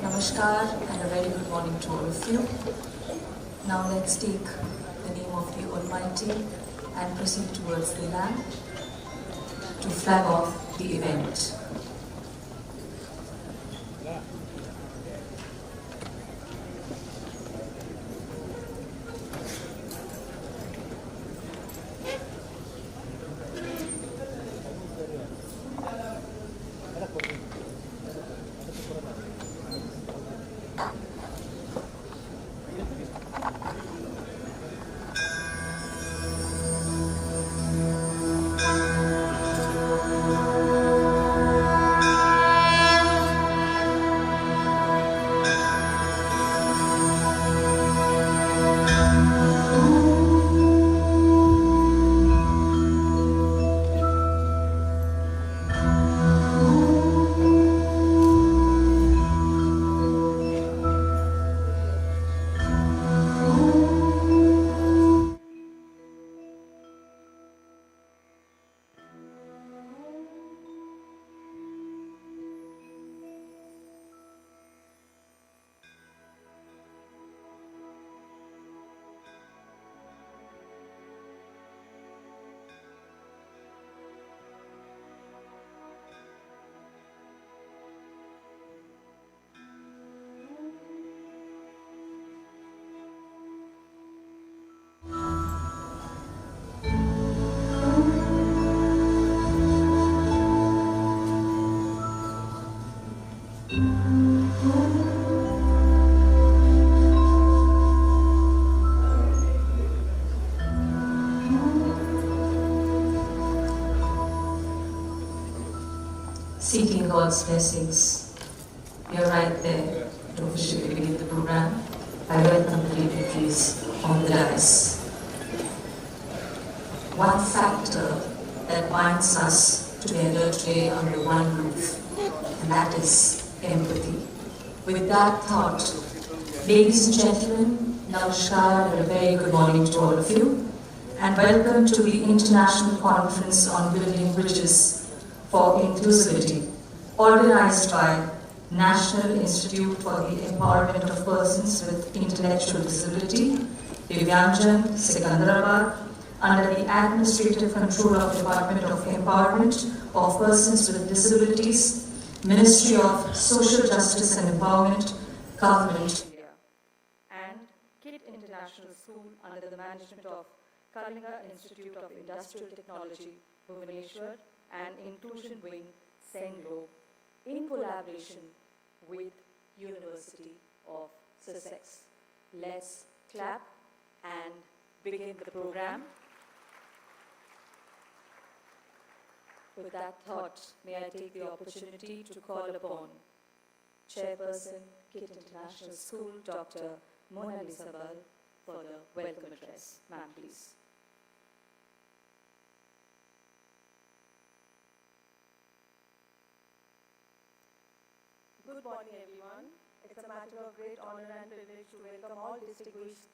Namaskar and a very good morning to all of you. Now let's take the name of the Almighty and proceed towards the land to flag off the event. seeking God's blessings. We are right there to officially begin the program. I welcome the dignitaries on the dais. One factor that binds us together today under one roof, and that is empathy. With that thought, ladies and gentlemen, namaskar and a very good morning to all of you, and welcome to the International Conference on Building Bridges for Inclusivity, organized by National Institute for the Empowerment of Persons with Intellectual Disability, Divyanjan, Secunderabad, under the administrative control of Department of Empowerment of Persons with Disabilities, Ministry of Social Justice and Empowerment, Government India, and KiiT International School under the management of Kalinga Institute of Industrial Technology, Bhubaneswar, and Inclusion Wing, Senglo, in collaboration with University of Sussex. Let's clap and begin the program. With that thought, may I take the opportunity to call upon Chairperson, KiiT International School, Dr. Mona Lisabal, for the welcome address. Ma'am, please. Good morning, everyone. It's a matter of great honor and privilege to welcome all distinguished,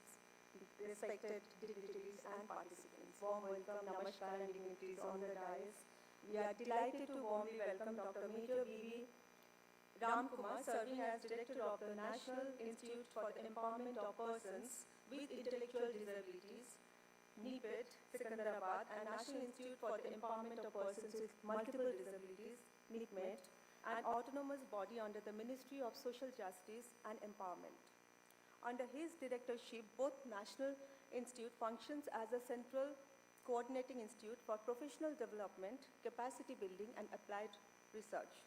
respected dignitaries and participants. Warm welcome, namaskar, and dignitaries on the dais. We are delighted to warmly welcome Dr. Major B.V. Kumar, serving as Director of the National Institute for the Empowerment of Persons with Intellectual Disabilities, NIEPID, Secunderabad, and National Institute for the Empowerment of Persons with Multiple Disabilities, NIEPID, an autonomous body under the Ministry of Social Justice and Empowerment. Under his directorship, both National Institute functions as a central coordinating institute for professional development, capacity building, and applied research.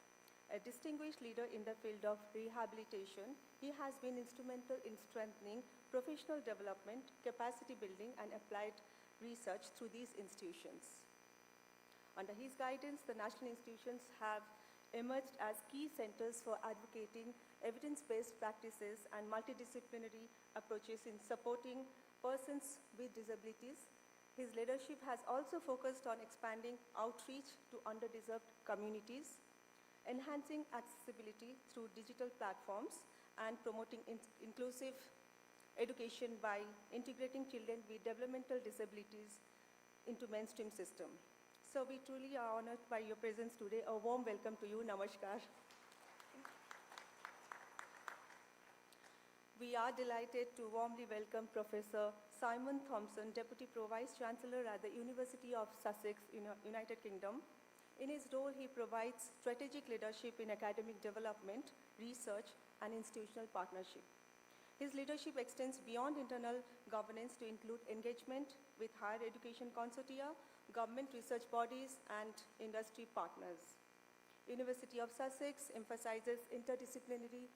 A distinguished leader in the field of rehabilitation, he has been instrumental in strengthening professional development, capacity building, and applied research through these institutions. Under his guidance, the national institutions have emerged as key centers for advocating evidence-based practices and multidisciplinary approaches in supporting persons with disabilities. His leadership has also focused on expanding outreach to underdeserved communities, enhancing accessibility through digital platforms, and promoting inclusive education by integrating children with developmental disabilities into mainstream system. So we truly are honored by your presence today. A warm welcome to you. Namaskar. We are delighted to warmly welcome Professor Simon Thompson, Deputy Pro-Vice Chancellor at the University of Sussex, United Kingdom. In his role, he provides strategic leadership in academic development, research, and institutional partnership. His leadership extends beyond internal governance to include engagement with higher education consortia, government research bodies, and industry partners. University of Sussex emphasizes interdisciplinary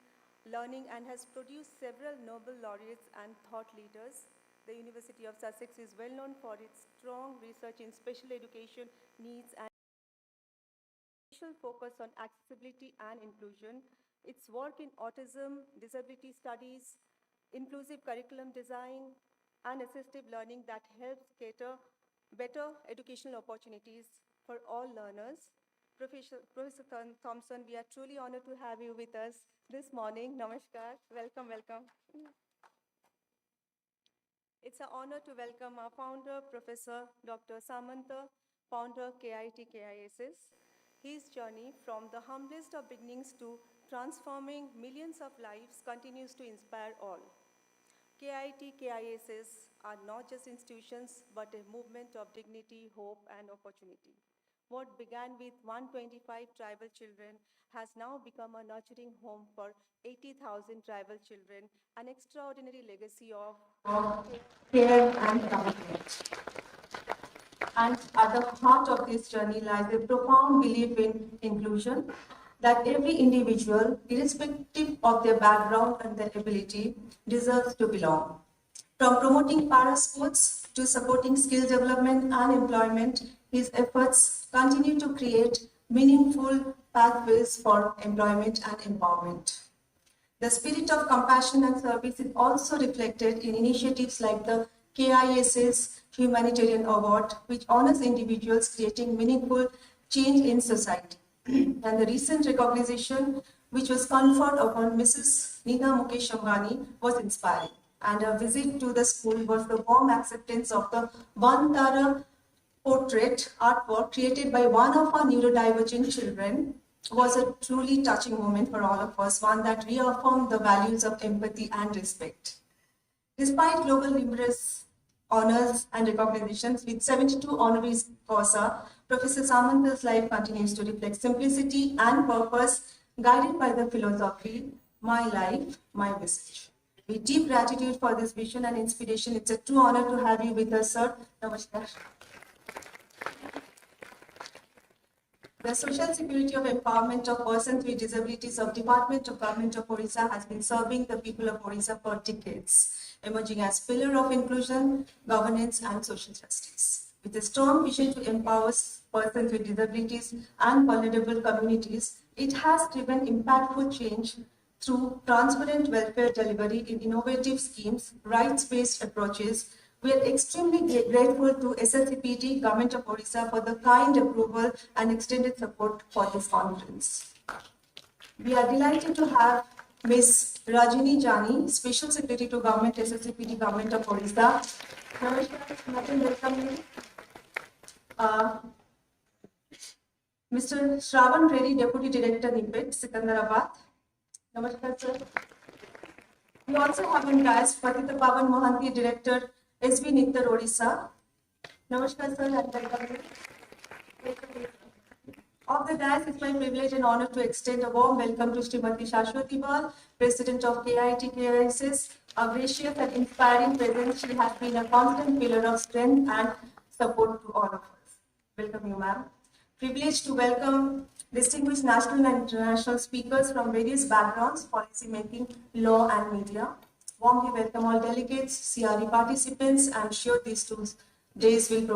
learning and has produced several Nobel laureates and thought leaders. The University of Sussex is well known for its strong research in special education needs and special focus on accessibility and inclusion. Its work in autism, disability studies, inclusive curriculum design, and assistive learning that helps cater better educational opportunities for all learners. Professor Thompson, we are truly honored to have you with us this morning. Namaskar. Welcome, welcome. It's an honor to welcome our founder, Professor Dr. Samantha, founder KIT KISS. His journey from the humblest of beginnings to transforming millions of lives continues to inspire all. KIT KISS are not just institutions, but a movement of dignity, hope, and opportunity. What began with 125 tribal children has now become a nurturing home for 80,000 tribal children, an extraordinary legacy of care and commitment. And at the heart of this journey lies a profound belief in inclusion, that every individual, irrespective of their background and their ability, deserves to belong. From promoting para-sports to supporting skill development and employment, his efforts continue to create meaningful pathways for employment and empowerment. The spirit of compassion and service is also reflected in initiatives like the KIS's Humanitarian Award, which honors individuals creating meaningful change in society. And the recent recognition, which was conferred upon Mrs. Nina Mukesh Ambani, was inspiring. And a visit to the school was the warm acceptance of the Vantara portrait artwork created by one of our neurodivergent children was a truly touching moment for all of us, one that reaffirmed the values of empathy and respect. Despite global numerous honors and recognitions, with 72 honoris causa, Professor Samantha's life continues to reflect simplicity and purpose, guided by the philosophy, my life, my message. With deep gratitude for this vision and inspiration, it's a true honor to have you with us, sir. Namaskar. The social security of empowerment of persons with disabilities of Department of Government of Orissa has been serving the people of Orissa for decades, emerging as pillar of inclusion, governance, and social justice. With a strong vision to empower persons with disabilities and vulnerable communities, it has driven impactful change through transparent welfare delivery in innovative schemes, rights-based approaches. We are extremely grateful to SSCPT, Government of Orissa, for the kind approval and extended support for this conference. We are delighted to have Ms. Rajani Jani, Special Secretary to Government, SSCPT, Government of Orissa. Welcome. Mr. Shravan Reddy, Deputy Director, NIEPID, Sikandarabad. Namaskar, sir. We also have on dais Patita Pavan Mahanti, Director, SB Nittar, Odisha. Namaskar, sir, and welcome. Of the dais, it's my privilege and honor to extend a warm welcome to Srimati Shashwati Bal, President of KIT KISS. A gracious and inspiring presence, she has been a constant pillar of strength and support to all of us. Welcome you, ma'am. Privileged to welcome distinguished national and international speakers from various backgrounds, policy making, law, and media. Warmly welcome all delegates, CRE participants. I'm sure these 2 days will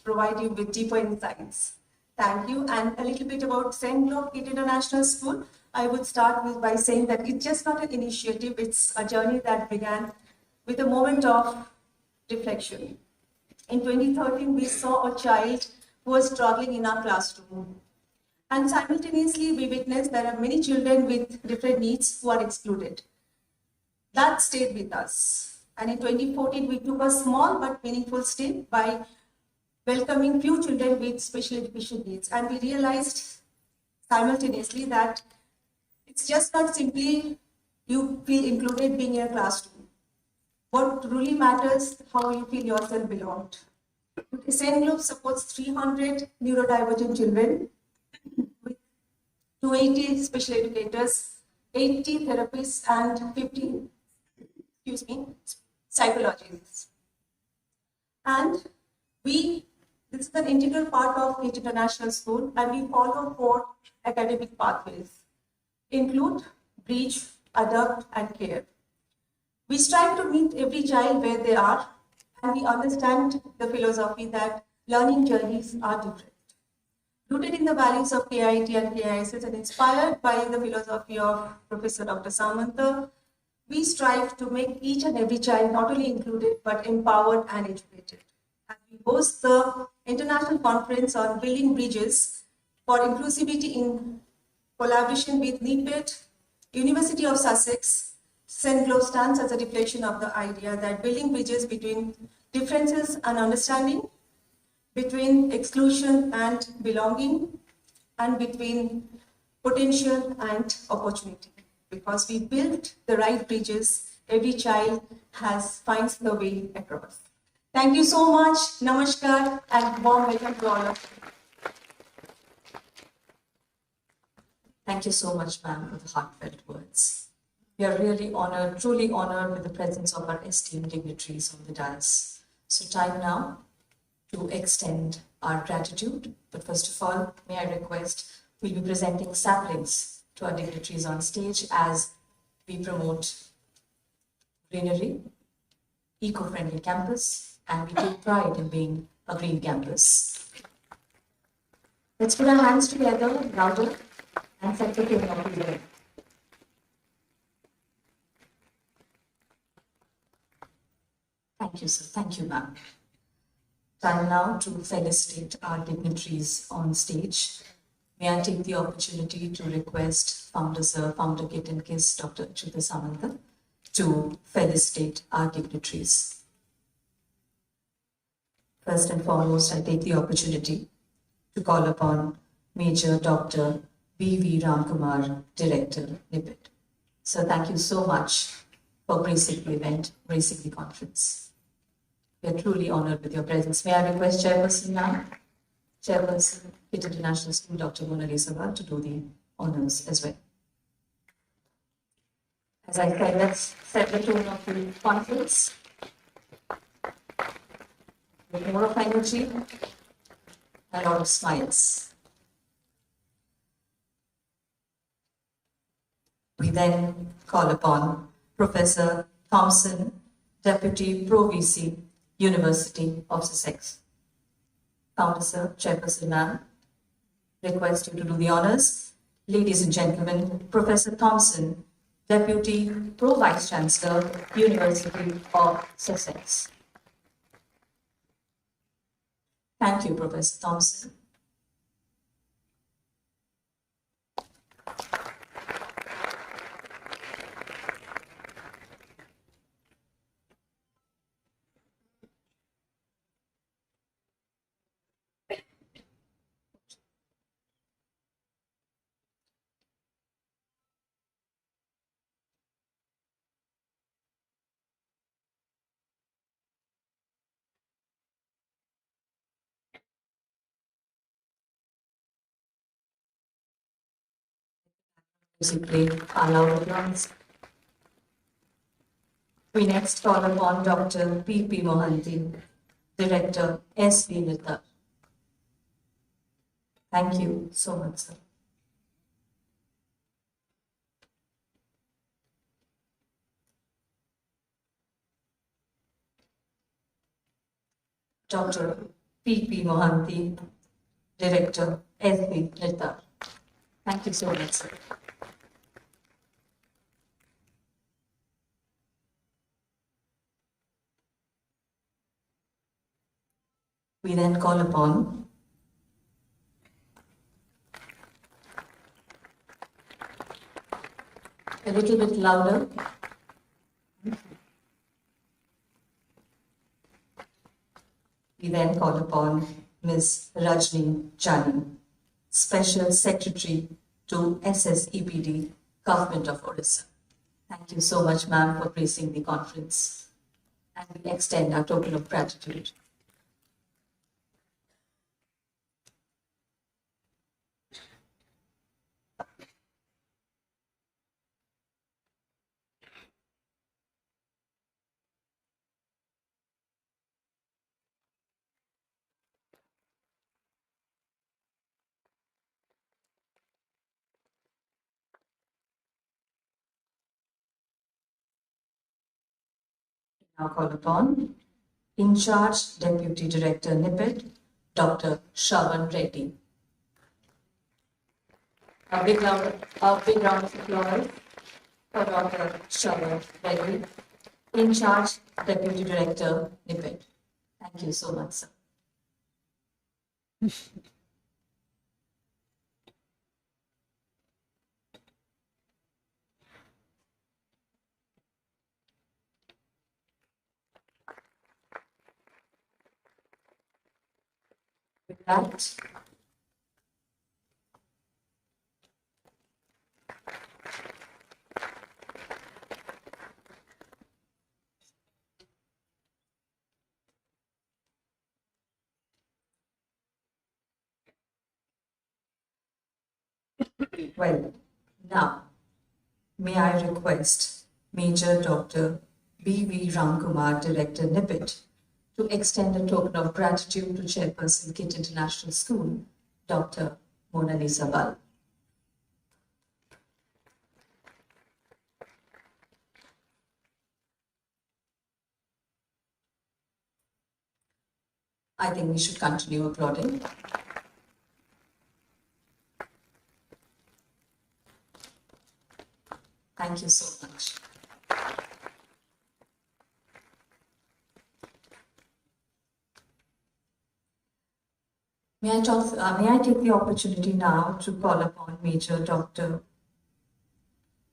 provide you with deeper insights. Thank you. And a little bit about Inclusivity KiiT International School. I would start by saying that it's just not an initiative, it's a journey that began with a moment of reflection. In 2013, we saw a child who was struggling in our classroom. And simultaneously, we witnessed there are many children with different needs who are excluded. That stayed with us. And in 2014, we took a small but meaningful step by welcoming few children with special education needs. And we realized simultaneously that it's just not simply you feel included being in a classroom. What truly matters, how you feel yourself belonged. St. Globe supports 300 neurodivergent children with 280 special educators, 80 therapists, and 50 psychologists. And this is an integral part of KiiT International School, and we follow 4 academic pathways: include, bridge, adapt, and care. We strive to meet every child where they are, and we understand the philosophy that learning journeys are different. Rooted in the values of KIT and KISS and inspired by the philosophy of Professor Dr. Samantha, we strive to make each and every child not only included but empowered and educated. As we host the International Conference on Building Bridges for Inclusivity in collaboration with NIEPID, University of Sussex, St. Globe stands as a reflection of the idea that building bridges between differences and understanding, between exclusion and belonging, and between potential and opportunity. Because we build the right bridges, every child finds the way across. Thank you so much. Namaskar and warm welcome to all of you. Thank you so much, ma'am, for the heartfelt words. We are really honored, truly honored with the presence of our esteemed dignitaries on the dais. So time now to extend our gratitude. But first of all, may I request, we'll be presenting saplings to our dignitaries on stage as we promote greenery, eco-friendly campus, and we take pride in being a green campus. Let's put our hands together, louder. and set the tone of the event. Thank you, sir. Thank you, ma'am. Time now to felicitate our dignitaries on stage. May I take the opportunity to request Founder Sir, Founder KiiT and KISS, Dr. Achyuta Samanta, to felicitate our dignitaries. First and foremost, I take the opportunity to call upon Major Dr. B.V. Ramkumar, Director, NIEPID. So thank you so much for gracing the event, gracing the conference. We are truly honored with your presence. May I request Chairperson now, Chairperson, KiiT International School, Dr. Mona Lisa, to do the honors as well. As I said, let's set the tone of the conference with more of energy and a lot of smiles. We then call upon Professor Thompson, Deputy Pro VC, University of Sussex. Founder Sir, Chairperson Ma'am, request you to do the honors. Ladies and gentlemen, Professor Thompson, Deputy Pro Vice Chancellor, University of Sussex. Thank you, Professor Thompson. Simply allow applause. We next call upon Dr. P.P. Mahanti, Director, S.V. Nittar. Thank you so much, sir. Dr. P.P. Mahanti, Director, S.V. Nittar. Thank you so much, sir. We then call upon a little bit louder. We then call upon Ms. Rajani, Jani, Special Secretary to SSEPD, Government of Odisha. Thank you so much, ma'am, for gracing the conference. And we extend our token of gratitude. Now call upon In Charge Deputy Director NIEPID, Dr. Shravan Reddy. A big round of applause for Dr. Shravan Reddy, In Charge Deputy Director NIEPID. Thank you so much, sir. With that, well, now, may I request Major Dr. B.V. Ramkumar, Director NIEPID, to extend a token of gratitude to Chairperson KiiT International School, Dr. Mona Lisa. I think we should continue applauding. Thank you so much. May I take the opportunity now to call upon Major Dr.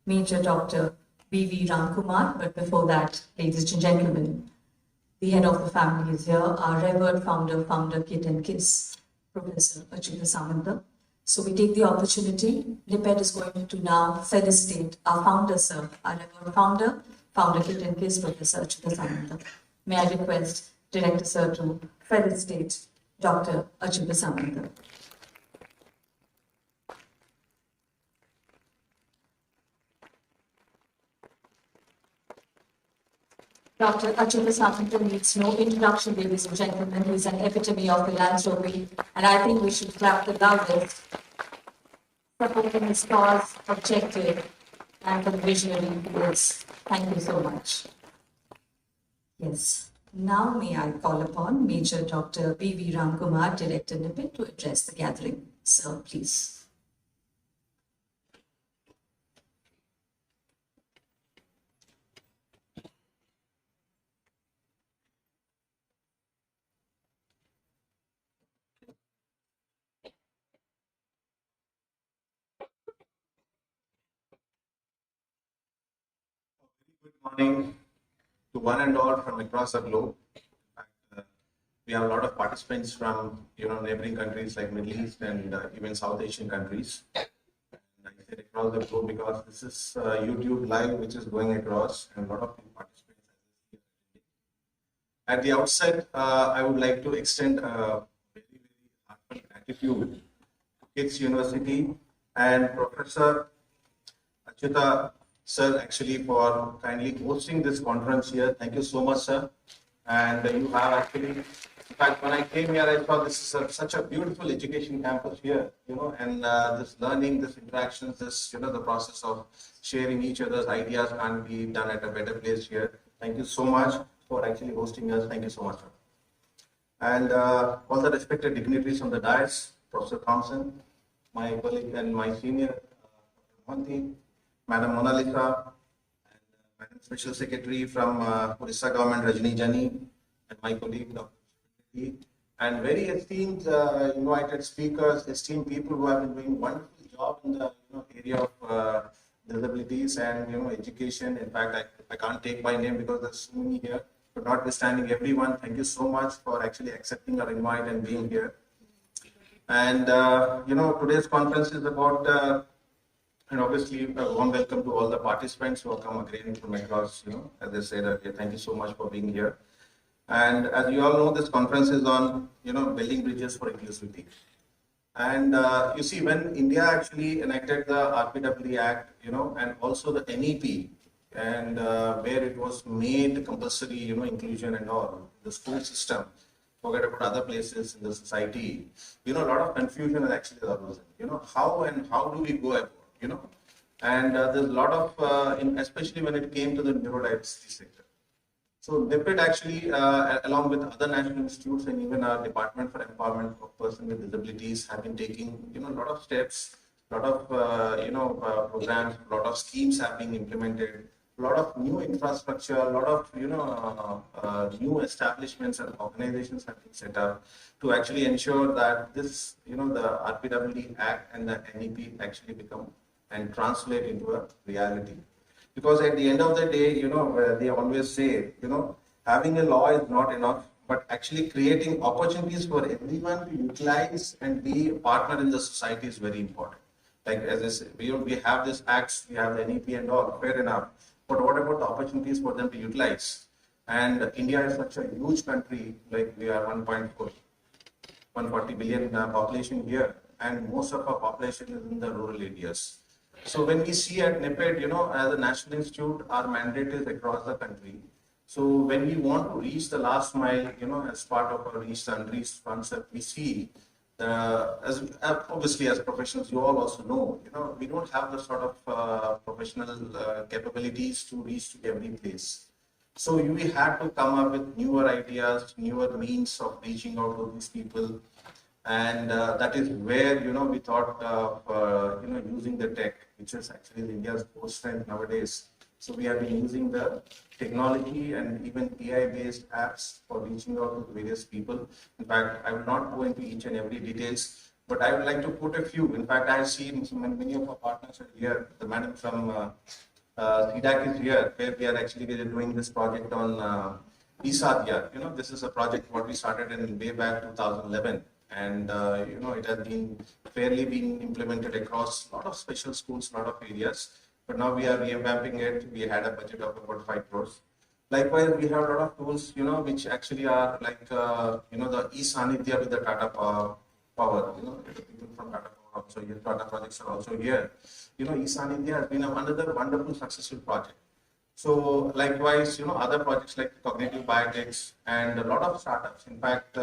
B.V. Kumar, but before that, ladies and gentlemen, the head of the family is here, our revered founder, KiiT and KISS, Professor Achyuta Samanta. So we take the opportunity, NIEPID is going to now felicitate our founder, sir, our revered founder, KiiT and KISS, Professor Achyuta Samanta. May I request Director Sir to felicitate Dr. Achyuta Samanta. Dr. Achyuta Samanta needs no introduction, ladies and gentlemen. He's an epitome of philanthropy, and I think we should clap the loudest, supporting his cause, objective, and the visionary he is. Thank you so much. Yes. Now may I call upon Major Dr. B.V. Kumar, Director NIEPID, to address the gathering. Sir, please. Good morning to one and all from across the globe. We have a lot of participants from neighboring countries like Middle East and even South Asian countries. And I said across the globe because this is YouTube live, which is going across, and a lot of participants. At the outset, I would like to extend a very heartfelt gratitude to KiiT University and Professor Achyuta sir, actually, for kindly hosting this conference here. Thank you so much, sir. And you have actually, in fact, when I came here, I thought this is such a beautiful education campus here, and this learning, this interactions, this, the process of sharing each other's ideas can be done at a better place here. Thank you so much for actually hosting us. Thank you so much, sir. And all the respected dignitaries on the dais, Professor Thompson, my colleague and my senior, Mahanti, Madam Mona Lisa, and Madam Special Secretary from Orissa Government, Rajani, Jani, and my colleague, Dr. Felicitation, and very esteemed invited speakers, esteemed people who have been doing wonderful job in the area of disabilities and education. In fact, I can't take my name because there's so many here. But notwithstanding everyone, thank you so much for actually accepting our invite and being here. And today's conference is about. And obviously, a warm welcome to all the participants who have come again from across, as I said earlier, thank you so much for being here. And as you all know, this conference is on, building bridges for inclusivity. And you see, when India actually enacted the RPWD Act, and also the NEP, and where it was made compulsory, inclusion and all, the school system, forget about other places in the society, a lot of confusion has actually arisen. How do we go about? And there's a lot of, especially when it came to the neurodiversity sector. So NIEPID actually, along with other national institutes and even our Department for Empowerment of Persons with Disabilities, have been taking, a lot of steps, a lot of, programs, a lot of schemes have been implemented, a lot of new infrastructure, a lot of, new establishments and organizations have been set up to actually ensure that this, the RPWD Act and the NEP actually become and translate into a reality. Because at the end of the day, they always say, having a law is not enough, but actually creating opportunities for everyone to utilize and be a partner in the society is very important. Like as I said, we have this acts, we have the NEP and all, fair enough. But what about the opportunities for them to utilize? And India is such a huge country, like we are 140 billion population here, and most of our population is in the rural areas. So when we see at NIEPID, as a national institute, our mandate is across the country. So when we want to reach the last mile, as part of our reach the unreached concept, we see, obviously as professionals, you all also know, we don't have the sort of professional capabilities to reach to every place. So we had to come up with newer ideas, newer means of reaching out to these people. And that is where, we thought of, using the tech, which is actually India's core strength nowadays. So we have been using the technology and even AI-based apps for reaching out to various people. In fact, I will not go into each and every details, but I would like to put a few. In fact, I see many of our partners are here. The madam from CDAC is here, where we are doing this project on ESADIA. This is a project what we started in way back 2011. And it has been fairly been implemented across a lot of special schools, a lot of areas. But now we are revamping it. We had a budget of about 5 crores. Likewise, we have a lot of tools, which actually are like, the e-Sanidhya with the Tata Power. People from Tata Power also here, Tata projects are also here. e-Sanidhya has been another wonderful successful project. So likewise, other projects like cognitive biotechs and a lot of startups. In fact,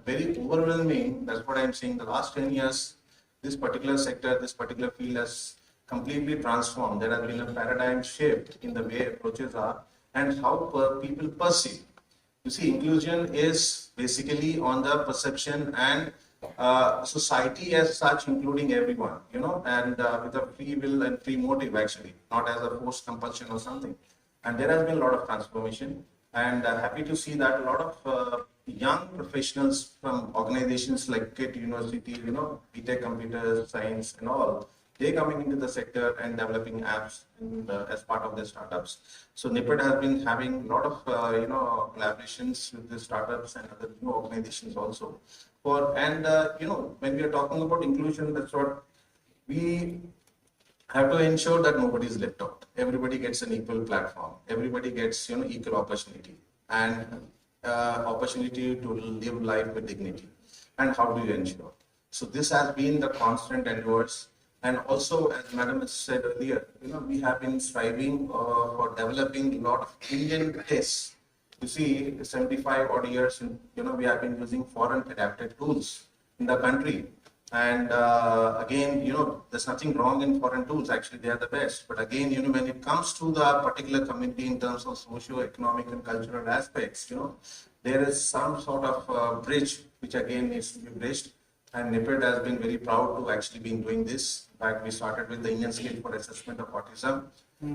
very overwhelming. That's what I'm saying. The last 10 years, this particular sector, this particular field has completely transformed. There has been a paradigm shift in the way approaches are and how people perceive. You see, inclusion is basically on the perception and society as such, including everyone, and with a free will and free motive, actually, not as a forced compulsion or something. And there has been a lot of transformation, and happy to see that a lot of young professionals from organizations like KiiT University, BTech Computer Science and all, they're coming into the sector and developing apps as part of their startups. So NIEPID has been having a lot of collaborations with the startups and other new organizations also. When we are talking about inclusion, that's what we have to ensure that nobody is left out. Everybody gets an equal platform. Everybody gets equal opportunity and opportunity to live life with dignity. And how do you ensure? So this has been the constant endeavors. And also, as Madam has said earlier, we have been striving for developing a lot of Indian tests. You see, 75 odd years, we have been using foreign adapted tools in the country. And again, there's nothing wrong in foreign tools. Actually, they are the best. But again, when it comes to the particular community in terms of socio-economic and cultural aspects, there is some sort of bridge which again needs to be bridged. And NIEPID has been very proud to actually be doing this. In fact, we started with the Indian Scale for Assessment of Autism.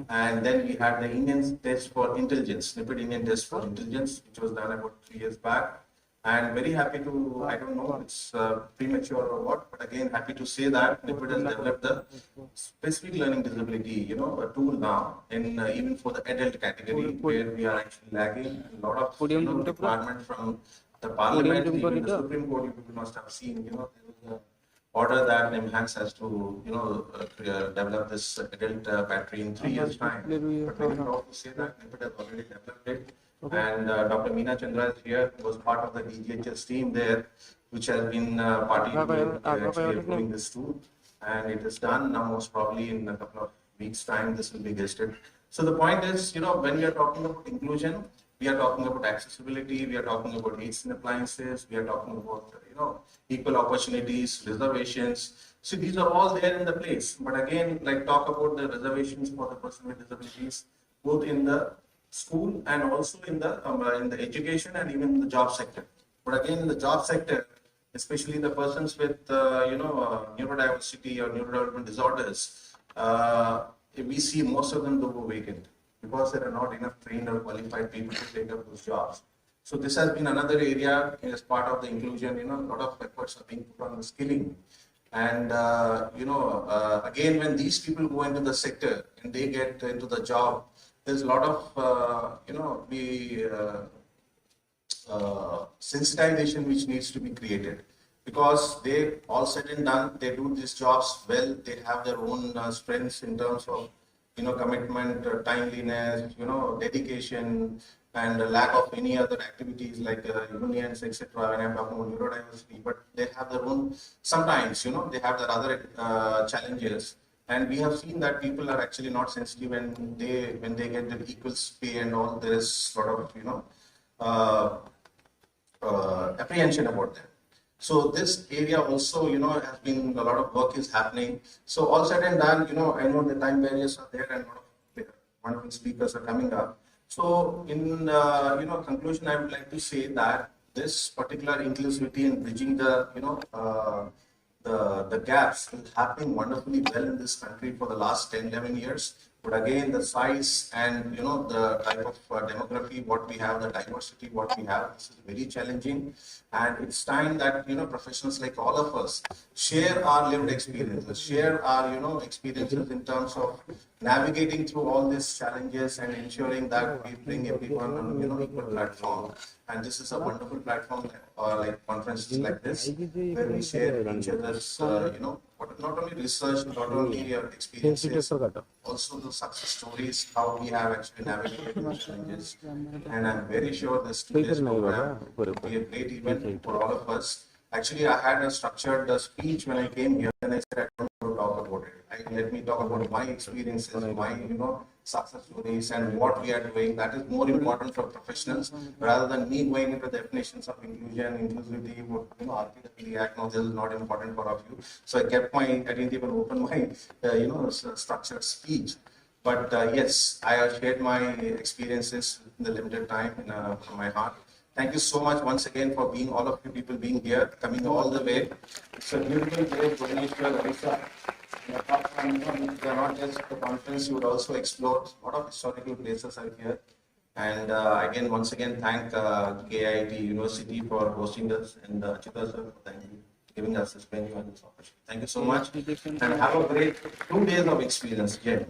And then we had the Indian Test for Intelligence, NIEPID Indian Test for Intelligence, which was done about 3 years back. And very happy to, I don't know, it's premature or what, but again, happy to say that NIEPID has developed a specific learning disability, a tool now, in even for the adult category, where we are actually lagging. A lot of requirement from the Parliament, even the Supreme Court, you must have seen, there was an order that NIMHANS has to, develop this adult battery in 3 years' time. But very proud to say that NIEPID has already developed it. And Dr. Meena Chandra is here, who was part of the DGHS team there, which has been actually doing this too. And it is done now, most probably in a couple of weeks' time, this will be listed. So the point is, when we are talking about inclusion, we are talking about accessibility, we are talking about aids and appliances, we are talking about, equal opportunities, reservations. So these are all there in the place. But again, talk about the reservations for the person with disabilities, both in the school and also in the education and even in the job sector. But again, in the job sector, especially the persons with, neurodiversity or neurodevelopment disorders, we see most of them go vacant, because there are not enough trained or qualified people to take up those jobs. So this has been another area as part of the inclusion, a lot of efforts are being put on the skilling. And, again, when these people go into the sector and they get into the job, there's a lot of, sensitization which needs to be created. Because they, all said and done, they do these jobs well, they have their own strengths in terms of commitment, timeliness, dedication, and lack of any other activities like unions, etc. When I'm talking about neurodiversity, but they have their own, sometimes, they have their other challenges. And we have seen that people are actually not sensitive, and when they get the equal pay and all, there is sort of, apprehension about them. So this area also, has been a lot of work is happening. So all said and done, I know the time barriers are there and a lot of wonderful speakers are coming up. So in, conclusion, I would like to say that this particular inclusivity and bridging the, the gaps is happening wonderfully well in this country for the last 10, 11 years. But again, the size and, the type of demography, what we have, the diversity, what we have, this is very challenging. And it's time that, professionals like all of us share our lived experiences, share our, experiences in terms of navigating through all these challenges and ensuring that we bring everyone on, equal platform. And this is a wonderful platform, like conferences like this, where we share each other's, not only research, not only your experiences, also the success stories, how we have actually navigated those challenges. And I'm very sure this today's program will be a great event for all of us. Actually, I had a structured speech when I came here, and I said, I don't want to talk about it. Let me talk about my experiences, my, success stories, and what we are doing. That is more important for professionals, rather than me going into definitions of inclusion, inclusivity, what, RPW Act. No, this is not important for all of you. So I kept I didn't even open my, structured speech. But yes, I have shared my experiences in the limited time from my heart. Thank you so much once again for being, all of you people being here, coming all the way. It's a beautiful day, Bhubaneswar, Odisha. Apart from, not just the conference, you would also explore a lot of historical places out here. And again, once again, thank KIT University for hosting us, and Achita sir, thank you for giving us this venue and this opportunity. Thank you so much, and have a great 2 days of experience. Jai.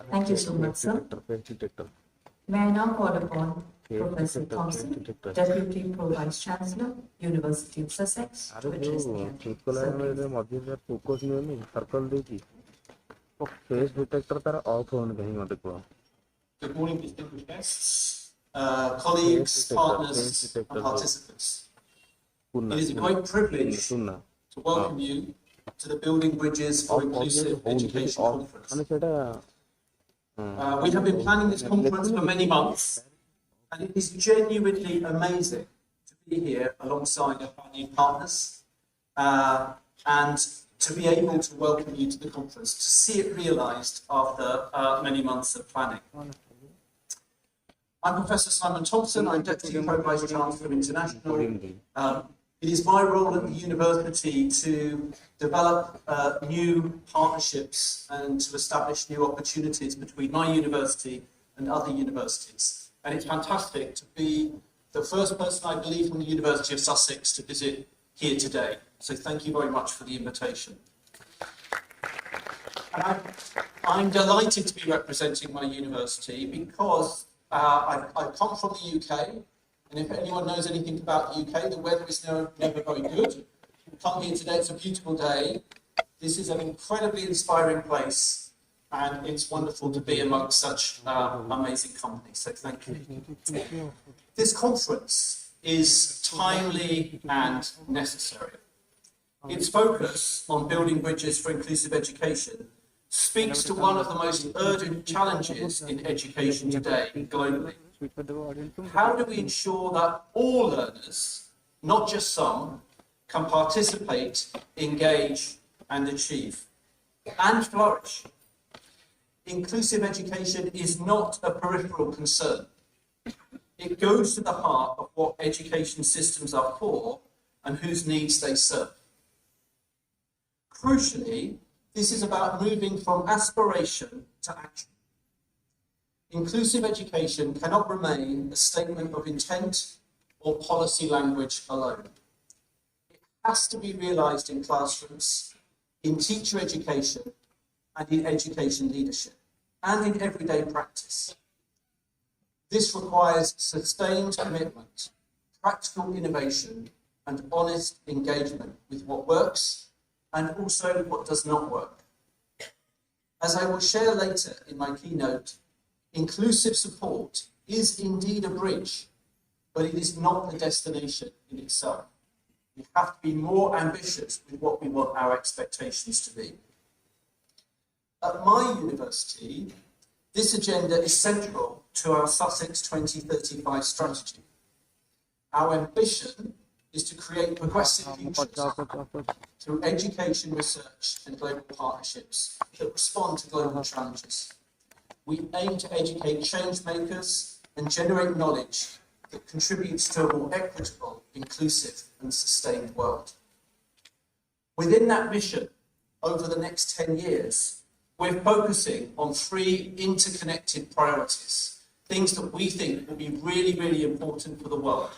Thank you so much, sir. May I now call upon Professor Thompson, Deputy Pro-Vice Chancellor, University of Sussex, to address the Good morning, distinguished guests, colleagues, partners, and participants. It is a great privilege to welcome you to the Building Bridges for Inclusive Education Conference. We have been planning this conference for many months, and it is genuinely amazing to be here alongside our valued partners and to be able to welcome you to the conference, to see it realised after many months of planning. I'm Professor Simon Thompson. I'm Deputy Pro-Vice Chancellor International. It is my role at the university to develop new partnerships and to establish new opportunities between my university and other universities. And it's fantastic to be the first person, I believe, from the University of Sussex to visit here today. So thank you very much for the invitation. And I'm delighted to be representing my university because I come from the UK. And if anyone knows anything about the UK, the weather is never very good. Come here today, it's a beautiful day. This is an incredibly inspiring place, and it's wonderful to be amongst such amazing company. So thank you. This conference is timely and necessary. Its focus on building bridges for inclusive education speaks to one of the most urgent challenges in education today globally. How do we ensure that all learners, not just some, can participate, engage, and achieve, and flourish? Inclusive education is not a peripheral concern. It goes to the heart of what education systems are for and whose needs they serve. Crucially, this is about moving from aspiration to action. Inclusive education cannot remain a statement of intent or policy language alone. It has to be realised in classrooms, in teacher education, and in education leadership, and in everyday practice. This requires sustained commitment, practical innovation, and honest engagement with what works and also what does not work. As I will share later in my keynote, inclusive support is indeed a bridge, but it is not the destination in itself. We have to be more ambitious with what we want our expectations to be. At my university, this agenda is central to our Sussex 2035 strategy. Our ambition is to create progressive futures through education, research, and global partnerships that respond to global challenges. we aim to educate change makers and generate knowledge that contributes to a more equitable, inclusive and sustained world. Within that mission, over the next 10 years, we're focusing on 3 interconnected priorities, things that we think will be really, really important for the world.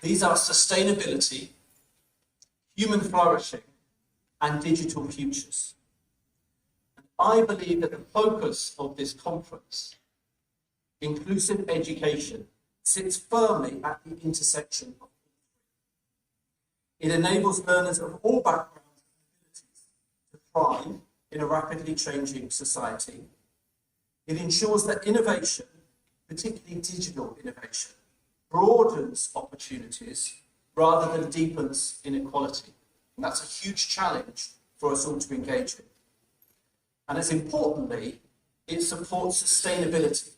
These are sustainability, human flourishing, and digital futures. And I believe that the focus of this conference, inclusive education, sits firmly at the intersection of it enables learners of all backgrounds and abilities to thrive in a rapidly changing society. It ensures that innovation, particularly digital innovation, broadens opportunities rather than deepens inequality. And that's a huge challenge for us all to engage in. And as importantly, it supports sustainability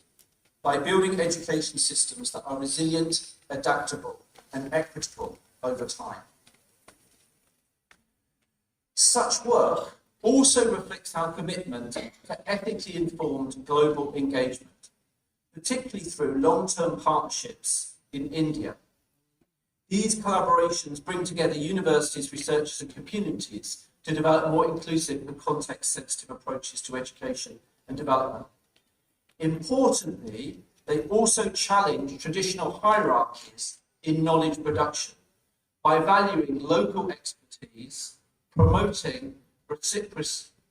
by building education systems that are resilient, adaptable, and equitable over time. Such work also reflects our commitment to ethically informed global engagement, particularly through long-term partnerships in India. These collaborations bring together universities, researchers, and communities to develop more inclusive and context-sensitive approaches to education and development. Importantly, they also challenge traditional hierarchies in knowledge production by valuing local expertise, promoting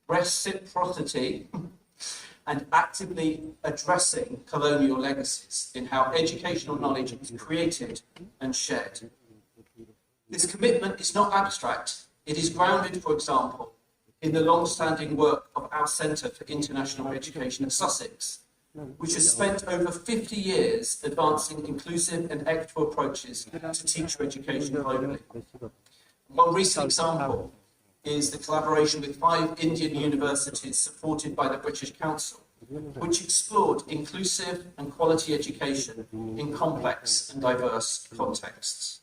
reciprocity, and actively addressing colonial legacies in how educational knowledge is created and shared. This commitment is not abstract. It is grounded, for example, in the long-standing work of our Centre for International Education at Sussex, which has spent over 50 years advancing inclusive and equitable approaches to teacher education globally. One recent example is the collaboration with 5 Indian universities supported by the British Council, which explored inclusive and quality education in complex and diverse contexts.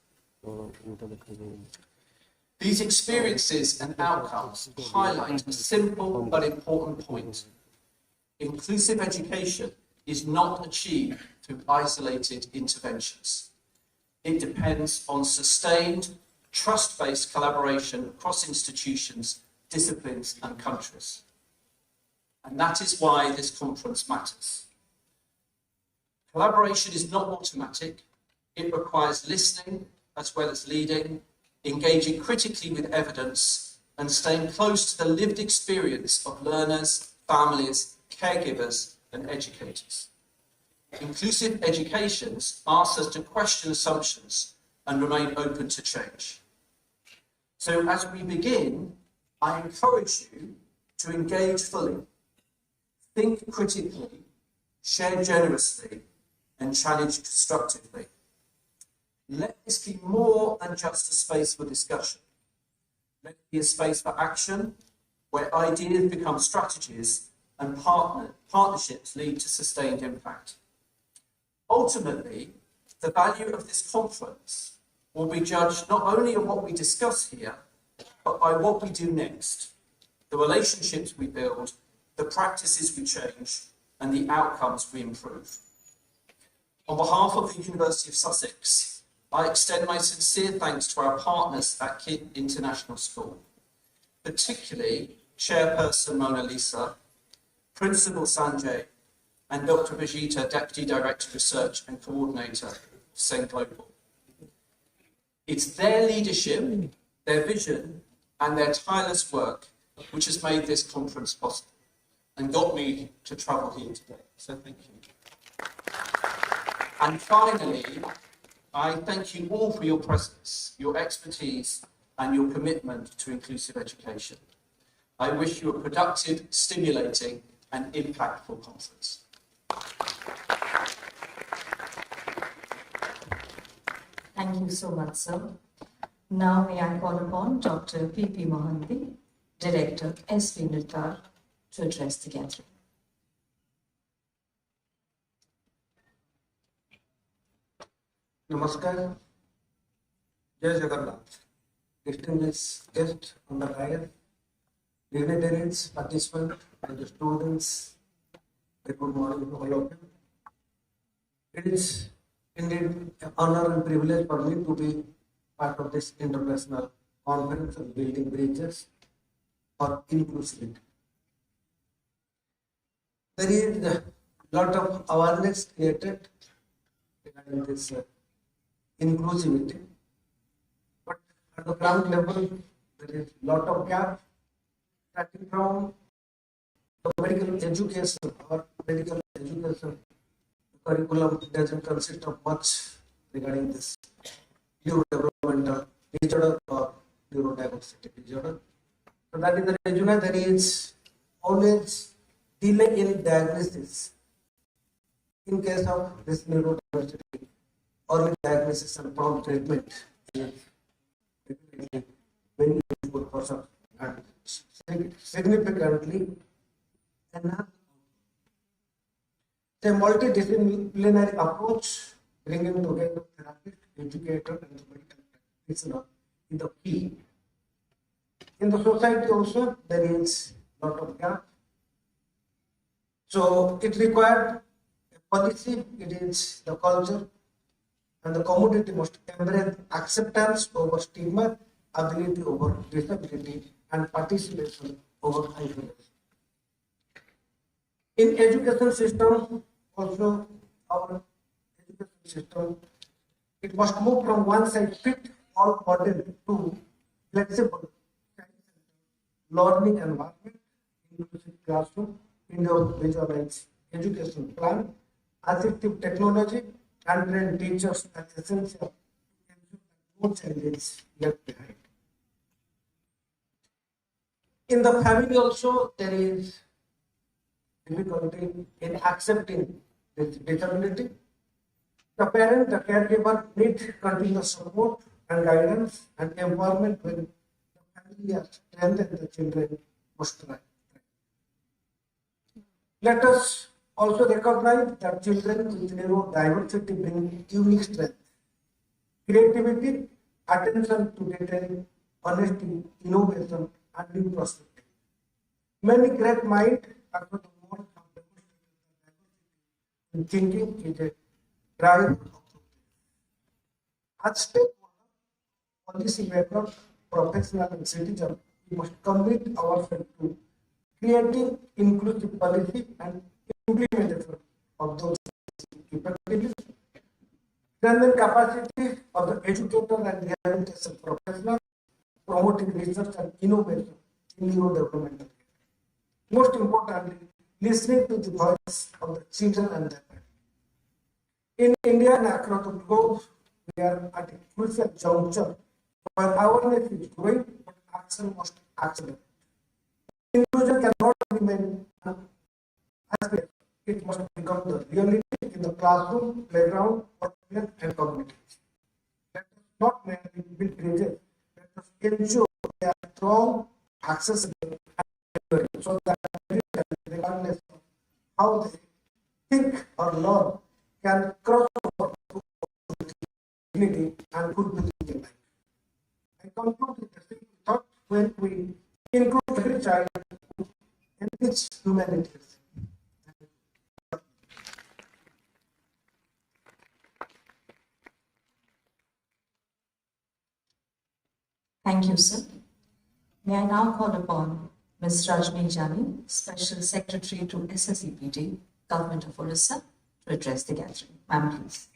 These experiences and outcomes highlight a simple but important point. Inclusive education is not achieved through isolated interventions. It depends on sustained, trust-based collaboration across institutions, disciplines, and countries. And that is why this conference matters. Collaboration is not automatic. It requires listening as well as leading, engaging critically with evidence, and staying close to the lived experience of learners, families, caregivers, and educators. Inclusive educations asks us to question assumptions and remain open to change. So as we begin, I encourage you to engage fully, think critically, share generously, and challenge constructively. Let this be more than just a space for discussion. Let it be a space for action, where ideas become strategies and partnerships lead to sustained impact. Ultimately, the value of this conference will be judged not only on what we discuss here, but by what we do next, the relationships we build, the practices we change, and the outcomes we improve. On behalf of the University of Sussex, I extend my sincere thanks to our partners at KiiT International School, particularly Chairperson Mona Lisa, Principal Sanjay, and Dr. Vijita, Deputy Director of Research and Coordinator of SEN Global. It's their leadership, their vision, and their tireless work which has made this conference possible and got me to travel here today. So thank you. And finally, I thank you all for your presence, your expertise, and your commitment to inclusive education. I wish you a productive, stimulating, and impactful conference. Thank you so much, sir. Now may I call upon Dr. P.P. Mahanti, Director, SV Nirtar, to address the gathering. Namaskar. Jai Jagannath. Distinguished guests on the dais, dignitaries, participants, and the students, Good morning to all of you. It is indeed an honor and privilege for me to be part of this international conference on building bridges for inclusivity. There is a lot of awareness created regarding this inclusivity, but at the ground level, there is a lot of gap starting from the medical education or medical education curriculum doesn't consist of much regarding this neurodevelopmental disorder or neurodiversity disorder. So that is the reason there is always delay in diagnosis in case of this neurodiversity. Early diagnosis and prompt treatment is definitely very useful for some and significantly enhance a multidisciplinary approach bringing together therapist, educator, and the medical practitioner is the key. In the society also, there is a lot of gap. So it required a policy, it is the culture, and the community must embrace acceptance over stigma, ability over disability, and participation over isolation. In education system, also our education system, it must move from one size fit all model to flexible learning environment, inclusive classroom, individualized education plan, assistive technology, and trained teachers are essential to ensure that no child is left behind. In the family also, there is difficulty in accepting this disability. The parent, the caregiver need continuous support and guidance and empowerment when the family has strength and the children must thrive. Let us also recognize that children with neurodiversity bring unique strength, creativity, attention to detail, honesty, innovation, and new perspective. Many great minds across the world have demonstrated that diversity in thinking is a driver of progress. As stakeholders, policymakers, professionals, and citizens, we must commit ourselves to creating inclusive policy and implementation of those effectively, strengthen capacity of the educator and rehabilitation professionals, promoting research and innovation in neurodevelopmental. Most importantly, listening to the voice of the children and their parents. In India and across the globe, we are at a crucial juncture where awareness is growing, but action must accelerate. Inclusion cannot remain an aspect, it must become the reality in the classroom, playground, workplace, and communities. Let us not merely build bridges, let us ensure they are strong, accessible, and enduring, so that regardless of how they think or learn, can cross over to dignity and goodwill in life. I conclude with the simple thought: when we include every child, enrich humanity. Thank you, sir. May I now call upon Ms. Rajani Jani, Special Secretary to SSEPD, Government of Orissa, to address the gathering. Ma'am, please.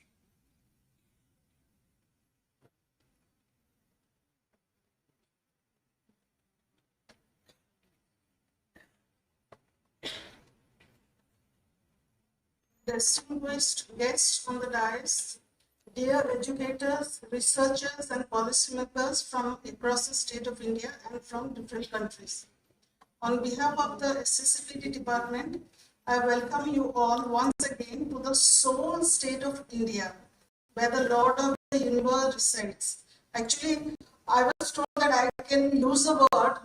Distinguished guests on the dais, dear educators, researchers, and policymakers from across the state of India and from different countries. On behalf of the SSEPD department, I welcome you all once again to the sole state of India, where the Lord of the Universe resides. Actually, I was told that I can use the word,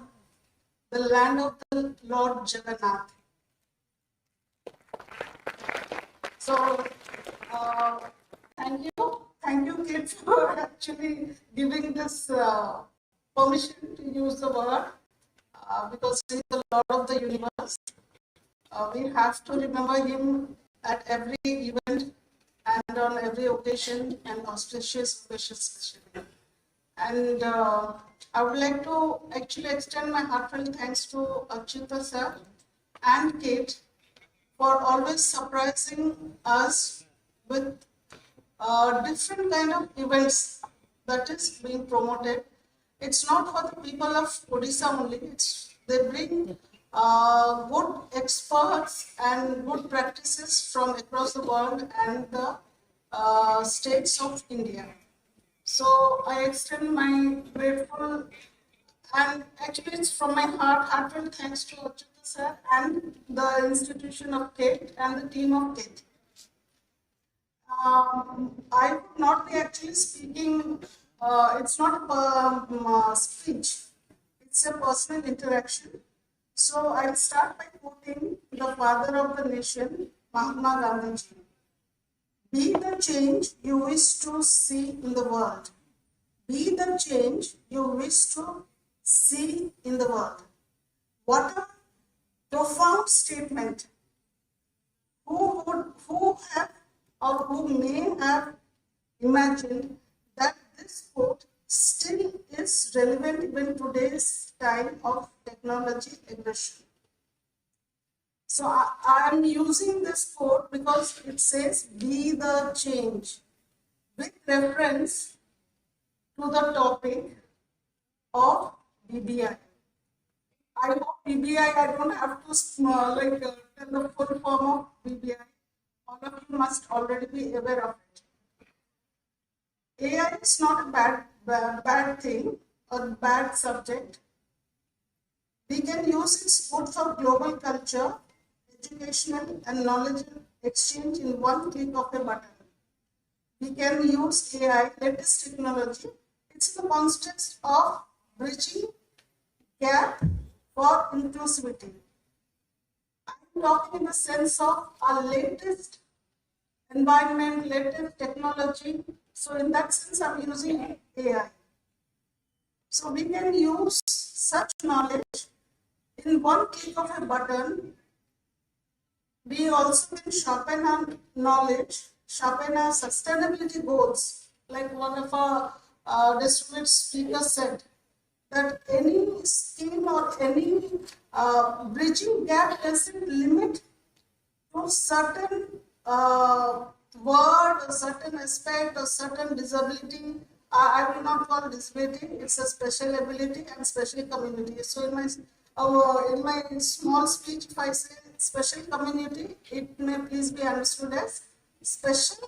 the land of the Lord Jagannath. So, thank you, KiiT, for actually giving this permission to use the word, because it's the Lord of the Universe. We have to remember him at every event and on every occasion and auspicious occasion especially. And I would like to actually extend my heartfelt thanks to Achyuta sir and Kate for always surprising us with different kind of events that is being promoted. It's not for the people of Odisha only. They bring good experts and good practices from across the world and the states of India. So I extend my grateful and actually it's from my heart, heartfelt thanks to Achyuta sir and the institution of Kate and the team of Kate. I would not be actually speaking, it's not a speech, it's a personal interaction. So I'll start by quoting the father of the nation, Mahatma Gandhi. Be the change you wish to see in the world. Be the change you wish to see in the world. What a profound statement. Who have or who may have imagined that this quote still is relevant even today's time of technology aggression. So I am using this quote because it says be the change with reference to the topic of BBI. I hope BBI, I don't have to tell the full form of BBI. All of you must already be aware of it. AI is not a bad thing or bad subject. We can use its good for global culture, educational and knowledge exchange in one click of a button. We can use AI, latest technology. It's in the context of bridging gap for inclusivity. I'm talking in the sense of our latest environment, latest technology. So in that sense, I'm using AI. So we can use such knowledge in one click of a button. We also can sharpen our knowledge, sharpen our sustainability goals. Like one of our distinguished speakers said, that any scheme or any bridging gap doesn't limit to certain word or certain aspect or certain disability. I will not call disability, it's a special ability and special community. So in my small speech, if I say special community, it may please be understood as specially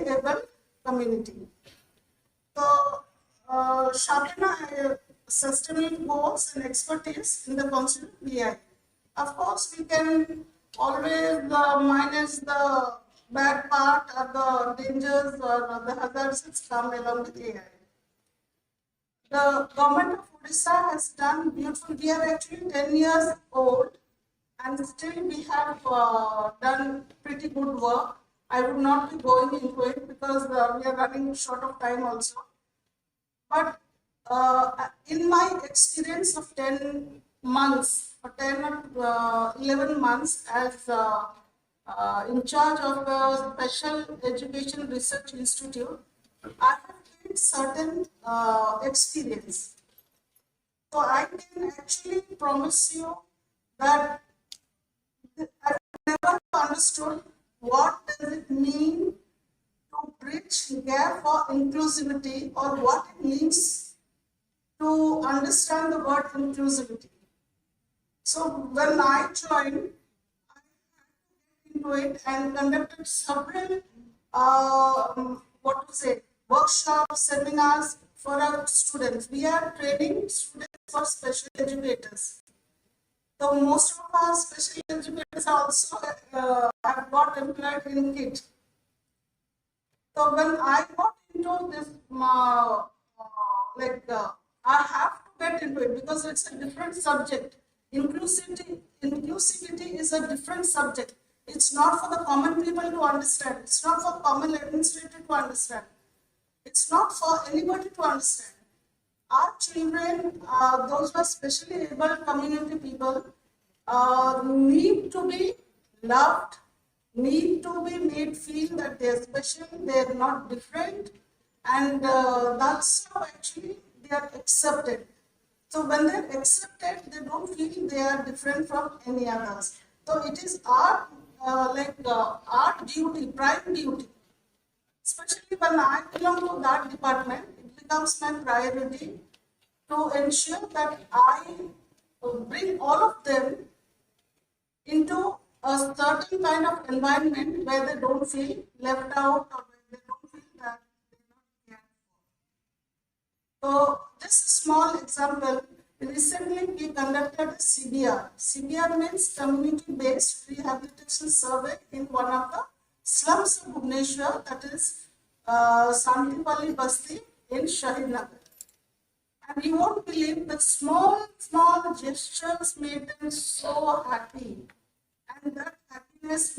able community. So sharpen our sustainable goals and expertise in the concept of BI. Of course, we can always minus the bad part or the dangers or the hazards that come along with AI. The government of Odisha has done beautiful. We are actually 10 years old and still we have done pretty good work. I would not be going into it because we are running short of time also. But in my experience of 10 months or 10 or 11 months as in charge of the Special Education Research Institute, I have gained certain experience. So I can actually promise you that I never understood what does it mean to bridge gap for inclusivity or what it means to understand the word inclusivity. So when I joined, I had to get into it and conducted several workshops, seminars for our students. We are training students for special educators. So most of our special educators also have got employed in KiiT. So when I got into this, I have to get into it because it's a different subject. Inclusivity is a different subject. It's not for the common people to understand. It's not for common administrator to understand. It's not for anybody to understand. Our children, those who are specially able community people, need to be loved, need to be made feel that they're special, they're not different, and that's how actually they are accepted. So when they're accepted, they don't feel they are different from any others. So it is our our duty, prime duty. Especially when I belong to that department, it becomes my priority to ensure that I bring all of them into a certain kind of environment where they don't feel left out or where they don't feel that they're not cared for. So just a small example, recently we conducted a CBR. CBR means community-based rehabilitation survey in one of the slums of Bhubaneswar, that is Santipalli Basti in Shahid Nagar. And you won't believe the small gestures made them so happy. And that happiness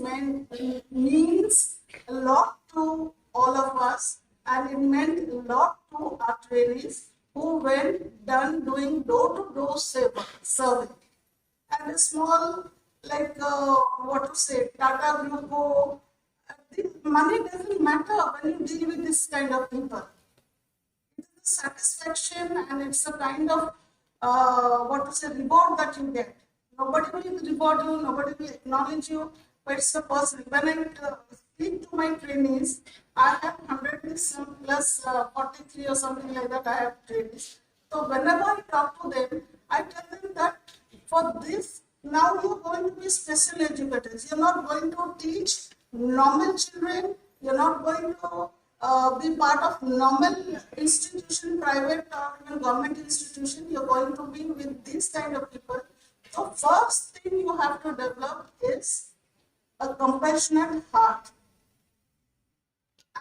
means a lot to all of us, and it meant a lot to our trainees who went doing door-to-door survey. And a small, Tata Group, the money doesn't matter when you deal with this kind of people. It's a satisfaction and it's a kind of, reward that you get. Nobody will reward you, nobody will acknowledge you, but it's a person. When I speak to my trainees, I have 100 plus 43 or something like that, I have trainees. So whenever I talk to them, I tell them that for this, now you're going to be special educators. You're not going to teach normal children, you're not going to be part of normal institution, private or even government institution, you're going to be with these kind of people. So first thing you have to develop is a compassionate heart.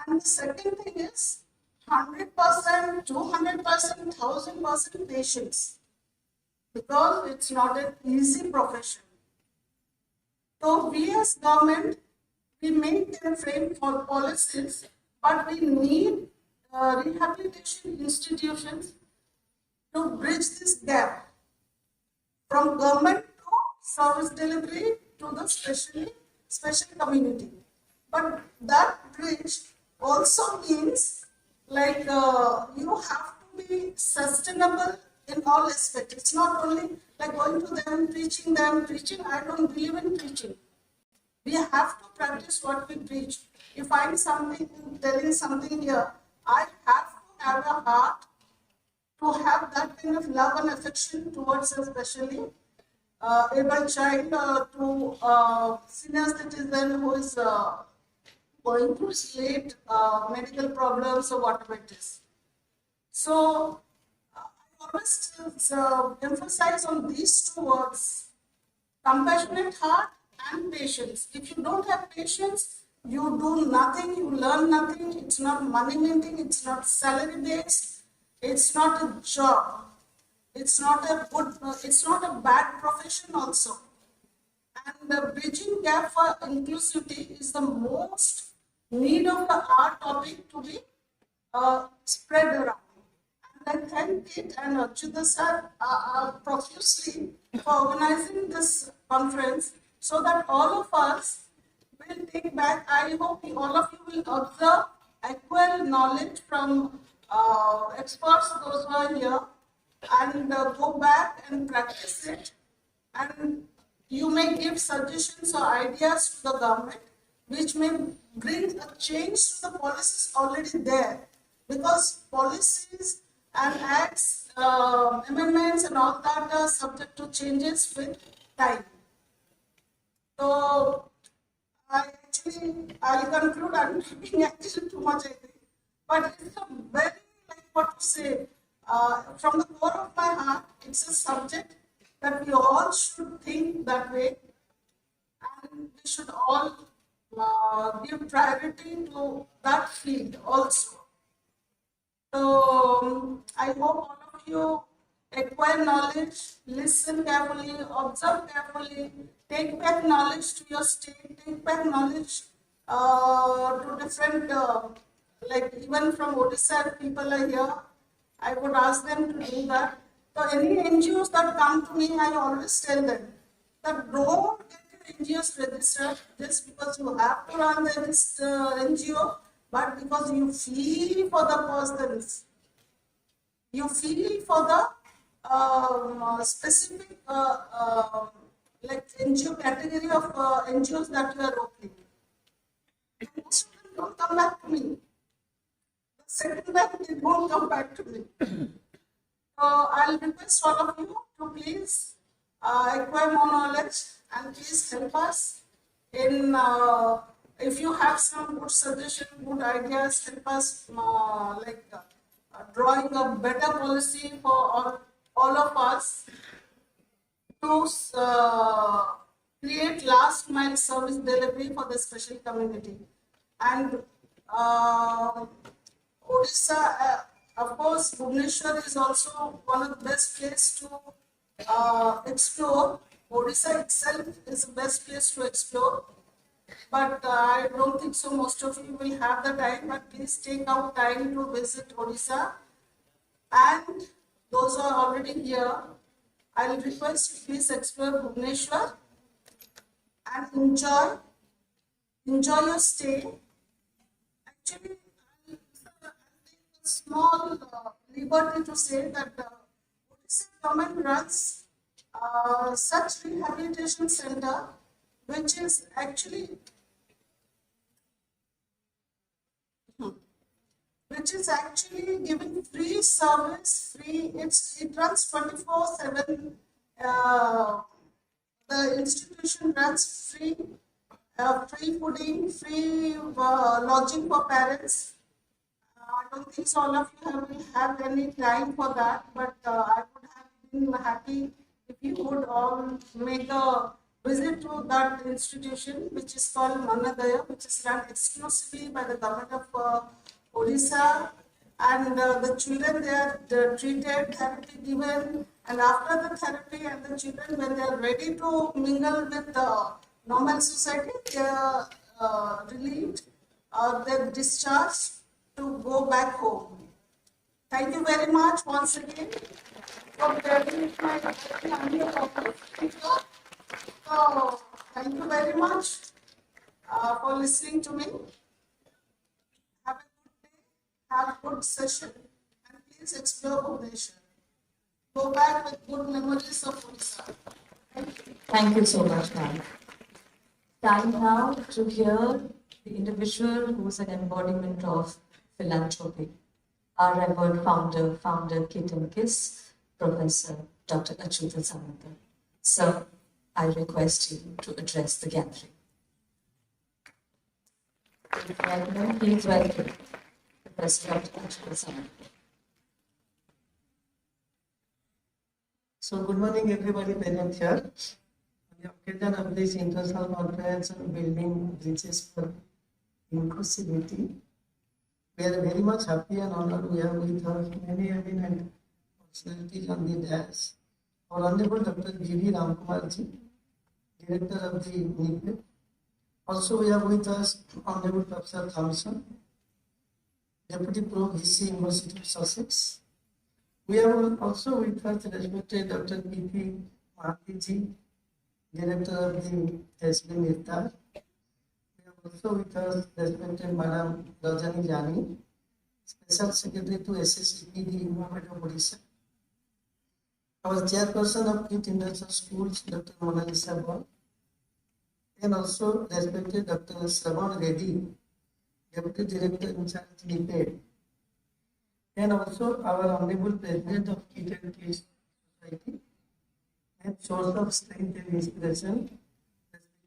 And the second thing is 100%, 200%, 1000% patience, because it's not an easy profession. So we as government, we make and frame for policies, but we need rehabilitation institutions to bridge this gap from government to service delivery to the special community. But that bridge also means you have to be sustainable in all aspects. It's not only like going to them, preaching. I don't believe in preaching. We have to practice what we preach. If I'm telling something here, I have to have a heart to have that kind of love and affection towards especially able child to senior citizen who is going through late medical problems or whatever it is. So I always emphasize on these two words, compassionate heart and patience. If you don't have patience, you do nothing, you learn nothing, it's not money making, it's not salary based, it's not a job, it's not a bad profession also. And the bridging gap for inclusivity is the most need of our topic to be spread around. And I thank KiiT and Achyuta sir profusely for organizing this conference so that all of us will take back. I hope all of you will observe, acquire knowledge from experts, those who are here, and go back and practice it. And you may give suggestions or ideas to the government, which may bring a change to the policies already there. Because policies and acts, amendments and all that are subject to changes with time. So I'll conclude. I'm talking actually too much, I think. But it's a very, from the core of my heart, it's a subject that we all should think that way. And we should all give priority to that field also. So I hope all of you acquire knowledge, listen carefully, observe carefully, take back knowledge to your state, take back knowledge to different, even from Odisha, people are here. I would ask them to do that. So any NGOs that come to me, I always tell them that don't get your NGOs registered just because you have to run this NGO, but because you feel for the persons, you feel for the specific like NGO category of NGOs that you are opening. Most of them don't come back to me. The second time they won't come back to me. I'll request all of you to please acquire more knowledge and please help us in if you have some good suggestions, good ideas, help us drawing a better policy for all of us to create last mile service delivery for the special community. And Odisha, of course, Bhubaneswar is also one of the best places to explore. Odisha itself is the best place to explore. But I don't think so most of you will have the time, but please take out time to visit Odisha. And those who are already here, I will request you please explore Bhubaneswar and enjoy your stay. Actually, I'll take a small liberty to say that Odisha government runs such rehabilitation center, which is actually giving free service, it runs 24/7. The institution runs free fooding, free lodging for parents. I don't think so all of you will have any time for that, but I would have been happy if you would all make a visit to that institution, which is called Manadaya, which is run exclusively by the government of Odisha, and the children there are treated, therapy given, and after the therapy and the children, when they are ready to mingle with the normal society, they are relieved or they are discharged to go back home. Thank you very much once again for bearing with my so, thank you very much for listening to me. Have a good day, have a good session, and please explore Bhubaneswar. Go back with good memories of Odisha. Thank you. Thank you so much, ma'am. Time now to hear the individual who is an embodiment of philanthropy, our revered founder, KiiT KiiT, Professor Dr. Achyuta Samanta. Sir, I request you to address the gathering. Please welcome Professor Dr. Achyuta Samanta. So, good morning, everybody present here. On the occasion of this international conference on building bridges for inclusivity, we are very much happy and honored. We have with us many eminent personalities on the dais. Our Honorable Dr. G.V. Ramkumarji, Director of the NIEPID. Also, we have with us Honorable Professor Thompson, Deputy Pro VC, University of Sussex. We have also with us respected Dr. P.P. Mahanti, Director of the NIEPID. We have also with us respected Madam Rajani Jani, Special Secretary to SSCPD, Government of Odisha. Our Chairperson of KiiT International School, Dr. Monalisa Ball, and also respected Dr. Shravan Reddy, Deputy Director in charge of NIEPID. And also our Honorable President of KiiT KiiT Society and source of strength and inspiration,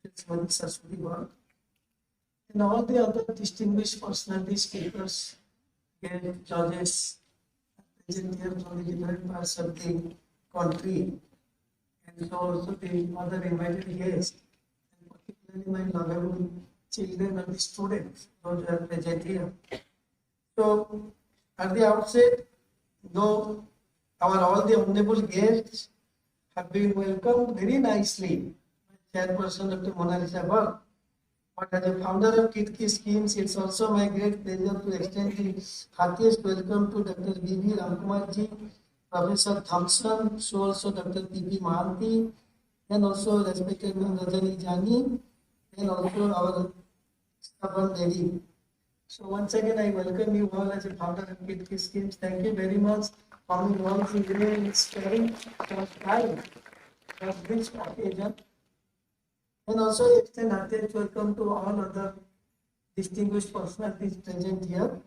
respected Saraswati Ball, and all the other distinguished personalities, speakers, guests, judges, present here from the different parts of the country, and so also the other invited guests, and particularly my lovable children and the students, those who are present here. So, at the outset, though all the honorable guests have been welcomed very nicely by Chairperson Dr. Monalisa Ball, but as a founder of KiiT KiiT schemes, it's also my great pleasure to extend the heartiest welcome to Dr. B.V. Ramkumarji, Professor Thompson, so also Dr. P.P. Mahanti, and also respected Ma'am Rajani, Jani, and also our stubborn lady. So once again, I welcome you all as a founder of KiiT schemes. Thank you very much for coming once again and sharing your time for this occasion. And also extend heartiest welcome to all other distinguished personalities present here.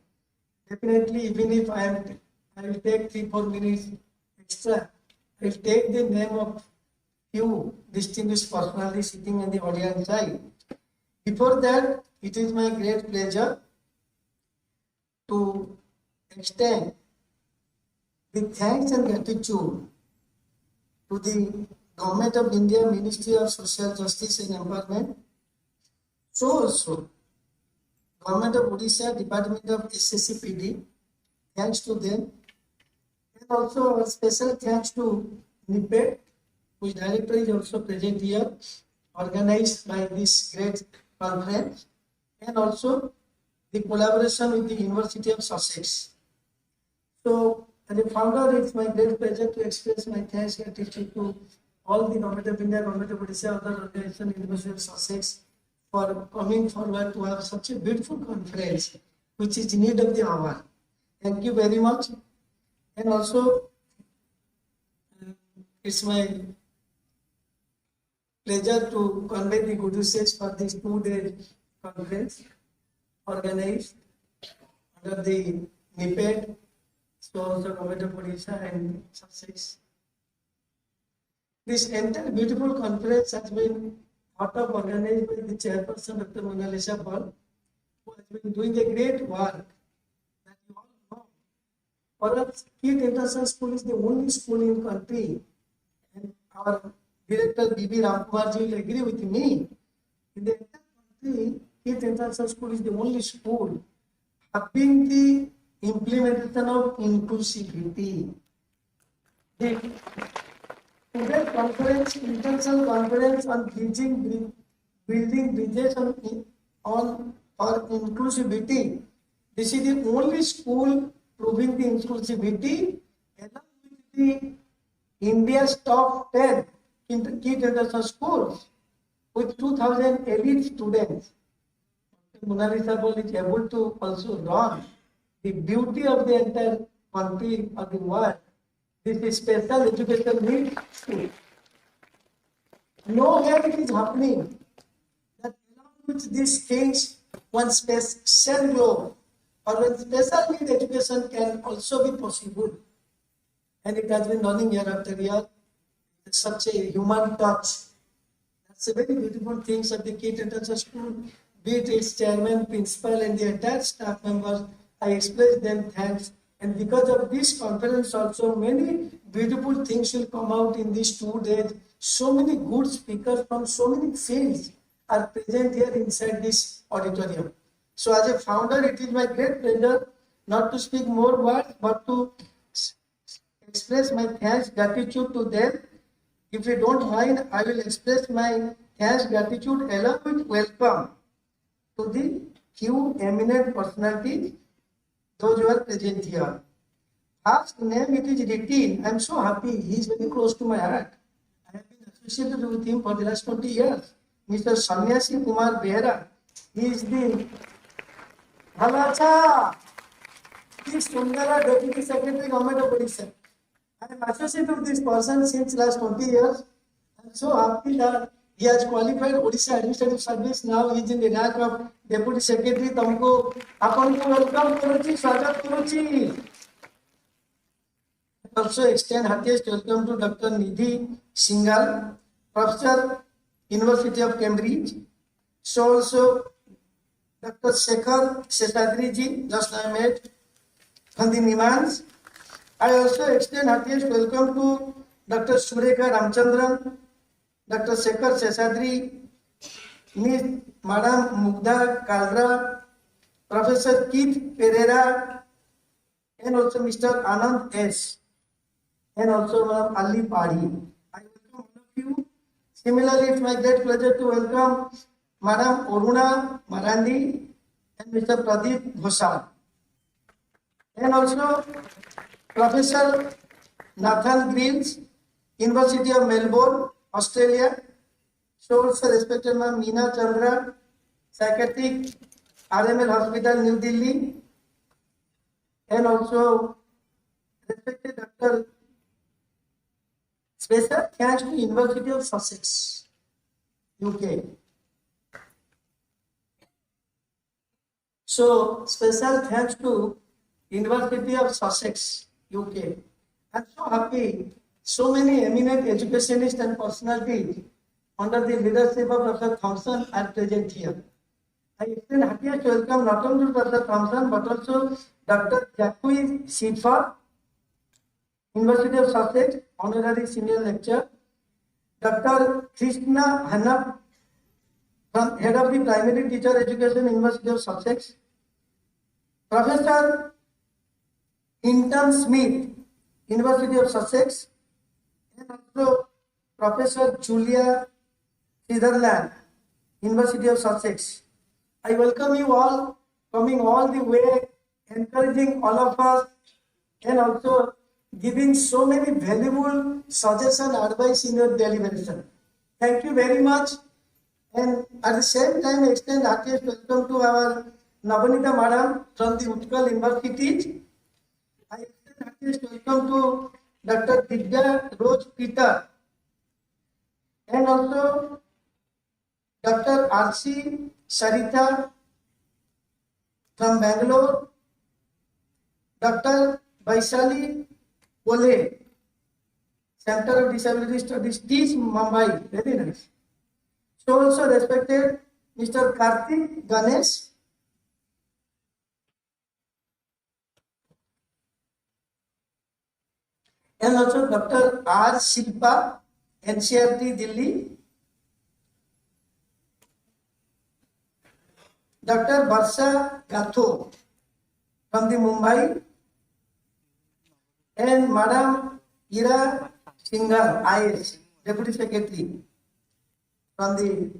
Definitely, even if I will take 3-4 minutes extra, I will take the name of few distinguished personalities sitting on the audience side. Before that, it is my great pleasure to extend the thanks and gratitude to the Government of India, Ministry of Social Justice and Empowerment. So also, Government of Odisha, Department of SSCPD, thanks to them. And also a special thanks to NIEPID, whose director is also present here, organized by this great conference, and also the collaboration with the University of Sussex. So, as a founder, it's my great pleasure to express my thanks and gratitude to all the Government of India, Government of Odisha, other organizations, University of Sussex, for coming forward to have such a beautiful conference, which is need of the hour. Thank you very much. And also, it's my pleasure to convey the good wishes for this 2-day conference organized under the NIEPID, so also Government of Odisha and Sussex. This entire beautiful conference has been thought of, organized by the chairperson, Dr. Mona Lisa Paul, who has been doing a great work that you all know. For us, KiiT International School is the only school in the country, and our director B.B. Ramkumar ji will agree with me. In the entire country, KiiT International School is the only school having the implementation of inclusivity. Today's conference, international conference on building bridges on for inclusivity. This is the only school proving the inclusivity along with the India's top 10 KiiT International Schools with 2,000 elite students. Mona Lisa Paul is able to also run the beauty of the entire country or the world. This is special education needs school. Nowhere it is happening that along with these things, one special globe or one special need education can also be possible. And it has been running year after year. It's such a human touch. That's a very beautiful thing of the KiiT International School, be it its chairman, principal, and the entire staff members. I express them thanks. And because of this conference also, many beautiful things will come out in these 2 days. So many good speakers from so many fields are present here inside this auditorium. So as a founder, it is my great pleasure not to speak more words, but to express my thanks, gratitude to them. If you don't mind, I will express my thanks, gratitude along with welcome to the few eminent personalities, those who are present here. First name, it is written. I am so happy. He is very close to my heart. I have been associated with him for the last 20 years. Mr. Sanyasi Kumar Behera. He is the Halacha, the Sundara Deputy Secretary, Government of Odisha. I am associated with this person since last 20 years. I am so happy that he has qualified Odisha Administrative Service. Now he is in the rank of Deputy Secretary. Tamko, apanko welcome karuchi, swagat karuchi. Also extend heartiest welcome to Dr. Nidhi Singhal, Professor, University of Cambridge. So also Dr. Shekhar Seshadri ji, just I met from the Nimans. I also extend heartiest welcome to Dr. Surekha Ramchandran, Dr. Shekhar Seshadri, Ms. Madam Mugdha Kalra, Professor Keith Pereira, and also Mr. Anand S. and also Madam Ali Padi. I welcome all of you. Similarly, it's my great pleasure to welcome Madam Aruna Marandi and Mr. Pradeep Ghoshal. And also Professor Nathan Greens, University of Melbourne, Australia. So also respected Ma'am Meena Chandra, psychiatric, RML Hospital, New Delhi, and also respected Dr. Special thanks to University of Sussex, UK. So special thanks to University of Sussex, UK. I'm so happy. So many eminent educationists and personalities under the leadership of Dr. Thompson are present here. I extend happiest welcome not only to Dr. Thompson but also Dr. Jacques Sidford, University of Sussex, Honorary Senior Lecturer, Dr. Krishna Hanna, from Head of the Primary Teacher Education, University of Sussex, Professor Hinton Smith, University of Sussex, and also Professor Julia Sutherland, University of Sussex. I welcome you all, coming all the way, encouraging all of us, and also giving so many valuable suggestions and advice in your deliberation. Thank you very much. And at the same time, extend heartiest welcome to our Navanita Madam from the Utkal University. I extend heartiest welcome to Dr. Divya Rose Peter and also Dr. R.C. Sarita from Bangalore, Dr. Vaishali Pole, Center of Disability Studies, Teach Mumbai, very nice. So also respected Mr. Karthik Ganesh, and also Dr. R. Shilpa, NCRT Delhi, Dr. Varsha Gatho from the Mumbai, and Madam Ira Singhal, IS, Deputy Secretary from the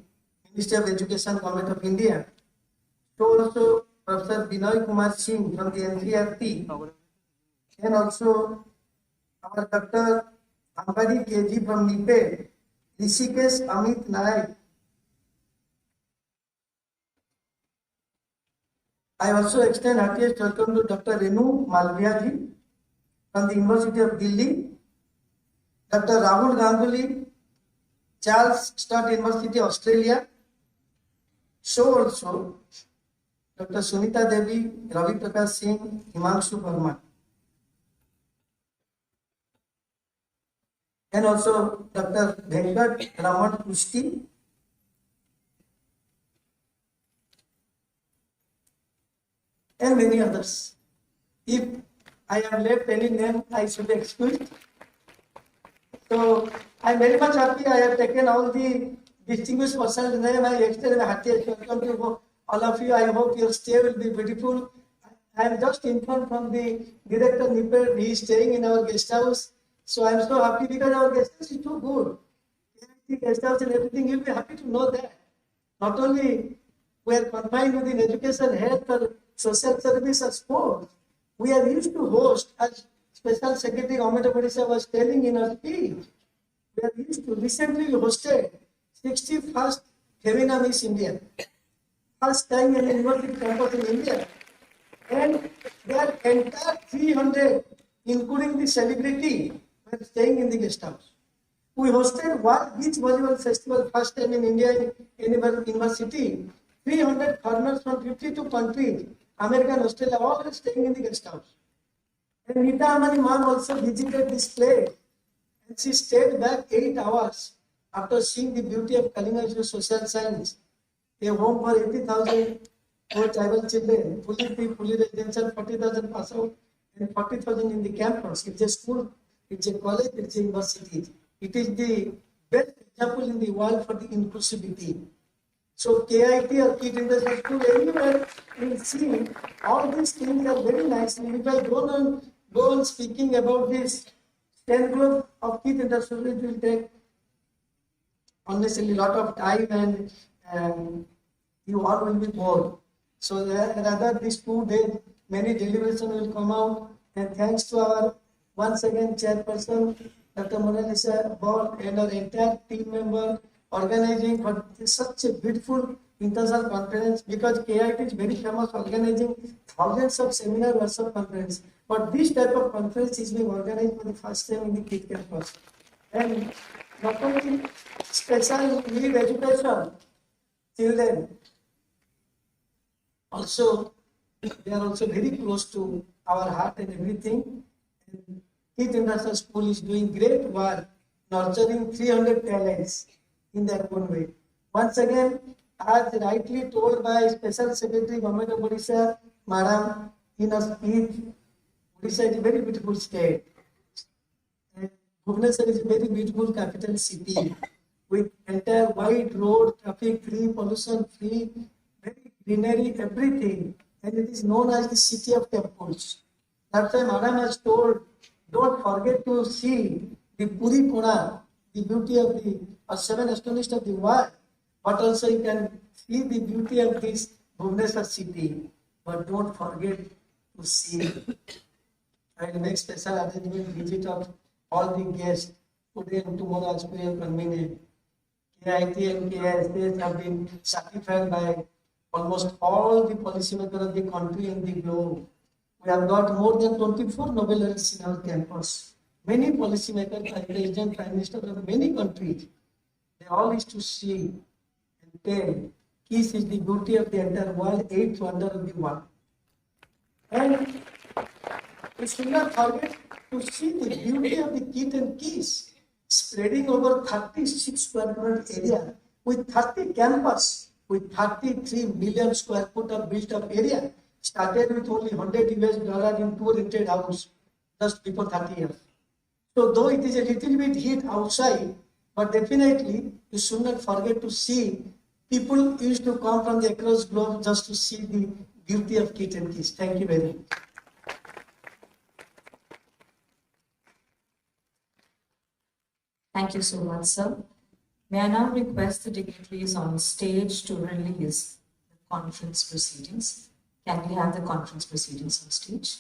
Ministry of Education, Government of India. So also Professor Binoy Kumar Singh from the NCRT, and also our Dr. Ambari KG from NIEPID, Rishikesh Amit Naik. I also extend heartiest welcome to Dr. Renu Malviya ji from the University of Delhi, Dr. Rahul Ganguly, Charles Sturt University, Australia. So also Dr. Sunita Devi, Ravi Prakash Singh, Himanshu Verma, and also Dr. Venkat Raman Kushti, and many others. If I have left any name, I should be excused. So I am very much happy I have taken all the distinguished persons' name. I extend a heartiest welcome to all of you. I hope your stay will be beautiful. I am just informed from the director NIEPID, he is staying in our guest house. So I am so happy because our guest house is too good. The guest house and everything, you will be happy to know that. Not only we are confined within education, health, or social service, or sports, we are used to host, as Special Secretary Government of Odisha was telling in her speech. We are used to, recently we hosted 61st Femina Miss India. First time in a university campus in India. And their entire 300, including the celebrity, were staying in the guest house. We hosted one beach volleyball festival first time in India in university. 300 foreigners from 52 countries, America, Australia, all are staying in the guest house. And Nita Amani mom also visited this place. And she stayed back 8 hours after seeing the beauty of Kalinga Social Science, a home for 80,000 poor tribal children, fully residential, 40,000 pass out, and 40,000 in the campus. It's a school, it's a college, it's a university. It is the best example in the world for the inclusivity. So KIT or KiiT International School, everywhere you will see all these things are very nice. And if I go on speaking about this 10 group of KiiT International, it will take honestly a lot of time and you all will be bored. So rather these 2 days, many deliberations will come out, and thanks to our once again chairperson, Dr. Mona Lisa Ball and our entire team member organizing for such a beautiful international conference, because KIT is very famous organizing thousands of seminar workshop conference. But this type of conference is being organized for the first time in the KiiT campus. And not only special need education children, also they are also very close to our heart and everything. And KiiT International School is doing great work, nurturing 300 talents in their own way. Once again, as rightly told by Special Secretary Government of Odisha, Madam, in our speech, Odisha is a very beautiful state. And Bhubaneswar is a very beautiful capital city with entire wide road, traffic free, pollution free, very greenery, everything. And it is known as the city of temples. That's why Madam has told, don't forget to see the Puri Puna, the beauty of the seven astonished of the world, but also you can see the beauty of this Bhubaneswar city. But don't forget to see. I will make special arrangement visit of all the guests today and tomorrow as per your convenience. KIT and KISS have been certified by almost all the policymakers of the country and the globe. We have got more than 24 Nobel laureates in our campus. Many policymakers, president, prime minister of many countries, they all used to see and tell, KiiT is the beauty of the entire world, eighth wonder of the world. And we should not forget to see the beauty of the KiiT and KiiT spreading over 36 square foot area with 30 campus with 33 million square foot of built up area. Started with only $100 in two rented house just before 30 years. So though it is a little bit heat outside, but definitely you should not forget to see people used to come from the across globe just to see the beauty of KiiT and KiiT. Thank you very much. Thank you so much, sir. May I now request the dignitaries on stage to release the conference proceedings. Can we have the conference proceedings on stage?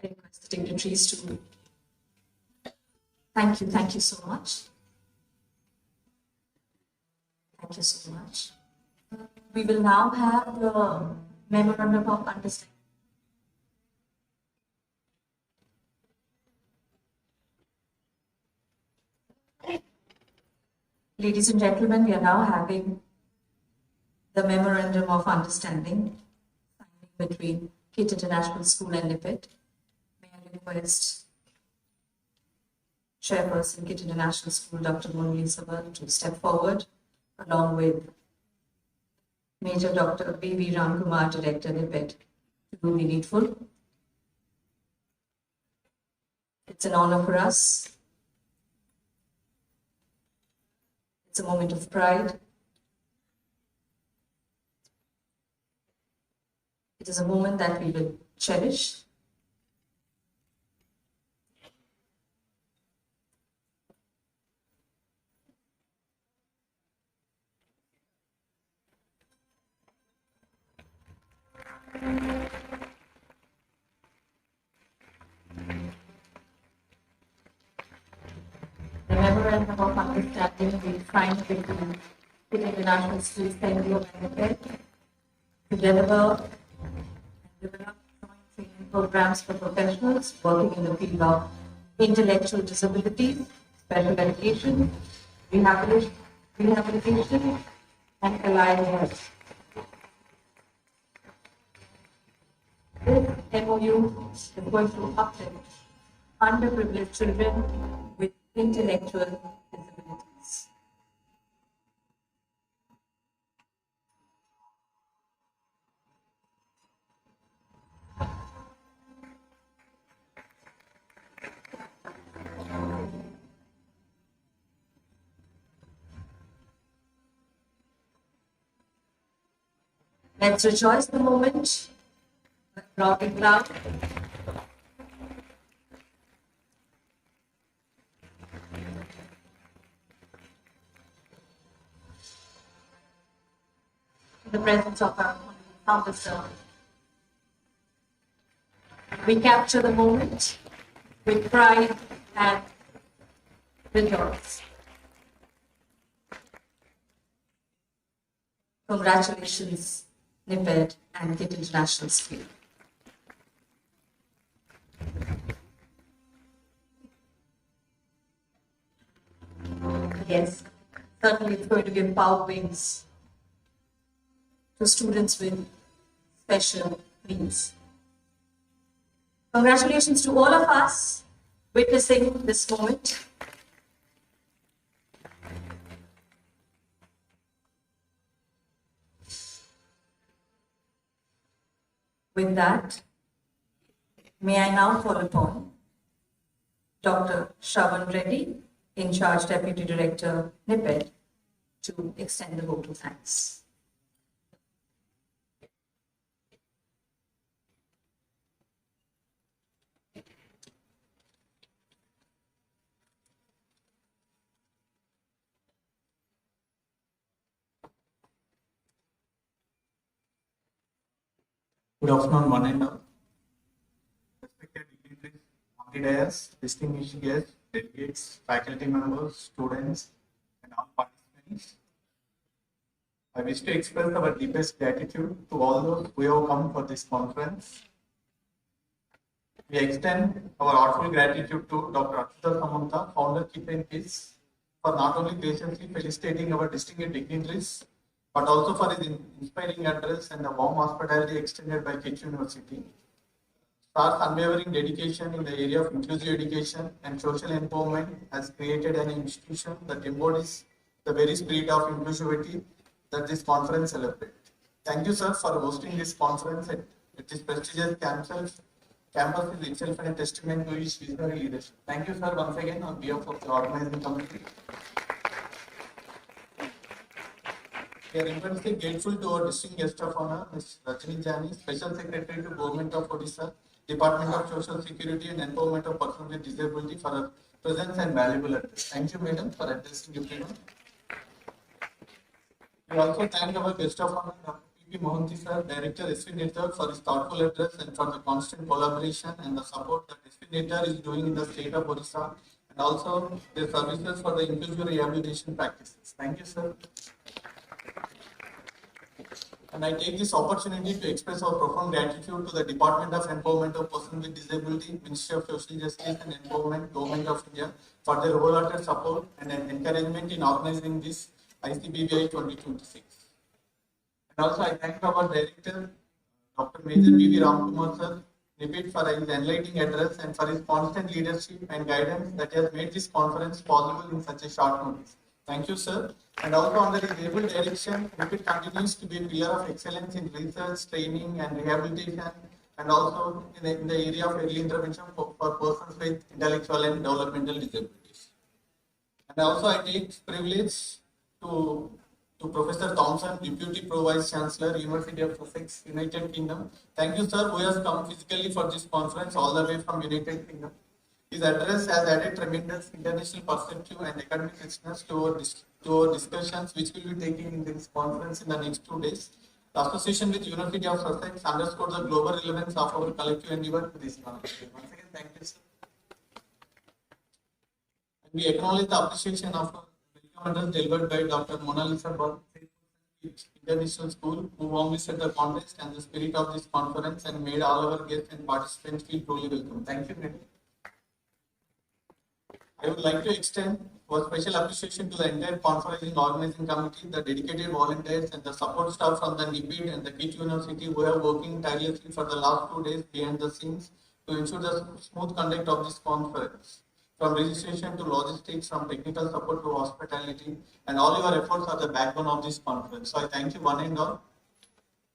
I request the dignitaries to thank you so much. Thank you so much. We will now have the memorandum of understanding. Ladies and gentlemen, we are now having the memorandum of understanding between KiiT International School and NIEPID. May I request Chairperson KiiT International School, Dr. Mona Lisa Ball, to step forward, along with Major Dr. B.V. Kumar, Director NIEPID, to do the needful. It's an honor for us. It's a moment of pride. It is a moment that we will cherish. memorandum of understanding being signed between KiiT International School and NIEPID to develop joint training programs for professionals working in the field of intellectual disabilities, special education, rehabilitation, and allied health. This MOU is going to uplift underprivileged children with intellectual disabilities. Let's rejoice the moment. Rock it loud. In the presence of our Thompson, we capture the moment with pride and rejoice. Congratulations, NIEPID and KiiT International School. Yes, certainly it's going to give power wings to students with special needs. Congratulations to all of us witnessing this moment. With that, may I now call upon Dr. Shravan Reddy, in charge Deputy Director, NIEPID, to extend the vote of thanks. Good afternoon, one and all. Respected dignitaries, on the dais, distinguished guests, delegates, faculty members, students, and all participants. I wish to express our deepest gratitude to all those who have come for this conference. We extend our heartfelt gratitude to Dr. Samantha, founder KiiT KiiT, for not only graciously felicitating our distinguished dignitaries, but also for his inspiring address and the warm hospitality extended by KiiT University. Star's unwavering dedication in the area of inclusive education and social empowerment has created an institution that embodies the very spirit of inclusivity that this conference celebrates. Thank you, sir, for hosting this conference at this prestigious campus. Campus is itself a testament to his visionary leadership. Thank you, sir, once again on behalf of the organizing committee. We are immensely grateful to our distinguished guest of honor, Ms. Rajani Jani, Special Secretary to Government of Odisha, Department of Social Security and Empowerment of Persons with Disability, for her presence and valuable address. Thank you, madam, for addressing everyone. We also thank our guest of honor, Dr. P. Mahanti, sir, Director, SV Network, for his thoughtful address and for the constant collaboration and the support that SV Network is doing in the state of Odisha, and also their services for the inclusive rehabilitation practices. Thank you, sir. And I take this opportunity to express our profound gratitude to the Department of Empowerment of Persons with Disability, Ministry of Social Justice and Empowerment, Government of India, for their wholehearted support and encouragement in organizing this ICBBI 2026. And also I thank our Director, Dr. Major B.V. Ramkumar, sir, NIEPID, for his enlightening address and for his constant leadership and guidance that has made this conference possible in such a short notice. Thank you, sir. And also under his able direction, NIEPID continues to be a pillar of excellence in research, training and rehabilitation, and also in the area of early intervention for persons with intellectual and developmental disabilities. And also I take privilege to Professor Thompson, Deputy Pro-Vice Chancellor, University of Sussex, United Kingdom. Thank you, sir, who has come physically for this conference all the way from United Kingdom. His address has added tremendous international perspective and academic richness to our discussions, which will be taking in this conference in the next 2 days. The association with University of Sussex underscores the global relevance of our collective endeavor to this conference. Once again, thank you, sir. We acknowledge the appreciation of welcome address delivered by Dr. Mona Lisa Ball, International School, who warmly set the context and the spirit of this conference and made all our guests and participants feel truly welcome. Thank you. I would like to extend our special appreciation to the entire conferencing organizing committee, the dedicated volunteers, and the support staff from the NIEPID and the KiiT University who are working tirelessly for the last 2 days behind the scenes to ensure the smooth conduct of this conference. From registration to logistics, from technical support to hospitality, and all your efforts are the backbone of this conference. So I thank you one and all.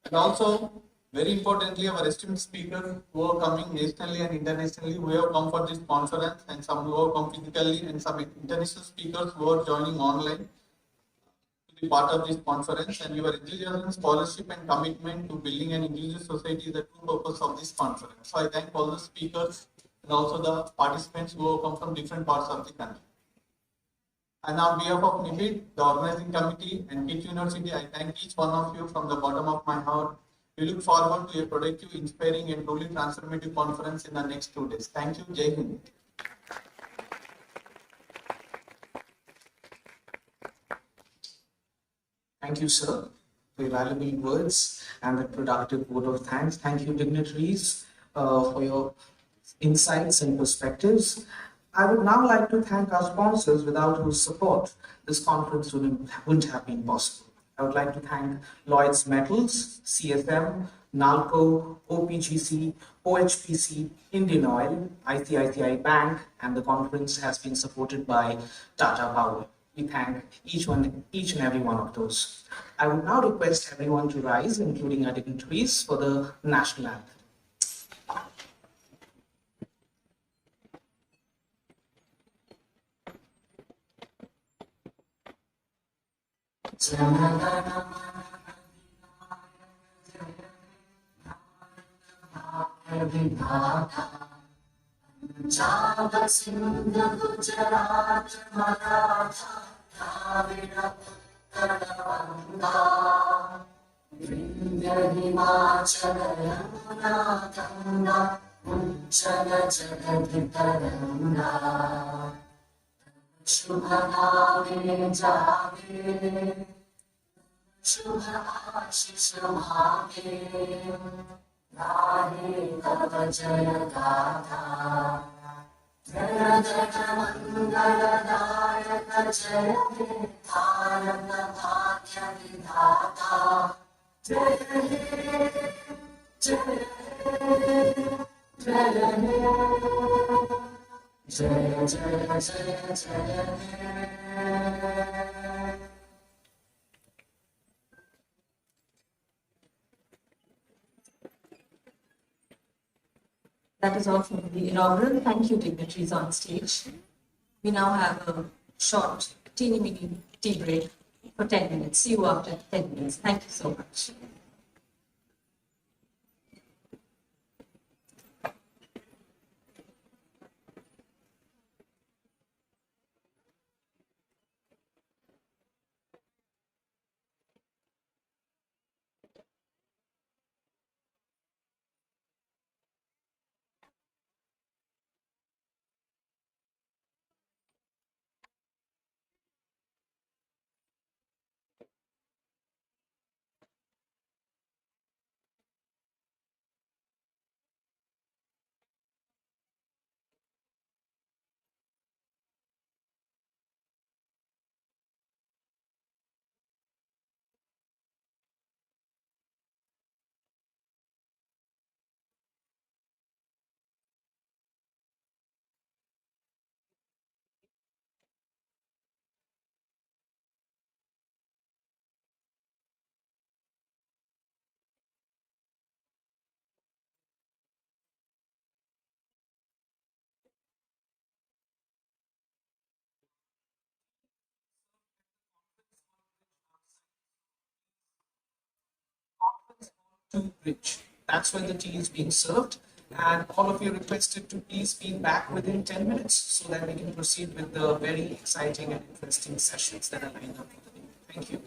And also, very importantly, our esteemed speakers who are coming nationally and internationally, who have come for this conference, and some who have come physically, and some international speakers who are joining online to be part of this conference. And your enthusiasm, scholarship, and commitment to building an inclusive society is the true purpose of this conference. So I thank all the speakers and also the participants who have come from different parts of the country. And on behalf of NIEPID, the organizing committee, and KiiT University, I thank each one of you from the bottom of my heart. We look forward to a productive, inspiring, and truly transformative conference in the next 2 days. Thank you. Jai Hind. Thank you, sir, for your valuable words and the productive vote of thanks. Thank you, dignitaries, for your insights and perspectives. I would now like to thank our sponsors, without whose support this conference wouldn't have been possible. I would like to thank Lloyds Metals, CSM, NALCO, OPGC, OHPC, Indian Oil, ICICI Bank, and the conference has been supported by Tata Power. We thank each and every one of those. I would now request everyone to rise, including our dignitaries, for the national anthem. Java, Sindhu, Gujarat, Maratha, Dravida, Uttara, Vanga, Vindhya, Himachala, Yamuna, Ganga, Uchala, Jagadhi, Taranga, Shubha Name Jave, Shubha Ashish Mhave, Radhe Tava Jaya Gatha, Jaya Jaya Mangala Dayaka Jaya He, Bharata Bhagya Vidhata, Jaya He, Jaya He, Jaya He, Jaya Jaya Jaya Jaya He. That is all from the inaugural. Thank you, dignitaries on stage. We now have a short, teeny mini tea break for 10 minutes. See you after 10 minutes. Thank you so much. Bridge. That's where the tea is being served, and all of you requested to please be back within 10 minutes so that we can proceed with the very exciting and interesting sessions that are lined up for the day. Thank you.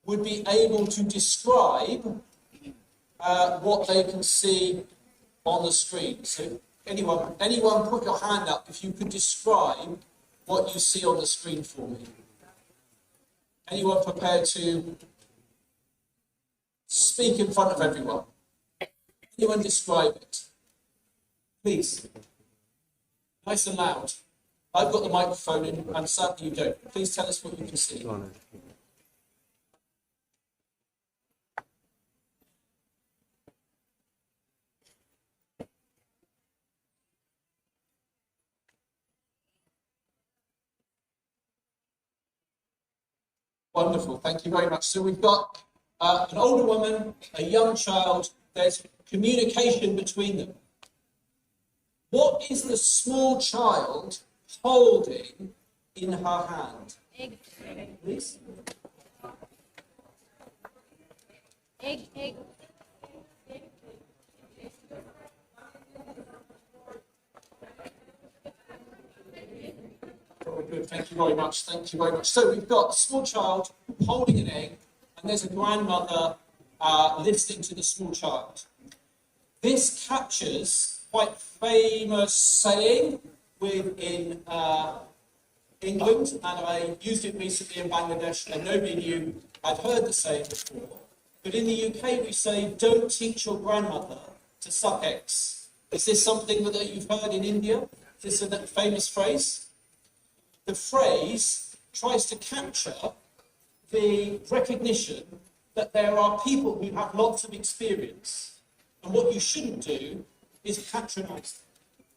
would be able to describe what they can see on the screen. So anyone put your hand up if you could describe what you see on the screen for me. Anyone prepared to speak in front of everyone? Anyone describe it? Please. Nice and loud. I've got the microphone and sadly you don't. Please tell us what you can see. Wonderful, thank you very much. So we've got an older woman, a young child, there's communication between them. What is the small child holding in her hand? Egg. Please? Egg. Very good, thank you very much, thank you very much. So we've got a small child holding an egg, and there's a grandmother listening to the small child. This captures quite famous saying within England, and I used it recently in Bangladesh, and nobody knew I'd heard the saying before. But in the UK, we say, don't teach your grandmother to suck eggs. Is this something that you've heard in India? Is this a famous phrase? The phrase tries to capture the recognition that there are people who have lots of experience, and what you shouldn't do is patronise them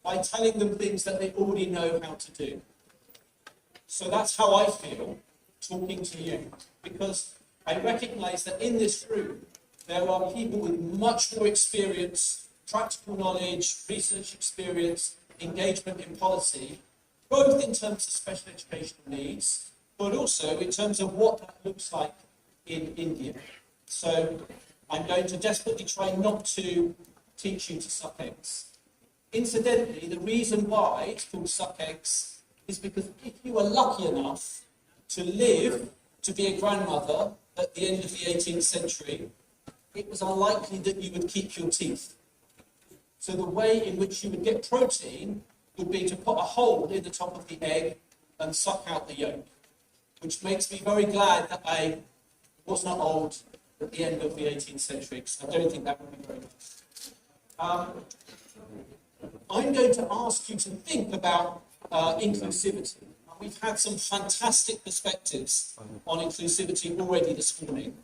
by telling them things that they already know how to do. So that's how I feel talking to you, because I recognise that in this room there are people with much more experience, practical knowledge, research experience, engagement in policy, both in terms of special educational needs, but also in terms of what that looks like in India. So I'm going to desperately try not to teach you to suck eggs. Incidentally, the reason why it's called suck eggs is because if you were lucky enough to live to be a grandmother at the end of the 18th century, it was unlikely that you would keep your teeth. So the way in which you would get protein would be to put a hole in the top of the egg and suck out the yolk, which makes me very glad that I was not old at the end of the 18th century, because I don't think that would be very nice. I'm going to ask you to think about inclusivity. We've had some fantastic perspectives on inclusivity already this morning,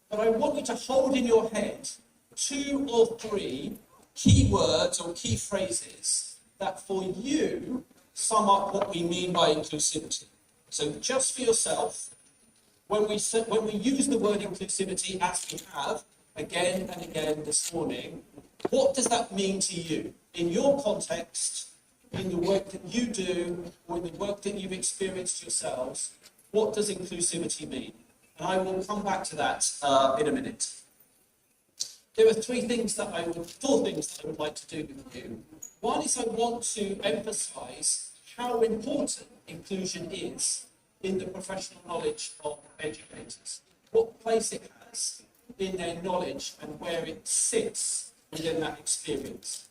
but I want you to hold in your head 2 or 3 key words or key phrases that for you sum up what we mean by inclusivity. So just for yourself, when we use the word inclusivity as we have again and again this morning, what does that mean to you? In your context, in the work that you do, or in the work that you've experienced yourselves, what does inclusivity mean? And I will come back to that in a minute. There are 4 things that I would like to do with you. One is I want to emphasise how important inclusion is in the professional knowledge of educators, what place it has in their knowledge and where it sits within that experience.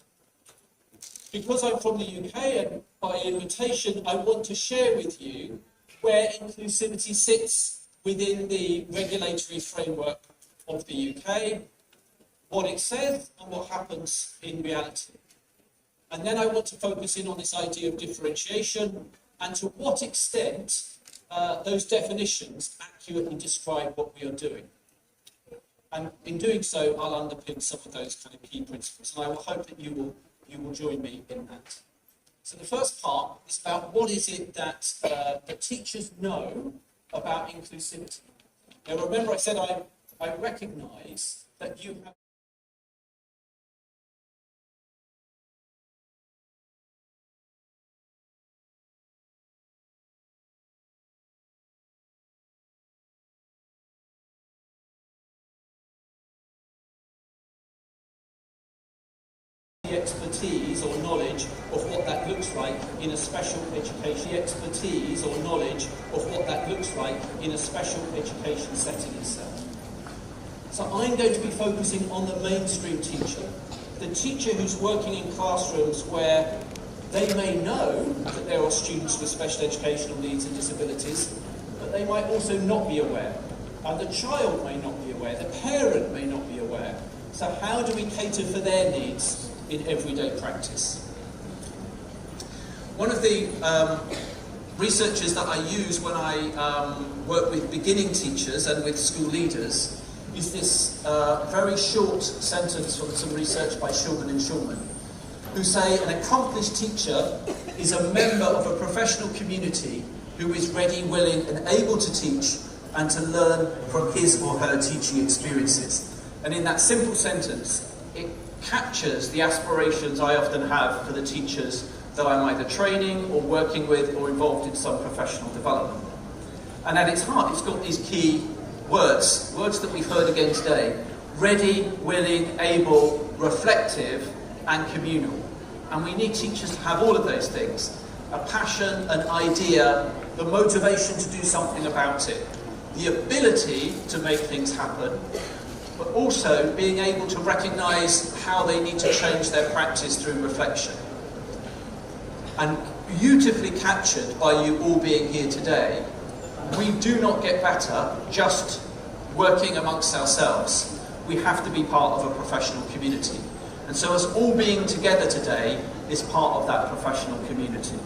Because I'm from the UK, and by invitation, I want to share with you where inclusivity sits within the regulatory framework of the UK, what it says and what happens in reality. And then I want to focus in on this idea of differentiation and to what extent those definitions accurately describe what we are doing. And in doing so, I'll underpin some of those kind of key principles, and I will hope that you will join me in that. So the first part is about what is it that the teachers know about inclusivity. Now remember I said I recognise that you have The expertise or knowledge of what that looks like in a special education. The expertise or knowledge of what that looks like in a special education setting itself. So I'm going to be focusing on the mainstream teacher, the teacher who's working in classrooms where they may know that there are students with special educational needs and disabilities, but they might also not be aware. And the child may not be aware, the parent may not be aware. So how do we cater for their needs in everyday practice? One of the researchers that I use when I work with beginning teachers and with school leaders is this very short sentence from some research by Schulman and Schulman, who say an accomplished teacher is a member of a professional community who is ready, willing and able to teach and to learn from his or her teaching experiences. And in that simple sentence, it captures the aspirations I often have for the teachers that I'm either training or working with or involved in some professional development. And at its heart, it's got these key words that we've heard again today: ready, willing, able, reflective and communal. And we need teachers to have all of those things: a passion, an idea, the motivation to do something about it, the ability to make things happen, but also being able to recognise how they need to change their practice through reflection. And beautifully captured by you all being here today, we do not get better just working amongst ourselves. We have to be part of a professional community. And so us all being together today is part of that professional community.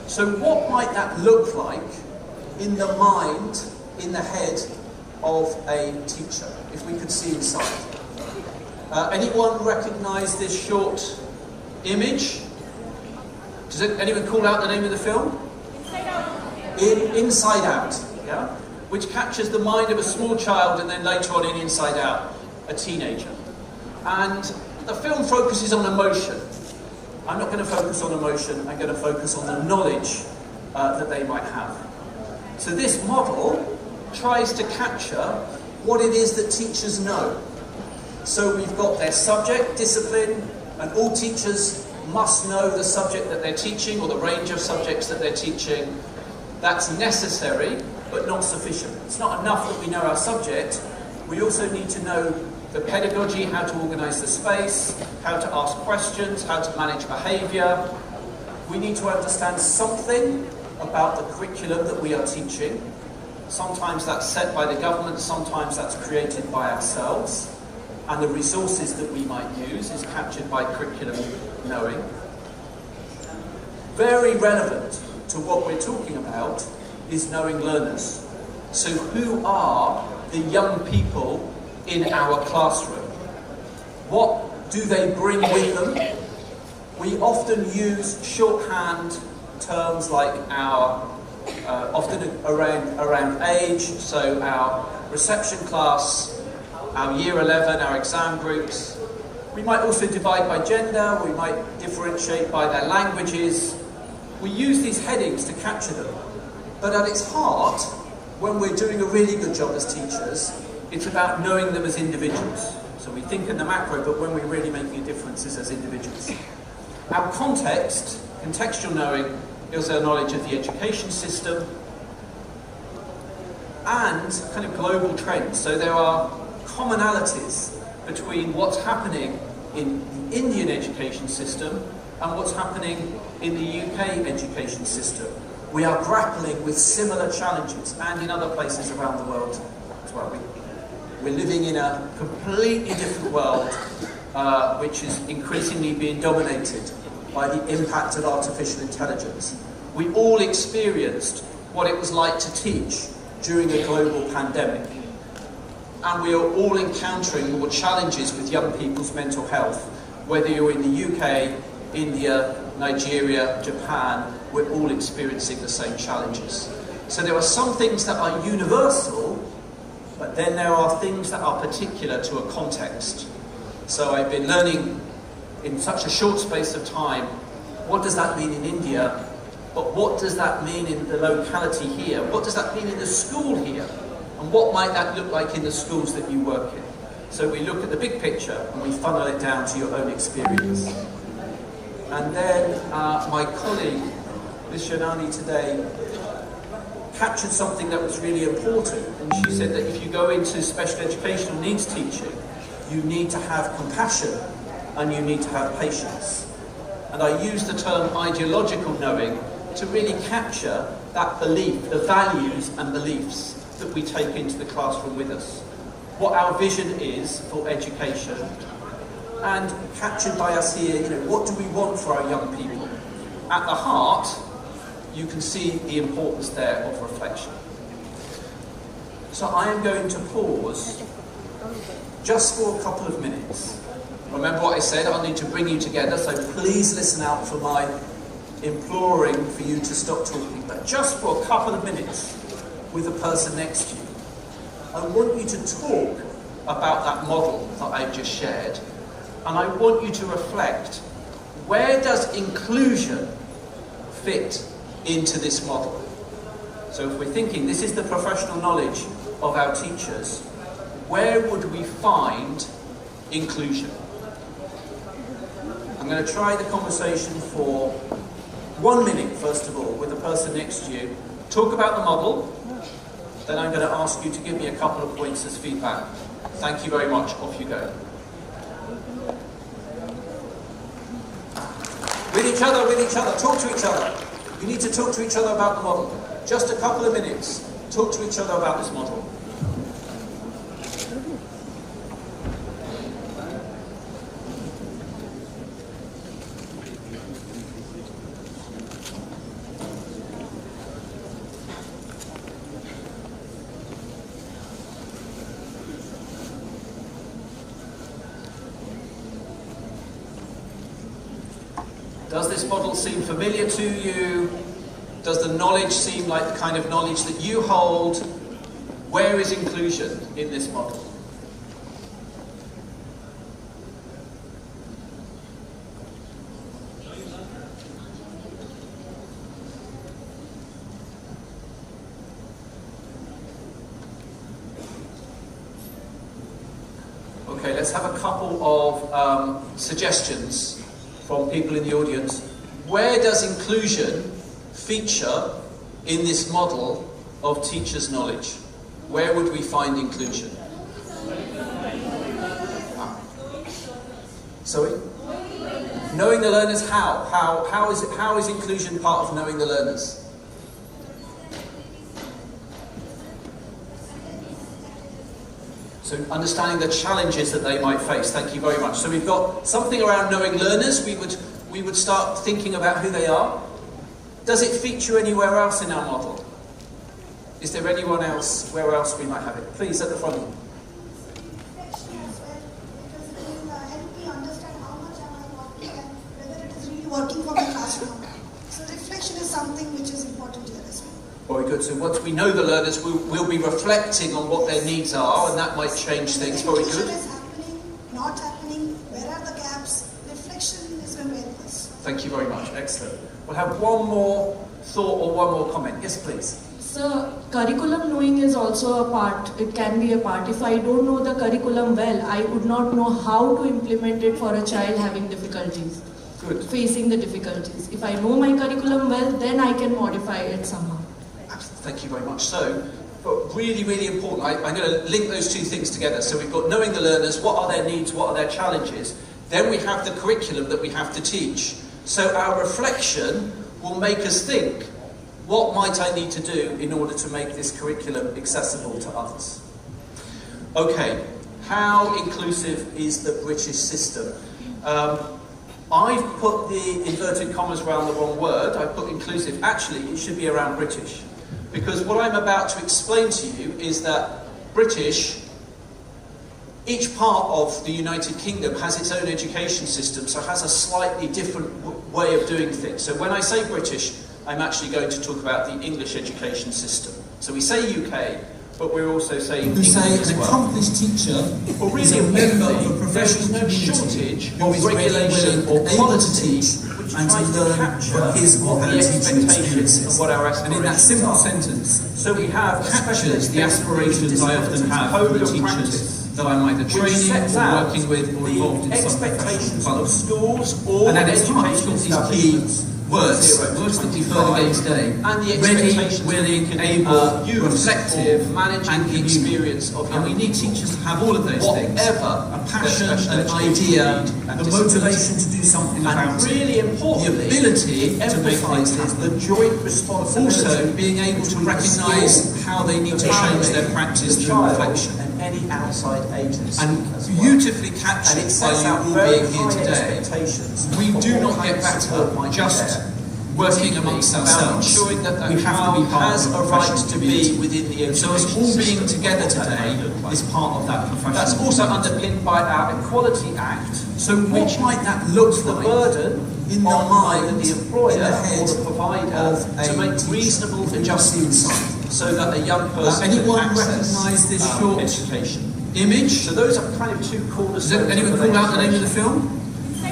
So what might that look like in the mind, in the head of a teacher, if we could see inside? Anyone recognise this short image? Does anyone call out the name of the film? Inside Out, yeah? Which captures the mind of a small child and then later on in Inside Out, a teenager. And the film focuses on emotion. I'm not going to focus on emotion, I'm going to focus on the knowledge that they might have. So this model tries to capture what it is that teachers know. So we've got their subject, discipline, and all teachers must know the subject that they're teaching or the range of subjects that they're teaching. That's necessary, but not sufficient. It's not enough that we know our subject. We also need to know the pedagogy, how to organise the space, how to ask questions, how to manage behaviour. We need to understand something about the curriculum that we are teaching. Sometimes that's set by the government, sometimes that's created by ourselves. And the resources that we might use is captured by curriculum knowing. Very relevant to what we're talking about is knowing learners. So who are the young people in our classroom? What do they bring with them? We often use shorthand terms like our, often around age, so our reception class, our year 11, our exam groups. We might also divide by gender, we might differentiate by their languages. We use these headings to capture them. But at its heart, when we're doing a really good job as teachers, it's about knowing them as individuals. So we think in the macro, but when we're really making a difference is as individuals. Our context, contextual knowing, is our knowledge of the education system and kind of global trends. So there are commonalities between what's happening in the Indian education system and what's happening in the UK education system. We are grappling with similar challenges, and in other places around the world as well. We're living in a completely different world, which is increasingly being dominated by the impact of artificial intelligence. We all experienced what it was like to teach during a global pandemic. And we are all encountering more challenges with young people's mental health, whether you're in the UK, India, Nigeria, Japan, we're all experiencing the same challenges. So there are some things that are universal, but then there are things that are particular to a context. So I've been learning in such a short space of time, what does that mean in India? But what does that mean in the locality here? What does that mean in the school here? And what might that look like in the schools that you work in? So we look at the big picture and we funnel it down to your own experience. And then my colleague, Ms. Jani today, captured something that was really important. And she said that if you go into special educational needs teaching, you need to have compassion and you need to have patience. And I use the term ideological knowing to really capture that belief, the values and beliefs that we take into the classroom with us. What our vision is for education, and captured by us here, what do we want for our young people? At the heart, you can see the importance there of reflection. So I am going to pause just for a couple of minutes. Remember what I said, I need to bring you together, so please listen out for my imploring for you to stop talking, but just for a couple of minutes with the person next to you. I want you to talk about that model that I've just shared, and I want you to reflect, where does inclusion fit into this model? So if we're thinking this is the professional knowledge of our teachers, where would we find inclusion? I'm going to try the conversation for 1 minute, first of all, with the person next to you. Talk about the model, then I'm going to ask you to give me a couple of points as feedback. Thank you very much. Off you go. With each other, talk to each other. You need to talk to each other about the model. Just a couple of minutes. Talk to each other about this model. Does this model seem familiar to you? Does the knowledge seem like the kind of knowledge that you hold? Where is inclusion in this model? Okay, let's have a couple of suggestions from people in the audience. Where does inclusion feature in this model of teachers' knowledge? Where would we find inclusion? Sorry? Knowing the learners, how is inclusion part of knowing the learners? So understanding the challenges that they might face. Thank you very much. So we've got something around knowing learners. We would start thinking about who they are. Does it feature anywhere else in our model? Is there anyone else, where else we might have it? Please, at the front. Reflection as well, because it will help me understand how much am I working and whether it is really working for my classroom. So reflection is something which is important here as well. Very good. So once we know the learners, we'll be reflecting on what their needs are, and that might change things. Very good. What is happening, not happening, where are the gaps? Reflection is going to help us. Thank you very much. Excellent. We'll have one more thought or one more comment. Yes, please. So, curriculum knowing is also a part. It can be a part. If I don't know the curriculum well, I would not know how to implement it for a child having difficulties. Good. Facing the difficulties. If I know my curriculum well, then I can modify it somehow. Thank you very much. So, but really, really important, I'm going to link those two things together. So we've got knowing the learners, what are their needs, what are their challenges. Then we have the curriculum that we have to teach. So our reflection will make us think, what might I need to do in order to make this curriculum accessible to others? Okay, how inclusive is the British system? I've put the inverted commas around the wrong word. I put inclusive. Actually, it should be around British. Because what I'm about to explain to you is that British, each part of the United Kingdom has its own education system, so has a slightly different way of doing things. So when I say British, I'm actually going to talk about the English education system. So we say UK, but we're also saying we say as an well. accomplished teacher is a member of a professional community shortage of regulation or quality and to learn what his or her expectations and what our aspirations are. And in that simple sentence, so we have captured the aspirations I often have for teachers that I'm either training sets or out working with or involved in the some expectations professional of development. schools or And at its heart, education it's got these key words, 0 to words that we've heard again 25, today: and the ready, expectations willing, that able, use reflective, or managing and the experience of And we need teachers to have all of those things: whatever a passion, their an special idea, education need and the disability. motivation to do something And about really it, importantly, the ability it to make things emphasises happen. the joint responsibility Also, being able to recognise how they need to change their practice the through child reflection. and any outside agency And as well. beautifully And captured it by sets you out all very being here high today. expectations We for do what not kind get of back support to might be just there. working amongst About ourselves. ensuring that We have to be part has of a the right professional to be community. within the And so education us all being system. together today is part of that professional That's also community. underpinned by our Equality Act, So what might that look puts the like burden in the on mind, either the employer in the head or the provider of to a make teacher? reasonable If you see adjustments inside. so that a young person anyone can access recognise this short education. image? So those are kind of two cornerstones. Does anyone of call out the name of the film?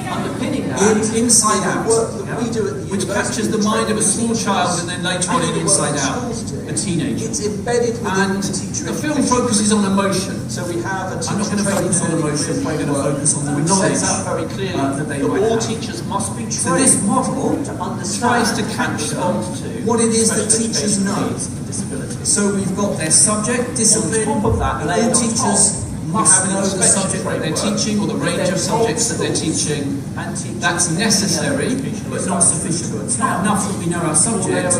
Underpinning that, Inside the Out, work that we do at the which university captures the mind of a small teachers child and then later on in and the work Inside that Out, schools do. a teenager. It's embedded within And the teacher the film education. focuses on emotion. So we have a teacher I'm not going to focus on emotion, I'm going to focus on the which knowledge sets out very clearly that they that might all have. teachers must be trained So this model to understand tries to and capture respond to what it is that special teachers education know. needs and disabilities. So we've got their subject, discipline, On top of that, and layered all on teachers top, must we have know an the inspection subject that they're framework teaching or the range of subjects that they're teaching. and teachers That's necessary, but not sufficient. It's not enough that we know our subject.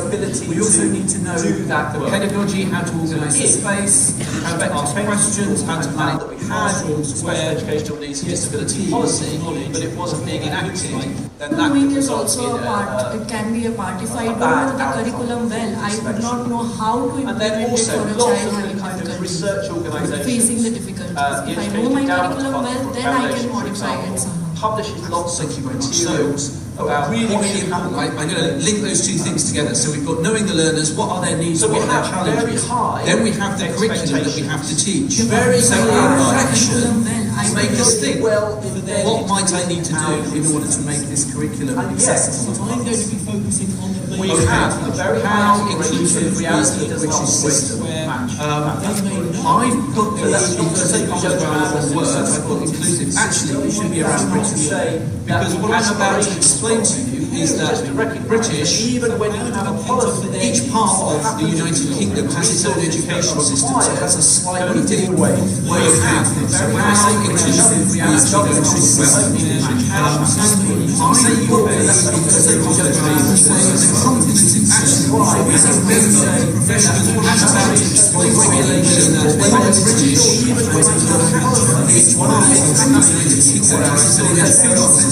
We also need to know the pedagogy, how to organise the space, how to ask questions, how to manage that we had special educational needs and disability policy, but it wasn't being enacted, then that Knowing could is result also in a part, it can be a part. If I don't know the curriculum well, I would not know how to and then implement it also for a lots child of the having kind of difficulties, research organisations facing the difficulties. If I know my curriculum well, then I can modify it somehow. publishes lots of materials about really, what really should important. happen. I'm going to link those two things together. So we've got knowing the learners, what are their needs, So we what are their have very challenges. high Then we have the curriculum that we have to teach. Very so high our curriculum reflection then I make us think, well what might I need to do in order to make this curriculum And yes, accessible? I'm going to be focusing on the we have a very how high inclusive reality is does the not British system. match. I've put the inverted commas around one word, I've got inclusive. Actually, it should be around British. Because what I'm about to explain to you is that British, even when you have a policy, each part of the United Kingdom has its own educational system, so it has a slightly different way of thinking. So when I say inclusive, we actually go to well. I thought because they were just the competency actually is a regular professional and about to explain regulation that when they're British, even when they don't have each one of them has a United Kingdom. So let's go off and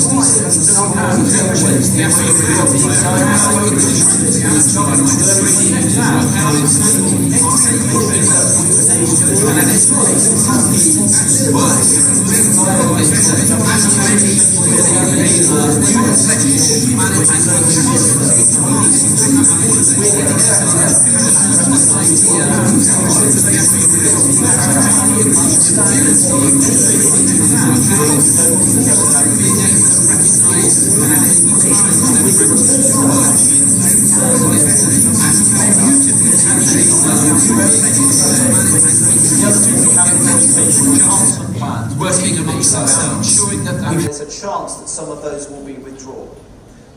working amongst ourselves, ensuring that there's a chance that some of those will be withdrawn.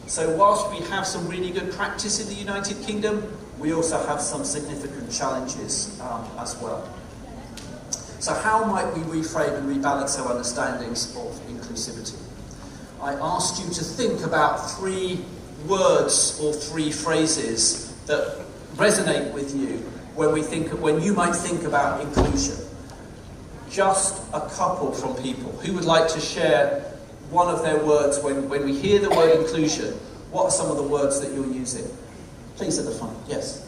So whilst we have some really good practice in the United Kingdom, we also have some significant challenges as well. So how might we reframe and rebalance our understandings of inclusivity? I asked you to think about 3 words or 3 phrases that resonate with you when you might think about inclusion. Just a couple from people. Who would like to share one of their words when we hear the word inclusion? What are some of the words that you're using? Please at the front. Yes.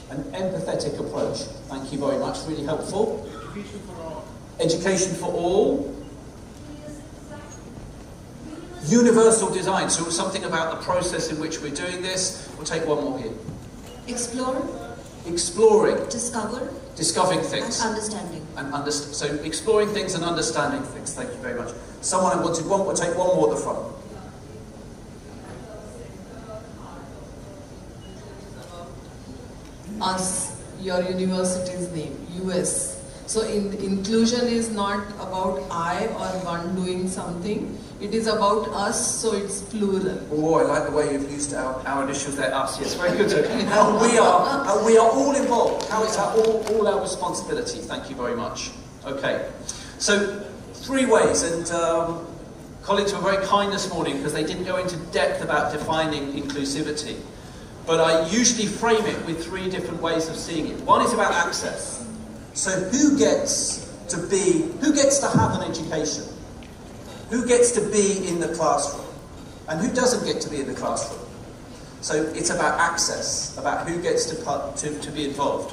An empathetic approach. Thank you very much. Really helpful. Education for all. Education for all. Universal design. So something about the process in which we're doing this. We'll take one more here. Explore, Exploring. discover, Discovering things. and understanding. So exploring things and understanding things. Thank you very much. Someone who wanted one, we'll take one more at the front. Us, your university's name, US. So inclusion is not about I or one doing something. It is about us, so it's plural. Oh, I like the way you've used our initials there, us. Yes, very good. How we are all involved. How it's all our responsibility. Thank you very much. Okay, so 3 ways, and colleagues were very kind this morning because they didn't go into depth about defining inclusivity. But I usually frame it with 3 different ways of seeing it. One is about access. So who gets to have an education? Who gets to be in the classroom? And who doesn't get to be in the classroom? So it's about access, about who gets to be involved.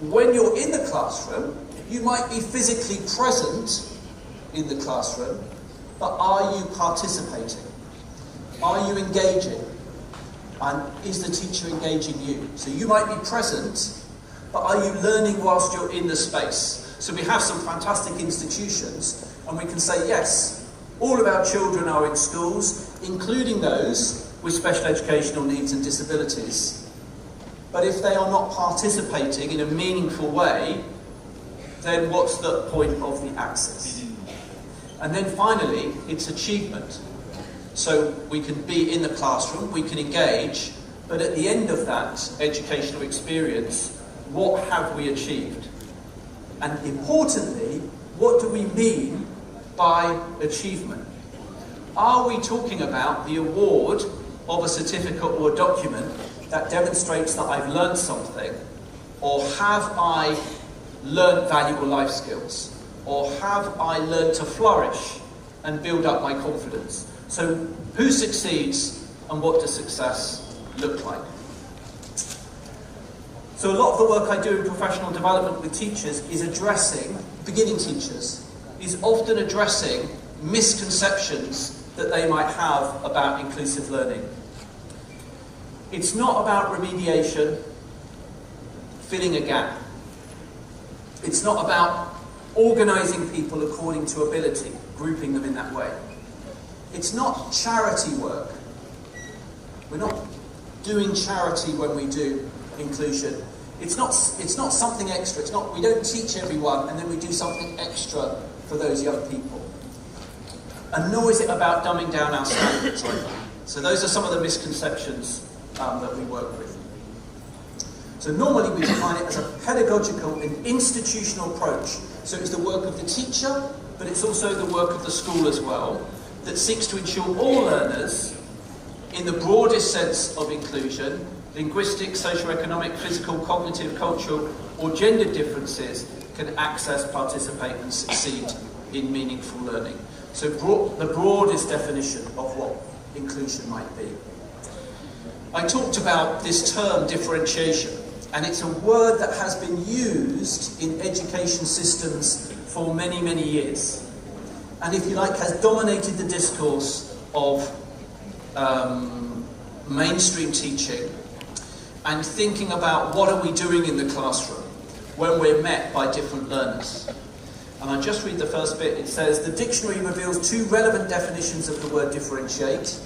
When you're in the classroom, you might be physically present in the classroom, but are you participating? Are you engaging? And is the teacher engaging you? So you might be present, but are you learning whilst you're in the space? So we have some fantastic institutions, and we can say, yes, all of our children are in schools, including those with special educational needs and disabilities. But if they are not participating in a meaningful way, then what's the point of the access? And then finally, it's achievement. So we can be in the classroom, we can engage, but at the end of that educational experience, what have we achieved? And importantly, what do we mean by achievement? Are we talking about the award of a certificate or a document that demonstrates that I've learned something? Or have I learned valuable life skills? Or have I learned to flourish and build up my confidence? So who succeeds and what does success look like? So a lot of the work I do in professional development with teachers is addressing, beginning teachers, is often addressing misconceptions that they might have about inclusive learning. It's not about remediation, filling a gap. It's not about organising people according to ability, grouping them in that way. It's not charity work. We're not doing charity when we do inclusion. It's not something extra. It's not, we don't teach everyone and then we do something extra for those young people. And nor is it about dumbing down our standards either. So those are some of the misconceptions that we work with. So normally we define it as a pedagogical and institutional approach. So it's the work of the teacher, but it's also the work of the school as well, that seeks to ensure all learners, in the broadest sense of inclusion, linguistic, socioeconomic, physical, cognitive, cultural, or gender differences, can access, participate, and succeed in meaningful learning. So the broadest definition of what inclusion might be. I talked about this term differentiation, and it's a word that has been used in education systems for many, many years. And if you like, has dominated the discourse of mainstream teaching and thinking about what are we doing in the classroom when we're met by different learners. And I'll just read the first bit. It says, the dictionary reveals 2 relevant definitions of the word differentiate: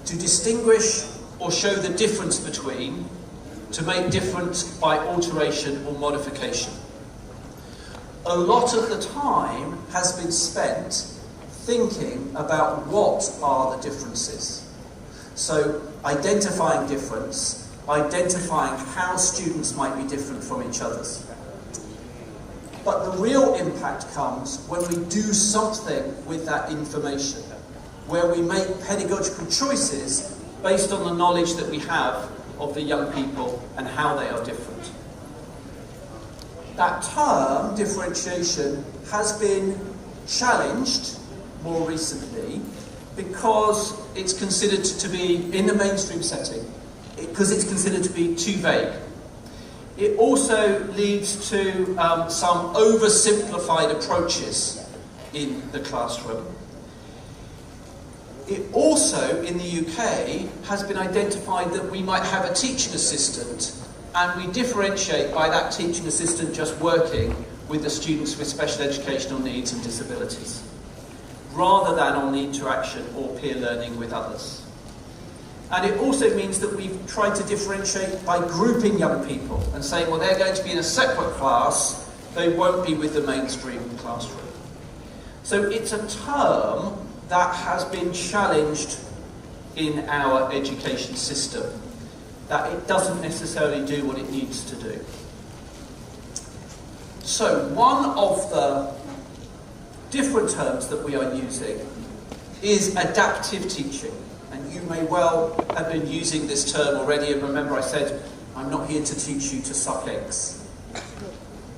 to distinguish or show the difference between, to make different by alteration or modification. A lot of the time has been spent thinking about what are the differences. So identifying difference, identifying how students might be different from each other's. But the real impact comes when we do something with that information, where we make pedagogical choices based on the knowledge that we have of the young people and how they are different. That term, differentiation, has been challenged more recently because it's considered to be, in the mainstream setting, because it's considered to be too vague. It also leads to some oversimplified approaches in the classroom. It also, in the UK, has been identified that we might have a teaching assistant, and we differentiate by that teaching assistant just working with the students with special educational needs and disabilities, rather than on the interaction or peer learning with others. And it also means that we've tried to differentiate by grouping young people and saying, well, they're going to be in a separate class they won't be with the mainstream classroom. So it's a term that has been challenged in our education system, that it doesn't necessarily do what it needs to do. So one of the different terms that we are using is adaptive teaching. And you may well have been using this term already, and remember I said, I'm not here to teach you to suck eggs.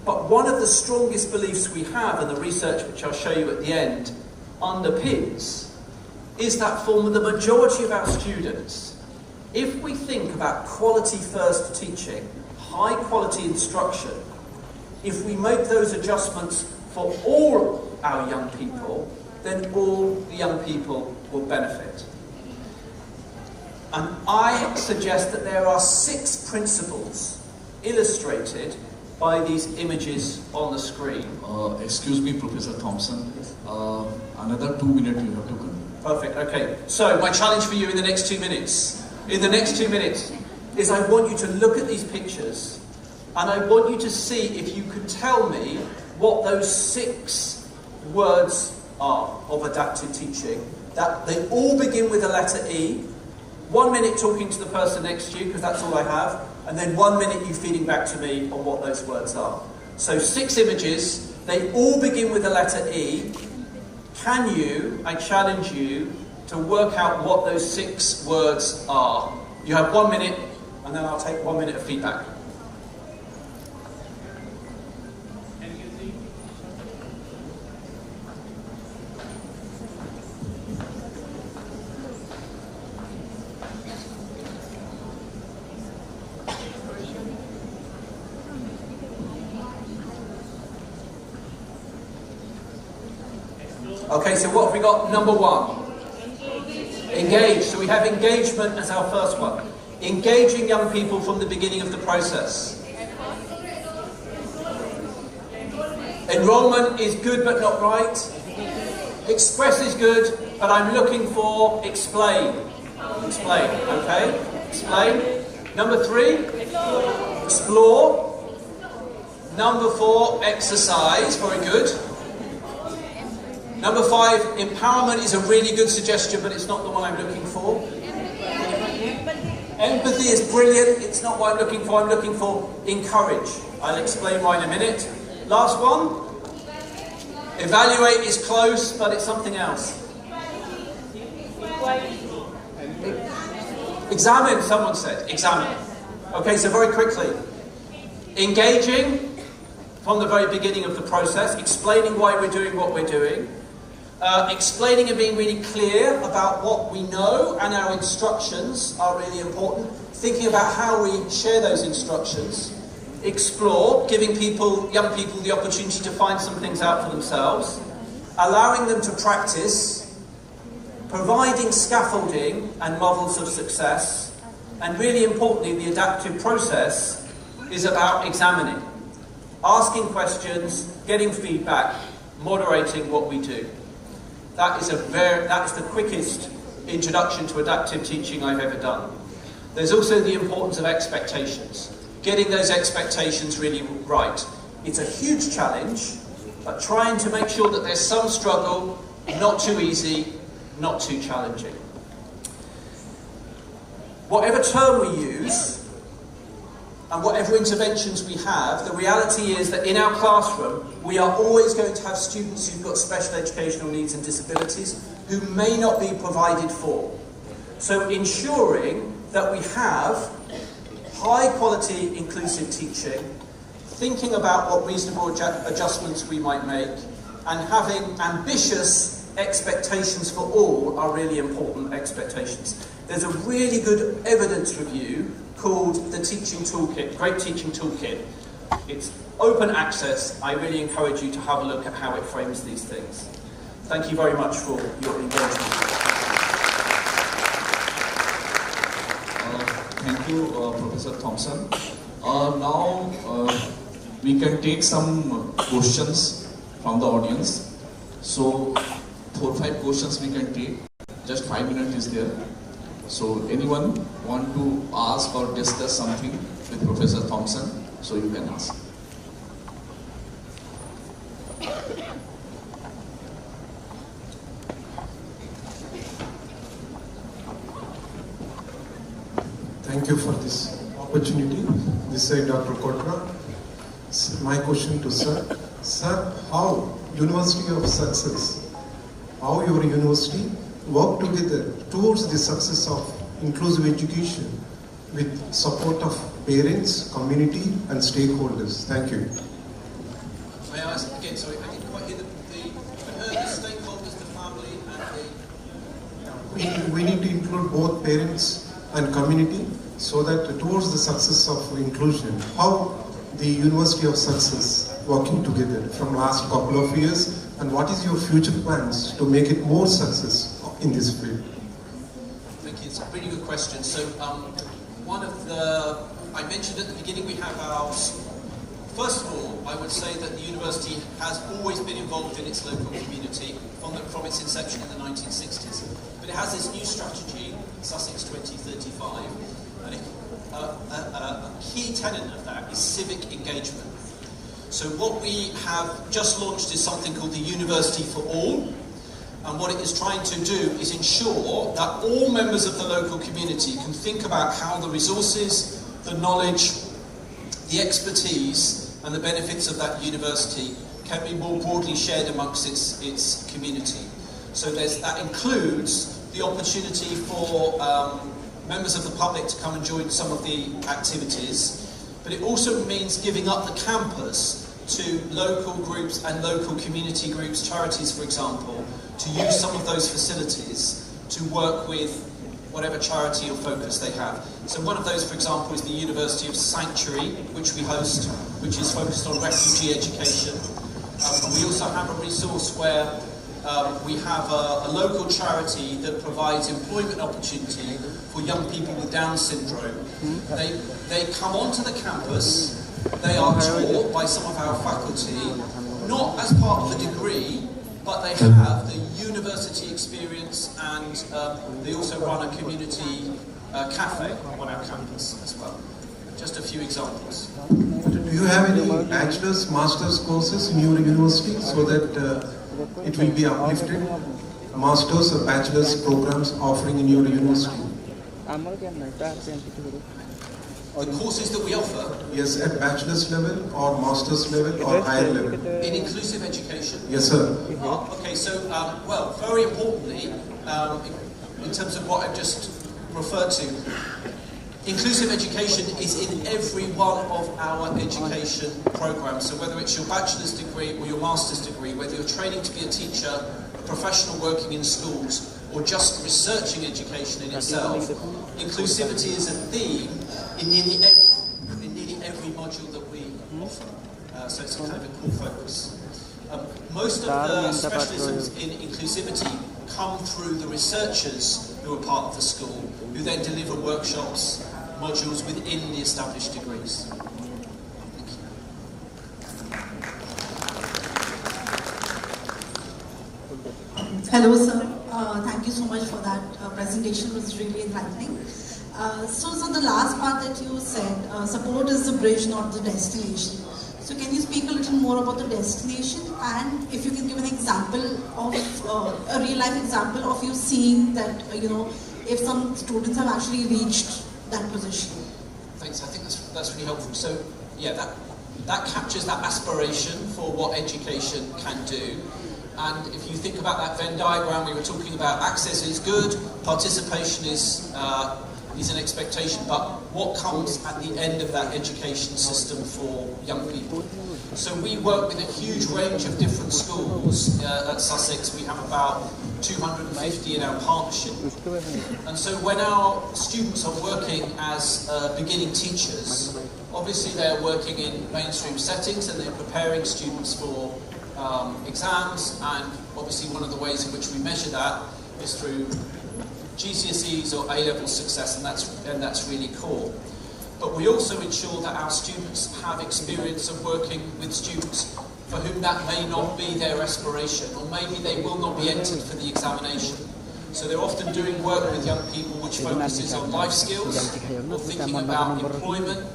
But one of the strongest beliefs we have, and the research which I'll show you at the end underpins, is that for the majority of our students, if we think about quality first teaching, high quality instruction, if we make those adjustments for all our young people, then all the young people will benefit. And I suggest that there are 6 principles illustrated by these images on the screen. Excuse me, Professor Thompson. Another 2 minutes you have to continue. Perfect, okay. So my challenge for you in the next 2 minutes, is I want you to look at these pictures and I want you to see if you can tell me what those 6 words are of adaptive teaching. That they all begin with the letter E. 1 minute talking to the person next to you, because that's all I have, and then 1 minute you feeding back to me on what those words are. So 6 images, they all begin with the letter E. Can you, I challenge you, to work out what those 6 words are? You have 1 minute, and then I'll take 1 minute of feedback. Okay, so what have we got? Number 1. Engage. So we have engagement as our first one. Engaging young people from the beginning of the process. Enrollment is good but not right. Express is good, but I'm looking for explain. Explain, okay? Explain. Number 3, explore. Number 4, exercise. Very good. Number 5, empowerment is a really good suggestion, but it's not the one I'm looking for. Empathy is brilliant, it's not what I'm looking for. I'm looking for encourage. I'll explain why in a minute. Last one, evaluate is close, but it's something else. Examine, someone said. Examine. Okay, so very quickly. Engaging from the very beginning of the process, explaining why we're doing what we're doing. Explaining and being really clear about what we know, and our instructions are really important. Thinking about how we share those instructions. Explore, giving young people the opportunity to find some things out for themselves. Allowing them to practice. Providing scaffolding and models of success. And really importantly, the adaptive process is about examining. Asking questions, getting feedback, moderating what we do. That is the quickest introduction to adaptive teaching I've ever done. There's also the importance of expectations. Getting those expectations really right. It's a huge challenge, but trying to make sure that there's some struggle, not too easy, not too challenging. Whatever term we use, and whatever interventions we have, the reality is that in our classroom, we are always going to have students who've got special educational needs and disabilities who may not be provided for. So ensuring that we have high quality inclusive teaching, thinking about what reasonable adjustments we might make, and having ambitious expectations for all are really important expectations. There's a really good evidence review called the Teaching Toolkit, Great Teaching Toolkit. It's open access. I really encourage you to have a look at how it frames these things. Thank you very much for your engagement. Thank you, Professor Thompson. Now we can take some questions from the audience. So 4 or 5 questions we can take. Just 5 minutes is there. So anyone want to ask or discuss something with Professor Thompson? So you can ask. Thank you for this opportunity. This is Dr. Kotra. My question to Sir. Sir, how University of Sussex, how your university work together towards the success of inclusive education with support of parents, community and stakeholders? Thank you. May I ask again, sorry, I didn't quite hear I heard the stakeholders, the family and the... We need to include both parents and community so that towards the success of inclusion, how the University of Sussex working together from last couple of years, and what is your future plans to make it more success in this field? Thank you, it's a really good question. So one of the, I mentioned at the beginning we have our, first of all, I would say that the university has always been involved in its local community from its inception in the 1960s. But it has this new strategy, Sussex 2035, and a key tenet of that is civic engagement. So what we have just launched is something called the University for All, and what it is trying to do is ensure that all members of the local community can think about how the resources, the knowledge, the expertise and the benefits of that university can be more broadly shared amongst its community. So that includes the opportunity for members of the public to come and join some of the activities, but it also means giving up the campus to local groups and local community groups, charities for example, to use some of those facilities to work with whatever charity or focus they have. So one of those, for example, is the University of Sanctuary, which we host, which is focused on refugee education. We also have a resource where we have a local charity that provides employment opportunity for young people with Down syndrome. They come onto the campus, they are taught by some of our faculty, not as part of a degree, but they have the university experience, and they also run a community cafe on our campus as well. Just a few examples. Do you have any bachelor's, master's courses in your university so that it will be uplifted? Master's or bachelor's programs offering in your university? The courses that we offer? Yes, at bachelor's level or master's level or higher level. In inclusive education? Yes, sir. Okay, so, well, very importantly, in terms of what I've just referred to, inclusive education is in every one of our education programs. So whether it's your bachelor's degree or your master's degree, whether you're training to be a teacher, a professional working in schools, or just researching education in itself, inclusivity is a theme in nearly every module that we offer. So it's a kind of a core focus. Most of the specialisms in inclusivity come through the researchers who are part of the school, who then deliver workshops, modules within the established degrees. Hello, sir. Thank you so much for that presentation. It was really enlightening. So the last part that you said, support is the bridge, not the destination. So can you speak a little more about the destination, and if you can give an example of a real life example of you seeing that, if some students have actually reached that position? Thanks, I think that's really helpful. So yeah, that captures that aspiration for what education can do. And if you think about that Venn diagram, we were talking about access is good, participation is an expectation, but what comes at the end of that education system for young people? So we work with a huge range of different schools at Sussex. We have about 250 in our partnership. And so when our students are working as beginning teachers, obviously they're working in mainstream settings and they're preparing students for exams, and obviously one of the ways in which we measure that is through GCSEs or A-level success, and that's really core. But we also ensure that our students have experience of working with students for whom that may not be their aspiration, or maybe they will not be entered for the examination. So they're often doing work with young people which focuses on life skills, or thinking about employment,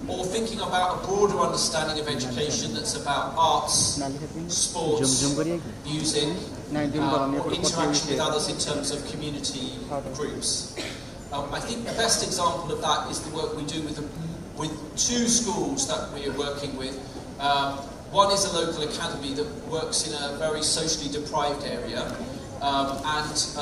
or thinking about a broader understanding of education that's about arts, sports, music, or interaction with others in terms of community groups. I think the best example of that is the work we do with two schools that we are working with. One is a local academy that works in a very socially deprived area, and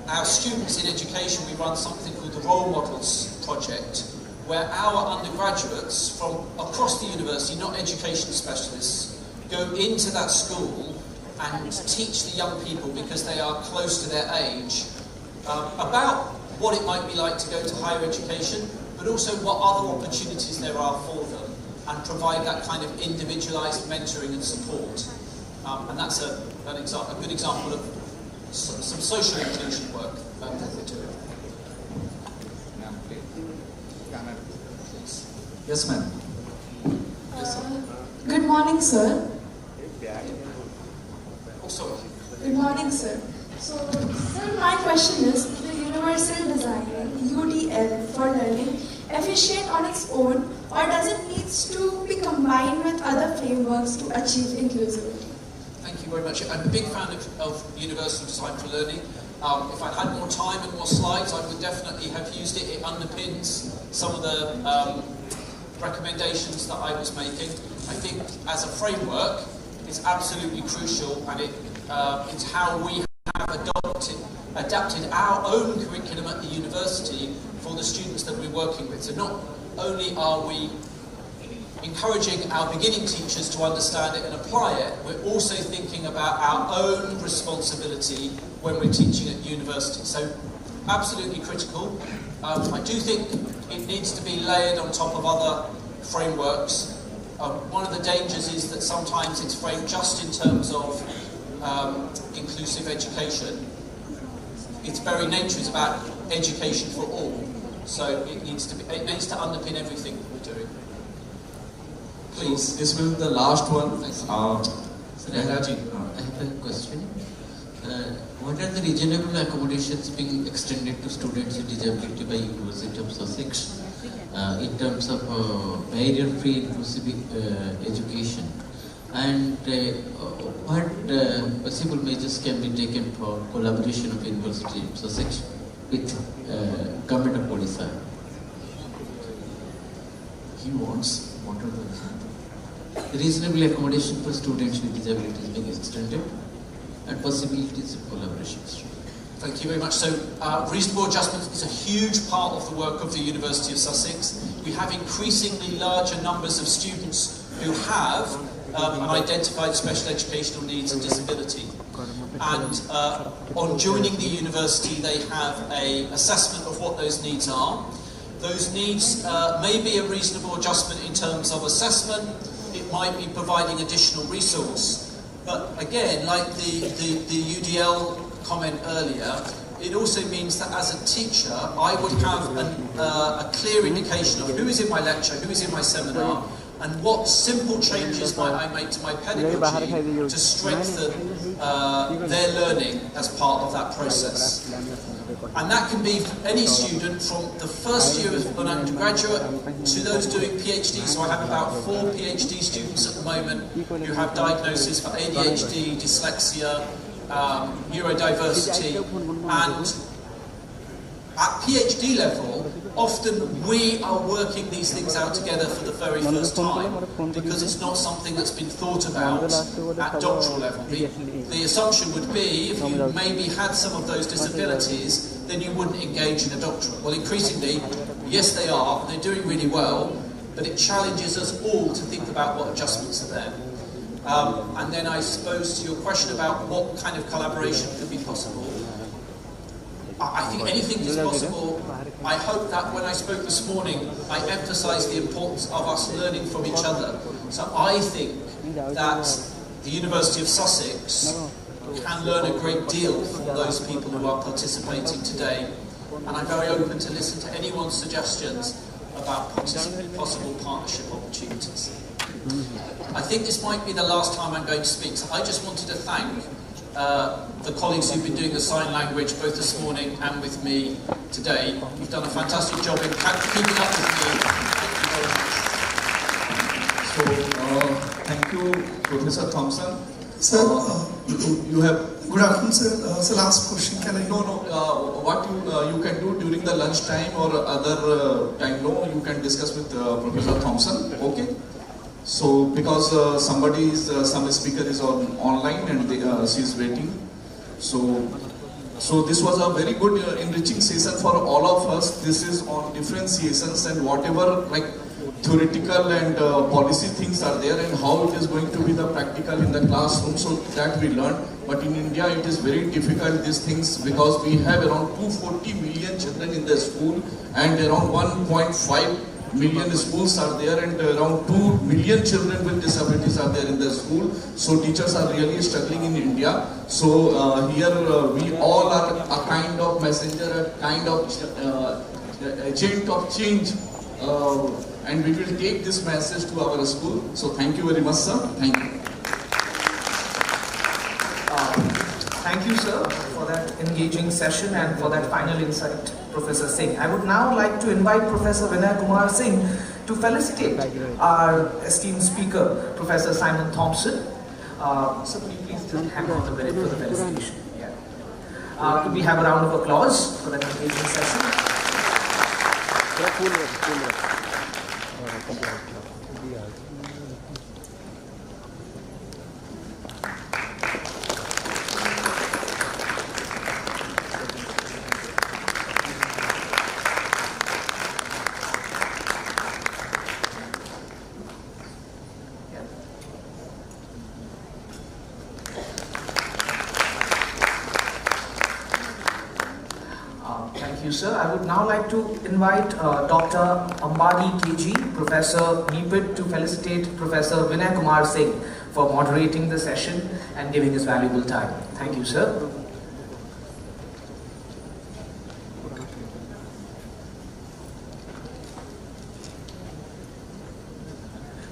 our students in education, we run something called the Role Models Project, where our undergraduates from across the university, not education specialists, go into that school and teach the young people, because they are close to their age, about what it might be like to go to higher education, but also what other opportunities there are for them, and provide that kind of individualised mentoring and support. And that's a good example of some social inclusion work that we're doing. Yes, ma'am. Yes, sir. Good morning, sir. Also. Good morning, sir. So, sir, my question is, the universal design, UDL, for learning, efficient on its own, or does it need to be combined with other frameworks to achieve inclusivity? Thank you very much. I'm a big fan of Universal Design for Learning. If I had more time and more slides, I would definitely have used it. It underpins some of the recommendations that I was making. I think as a framework, it's absolutely crucial, and it's how we have adapted our own curriculum at the university for the students that we're working with. So not only are we encouraging our beginning teachers to understand it and apply it, we're also thinking about our own responsibility when we're teaching at university. So absolutely critical. I do think it needs to be layered on top of other frameworks. One of the dangers is that sometimes it's framed just in terms of inclusive education. Its very nature is about education for all. So it needs to underpin everything that we're doing. Please. So this will be the last one. Rajani, I have a question. What are the reasonable accommodations being extended to students with disability by University of Sussex in terms of barrier-free inclusive education? And what possible measures can be taken for collaboration of University of Sussex with Government of Odisha? He wants, what are the reasonable accommodation for students with disabilities being extended and possibilities of collaborations. Thank you very much. So reasonable adjustment is a huge part of the work of the University of Sussex. We have increasingly larger numbers of students who have identified special educational needs and disability. And on joining the university, they have an assessment of what those needs are. Those needs may be a reasonable adjustment in terms of assessment. It might be providing additional resource. But again, like the UDL comment earlier, it also means that as a teacher, I would have a clear indication of who is in my lecture, who is in my seminar, and what simple changes might I make to my pedagogy to strengthen their learning as part of that process. And that can be any student from the first year of an undergraduate to those doing PhD. So I have about 4 PhD students at the moment who have diagnoses for ADHD, dyslexia, neurodiversity, and at PhD level, often we are working these things out together for the very first time because it's not something that's been thought about at doctoral level. The assumption would be if you maybe had some of those disabilities, then you wouldn't engage in a doctorate. Well, increasingly, yes they are, they're doing really well, but it challenges us all to think about what adjustments are there. And then I suppose to your question about what kind of collaboration could be possible, I think anything is possible. I hope that when I spoke this morning, I emphasised the importance of us learning from each other. So I think that the University of Sussex can learn a great deal from those people who are participating today. And I'm very open to listen to anyone's suggestions about possible partnership opportunities. I think this might be the last time I'm going to speak, so I just wanted to thank the colleagues who've been doing the sign language both this morning and with me today. You've done a fantastic job in keeping up with me. Thank you very much. So, thank you, Professor Thompson. Sir, you have. Good afternoon, sir. So, last question, can I? No. What you can do during the lunch time or other time? No, you can discuss with Professor Thompson. Okay. So, because some speaker is online and she is waiting. So this was a very good enriching session for all of us. This is on differentiations and whatever like theoretical and policy things are there and how it is going to be the practical in the classroom, so that we learn. But in India it is very difficult these things because we have around 240 million children in the school and around 1.5 million schools are there and around 2 million children with disabilities are there in the school. So teachers are really struggling in India. So here we all are a kind of messenger, a kind of agent of change, and we will take this message to our school. So thank you very much, sir. Thank you. Thank you, sir, for that engaging session and for that final insight, Professor Singh. I would now like to invite Professor Kumar Singh to felicitate our esteemed speaker, Professor Simon Thompson. So please just hang on a minute for the felicitation. Yeah. Could we have a round of applause for that engaging session? Sir, I would now like to invite Dr. Ambadi KG, Professor NIEPID, to felicitate Professor Kumar Singh for moderating the session and giving his valuable time. Thank you, sir.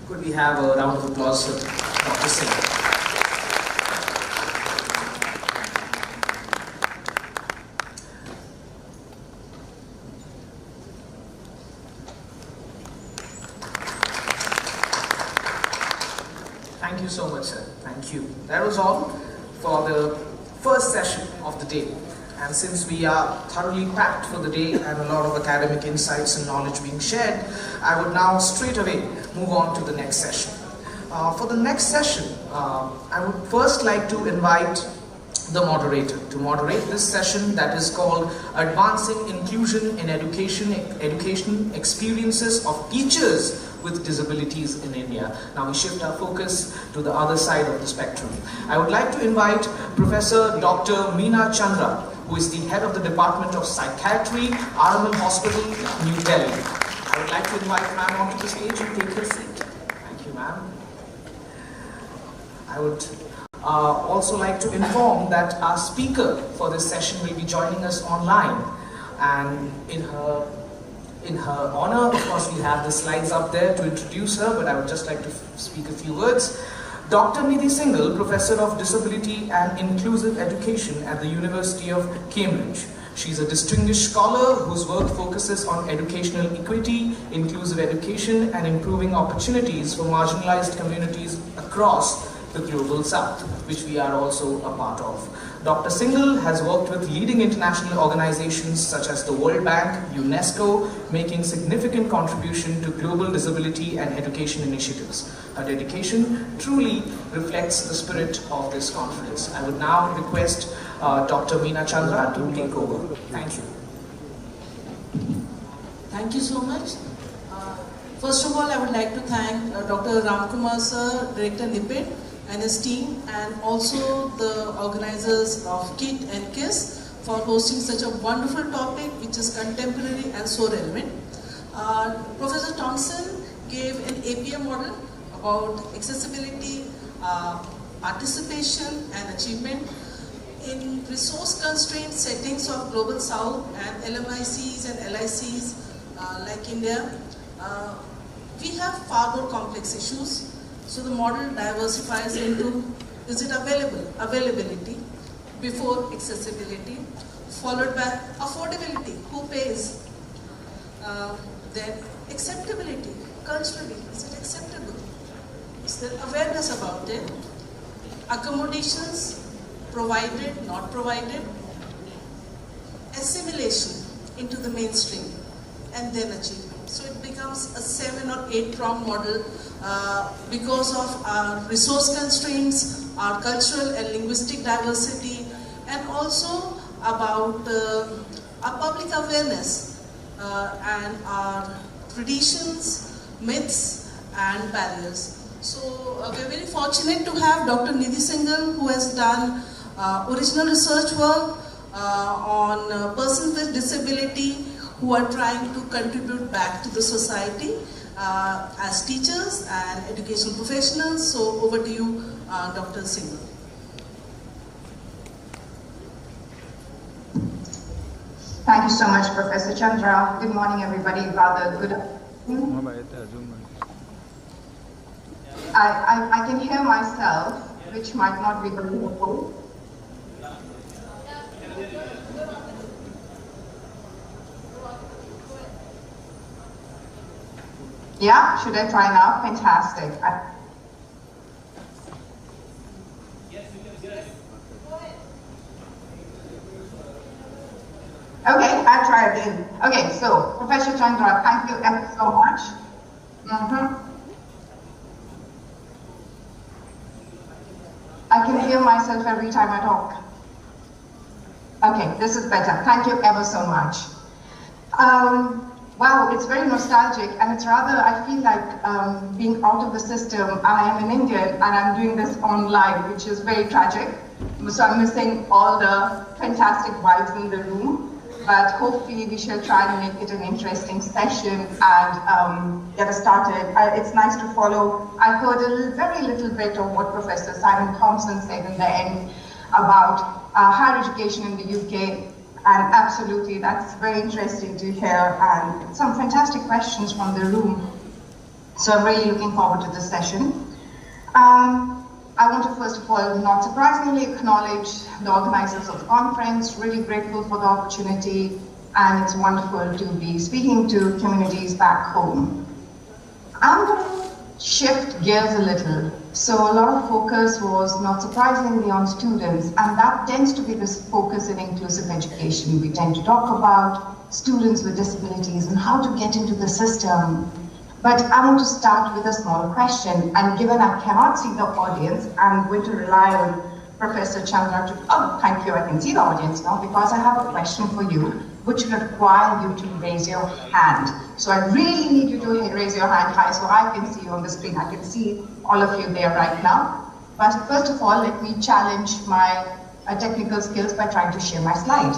Could we have a round of applause for Dr. Singh? Thank you so much, sir. Thank you. That was all for the first session of the day. And since we are thoroughly packed for the day and a lot of academic insights and knowledge being shared, I would now straight away move on to the next session. For the next session, I would first like to invite the moderator to moderate this session that is called Advancing Inclusion in Education Experiences of Teachers with Disabilities in India. Now we shift our focus to the other side of the spectrum. I would like to invite Professor Dr. Meena Chandra, who is the head of the Department of Psychiatry, Aramal Hospital, New Delhi. I would like to invite ma'am onto the stage and take her seat. Thank you, ma'am. I would also like to inform that our speaker for this session will be joining us online, and in her honor, of course, we have the slides up there to introduce her, but I would just like to speak a few words. Dr. Nidhi Singhal, Professor of Disability and Inclusive Education at the University of Cambridge. She's a distinguished scholar whose work focuses on educational equity, inclusive education, and improving opportunities for marginalized communities across the global south, which we are also a part of. Dr. Singhal has worked with leading international organizations such as the World Bank, UNESCO, making significant contribution to global disability and education initiatives. Her dedication truly reflects the spirit of this conference. I would now request Dr. Meena Chandra to take over. Thank you. Thank you so much. First of all, I would like to thank Dr. Kumar sir, Director NIEPID, and his team, and also the organizers of KiiT and KISS for hosting such a wonderful topic which is contemporary and so relevant. Professor Thompson gave an APA model about accessibility, participation and achievement in resource-constrained settings of Global South and LMICs and LICs like India. We have far more complex issues. So the model diversifies into, is it availability, before accessibility, followed by affordability, who pays, then acceptability, culturally, is it acceptable, Is there awareness about it? Accommodations provided, not provided? Assimilation into the mainstream, and then achievement. So it becomes a 7 or 8 prong model because of our resource constraints, our cultural and linguistic diversity, and also about our public awareness and our traditions, myths, and barriers. So we're very fortunate to have Dr. Nidhi Singhal, who has done original research work on persons with disability who are trying to contribute back to the society as teachers and education professionals. So over to you, Dr. Singhal. Thank you so much, Professor Chandra. Good morning, everybody. Rather good afternoon. I can hear myself, which might not be very helpful. Yeah, should I try now? Fantastic. Okay, I'll try again. Okay, so Professor Chandra, thank you ever so much. I can hear myself every time I talk. Okay, this is better. Thank you ever so much. Wow, it's very nostalgic, and it's rather, I feel like being out of the system. I am an Indian and I'm doing this online, which is very tragic. So I'm missing all the fantastic vibes in the room. But hopefully we shall try to make it an interesting session and get us started. It's nice to follow. I heard very little bit of what Professor Simon Thompson said in the end about higher education in the UK, and absolutely that's very interesting to hear, and some fantastic questions from the room. So I'm really looking forward to this session. I want to first of all, not surprisingly, acknowledge the organizers of the conference. Really grateful for the opportunity, and it's wonderful to be speaking to communities back home. I'm going to shift gears a little. So a lot of focus was, not surprisingly, on students, and that tends to be this focus in inclusive education. We tend to talk about students with disabilities and how to get into the system. But I want to start with a small question, and given I cannot see the audience, I'm going to rely on Professor Chandra to, oh, thank you, I can see the audience now, because I have a question for you, which require you to raise your hand. So I really need you to raise your hand high so I can see you on the screen. I can see all of you there right now. But first of all, let me challenge my technical skills by trying to share my slide.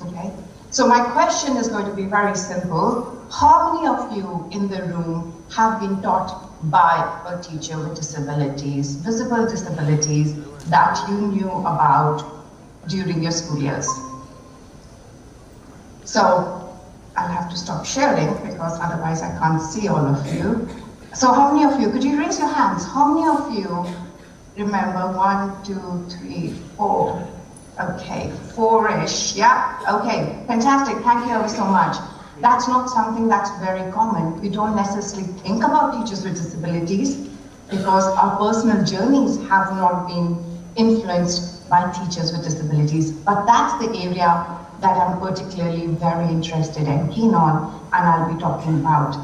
Okay? So my question is going to be very simple. How many of you in the room have been taught by a teacher with disabilities, visible disabilities, that you knew about during your school years? So I'll have to stop sharing because otherwise I can't see all of you. So how many of you, could you raise your hands? How many of you remember 1, 2, 3, 4? Okay, 4-ish, yeah? Okay, fantastic, thank you ever so much. That's not something that's very common. We don't necessarily think about teachers with disabilities because our personal journeys have not been influenced by teachers with disabilities. But that's the area that I'm particularly very interested and keen on, and I'll be talking about.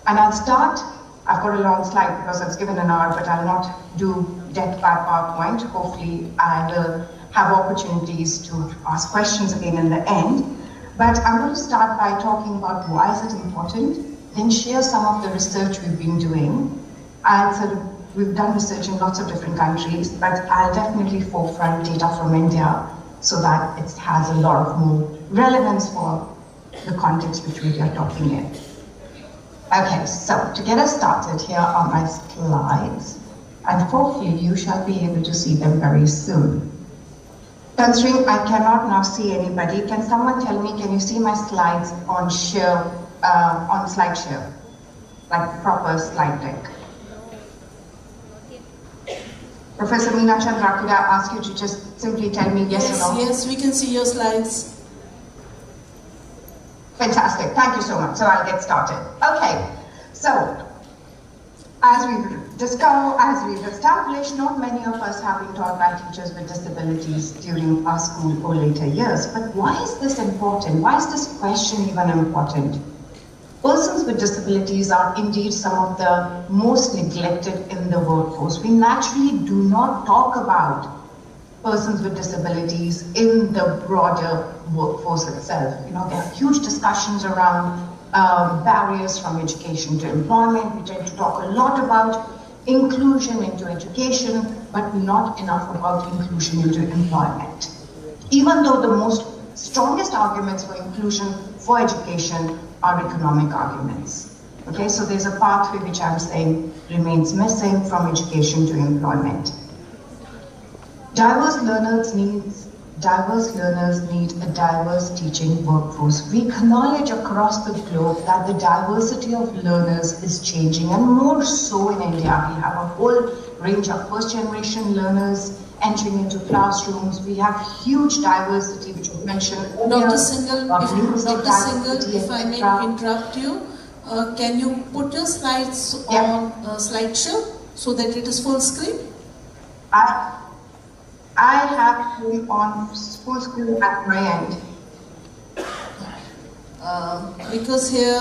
And I'll start, I've got a long slide because it's given an hour, but I'll not do death by PowerPoint. Hopefully I will have opportunities to ask questions again in the end. But I'm going to start by talking about why is it important, then share some of the research we've been doing. And we've done research in lots of different countries, but I'll definitely forefront data from India so that it has a lot of more relevance for the context which we are talking in. Okay, so to get us started, here are my slides, and hopefully you shall be able to see them very soon. Considering I cannot now see anybody, can someone tell me, can you see my slides on share, on SlideShare, like proper slide deck? Professor Meena Chandra, could I ask you to just simply tell me yes or no? Yes, we can see your slides. Fantastic, thank you so much. So I'll get started. Okay, so As we've discovered, as we've established, not many of us have been taught by teachers with disabilities during our school or later years. But why is this important? Why is this question even important? Persons with disabilities are indeed some of the most neglected in the workforce. We naturally do not talk about persons with disabilities in the broader workforce itself. You know, there are huge discussions around barriers from education to employment. We tend to talk a lot about inclusion into education, but not enough about inclusion into employment. Even though the strongest arguments for inclusion for education are economic arguments. Okay, so there's a pathway which I'm saying remains missing from education to employment. Diverse learners need a diverse teaching workforce. We acknowledge across the globe that the diversity of learners is changing, and more so in India. We have a whole range of first-generation learners entering into classrooms. We have huge diversity, which was mentioned earlier. Dr. Singhal, if I may interrupt you, can you put your slides on slideshow so that it is full screen? I have him on full screen at my end. Because here,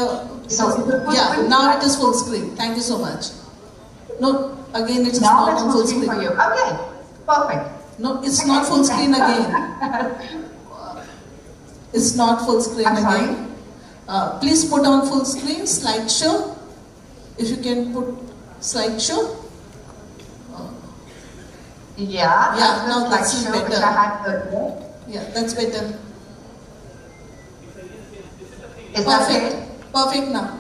now it is full screen. Thank you so much. No, again, it is now not on full screen for you. Okay, perfect. No, it's not full screen again. It's not full screen again. Please put on full screen, slideshow. If you can put slideshow. Yeah, now that's better. Which I had earlier. Yeah, that's better. Is that okay? Perfect now.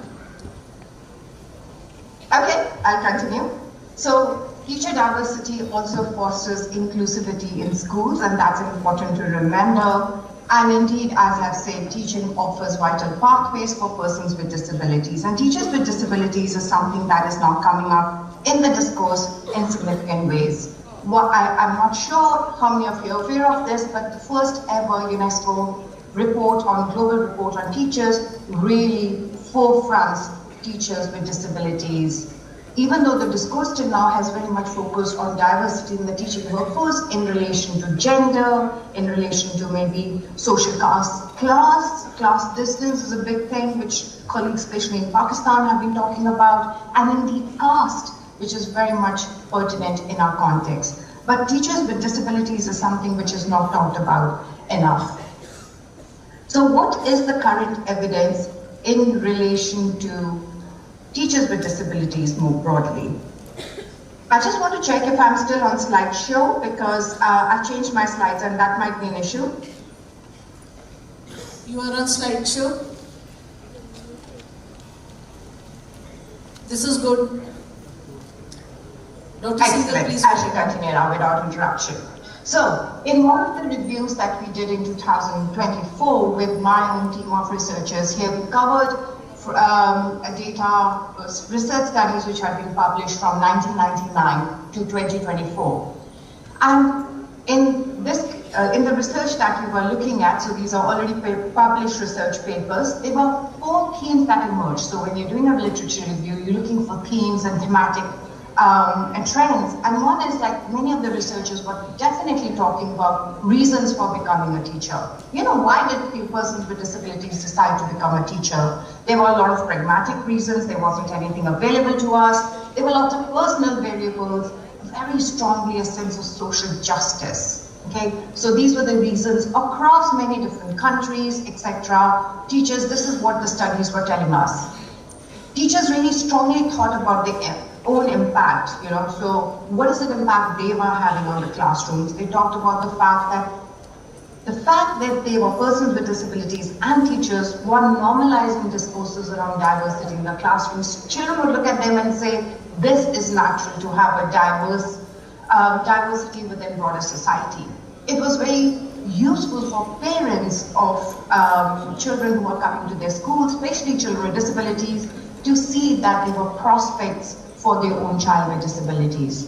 Okay, I'll continue. So, teacher diversity also fosters inclusivity in schools, and that's important to remember. And indeed, as I've said, teaching offers vital pathways for persons with disabilities. And teachers with disabilities is something that is now coming up in the discourse in significant ways. I'm not sure how many of you are aware of this, but the first ever UNESCO global report on teachers really forefronts teachers with disabilities. Even though the discourse till now has very much focused on diversity in the teaching workforce in relation to gender, in relation to maybe social class distance is a big thing which colleagues, especially in Pakistan, have been talking about, and indeed caste, which is very much pertinent in our context. But teachers with disabilities is something which is not talked about enough. So what is the current evidence in relation to teachers with disabilities more broadly? I just want to check if I'm still on slideshow because I've changed my slides and that might be an issue. You are on slideshow. This is good. Dr. Excellent. I shall continue now without interruption. So, in one of the reviews that we did in 2024 with my own team of researchers, here we covered research studies which had been published from 1999 to 2024. And in the research that we were looking at, so these are already published research papers, there were 4 themes that emerged. So when you're doing a literature review, you're looking for themes and thematic and trends. And one is like many of the researchers were definitely talking about reasons for becoming a teacher. You know, why did persons with disabilities decide to become a teacher? There were a lot of pragmatic reasons. There wasn't anything available to us. There were lots of personal variables, very strongly a sense of social justice. Okay, so these were the reasons across many different countries, etc. Teachers, this is what the studies were telling us. Teachers really strongly thought about their own impact, you know, so what is the impact they were having on the classrooms? They talked about the fact that they were persons with disabilities and teachers were normalizing discourses around diversity in the classrooms. Children would look at them and say, this is natural to have a diversity within broader society. It was very useful for parents of children who are coming to their schools, especially children with disabilities, to see that there were prospects for their own child with disabilities.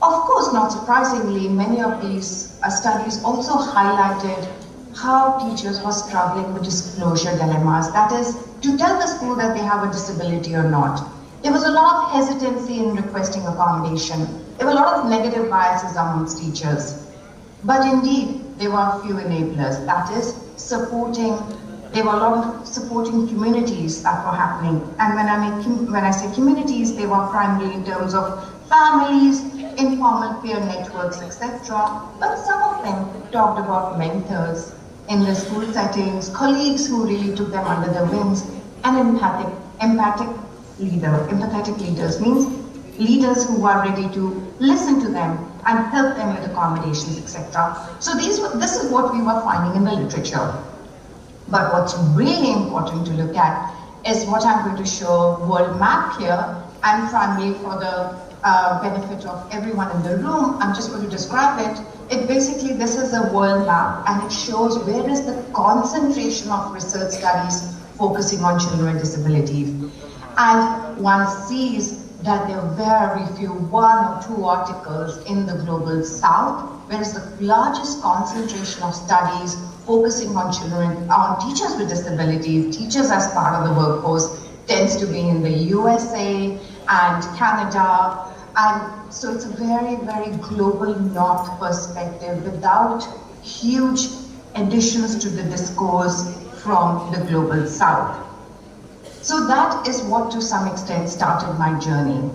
Of course, not surprisingly, many of these studies also highlighted how teachers were struggling with disclosure dilemmas, that is, to tell the school that they have a disability or not. There was a lot of hesitancy in requesting accommodation. There were a lot of negative biases amongst teachers. But indeed, there were a few enablers. That is, there were a lot of supporting communities that were happening. And when I say communities, they were primarily in terms of families, informal peer networks, etc. But some of them talked about mentors in the school settings, colleagues who really took them under their wings, and empathetic leaders means leaders who are ready to listen to them and help them with accommodations, etc. So this is what we were finding in the literature. But what's really important to look at is what I'm going to show world map here, and primarily for the benefit of everyone in the room, I'm just going to describe it. This is a world map, and it shows where is the concentration of research studies focusing on children with disabilities. And one sees that there are very few, 1 or 2 articles in the global south, whereas the largest concentration of studies focusing on children, on teachers with disabilities, teachers as part of the workforce, tends to be in the USA and Canada. And so it's a very, very global north perspective without huge additions to the discourse from the global south. So that is what to some extent started my journey.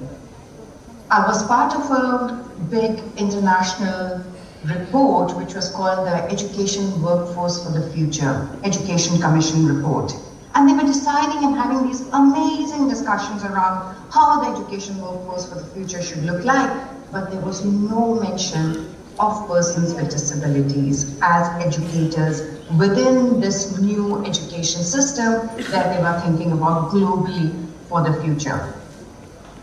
I was part of a big international report which was called the Education Workforce for the Future, Education Commission Report. And they were deciding and having these amazing discussions around how the education workforce for the future should look like, but there was no mention of persons with disabilities as educators within this new education system that they were thinking about globally for the future.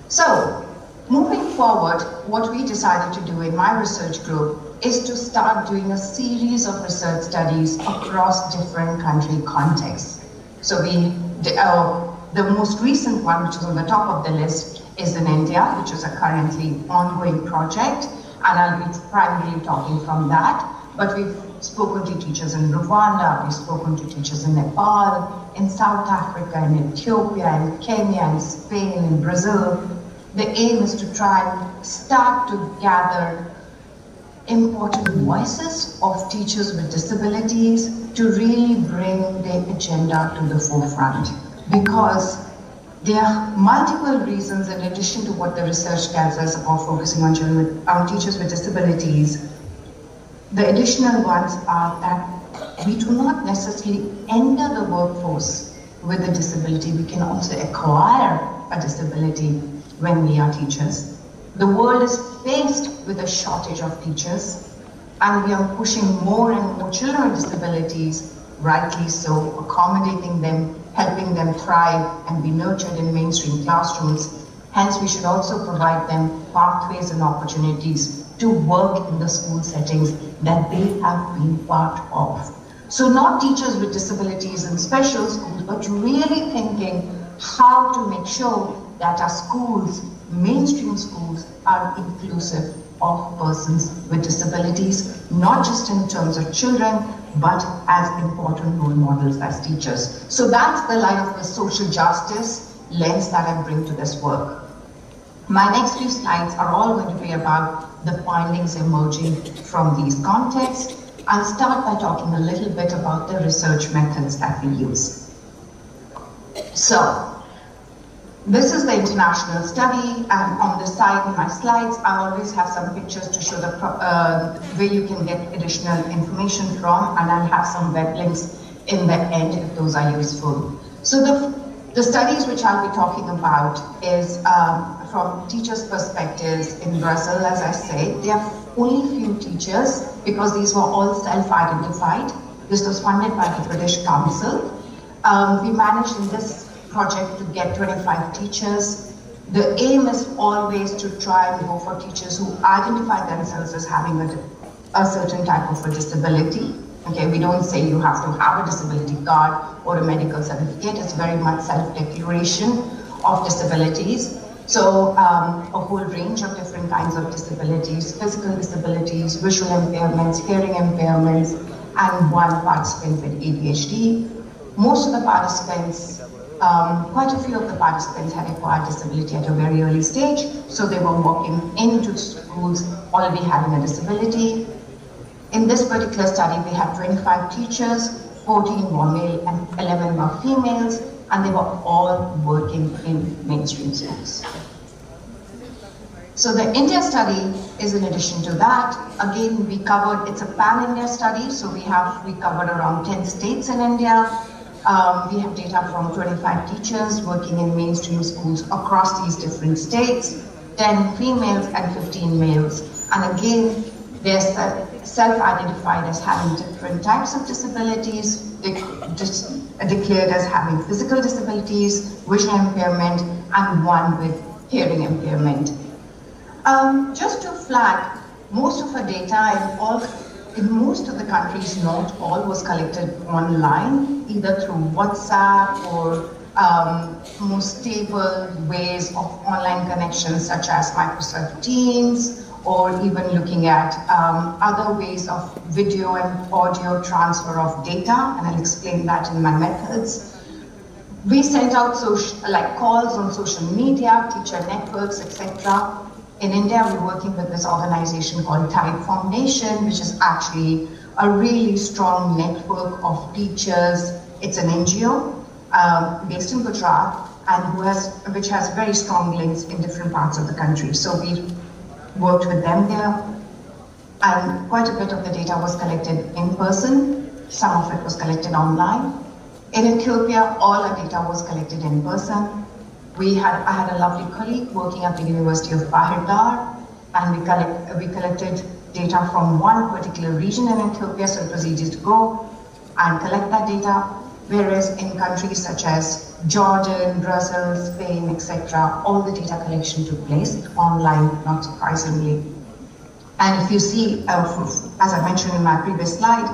So, moving forward, what we decided to do in my research group is to start doing a series of research studies across different country contexts. So the most recent one, which is on the top of the list, is in India, which is a currently ongoing project, and I'll be primarily talking from that. But we've spoken to teachers in Rwanda, we've spoken to teachers in Nepal, in South Africa, in Ethiopia, in Kenya, in Spain, in Brazil. The aim is to try and start to gather important voices of teachers with disabilities to really bring their agenda to the forefront. Because there are multiple reasons, in addition to what the research tells us about focusing on teachers with disabilities. The additional ones are that we do not necessarily enter the workforce with a disability. We can also acquire a disability when we are teachers. The world is faced with a shortage of teachers, and we are pushing more and more children with disabilities, rightly so, accommodating them, helping them thrive and be nurtured in mainstream classrooms. Hence, we should also provide them pathways and opportunities to work in the school settings that they have been part of. So not teachers with disabilities in special schools, but really thinking how to make sure that our schools, mainstream schools, are inclusive of persons with disabilities, not just in terms of children, but as important role models as teachers. So that's the light of the social justice lens that I bring to this work. My next few slides are all going to be about the findings emerging from these contexts. I'll start by talking a little bit about the research methods that we use. So, this is the international study, and on the side in my slides, I always have some pictures to show the where you can get additional information from, and I'll have some web links in the end if those are useful. So the studies which I'll be talking about is from teachers' perspectives in Brazil, as I say. There are only few teachers because these were all self-identified. This was funded by the British Council. We managed in this project to get 25 teachers. The aim is always to try and go for teachers who identify themselves as having a certain type of a disability. Okay, we don't say you have to have a disability card or a medical certificate. It's very much self-declaration of disabilities. So a whole range of different kinds of disabilities, physical disabilities, visual impairments, hearing impairments, and one participant with ADHD. most of the participants, quite a few of the participants had acquired disability at a very early stage, so they were walking into schools already having a disability. In this particular study, we had 25 teachers, 14 were male and 11 were females, and they were all working in mainstream schools. So the India study is in addition to that. Again, we covered, it's a pan-India study, so we covered around 10 states in India. We have data from 25 teachers working in mainstream schools across these different states, 10 females and 15 males. And again, they're self-identified as having different types of disabilities, declared as having physical disabilities, vision impairment, and one with hearing impairment. Just to flag, most of our data in most of the countries, not all, was collected online, either through WhatsApp or more stable ways of online connections such as Microsoft Teams, or even looking at other ways of video and audio transfer of data, and I'll explain that in my methods. We sent out calls on social media, teacher networks, etc. In India, we're working with this organization called Tide Foundation, which is actually a really strong network of teachers. It's an NGO based in Gujarat, and which has very strong links in different parts of the country. So we worked with them there, and quite a bit of the data was collected in person. Some of it was collected online. In Ethiopia, all our data was collected in person. I had a lovely colleague working at the University of Bahir, and we collected data from one particular region in Ethiopia, so it was easy to go and collect that data. Whereas in countries such as Jordan, Brazil, Spain, etc., all the data collection took place online, not surprisingly. And if you see, as I mentioned in my previous slide,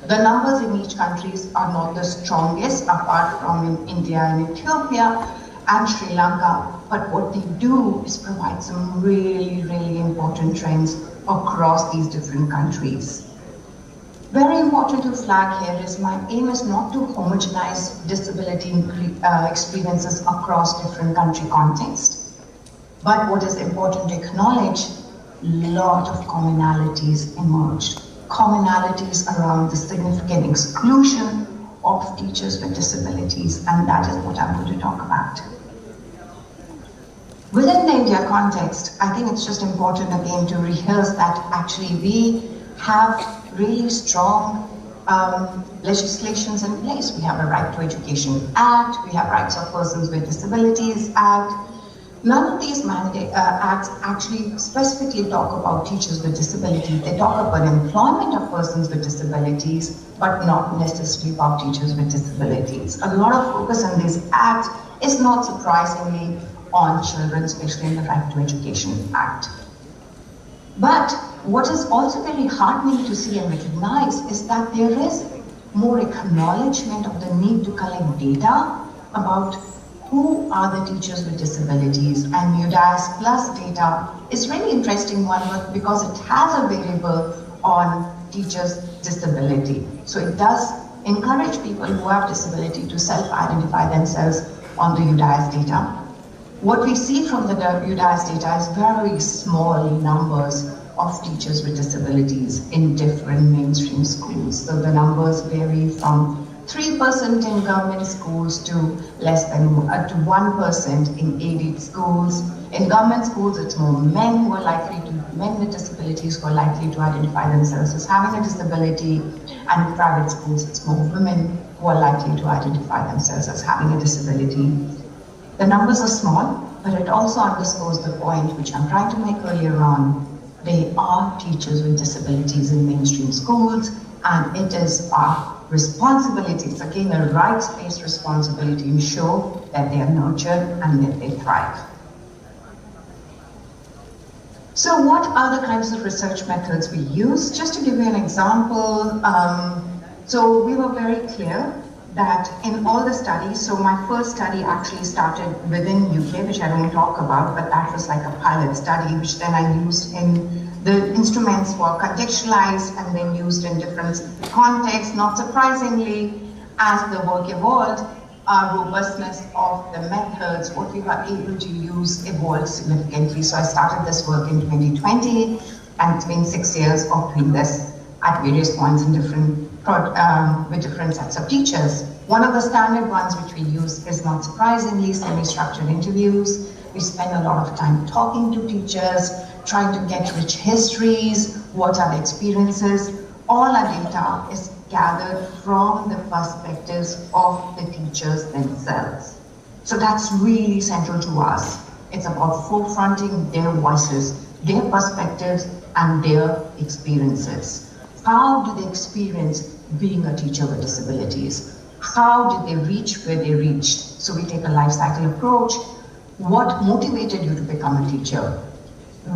the numbers in each country are not the strongest, apart from in India and Ethiopia and Sri Lanka, but what they do is provide some really, really important trends across these different countries. Very important to flag here is my aim is not to homogenize disability experiences across different country contexts, but what is important to acknowledge, a lot of commonalities emerged. Commonalities around the significant exclusion of teachers with disabilities, and that is what I'm going to talk about. Within the India context, I think it's just important again to rehearse that actually we have really strong legislations in place. We have a Right to Education Act, we have Rights of Persons with Disabilities Act. None of these acts actually specifically talk about teachers with disabilities. They talk about employment of persons with disabilities, but not necessarily about teachers with disabilities. A lot of focus on these acts is not surprisingly on children, especially in the Right to Education Act. But what is also very heartening to see and recognize is that there is more acknowledgement of the need to collect data about who are the teachers with disabilities, and UDAS Plus data is really interesting one because it has a variable on teachers' disability. So it does encourage people who have disability to self-identify themselves on the UDAS data. What we see from the UDAS data is very small numbers of teachers with disabilities in different mainstream schools. So the numbers vary from 3% in government schools to less than to 1% in aided schools. In government schools, it's more men with disabilities who are likely to identify themselves as having a disability, and in private schools, it's more women who are likely to identify themselves as having a disability. The numbers are small, but it also underscores the point which I'm trying to make earlier on. They are teachers with disabilities in mainstream schools, and it is our responsibility, it's again a rights-based responsibility to ensure that they are nurtured and that they thrive. So what are the kinds of research methods we use? Just to give you an example, so we were very clear that in all the studies, so my first study actually started within UK, which I don't talk about, but that was like a pilot study, which then I used in the instruments were contextualized and then used in different contexts. Not surprisingly, as the work evolved, our robustness of the methods, what we were able to use, evolved significantly. So I started this work in 2020, and it's been 6 years of doing this at various points in with different sets of teachers. One of the standard ones which we use is, not surprisingly, semi-structured interviews. We spend a lot of time talking to teachers, trying to get rich histories, what are the experiences. All our data is gathered from the perspectives of the teachers themselves. So that's really central to us. It's about forefronting their voices, their perspectives, and their experiences. How do they experience being a teacher with disabilities? How did they reach where they reached? So we take a life cycle approach. What motivated you to become a teacher?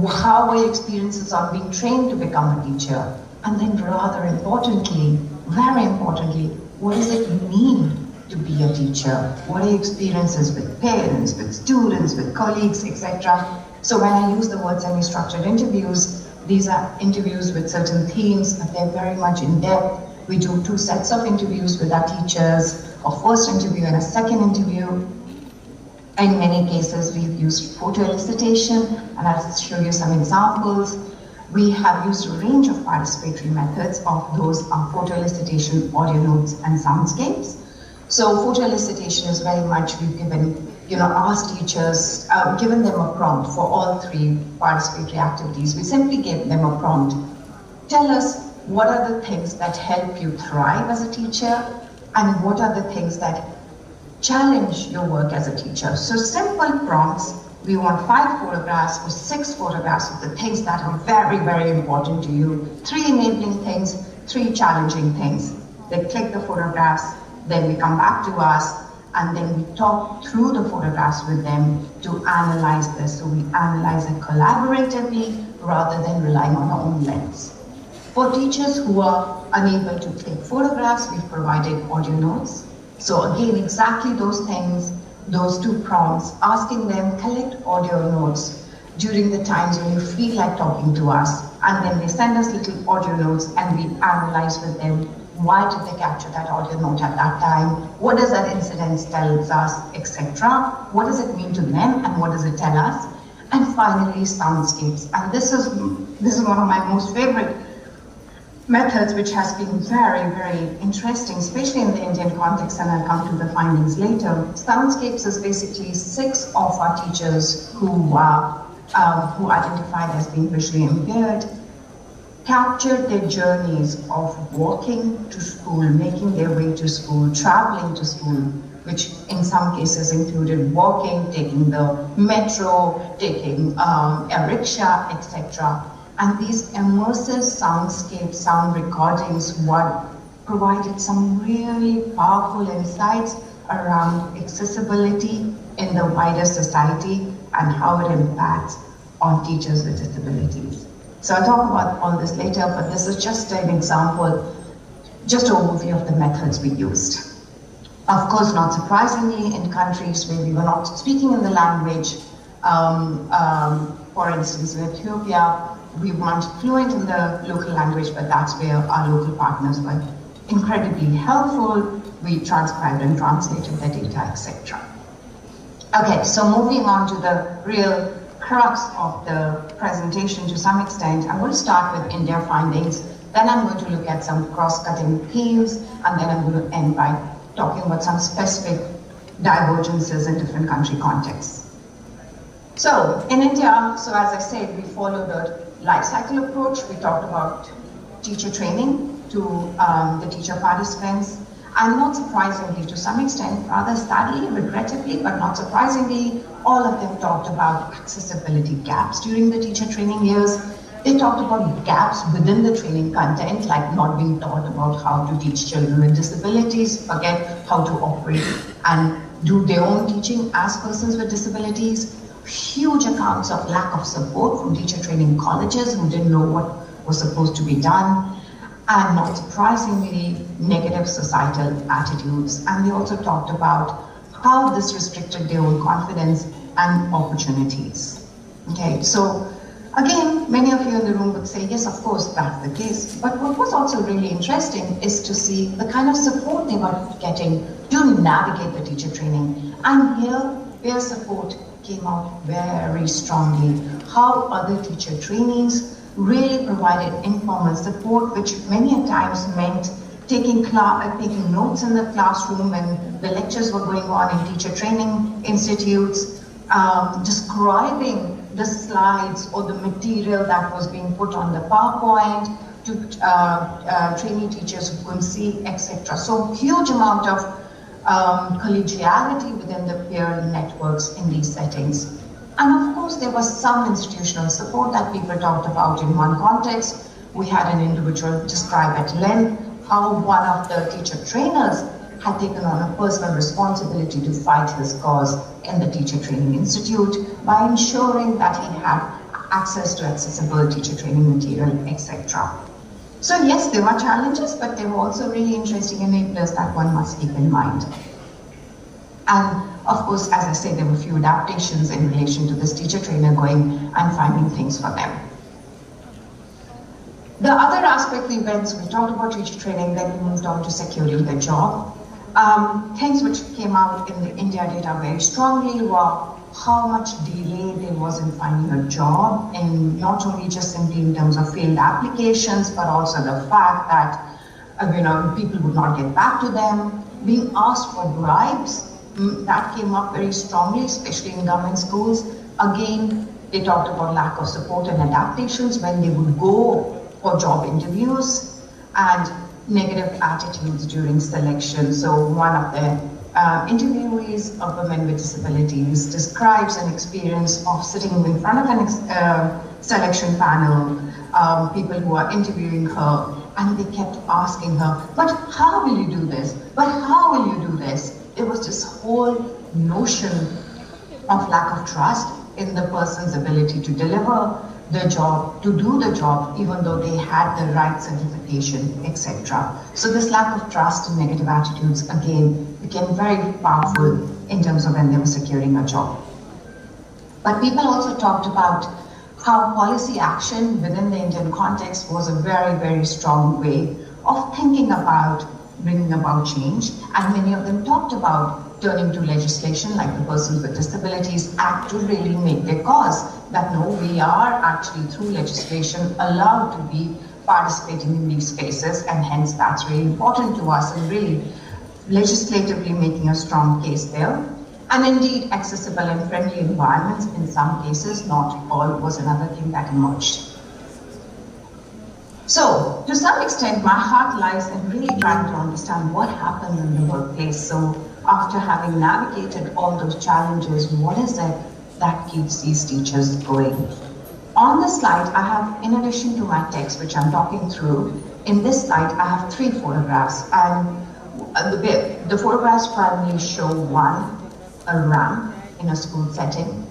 How were your experiences on being trained to become a teacher? And then rather importantly, very importantly, what does it mean to be a teacher? What are your experiences with parents, with students, with colleagues, etc.? So when I use the word semi-structured interviews, these are interviews with certain themes, but they're very much in depth. We do 2 sets of interviews with our teachers, a first interview and a second interview. In many cases, we've used photo elicitation, and I'll show you some examples. We have used a range of participatory methods of those photo elicitation, audio notes, and soundscapes. So photo elicitation is very much, we've given, asked teachers, given them a prompt for all 3 participatory activities. We simply gave them a prompt. Tell us what are the things that help you thrive as a teacher, and what are the things that challenge your work as a teacher. So simple prompts. We want 5 photographs or 6 photographs of the things that are very, very important to you. 3 enabling things, 3 challenging things. They click the photographs, then we come back to us, and then we talk through the photographs with them to analyze this. So we analyze it collaboratively rather than relying on our own lens. For teachers who are unable to take photographs, we've provided audio notes. So again, exactly those things, those 2 prompts, asking them collect audio notes during the times when you feel like talking to us, and then they send us little audio notes and we analyze with them, why did they capture that audio note at that time, what does that incident tell us, etc. What does it mean to them and what does it tell us? And finally, soundscapes. And this is one of my most favorite methods, which has been very, very interesting, especially in the Indian context, and I'll come to the findings later. Soundscapes is basically 6 of our teachers who identified as being visually impaired, captured their journeys of walking to school, making their way to school, traveling to school, which in some cases included walking, taking the metro, taking a rickshaw, etc. And these immersive soundscape sound recordings provided some really powerful insights around accessibility in the wider society and how it impacts on teachers with disabilities. So I'll talk about all this later, but this is just an example, just an overview of the methods we used. Of course, not surprisingly, in countries where we were not speaking in the language, for instance, in Ethiopia, we weren't fluent in the local language, but that's where our local partners were incredibly helpful. We transcribed and translated the data, etc. Okay, so moving on to the real crux of the presentation to some extent, I'm going to start with India findings, then I'm going to look at some cross-cutting themes, and then I'm going to end by talking about some specific divergences in different country contexts. So in India, so as I said, we followed a life cycle approach. We talked about teacher training to the teacher participants, and not surprisingly, to some extent, rather sadly, regrettably, but not surprisingly, all of them talked about accessibility gaps during the teacher training years. They talked about gaps within the training content, like not being taught about how to teach children with disabilities, forget how to operate and do their own teaching as persons with disabilities. Huge accounts of lack of support from teacher training colleges who didn't know what was supposed to be done, and not surprisingly, negative societal attitudes. And they also talked about how this restricted their own confidence and opportunities. Okay, so Again, many of you in the room would say, yes, of course, that's the case. But what was also really interesting is to see the kind of support they were getting to navigate the teacher training. And here, peer support came out very strongly. How other teacher trainings really provided informal support, which many a times meant taking notes in the classroom when the lectures were going on in teacher training institutes, describing the slides or the material that was being put on the PowerPoint to trainee teachers who couldn't see, etc. So huge amount of collegiality within the peer networks in these settings. And of course, there was some institutional support that people talked about in one context. We had an individual describe at length how one of the teacher trainers had taken on a personal responsibility to fight his cause in the Teacher Training Institute by ensuring that he had access to accessible teacher training material, etc. So yes, there were challenges, but there were also really interesting enablers that one must keep in mind. And of course, as I said, there were a few adaptations in relation to this teacher trainer going and finding things for them. The other aspect we went, so we talked about teacher training, then we moved on to securing the job. Things which came out in the India data very strongly were how much delay there was in finding a job, and not only just simply in terms of failed applications, but also the fact that people would not get back to them, being asked for bribes. That came up very strongly, especially in government schools. Again, they talked about lack of support and adaptations when they would go for job interviews, and negative attitudes during selection. So one of the interviewees of women with disabilities describes an experience of sitting in front of an selection panel, people who are interviewing her, and they kept asking her, but how will you do this? But how will you do this? There was this whole notion of lack of trust in the person's ability to deliver the job, to do the job, even though they had the right certification, etc. So this lack of trust and negative attitudes, again, became very powerful in terms of when they were securing a job. But people also talked about how policy action within the Indian context was a very, very strong way of thinking about bringing about change, and many of them talked about turning to legislation like the Persons with Disabilities Act to really make their cause that no, we are actually through legislation allowed to be participating in these spaces, and hence that's really important to us and really legislatively making a strong case there. And indeed, accessible and friendly environments in some cases, not all, was another thing that emerged. So, to some extent, my heart lies in really trying to understand what happened in the workplace. So, after having navigated all those challenges, what is it that keeps these teachers going? On this slide, I have, in addition to my text, which I'm talking through, in this slide, I have 3 photographs. And the photographs primarily show one, a ramp in a school setting.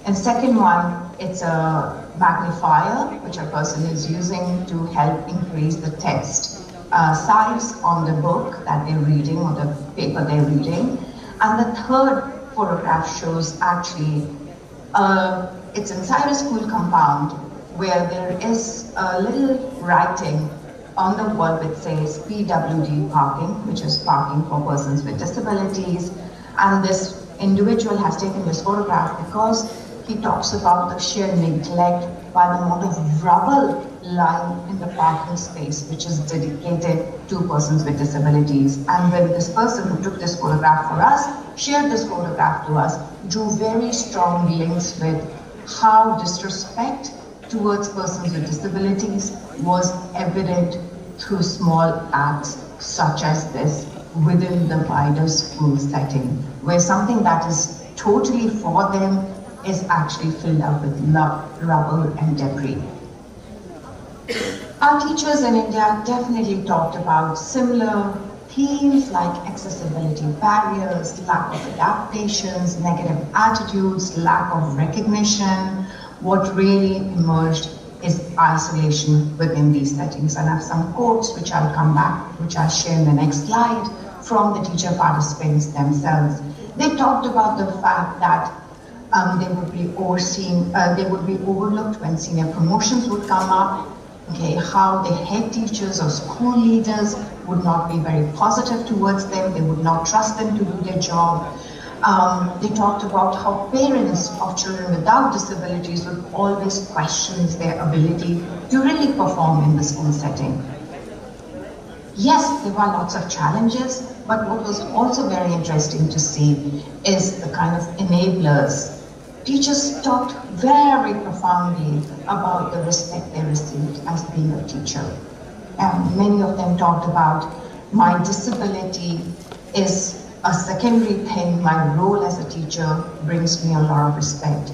And second one, it's a magnifier, which a person is using to help increase the text size on the book that they're reading or the paper they're reading. And the third photograph shows actually, it's inside a school compound where there is a little writing on the wall which says PWD parking, which is parking for persons with disabilities. And this individual has taken this photograph because he talks about the sheer neglect by the amount of rubble lying in the parking space, which is dedicated to persons with disabilities. And when this person who took this photograph for us, shared this photograph to us, drew very strong links with how disrespect towards persons with disabilities was evident through small acts such as this within the wider school setting, where something that is totally for them is actually filled up with rubble and debris. Our teachers in India definitely talked about similar themes like accessibility barriers, lack of adaptations, negative attitudes, lack of recognition. What really emerged is isolation within these settings. And I have some quotes which I'll come back, which I'll share in the next slide from the teacher participants themselves. They talked about the fact that They would be overseen, they would be overlooked when senior promotions would come up. Okay, how the head teachers or school leaders would not be very positive towards them. They would not trust them to do their job. They talked about how parents of children without disabilities would always question their ability to really perform in the school setting. Yes, there were lots of challenges, but what was also very interesting to see is the kind of enablers. Teachers talked very profoundly about the respect they received as being a teacher. And many of them talked about, my disability is a secondary thing, my role as a teacher brings me a lot of respect.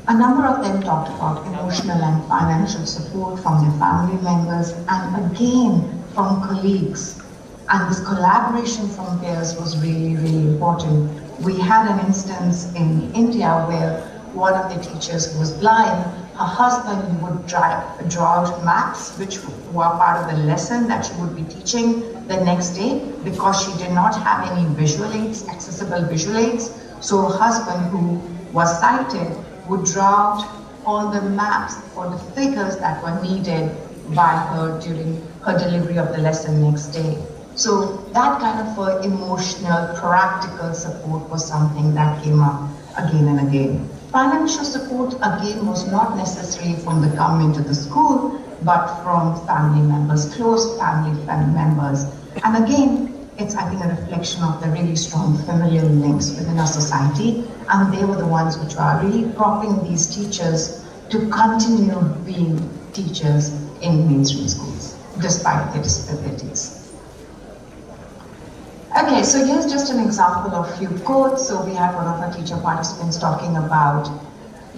A number of them talked about emotional and financial support from their family members, and again from colleagues. And this collaboration from peers was really, really important. We had an instance in India where one of the teachers who was blind, her husband would draw out maps which were part of the lesson that she would be teaching the next day, because she did not have any visual aids, accessible visual aids. So her husband, who was sighted, would draw out all the maps or the figures that were needed by her during her delivery of the lesson next day. So that kind of emotional, practical support was something that came up again and again. Financial support, again, was not necessarily from the government or the school, but from family members, close family members. And again, it's, I think, a reflection of the really strong familial links within our society, and they were the ones which are really propping these teachers to continue being teachers in mainstream schools, despite their disabilities. Okay, so here's just an example of a few quotes. So we had one of our teacher participants talking about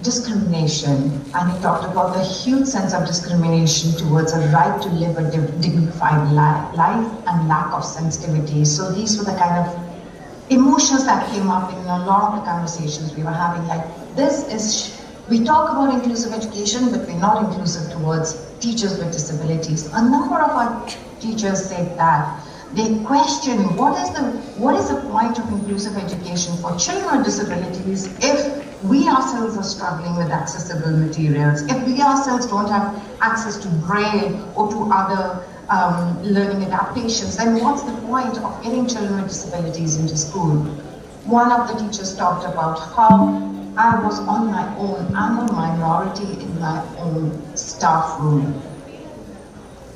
discrimination, and he talked about the huge sense of discrimination towards a right to live a dignified life and lack of sensitivity. So these were the kind of emotions that came up in a lot of the conversations we were having. Like, this is, we talk about inclusive education, but we're not inclusive towards teachers with disabilities. A number of our teachers said that they question what is the point of inclusive education for children with disabilities if we ourselves are struggling with accessible materials, if we ourselves don't have access to Braille or to other learning adaptations, then what's the point of getting children with disabilities into school? One of the teachers talked about how I was on my own, I'm a minority in my own staff room.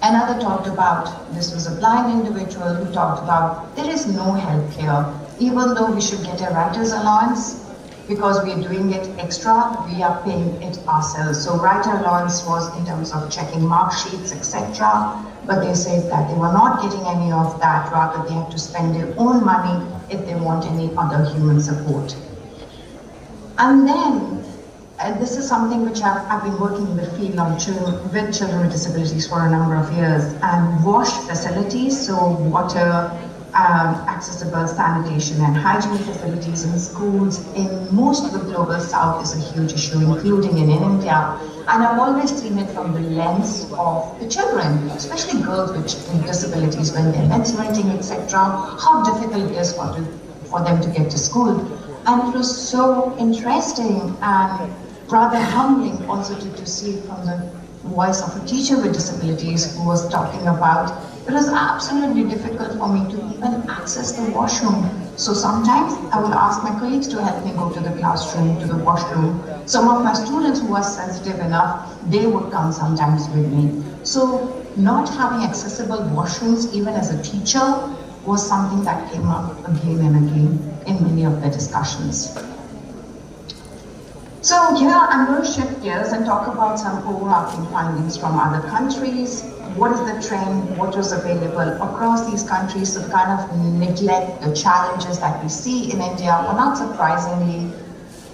Another talked about, this was a blind individual who talked about, there is no help here. Even though we should get a writer's allowance, because we are doing it extra, we are paying it ourselves. So writer allowance was in terms of checking mark sheets, etc. But they said that they were not getting any of that, rather they had to spend their own money if they want any other human support. And then, this is something which I've been working in the field on with children with disabilities for a number of years, and wash facilities, so water, accessible sanitation and hygiene facilities in schools in most of the global south is a huge issue, including in India. And I've always seen it from the lens of the children, especially girls with disabilities when they're menstruating, etc., how difficult it is for them to get to school. And it was so interesting and rather humbling also to see from the voice of a teacher with disabilities who was talking about, it was absolutely difficult for me to even access the washroom. So sometimes I would ask my colleagues to help me go to the classroom, to the washroom. Some of my students who were sensitive enough, they would come sometimes with me. So not having accessible washrooms even as a teacher was something that came up again and again in many of the discussions. So here I'm going to shift gears and talk about some overarching findings from other countries. What is the trend? What was available across these countries? So the kind of neglect, the challenges that we see in India were not surprisingly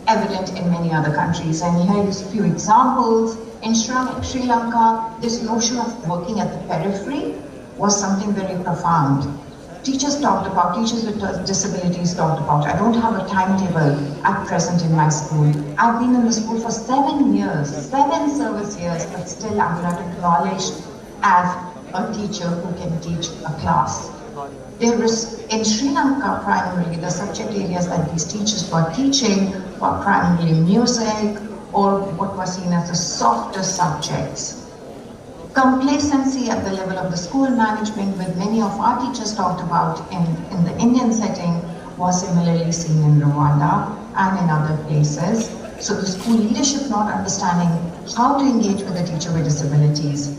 evident in many other countries. And here is a few examples. In Sri Lanka, this notion of working at the periphery was something very profound. Teachers with disabilities talked about, I don't have a timetable at present in my school. I've been in the school for 7 years, 7 service years, but still I'm not acknowledged as a teacher who can teach a class. In Sri Lanka, primarily, the subject areas that these teachers were teaching were primarily music or what were seen as the softer subjects. Complacency at the level of the school management, with many of our teachers talked about in the Indian setting, was similarly seen in Rwanda and in other places. So the school leadership not understanding how to engage with the teacher with disabilities.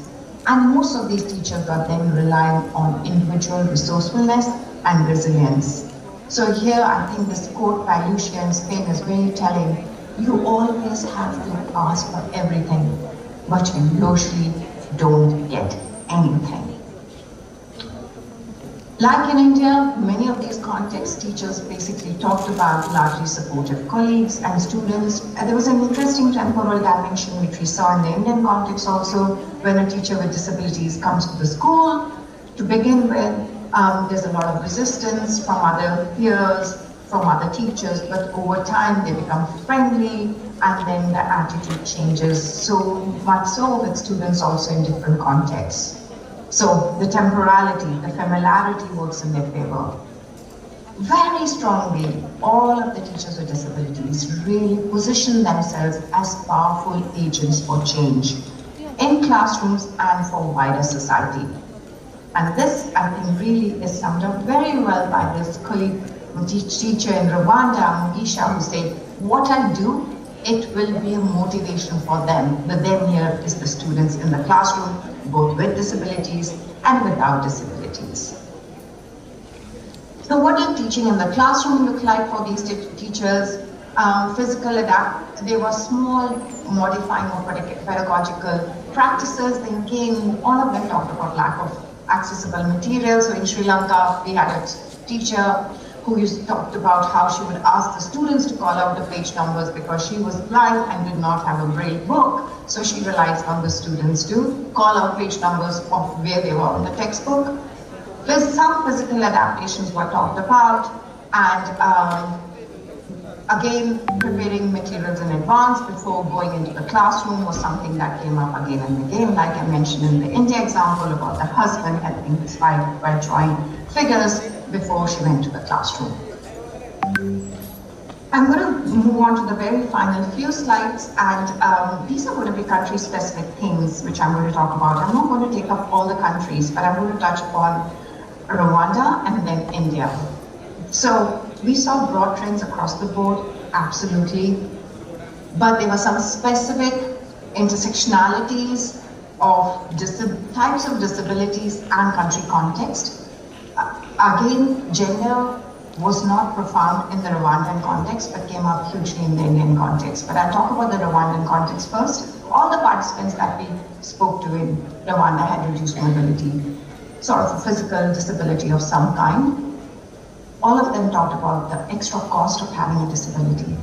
And most of these teachers were then relying on individual resourcefulness and resilience. So here I think this quote by Lucia in Spain is very telling. You always have to ask for everything, but you usually don't get anything. Like in India, many of these contexts, teachers basically talked about largely supportive colleagues and students. And there was an interesting temporal dimension which we saw in the Indian context also, when a teacher with disabilities comes to the school. To begin with, there's a lot of resistance from other peers, from other teachers, but over time they become friendly, and then the attitude changes so much so with students also in different contexts. So the temporality, the familiarity works in their favor. Very strongly, all of the teachers with disabilities really position themselves as powerful agents for change in classrooms and for wider society. And this, I think, really is summed up very well by this colleague, teacher in Rwanda, Mugisha, who said, what I do, it will be a motivation for them. The them here is the students in the classroom, both with disabilities and without disabilities. So what did teaching in the classroom look like for these teachers? They were small, modifying or pedagogical practices. Then again, all of them talked about lack of accessible materials. So in Sri Lanka, we had a teacher who talked about how she would ask the students to call out the page numbers because she was blind and did not have a braille book. So she relies on the students to call out page numbers of where they were in the textbook. There's some physical adaptations were talked about, and again, preparing materials in advance before going into the classroom was something that came up again and again, like I mentioned in the India example about the husband helping his wife by drawing figures before she went to the classroom. I'm going to move on to the very final few slides, and these are going to be country-specific things which I'm going to talk about. I'm not going to take up all the countries, but I'm going to touch upon Rwanda and then India. So we saw broad trends across the board, absolutely, but there were some specific intersectionalities of types of disabilities and country context. Again, gender was not profound in the Rwandan context, but came up hugely in the Indian context. But I'll talk about the Rwandan context first. All the participants that we spoke to in Rwanda had reduced mobility, sort of a physical disability of some kind. All of them talked about the extra cost of having a disability.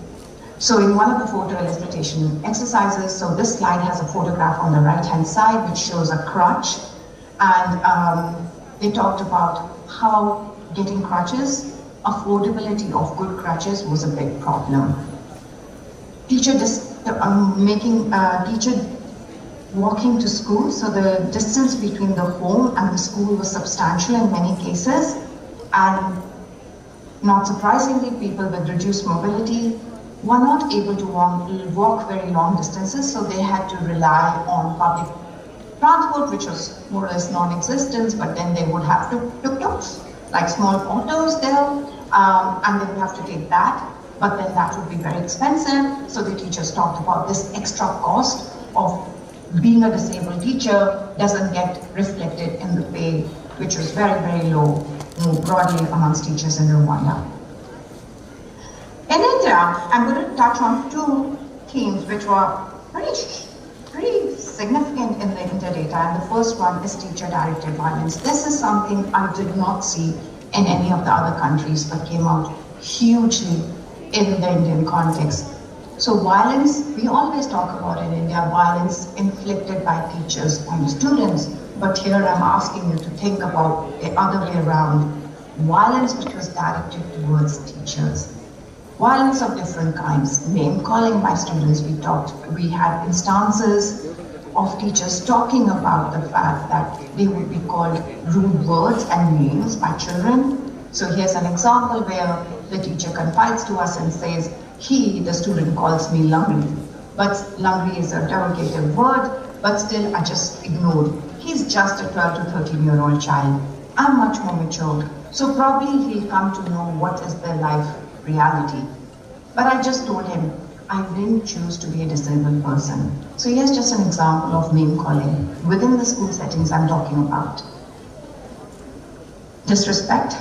So in one of the photo illustration exercises, so this slide has a photograph on the right-hand side which shows a crutch, and they talked about how getting crutches, affordability of good crutches was a big problem. Teacher walking to school, so the distance between the home and the school was substantial in many cases, and not surprisingly, people with reduced mobility were not able to walk very long distances, so they had to rely on public transport, which was more or less non-existent, but then they would have tuk-tuks, like small autos there, and they would have to take that, but then that would be very expensive. So the teachers talked about this extra cost of being a disabled teacher doesn't get reflected in the pay, which was very, very low, more broadly amongst teachers in Rwanda. In India, I'm going to touch on two themes which were pretty significant in the India data, and the first one is teacher-directed violence. This is something I did not see in any of the other countries, but came out hugely in the Indian context. So violence, we always talk about in India, violence inflicted by teachers on students, but here I'm asking you to think about the other way around, violence which was directed towards teachers. Violence of different kinds, name calling by students, we had instances of teachers talking about the fact that they would be called rude words and names by children. So here's an example where the teacher confides to us and says, the student calls me Lumri. But Lumri is a derogative word, but still I just ignored. He's just a 12 to 13-year-old child. I'm much more mature, so probably he'll come to know what is their life reality. But I just told him, I didn't choose to be a disabled person. So here's just an example of name calling within the school settings I'm talking about. Disrespect.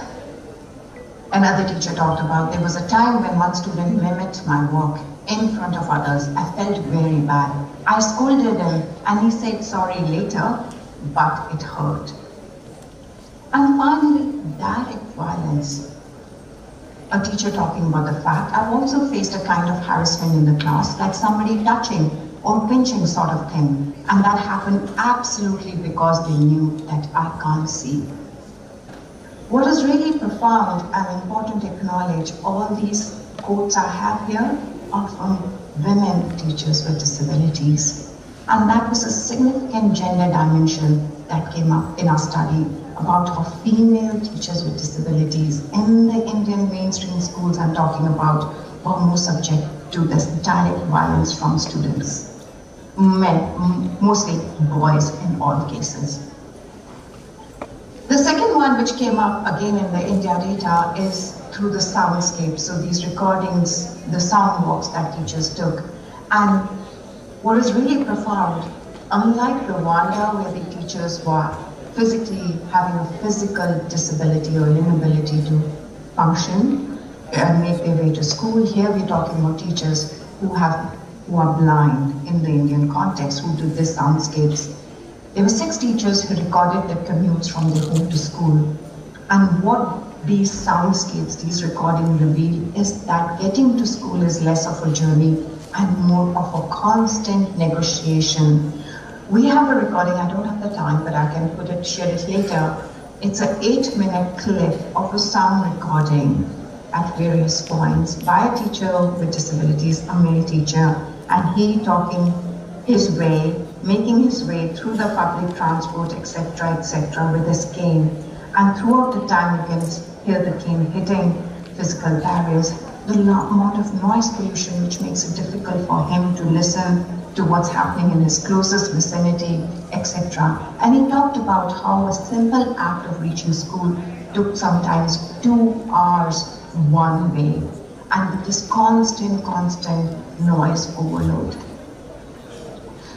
Another teacher talked about, there was a time when one student mimicked my work in front of others. I felt very bad. I scolded him and he said sorry later, but it hurt. And finally, direct violence. A teacher talking about the fact, I've also faced a kind of harassment in the class, like somebody touching or pinching sort of thing. And that happened absolutely because they knew that I can't see. What is really profound and important to acknowledge, all these quotes I have here are from women teachers with disabilities. And that was a significant gender dimension that came up in our study about how female teachers with disabilities in the Indian mainstream schools I'm talking about were more subject to this direct violence from students. Men, mostly boys in all cases. The second one which came up again in the India data is through the soundscape. So these recordings, the sound walks that teachers took. And what is really profound, unlike Rwanda where the teachers were physically having a physical disability or inability to function and make their way to school, here we're talking about teachers who are blind in the Indian context, who do these soundscapes. There were 6 teachers who recorded their commutes from their home to school. And what these soundscapes, these recordings reveal is that getting to school is less of a journey and more of a constant negotiation. We have a recording, I don't have the time, but I can share it later. It's an 8-minute clip of a sound recording at various points by a teacher with disabilities, a male teacher, and he talking his way, making his way through the public transport, etc., with his cane. And throughout the time, you can hear the cane hitting physical barriers, the amount of noise pollution which makes it difficult for him to listen to what's happening in his closest vicinity, etc. And he talked about how a simple act of reaching school took sometimes 2 hours one way, and with this constant noise overload.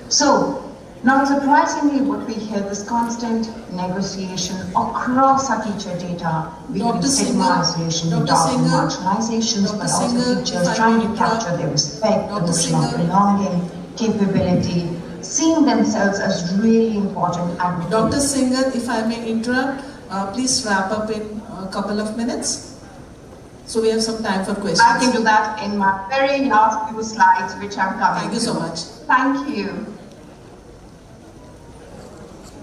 So, not surprisingly, what we hear, this constant negotiation across our teacher data between stigmatization, marginalizations, but also teachers trying to capture their respect, emotional belonging, capability, seeing themselves as really important advocates. Dr. Singer, if I may interrupt, please wrap up in a couple of minutes. So we have some time for questions. I can do that in my very last few slides, which I'm coming Thank you so much. Thank you.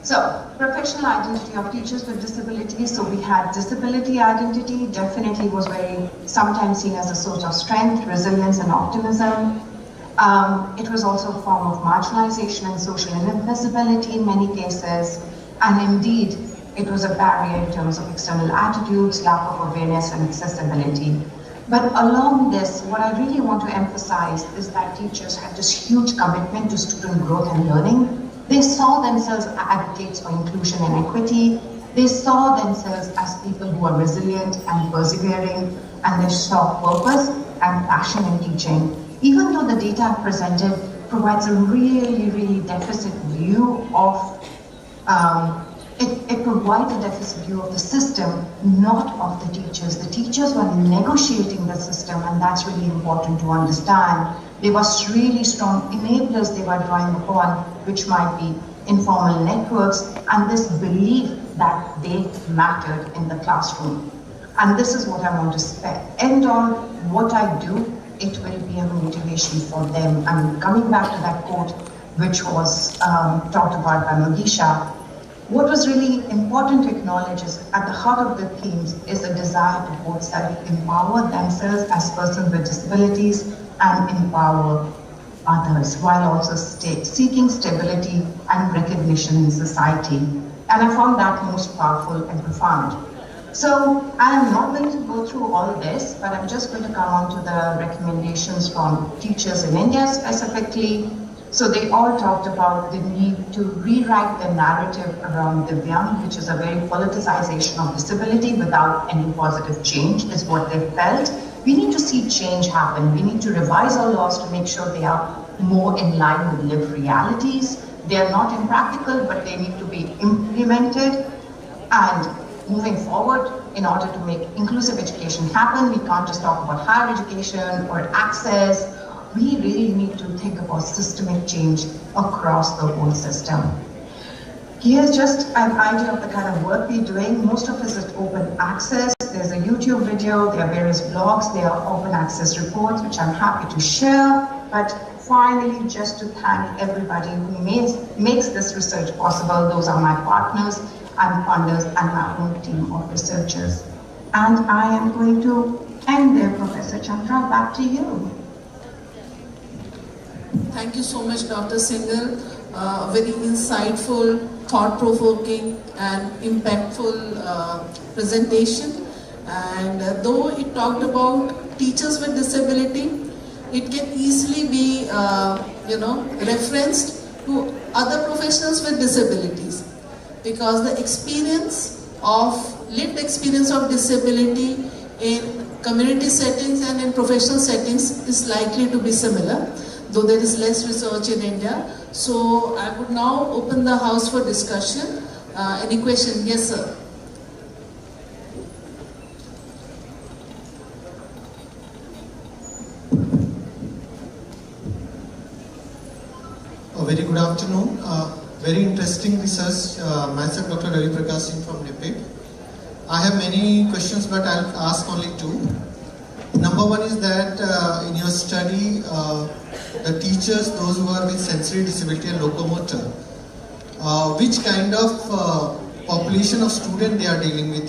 So, professional identity of teachers with disabilities. So we had disability identity, definitely was sometimes seen as a source of strength, resilience, and optimism. It was also a form of marginalization and social invisibility in many cases. And indeed, it was a barrier in terms of external attitudes, lack of awareness, and accessibility. But along this, what I really want to emphasize is that teachers had this huge commitment to student growth and learning. They saw themselves as advocates for inclusion and equity. They saw themselves as people who are resilient and persevering, and they saw purpose and passion in teaching. Even though the data I've presented provides a really deficit view of, it provides a deficit view of the system, not of the teachers. The teachers were negotiating the system, and that's really important to understand. There was really strong enablers they were drawing upon, which might be informal networks, and this belief that they mattered in the classroom. And this is what I want to end on. What I do, it will be a motivation for them. And coming back to that quote, which was talked about by Mugisha, what was really important to acknowledge is at the heart of the themes is a desire to both empower themselves as persons with disabilities and empower others while also seeking stability and recognition in society. And I found that most powerful and profound. So I am not going to go through all this, but I'm just going to come on to the recommendations from teachers in India specifically. So they all talked about the need to rewrite the narrative around Divyang, which is a very politicization of disability without any positive change, is what they felt. We need to see change happen. We need to revise our laws to make sure they are more in line with lived realities. They are not impractical, but they need to be implemented. And moving forward, in order to make inclusive education happen, we can't just talk about higher education or access. We really need to think about systemic change across the whole system. Here's just an idea of the kind of work we're doing. Most of this is open access. There's a YouTube video, there are various blogs, there are open access reports, which I'm happy to share. But finally, just to thank everybody who makes this research possible. Those are my partners and funders and my own team of researchers. And I am going to end there, Professor Chandra, back to you. Thank you so much, Dr. Singhal. Very insightful, thought-provoking and impactful presentation. And though it talked about teachers with disability, it can easily be referenced to other professionals with disabilities, because the lived experience of disability in community settings and in professional settings is likely to be similar, though there is less research in India. So I would now open the house for discussion. Any question? Yes, sir. A very good afternoon. Very interesting research. Myself, Dr. Ravi Prakash Singh from NIEPID. I have many questions, but I'll ask only two. Number one is that in your study, the teachers, those who are with sensory disability and locomotor, which kind of population of student they are dealing with,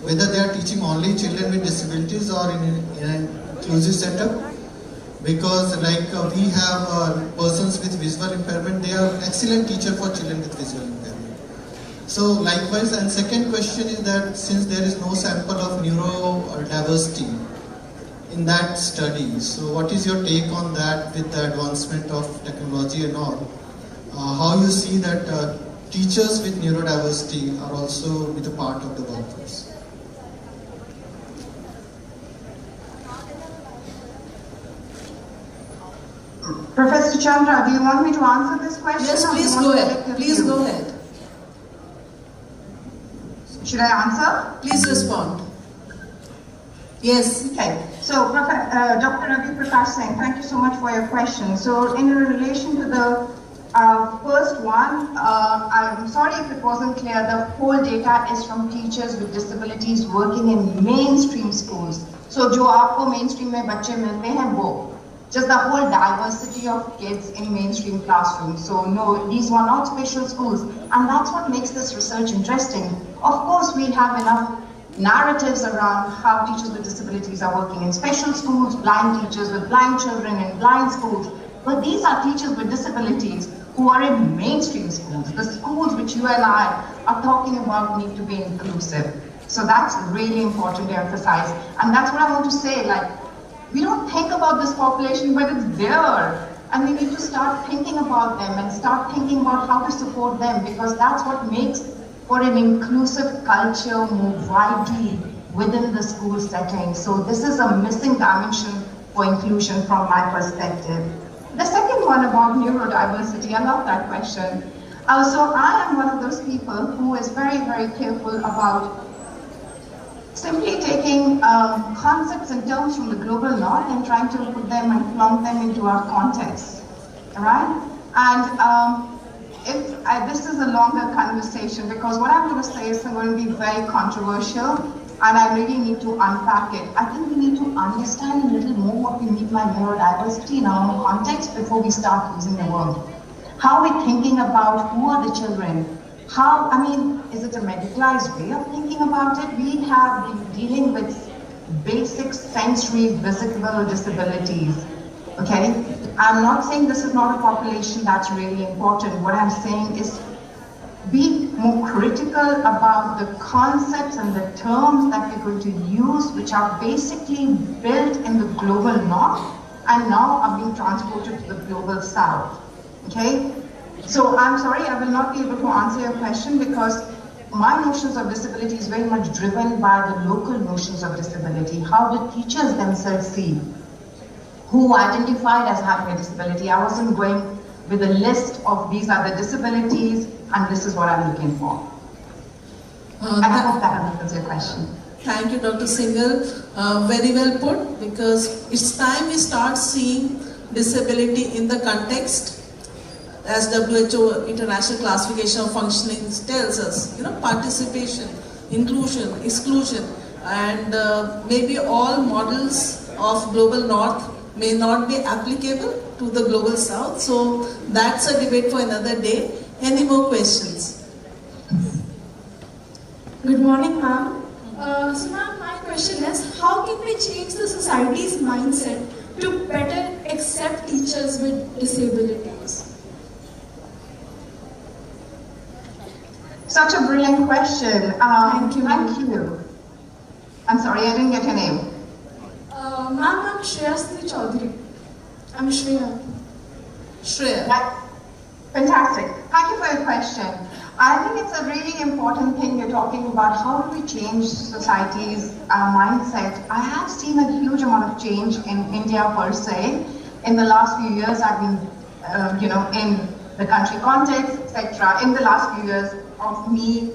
whether they are teaching only children with disabilities or in an inclusive setup? Because like we have persons with visual impairment, they are excellent teacher for children with visual impairment. So likewise, and second question is that since there is no sample of neurodiversity in that study, so what is your take on that with the advancement of technology and all? How you see that teachers with neurodiversity are also with a part of the workforce? Professor Chandra, do you want me to answer this question? Yes, please go ahead. Please go ahead. Should I answer? Please respond. Yes. Okay. So, Dr. Ravi Prakash Singh, thank you so much for your question. So, in relation to the first one, I'm sorry if it wasn't clear. The whole data is from teachers with disabilities working in mainstream schools. So, जो आपको mainstream में बच्चे मिलते हैं वो. Just the whole diversity of kids in mainstream classrooms. So no, these were not special schools. And that's what makes this research interesting. Of course, we have enough narratives around how teachers with disabilities are working in special schools, blind teachers with blind children in blind schools. But these are teachers with disabilities who are in mainstream schools. The schools which you and I are talking about need to be inclusive. So that's really important to emphasize. And that's what I want to say, like, we don't think about this population, but it's there. And we need to start thinking about them and start thinking about how to support them, because that's what makes for an inclusive culture move widely within the school setting. So this is a missing dimension for inclusion from my perspective. The second one about neurodiversity, I love that question. So I am one of those people who is very, very careful about simply taking concepts and terms from the global north and trying to put them and plumb them into our context, right? And this is a longer conversation, because what I'm going to say is going to be very controversial, and I really need to unpack it. I think we need to understand a little more what we mean by neurodiversity in our own context before we start using the word. How are we thinking about who are the children? How, I mean, is it a medicalized way of thinking about it? We have been dealing with basic sensory visible disabilities, okay? I'm not saying this is not a population that's really important. What I'm saying is be more critical about the concepts and the terms that we're going to use, which are basically built in the global north and now are being transported to the global south. Okay? So I'm sorry, I will not be able to answer your question because my notions of disability is very much driven by the local notions of disability. How the teachers themselves see who identified as having a disability. I wasn't going with a list of these are the disabilities and this is what I'm looking for. And I hope that answers your question. Thank you, Dr. Singhal. Very well put, because it's time we start seeing disability in the context. As WHO International Classification of Functioning tells us, participation, inclusion, exclusion, and maybe all models of global north may not be applicable to the global south. So that's a debate for another day. Any more questions? Good morning, ma'am. So ma'am, my question is, how can we change the society's mindset to better accept teachers with disabilities? Such a brilliant question. Thank you. I'm sorry, I didn't get your name. Ma'am, I'm Shreya Chaudhary. I'm Shreya. Shreya. Fantastic. Thank you for your question. I think it's a really important thing you're talking about. How do we change society's mindset? I have seen a huge amount of change in India per se. In the last few years, I've been, in the country context, etc. In the last few years of me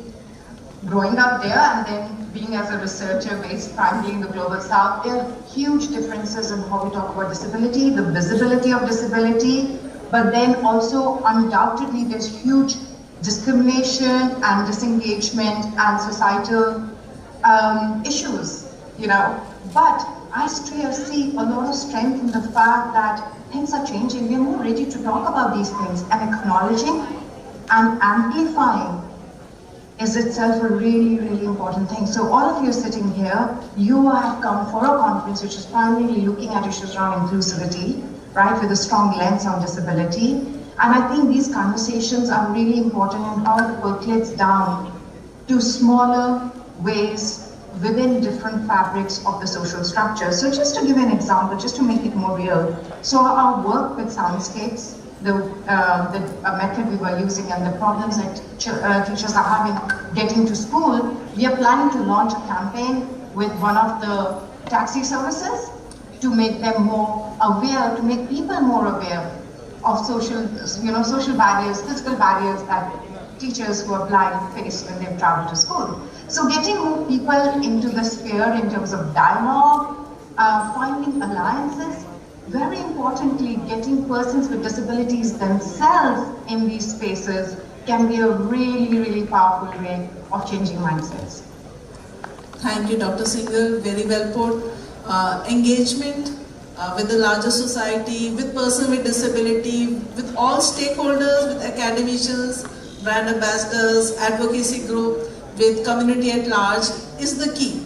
growing up there and then being as a researcher based primarily in the global south, there are huge differences in how we talk about disability, the visibility of disability, but then also undoubtedly there's huge discrimination and disengagement and societal issues, But I still see a lot of strength in the fact that things are changing. We're more ready to talk about these things, and acknowledging and amplifying is itself a really, really important thing. So all of you sitting here, you have come for a conference which is primarily looking at issues around inclusivity, right, with a strong lens on disability. And I think these conversations are really important in how it percolates down to smaller ways within different fabrics of the social structure. So just to give an example, just to make it more real, so our work with soundscapes, the method we were using and the problems that teachers are having getting to school, we are planning to launch a campaign with one of the taxi services to make them more aware, to make people more aware of social barriers, physical barriers that teachers who are blind face when they travel to school. So getting more people into the sphere in terms of dialogue, finding alliances, very importantly, getting persons with disabilities themselves in these spaces can be a really, really powerful way of changing mindsets. Thank you, Dr. Singhal. Very well put. Engagement with the larger society, with persons with disability, with all stakeholders, with academicians, brand ambassadors, advocacy group, with community at large is the key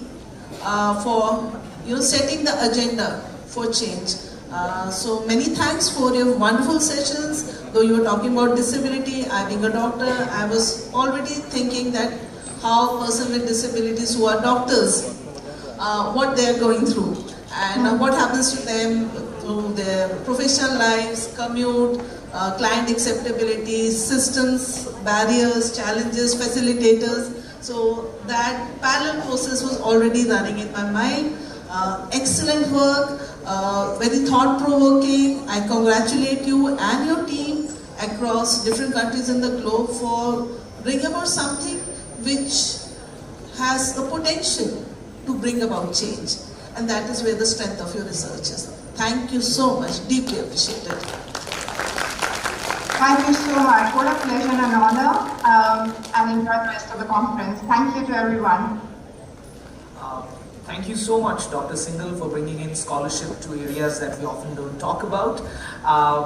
for setting the agenda for change. So many thanks for your wonderful sessions. Though you were talking about disability, I being a doctor, I was already thinking that how persons with disabilities who are doctors, what they are going through and what happens to them through their professional lives, commute, client acceptability, systems, barriers, challenges, facilitators. So that parallel process was already running in my mind. Excellent work, very thought-provoking. I congratulate you and your team across different countries in the globe for bringing about something which has the potential to bring about change. And that is where the strength of your research is. Thank you so much, deeply appreciated. Thank you so much. What a pleasure and an honor, and enjoy the rest of the conference. Thank you to everyone. Thank you so much, Dr. Singhal, for bringing in scholarship to areas that we often don't talk about.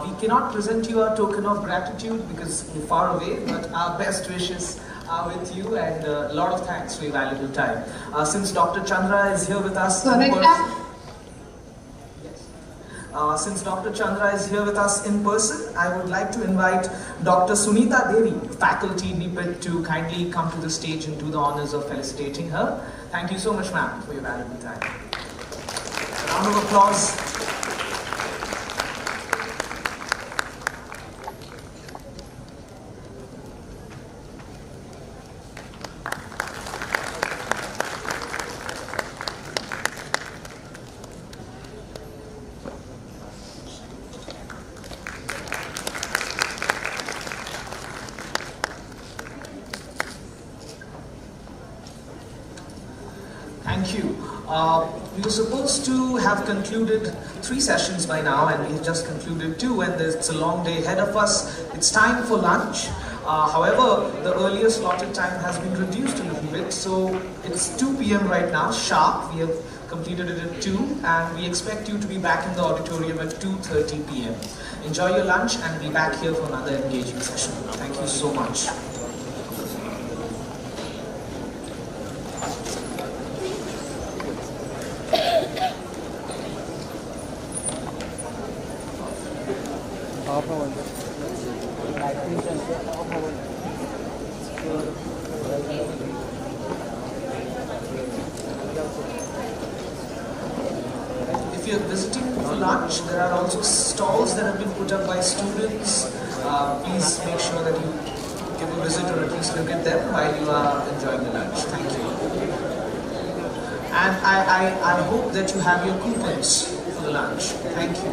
We cannot present you a token of gratitude because you're far away, but our best wishes are with you, and a lot of thanks for your valuable time. Since Dr. Chandra is here with us, Since Dr. Chandra is here with us in person, I would like to invite Dr. Sunita Devi, faculty NIEPID, to kindly come to the stage and do the honors of felicitating her. Thank you so much, ma'am, for your valuable time. A round of applause. Thank you. We were supposed to have concluded 3 sessions by now, and we have just concluded 2, and it's a long day ahead of us. It's time for lunch. However, the earlier slotted time has been reduced a little bit, so it's 2 p.m. right now, sharp. We have completed it at 2, and we expect you to be back in the auditorium at 2:30 p.m. Enjoy your lunch and be back here for another engaging session. Thank you so much. If you're visiting for lunch, there are also stalls that have been put up by students. Please make sure that you give a visit or at least look at them while you are enjoying the lunch. Thank you. And I hope that you have your coupons for the lunch. Thank you.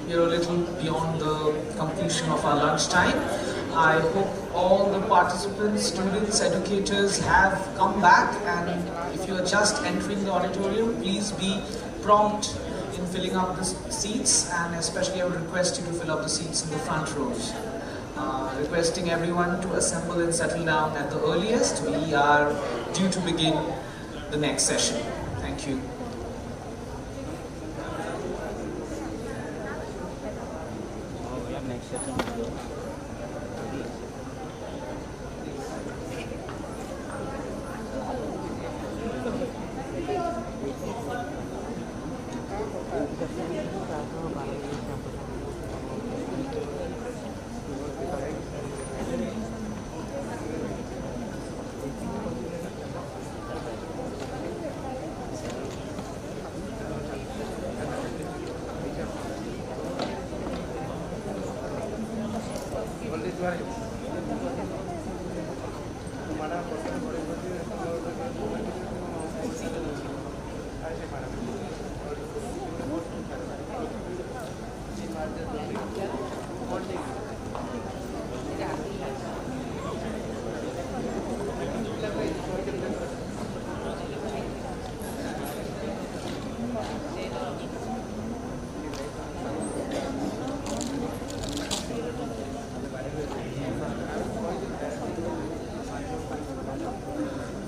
We're a little beyond the completion of our lunch time. I hope all the participants, students, educators have come back, and if you are just entering the auditorium, please be prompt in filling up the seats, and especially I would request you to fill up the seats in the front rows. Requesting everyone to assemble and settle down at the earliest. We are due to begin the next session. Thank you.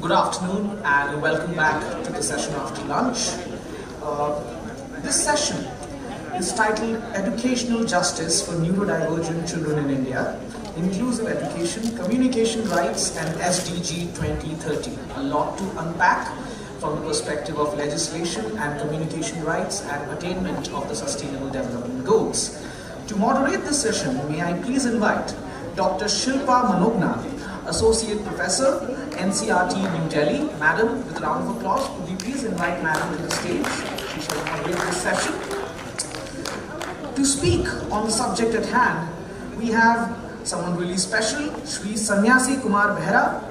Good afternoon and welcome back to the session after lunch. This session is titled Educational Justice for Neurodivergent Children in India, Inclusive Education, Communication Rights and SDG 2030. A lot to unpack from the perspective of legislation and communication rights and attainment of the Sustainable Development Goals. To moderate this session, may I please invite Dr. Shilpa Manogna, Associate Professor, NCRT, New Delhi. Madam, with a round of applause, would you please invite Madam to the stage? She shall moderate this session. To speak on the subject at hand, we have someone really special, Shri Sannyasi Kumar Behra,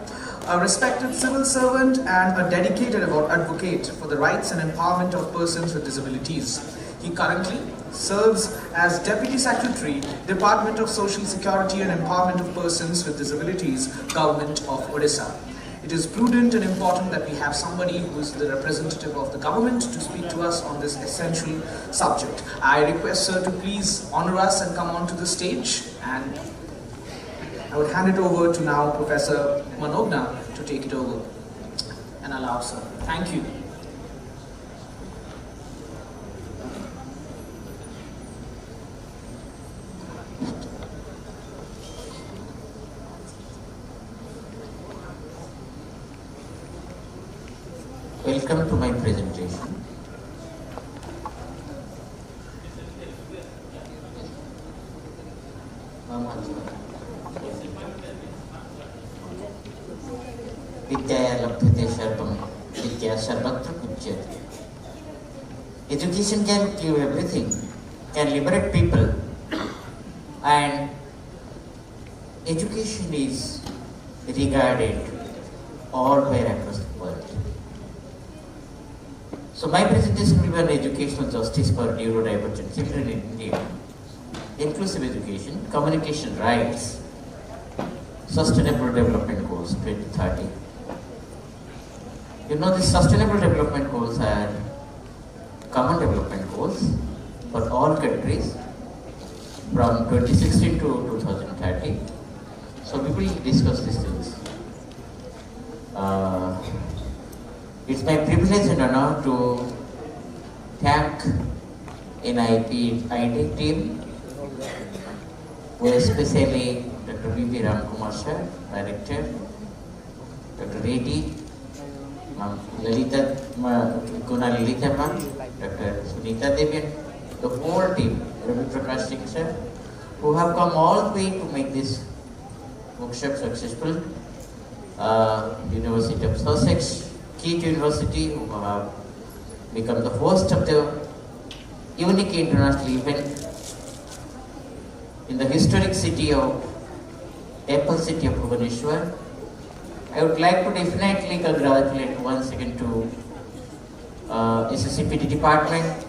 a respected civil servant and a dedicated advocate for the rights and empowerment of persons with disabilities. He currently serves as Deputy Secretary, Department of Social Security and Empowerment of Persons with Disabilities, Government of Odisha. It is prudent and important that we have somebody who is the representative of the government to speak to us on this essential subject. I request sir to please honor us and come onto the stage, and I would hand it over to now Professor Manogna to take it over and allow sir. Thank you. Welcome to my presentation. Education can give everything, can liberate people, and education is regarded all where across the world. So my presentation will be on educational justice for neurodivergent children in India, inclusive education, communication rights, Sustainable Development Goals 2030. You know, the Sustainable Development Goals are common development goals for all countries from 2016 to 2030. So we will discuss these things. It's my privilege and honor to thank NIEPID team, who especially Dr. V.P. Kumar sir, Director, Dr. Reddy, Lalita ma'am, Dr. Sunita Devi, the whole team, Ravi Prakash Singh sir, who have come all the way to make this workshop successful. University of Sussex, KiiT University, who have become the host of the unique international event in the historic city of Apple City of Bhubaneswar. I would like to definitely congratulate once again to SSCPT department,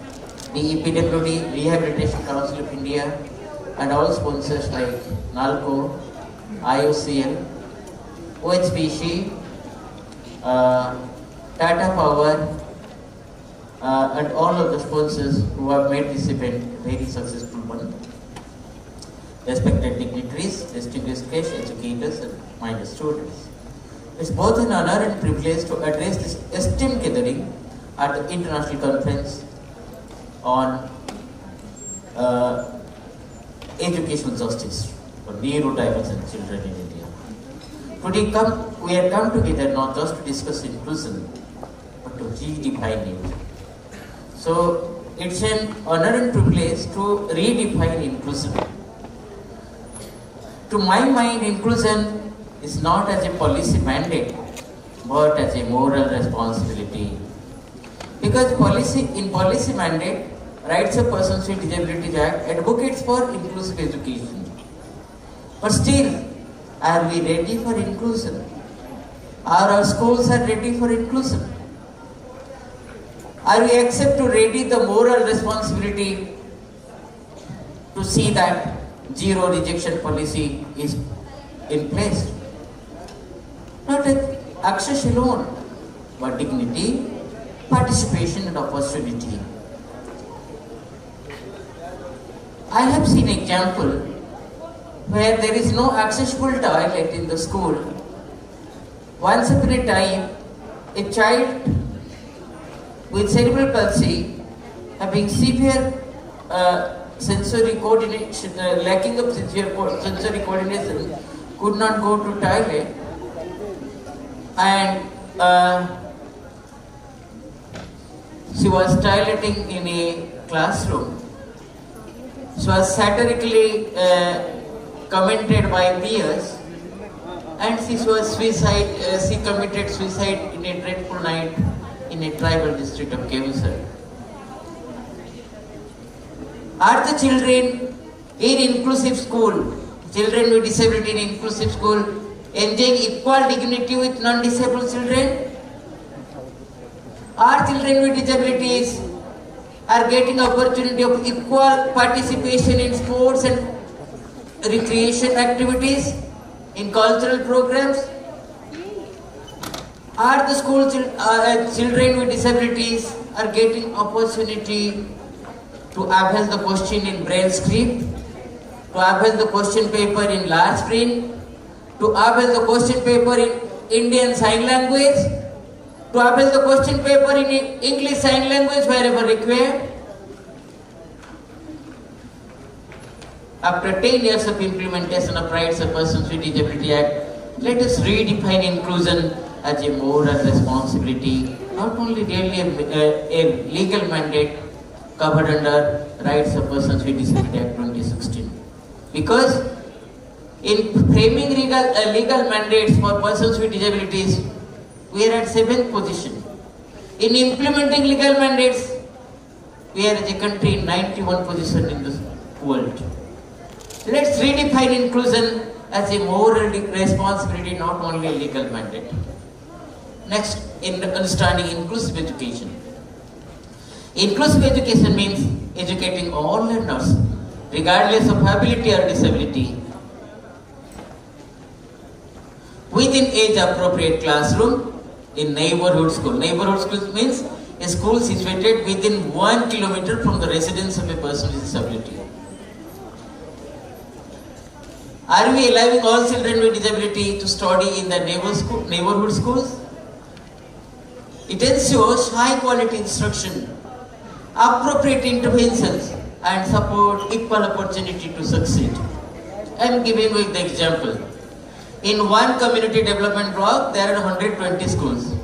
the EPWD, Rehabilitation Council of India, and all sponsors like NALCO, IOCL, OHBC, Tata Power, and all of the sponsors who have made this event a very successful one. Respected dignitaries, distinguished guests, educators, and my students. It's both an honor and privilege to address this esteemed gathering at the International Conference on Educational Justice for Neurodivergent Children in India. Today we have come together not just to discuss inclusion, but to redefine it. So it's an honor and privilege to redefine inclusion. To my mind, inclusion is not as a policy mandate, but as a moral responsibility. Because in policy mandate, Rights of Persons with Disabilities Act advocates for inclusive education. But still, are we ready for inclusion? Are our schools ready for inclusion? Are we ready the moral responsibility to see that zero rejection policy is in place? Not access alone, but dignity, participation and opportunity. I have seen example where there is no accessible toilet in the school. Once upon a time, a child with cerebral palsy having severe sensory coordination, lacking of sensory coordination, could not go to toilet, and she was toileting in a classroom. She was satirically commented by peers, and she committed suicide in a dreadful night in a tribal district of Kevusar. Are the children in inclusive school, children with disability in inclusive school, enjoying equal dignity with non-disabled children? Are children with disabilities are getting opportunity of equal participation in sports and recreation activities, in cultural programs? Are the school children with disabilities are getting opportunity to avail the question in braille script, to avail the question paper in large print, to avail the question paper in Indian Sign Language, to avail the question paper in English Sign Language wherever required? After 10 years of implementation of Rights of Persons with Disability Act, let us redefine inclusion as a moral responsibility, not only really a legal mandate covered under Rights of Persons with Disability Act 2016. Because in framing legal mandates for persons with disabilities, we are at 7th position. In implementing legal mandates, we are as a country in 91st position in the world. Let's redefine inclusion as a moral responsibility, not only a legal mandate. Next, in understanding inclusive education. Inclusive education means educating all learners, regardless of ability or disability, within age-appropriate classroom in neighborhood school. Neighborhood school means a school situated within 1 kilometer from the residence of a person with disability. Are we allowing all children with disability to study in the neighborhood schools? It ensures high quality instruction, appropriate interventions, and support equal opportunity to succeed. I am giving you the example. In one community development block, there are 120 schools.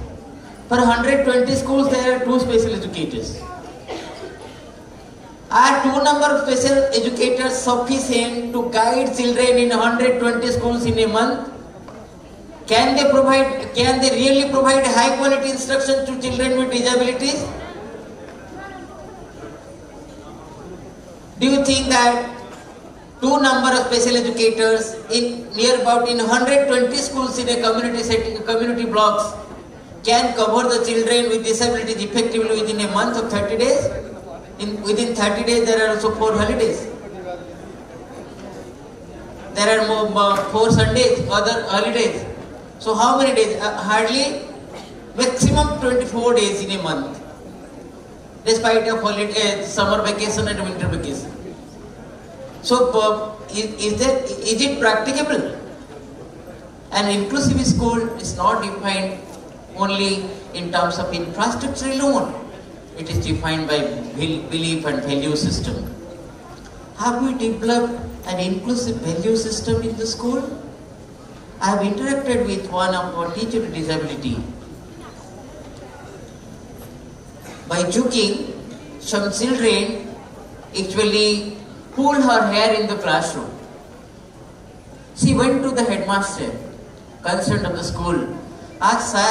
For 120 schools, there are 2 special educators. Are 2 number of special educators sufficient to guide children in 120 schools in a month? Can they really provide high quality instruction to children with disabilities? Do you think that two number of special educators in near about in 120 schools in a community setting, community blocks, can cover the children with disabilities effectively within a month of 30 days? Within 30 days there are also 4 holidays. There are 4 Sundays, other holidays. So how many days? Hardly maximum 24 days in a month, despite a holiday, summer vacation and winter vacation. So is it practicable? An inclusive school is not defined only in terms of infrastructure alone. It is defined by belief and value system. Have we developed an inclusive value system in the school? I have interacted with one of our teachers with disability. By joking, some children actually pulled her hair in the classroom. She went to the headmaster, concerned of the school, asked, "Sir,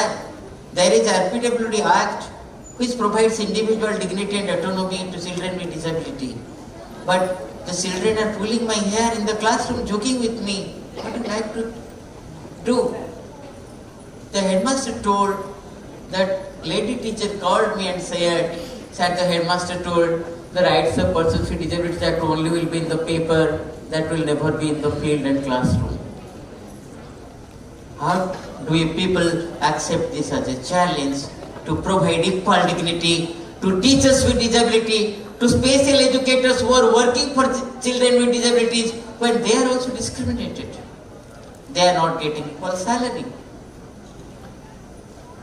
there is RPWD Act which provides individual dignity and autonomy to children with disability. But the children are pulling my hair in the classroom, joking with me. What would you like to do?" The headmaster told that lady teacher called me and said the headmaster told, the rights of persons with disabilities that only will be in the paper, that will never be in the field and classroom. How do we people accept this as a challenge to provide equal dignity to teachers with disability, to special educators who are working for children with disabilities when they are also discriminated? They are not getting equal salary.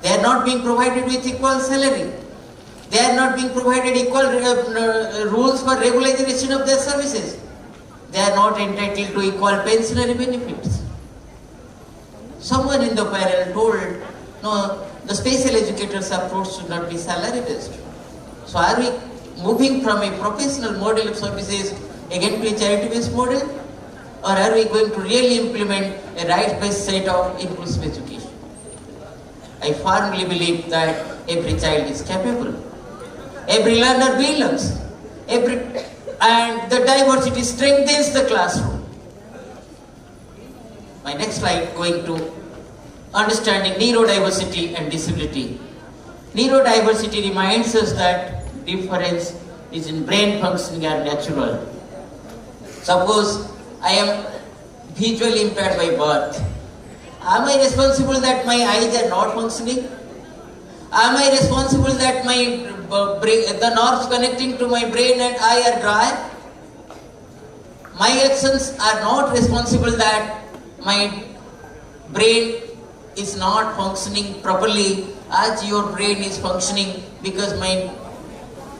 They are not being provided with equal salary. They are not being provided equal rules for regularization of their services. They are not entitled to equal pensionary benefits. Someone in the panel told, no, the special educators' approach should not be salary based. So are we moving from a professional model of services again to a charity based model? Or are we going to really implement a rights-based set of inclusive education? I firmly believe that every child is capable. Every learner belongs. And the diversity strengthens the classroom. My next slide going to understanding neurodiversity and disability. Neurodiversity reminds us that difference is in brain functioning and natural. Suppose I am visually impaired by birth. Am I responsible that my eyes are not functioning? Am I responsible that my the nerves connecting to my brain and eye are dry? My actions are not responsible that my brain is not functioning properly as your brain is functioning because my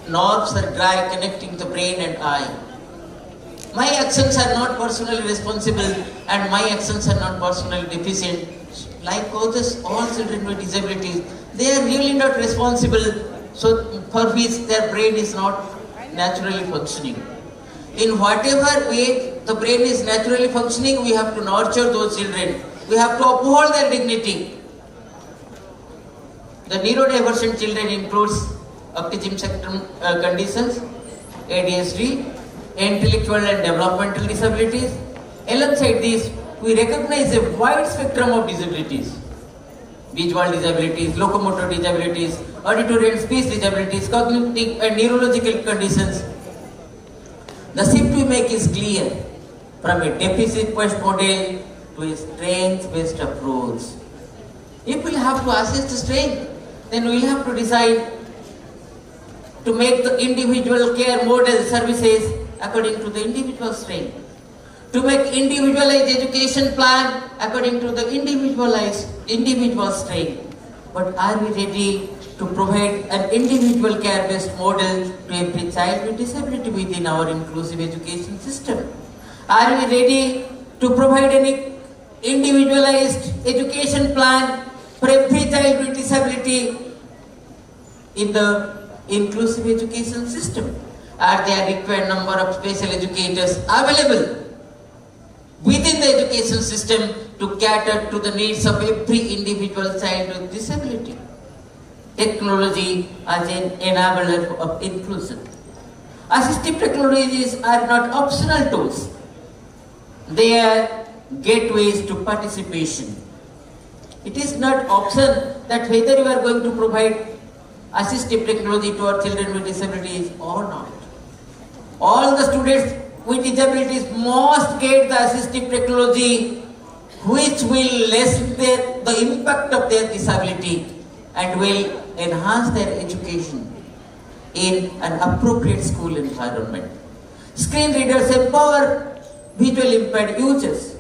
nerves are dry connecting the brain and eye. My actions are not personally responsible and my actions are not personally deficient. Like all children with disabilities, they are really not responsible, so for which their brain is not naturally functioning. In whatever way the brain is naturally functioning, we have to nurture those children. We have to uphold their dignity. The neurodivergent children includes autism spectrum conditions, ADHD, intellectual and developmental disabilities. Alongside these, we recognize a wide spectrum of disabilities. Visual disabilities, locomotor disabilities, auditory and speech disabilities, cognitive and neurological conditions. The shift we make is clear, from a deficit-based model to a strength-based approach. If we have to assess the strength, then we have to decide to make the individual care model services according to the individual strength. To make individualized education plan according to the individual strength. But are we ready to provide an individual care-based model to every child with disability within our inclusive education system? Are we ready to provide an individualized education plan for every child with disability in the inclusive education system? Are there required number of special educators available within the education system to cater to the needs of every individual child with disability? Technology as an enabler of inclusion. Assistive technologies are not optional tools. They are gateways to participation. It is not option that whether you are going to provide assistive technology to our children with disabilities or not. All the students with disabilities must get the assistive technology which will lessen the impact of their disability and will enhance their education in an appropriate school environment. Screen readers empower visual impaired users.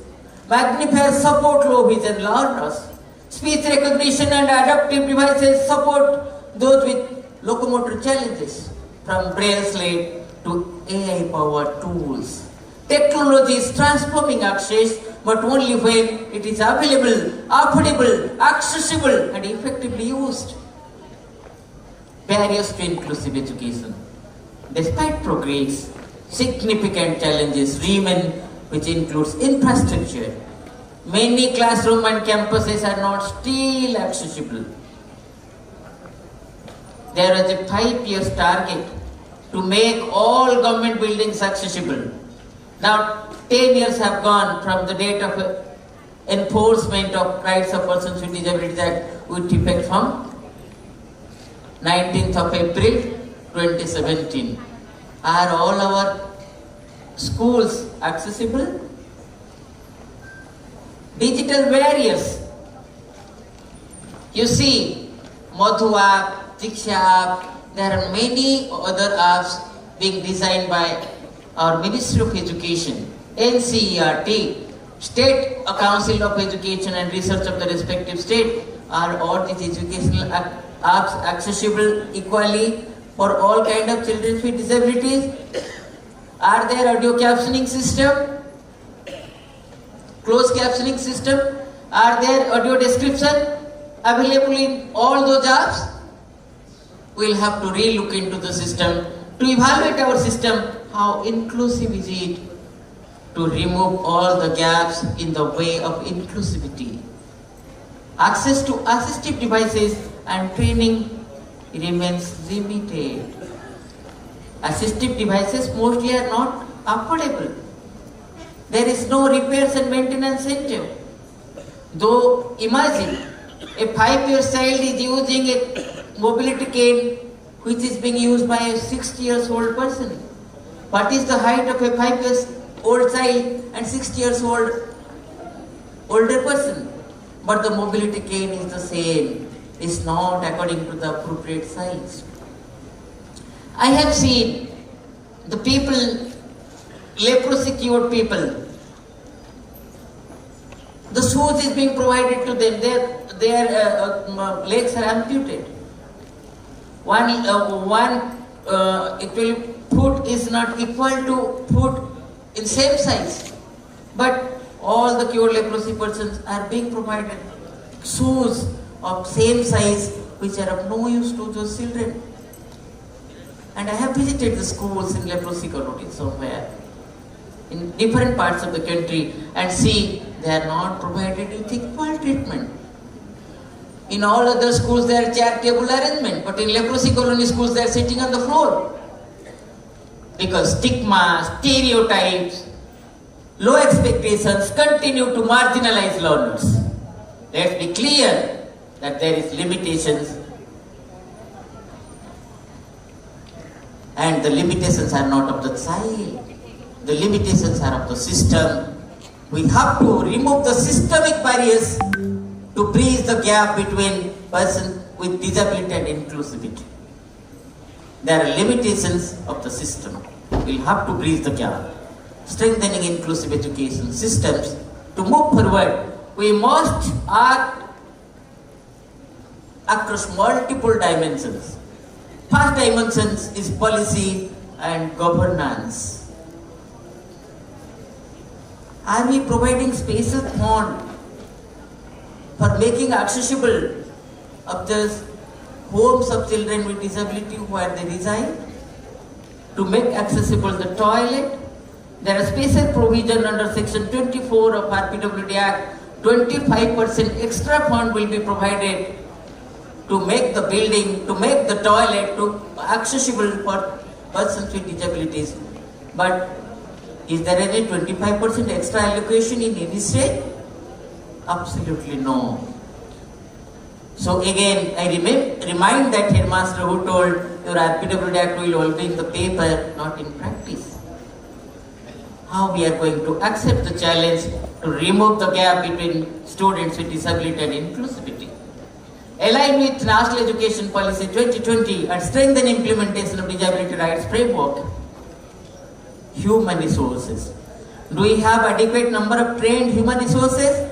Magnifiers support low vision learners. Speech recognition and adaptive devices support those with locomotor challenges, from braille slate to AI-powered tools. Technology is transforming access, but only when it is available, affordable, accessible, and effectively used. Barriers to inclusive education. Despite progress, significant challenges remain, which includes infrastructure. Many classrooms and campuses are not still accessible. There is a 5-year target to make all government buildings accessible. Now, 10 years have gone from the date of enforcement of rights of persons with disabilities Act with effect from 19th of April 2017. Are all our schools accessible? Digital barriers. You see, Madhu app, Diksha app, there are many other apps being designed by our Ministry of Education, NCERT, State Council of Education and Research of the respective state. Are all these educational apps accessible equally for all kind of children with disabilities? Are there audio captioning system? Closed captioning system? Are there audio description available in all those apps? We'll have to re-look into the system to evaluate our system. How inclusive is it to remove all the gaps in the way of inclusivity? Access to assistive devices and training remains limited. Assistive devices mostly are not affordable. There is no repairs and maintenance center. Though imagine a 5-year child is using a mobility cane which is being used by a 60-year-old person. What is the height of a 5-year-old child and 60-year-old older person? But the mobility cane is the same. It's not according to the appropriate size. I have seen the people, leprosy cured people, the shoes is being provided to them, their legs are amputated. Foot is not equal to foot in same size, but all the cured leprosy persons are being provided shoes of same size which are of no use to those children. And I have visited the schools in leprosy communities somewhere in different parts of the country and see they are not provided with equal treatment. In all other schools there are chair table arrangement, but in leprosy colony schools they are sitting on the floor. Because stigma, stereotypes, low expectations continue to marginalize learners. Let's be clear that there is limitations, and the limitations are not of the child. The limitations are of the system. We have to remove the systemic barriers to bridge the gap between person with disability and inclusivity. There are limitations of the system. We'll have to bridge the gap. Strengthening inclusive education systems. To move forward, we must act across multiple dimensions. First dimension is policy and governance. Are we providing spaces fund for making accessible of the homes of children with disability where they reside? To make accessible the toilet? There are special provision under section 24 of RPWD Act. 25% extra fund will be provided to make the building, to make the toilet accessible for persons with disabilities. But is there any 25% extra allocation in any state? Absolutely no. So again, I remind that headmaster who told your RPW Act will all be in the paper, not in practice. How we are going to accept the challenge to remove the gap between students with disability and inclusivity. Align with National Education Policy 2020 and strengthen implementation of disability rights framework. Human resources. Do we have adequate number of trained human resources?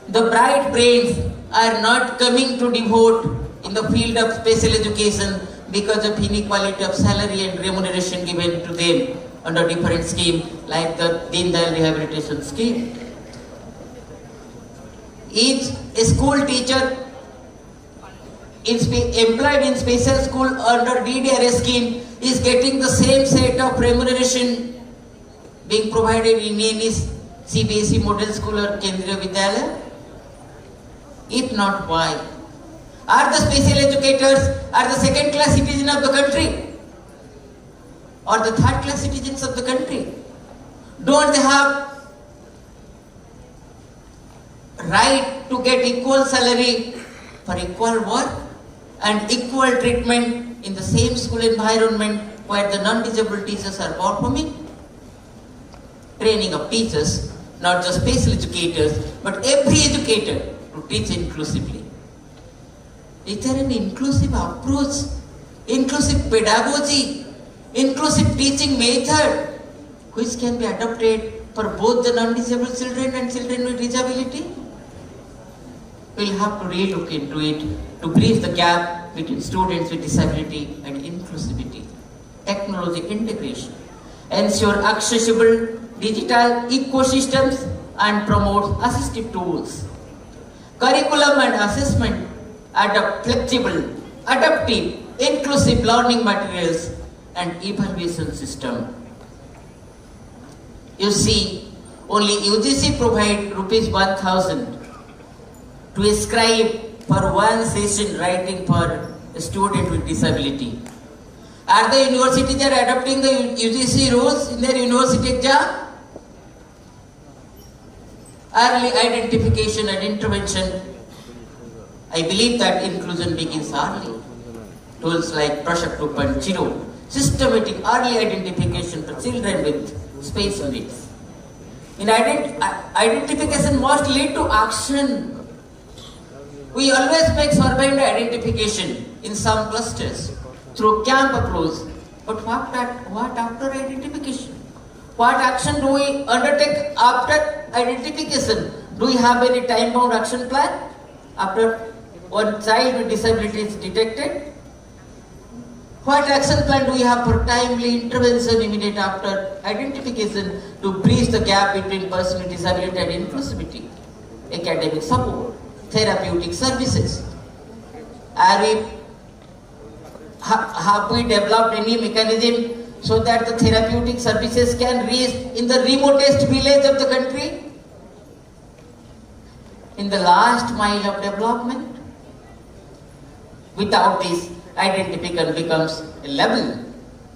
The bright brains are not coming to devote in the field of special education because of inequality of salary and remuneration given to them under different scheme like the Deen Dayal Rehabilitation Scheme. Each school teacher employed in special school under DDRS scheme is getting the same set of remuneration being provided in any CBSE model school or Kendriya Vidyalaya? If not, why? Are the special educators are the second-class citizens of the country or the third-class citizens of the country? Don't they have right to get equal salary for equal work and equal treatment in the same school environment where the non-disabled teachers are performing? Training of teachers, not just special educators, but every educator to teach inclusively. Is there an inclusive approach, inclusive pedagogy, inclusive teaching method which can be adopted for both the non-disabled children and children with disability? We'll have to relook into it to bridge the gap between students with disability and inclusivity. Technology integration, ensure accessible digital ecosystems and promote assistive tools. Curriculum and assessment adopt flexible, adaptive, inclusive learning materials and evaluation system. You see, only UGC provide ₹1,000 to ascribe for one session writing for a student with disability. Are the universities adopting the UGC rules in their university exam? Early identification and intervention. I believe that inclusion begins early. Tools like Prashak 2.0, systematic early identification for children with special needs. In identification must lead to action. We always make survey and identification in some clusters through camp approach. But what after identification? What action do we undertake after identification? Do we have any time-bound action plan after one child with disability is detected? What action plan do we have for timely intervention immediate after identification to bridge the gap between person with disability and inclusivity? Academic support, therapeutic services. Have we developed any mechanism so that the therapeutic services can reach in the remotest village of the country? In the last mile of development? Without this, identification becomes a label,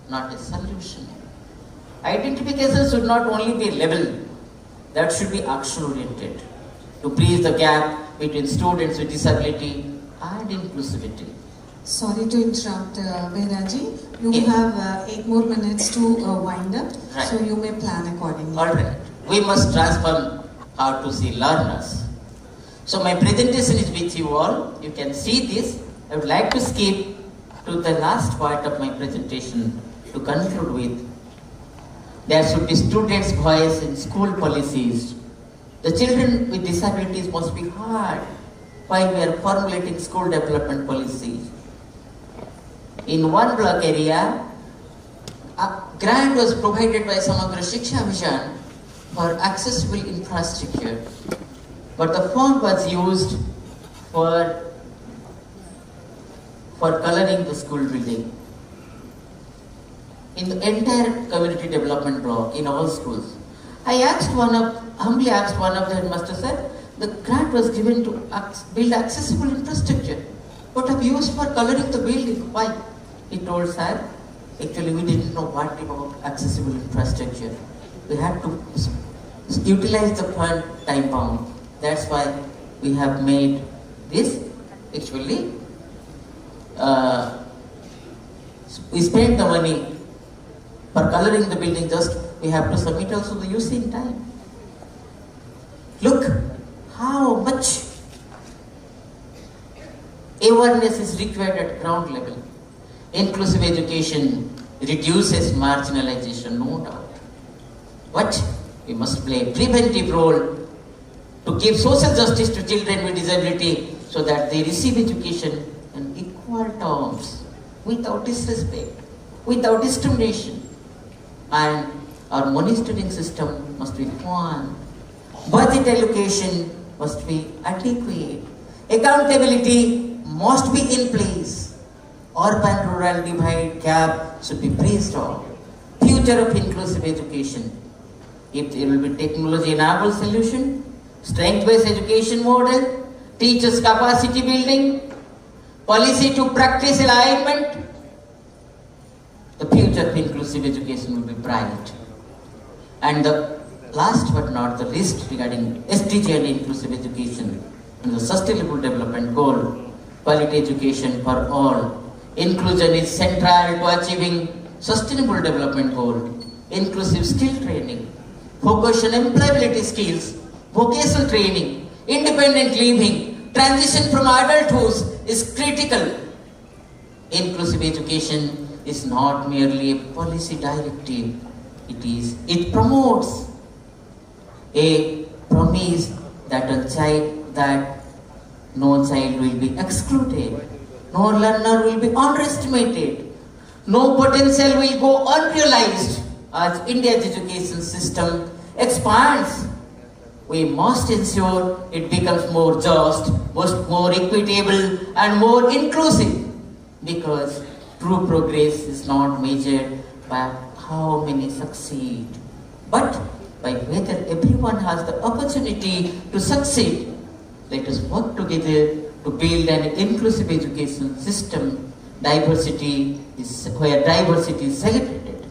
not a solution. Identification should not only be a label, that should be action-oriented to bridge the gap between students with disability and inclusivity. Sorry to interrupt, Behraji. You have 8 more minutes to wind up, Right. so you may plan accordingly. Alright, we must transform how to see learners. So my presentation is with you all. You can see this. I would like to skip to the last part of my presentation to conclude with. There should be students' voice in school policies. The children with disabilities must be heard while we are formulating school development policies. In one block area, a grant was provided by Samagra Shiksha Mission for accessible infrastructure, but the fund was used for coloring the school building. In the entire community development block, in all schools, I humbly asked one of the headmasters, sir, the grant was given to build accessible infrastructure. What have you used for coloring the building? Why? He told, sir, Actually, we didn't know what about accessible infrastructure. We had to utilize the fund time bound. That's why we have made this. Actually, we spent the money for coloring the building, just we have to submit also the UC in time. Look how much awareness is required at ground level. Inclusive education reduces marginalization, no doubt. But we must play a preventive role to give social justice to children with disability so that they receive education in equal terms, without disrespect, without discrimination. And our monitoring system must be fun. Budget allocation must be adequate. Accountability must be in place. Urban-rural divide gap should be bridged off. Future of inclusive education. If there will be technology-enabled solution, strength-based education model, teachers' capacity building, policy to practice alignment, the future of inclusive education will be bright. And the last but not the least regarding SDG and inclusive education and the Sustainable Development Goal, quality education for all. Inclusion is central to achieving Sustainable Development Goal. Inclusive skill training, focus on employability skills, vocational training, independent living, transition from adulthood is critical. Inclusive education is not merely a policy directive. It promotes a promise that no child will be excluded, no learner will be underestimated, no potential will go unrealized. As India's education system expands, we must ensure it becomes more just, more equitable and more inclusive, because true progress is not measured by how many succeed, but by whether everyone has the opportunity to succeed. Let us work together to build an inclusive education system where diversity is celebrated,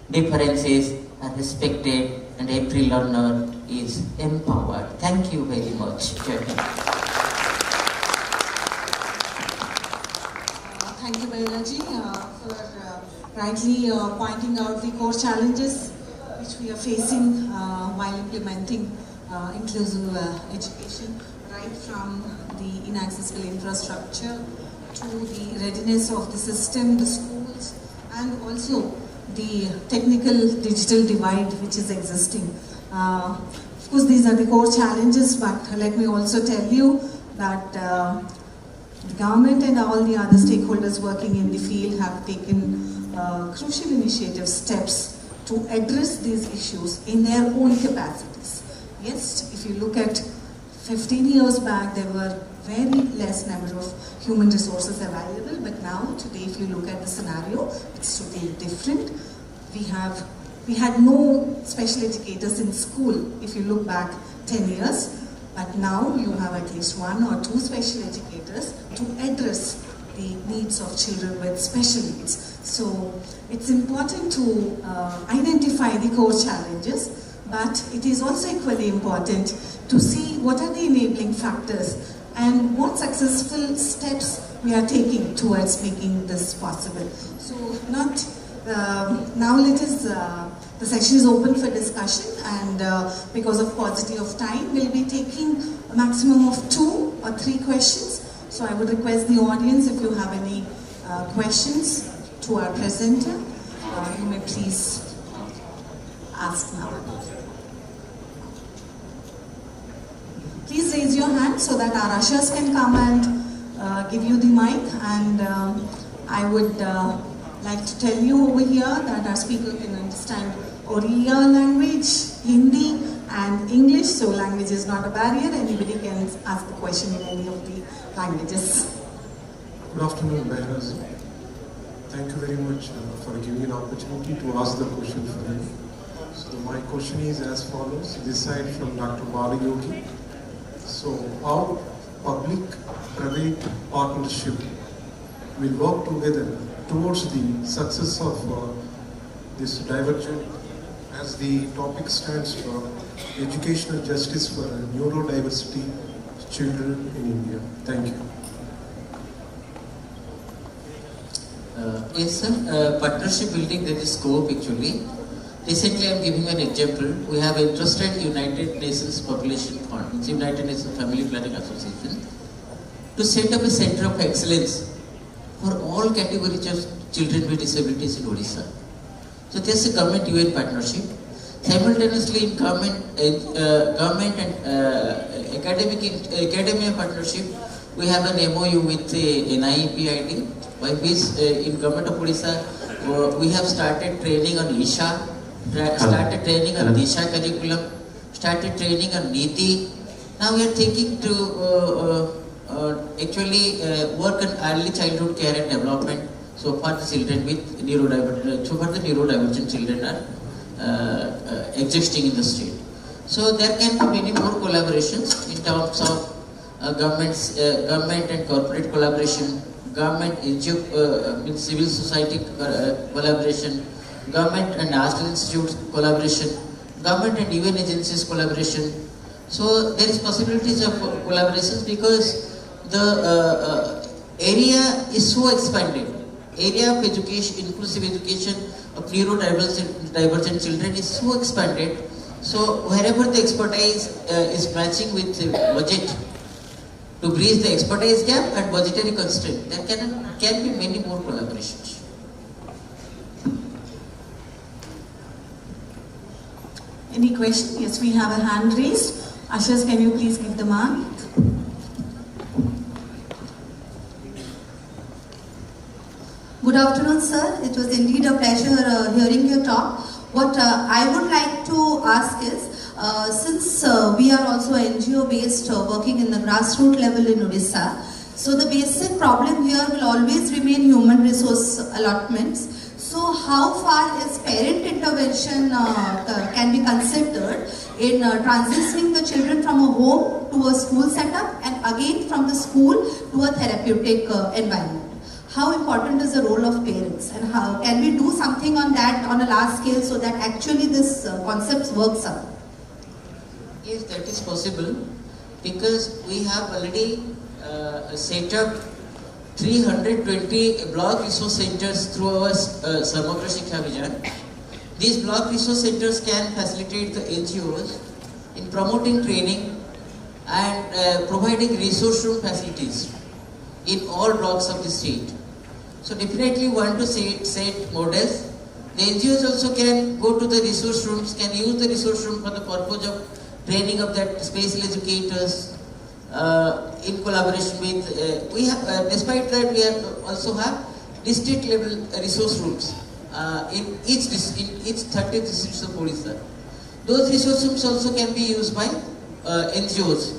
differences are respected, and every learner is empowered. Thank you very much. Thank you, Rajani, for rightly pointing out the core challenges which we are facing while implementing inclusive education, right from the inaccessible infrastructure to the readiness of the system, the schools, and also the technical digital divide which is existing. Of course, these are the core challenges, but let me also tell you that the government and all the other stakeholders working in the field have taken crucial initiative steps to address these issues in their own capacities. Yes, if you look at 15 years back, there were very less number of human resources available, but now, today, if you look at the scenario, it's totally different. We had no special educators in school, if you look back 10 years, but now you have at least 1 or 2 special educators to address the needs of children with special needs. So it's important to identify the core challenges, but it is also equally important to see what are the enabling factors and what successful steps we are taking towards making this possible. So now the section is open for discussion, and because of paucity of time, we'll be taking a maximum of 2 or 3 questions. So I would request the audience, if you have any questions to our presenter, you may please ask now. Please raise your hand so that our ushers can come and give you the mic. And I would like to tell you over here that our speaker can understand Oriya language, Hindi and English, so language is not a barrier. Anybody can ask the question in any of the languages. Good afternoon, Behraz. Thank you very much for giving an opportunity to ask the question for you. So my question is as follows, this side from Dr. Balayogi. So how public-private partnership will work together towards the success of this divergent, as the topic stands for educational justice for neurodiversity children in India. Thank you. Yes, sir. Partnership building, there is scope actually. Recently, I am giving an example. We have entrusted United Nations Population Fund, United Nations Family Planning Association, to set up a center of excellence for all categories of children with disabilities in Odisha. So this is a government-UN partnership. Simultaneously, in government and academia partnership, we have an MOU with NIEPID, by which in government of Odisha, we have started training on Isha, started training on Disha curriculum, started training on Niti. Now we are thinking to actually work on early childhood care and development. So far the children with neurodivergent children are existing in the state. So there can be many more collaborations in terms of government and corporate collaboration, government NGO, civil society collaboration, government and national institutes collaboration, government and UN agencies collaboration. So there is possibilities of collaborations because the area is so expanded. Area of education, inclusive education of neurodivergent children is so expanded. So wherever the expertise is matching with the budget to bridge the expertise gap and budgetary constraint, there can be many more collaborations. Any question? Yes, we have a hand raised. Ashas, can you please give the mic? Good afternoon, sir. It was indeed a pleasure hearing your talk. What I would like to ask is, since we are also NGO-based, working in the grassroots level in Odisha, so the basic problem here will always remain human resource allotments. So how far is parent intervention can be considered in transitioning the children from a home to a school setup and again from the school to a therapeutic environment? How important is the role of parents, and how can we do something on that on a large scale so that actually this concept works out? Yes, that is possible because we have already set up 320 block resource centers through our Samogra Shiksha Vision. These block resource centers can facilitate the NGOs in promoting training and providing resource room facilities in all blocks of the state. So definitely want to set models. The NGOs also can go to the resource rooms, can use the resource room for the purpose of training of that special educators in collaboration with, we have, despite that we also have district level resource rooms in each 30 districts of Odisha. Those resource rooms also can be used by NGOs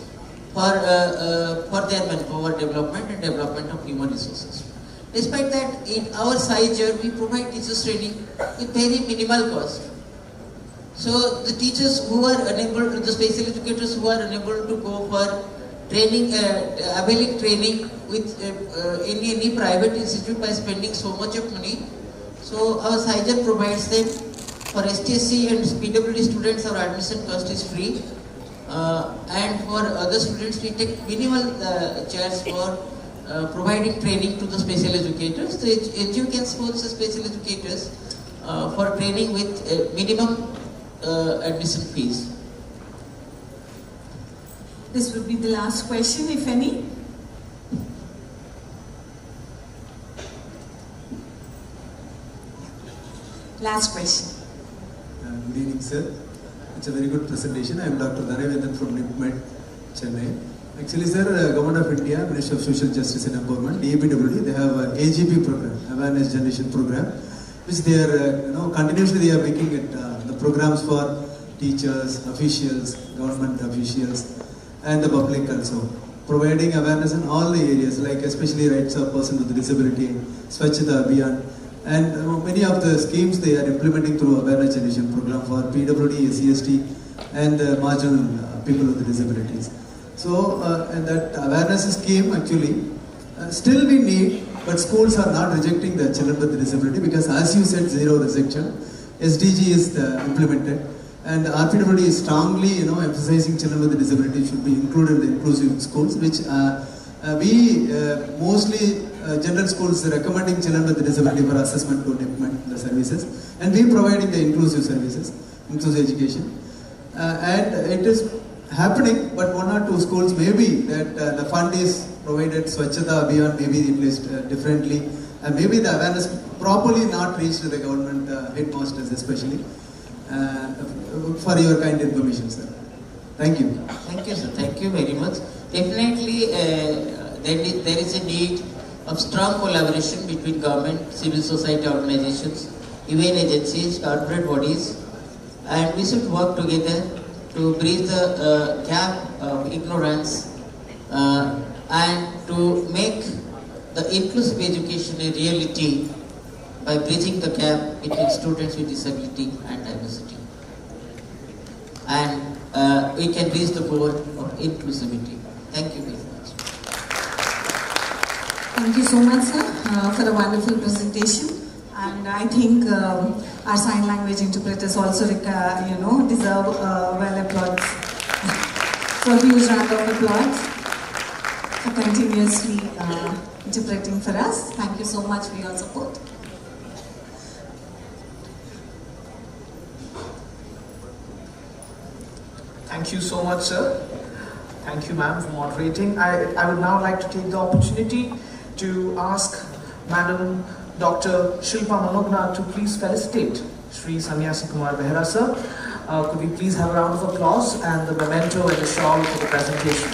for their manpower development and development of human resources. Despite that, in our side here, we provide teachers training with very minimal cost. So the teachers who are unable, the special educators who are unable to go for training, availing training with any private institute by spending so much of money. So our SIGER provides them. For STSC and PWD students, our admission cost is free. And for other students, we take minimal charge for providing training to the special educators. The NGO can sponsor special educators for training with minimum admission fees. This would be the last question, if any. Last question. Good evening, sir. It's a very good presentation. I am Dr. Dhanavendan from NIEPID, Chennai. Actually, sir, Government of India, Ministry of Social Justice and Empowerment, NIEPID, they have an AGP program, Awareness Generation Program, which they are, continuously they are making it, the programs for teachers, officials, government officials, and the public also, providing awareness in all the areas, like especially rights of person with disability, Swachhata Abhiyan, and many of the schemes they are implementing through Awareness Generation Program for PWD, SCST, and marginal people with disabilities. So, and that awareness scheme actually, still we need, but schools are not rejecting the children with disability because, as you said, zero rejection. SDG is implemented, and RPWD is strongly, emphasizing children with disability should be included in the inclusive schools, which we mostly general schools recommending children with disability for assessment to implement the services, and we providing the inclusive services, inclusive education, and it is happening. But one or two schools maybe that the fund is provided Swachhata Abhiyan, maybe utilized differently, and maybe the awareness properly not reached the government headmasters especially. For your kind information, sir. Thank you. Thank you, sir. Thank you very much. Definitely, there is a need of strong collaboration between government, civil society organizations, UN agencies, corporate bodies, and we should work together to bridge the gap of ignorance and to make the inclusive education a reality by bridging the gap between students with disability and diversity. And we can reach the goal of inclusivity. Thank you very much. Thank you so much, sir, for a wonderful presentation. And I think our sign language interpreters also, deserve well applause. So huge round of applause for continuously interpreting for us. Thank you so much for your support. Thank you so much, sir. Thank you, ma'am, for moderating. I would now like to take the opportunity to ask Madam Dr. Shilpa Manogna to please felicitate Shri Sannyasi Kumar Behera, sir. Could we please have a round of applause and the memento and the shawl for the presentation.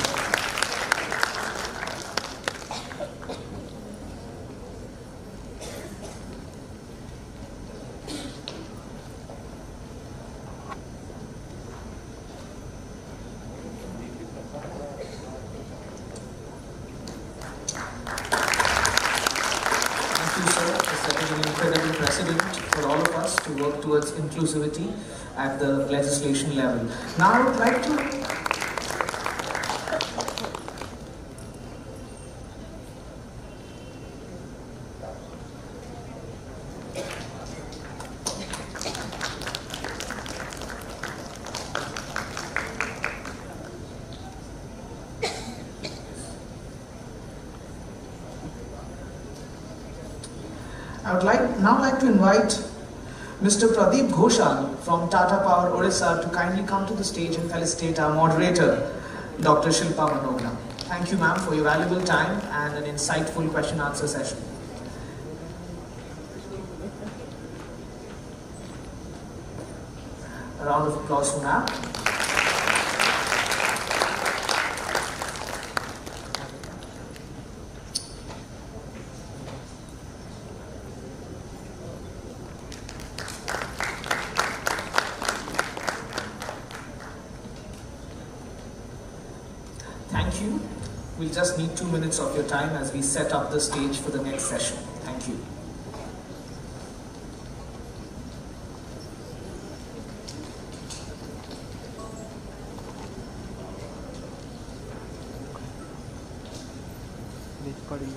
Towards inclusivity at the legislation level. Now I would like to now like to invite Mr. Pradeep Ghoshal from Tata Power Odisha to kindly come to the stage and felicitate our moderator, Dr. Shilpa Manogna. Thank you, ma'am, for your valuable time and an insightful question-answer session. A round of applause for ma'am. We'll just need 2 minutes of your time as we set up the stage for the next session. Thank you. Recording.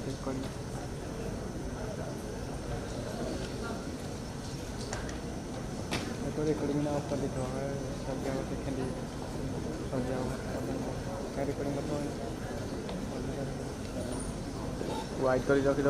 Recording ना ऊपर लिखा हुआ है सब जगह देखेंगे सब जगह क्या recording करता हूँ वाइट कर रखी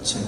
Chair.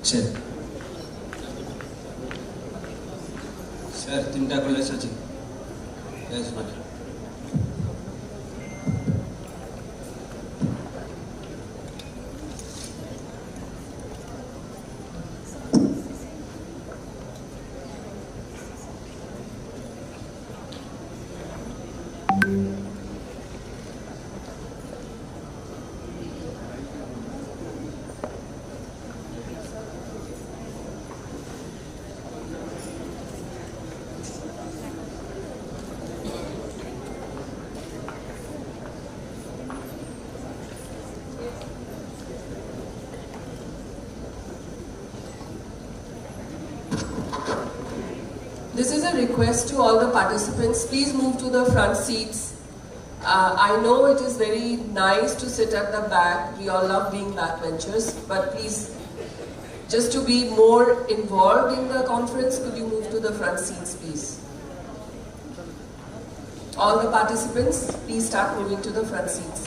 Chair. Sir, 3টা কলেজ আছে। Yes, madam. This is a request to all the participants. Please move to the front seats. I know it is very nice to sit at the back. We all love being backbenchers, but please, just to be more involved in the conference, could you move to the front seats, please? All the participants, please start moving to the front seats.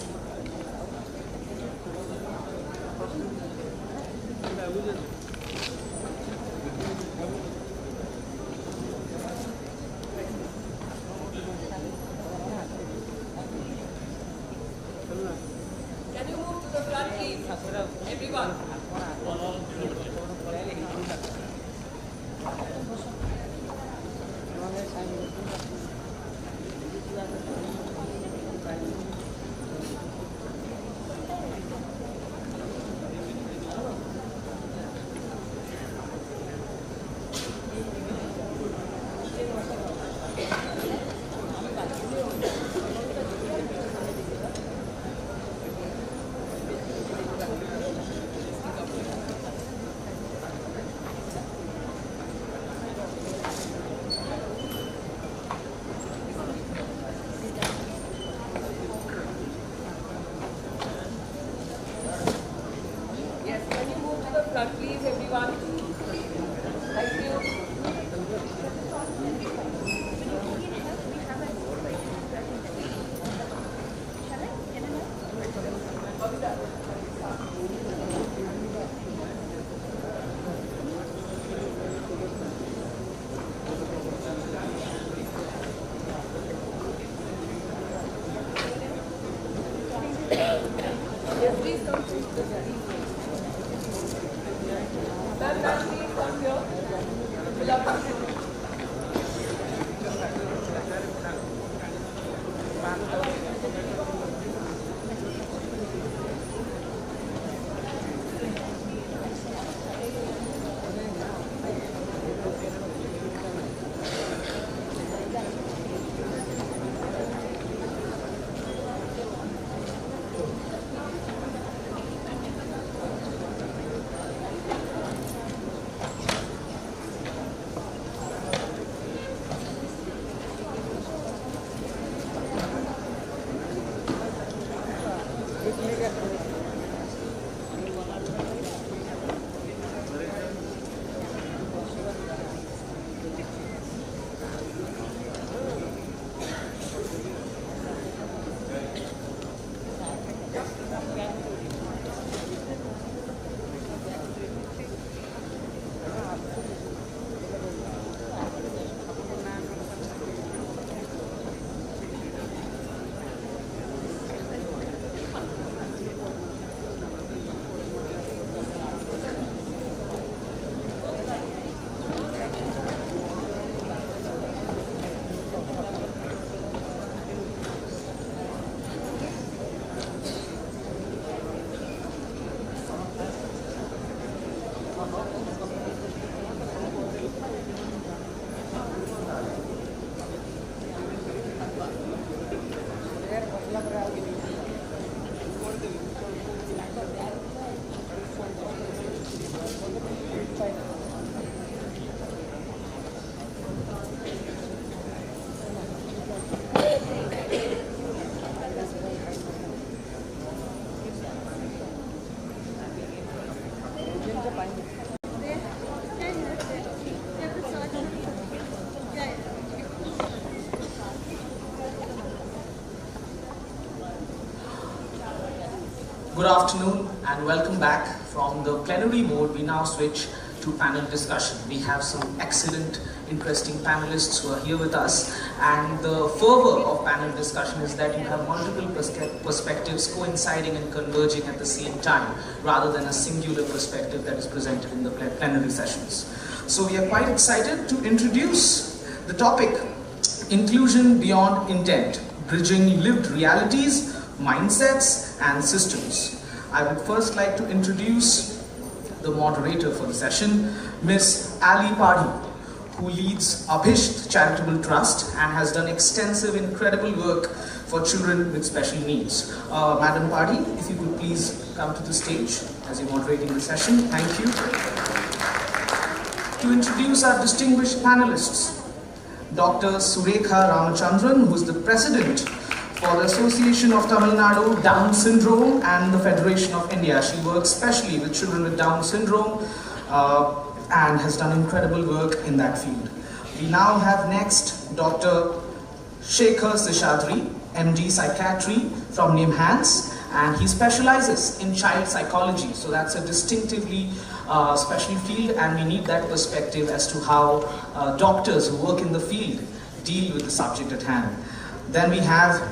Good afternoon and welcome back. From the plenary mode, we now switch to panel discussion. We have some excellent, interesting panelists who are here with us, and the fervor of panel discussion is that you have multiple perspectives coinciding and converging at the same time, rather than a singular perspective that is presented in the plenary sessions. So we are quite excited to introduce the topic, Inclusion Beyond Intent, Bridging Lived Realities, Mindsets and Systems. I would first like to introduce the moderator for the session, Ms. Ali Padhi, who leads Abhisht Charitable Trust and has done extensive, incredible work for children with special needs. Madam Padhi, if you could please come to the stage as you're moderating the session. Thank you. To introduce our distinguished panelists, Dr. Surekha Ramachandran, who is the President for the Association of Tamil Nadu Down Syndrome and the Federation of India. She works specially with children with Down Syndrome and has done incredible work in that field. We now have next Dr. Shekhar Seshadri, MD Psychiatry from NIMHANS, and he specializes in child psychology. So that's a distinctively special field, and we need that perspective as to how doctors who work in the field deal with the subject at hand. Then we have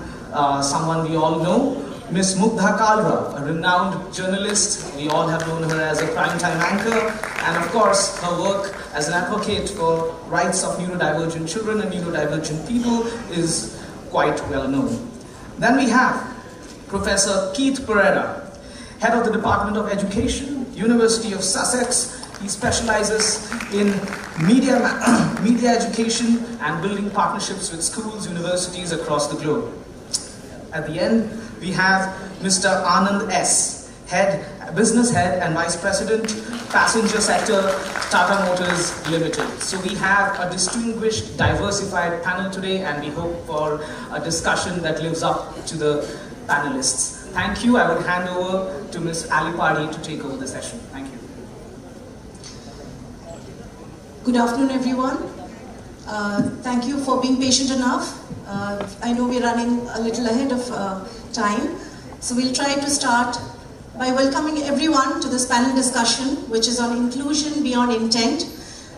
someone we all know, Ms. Mugdha Kalra, a renowned journalist. We all have known her as a primetime anchor, and of course her work as an advocate for rights of neurodivergent children and neurodivergent people is quite well known. Then we have Professor Keith Pereira, Head of the Department of Education, University of Sussex. He specializes in media education and building partnerships with schools, universities across the globe. At the end, we have Mr. Anand S., Business Head and Vice President, Passenger Sector, Tata Motors Limited. So we have a distinguished, diversified panel today, and we hope for a discussion that lives up to the panelists. Thank you. I will hand over to Ms. Ali Padhi to take over the session. Thank you. Good afternoon, everyone. Thank you for being patient enough. I know we're running a little ahead of time, so we'll try to start by welcoming everyone to this panel discussion, which is on Inclusion Beyond Intent,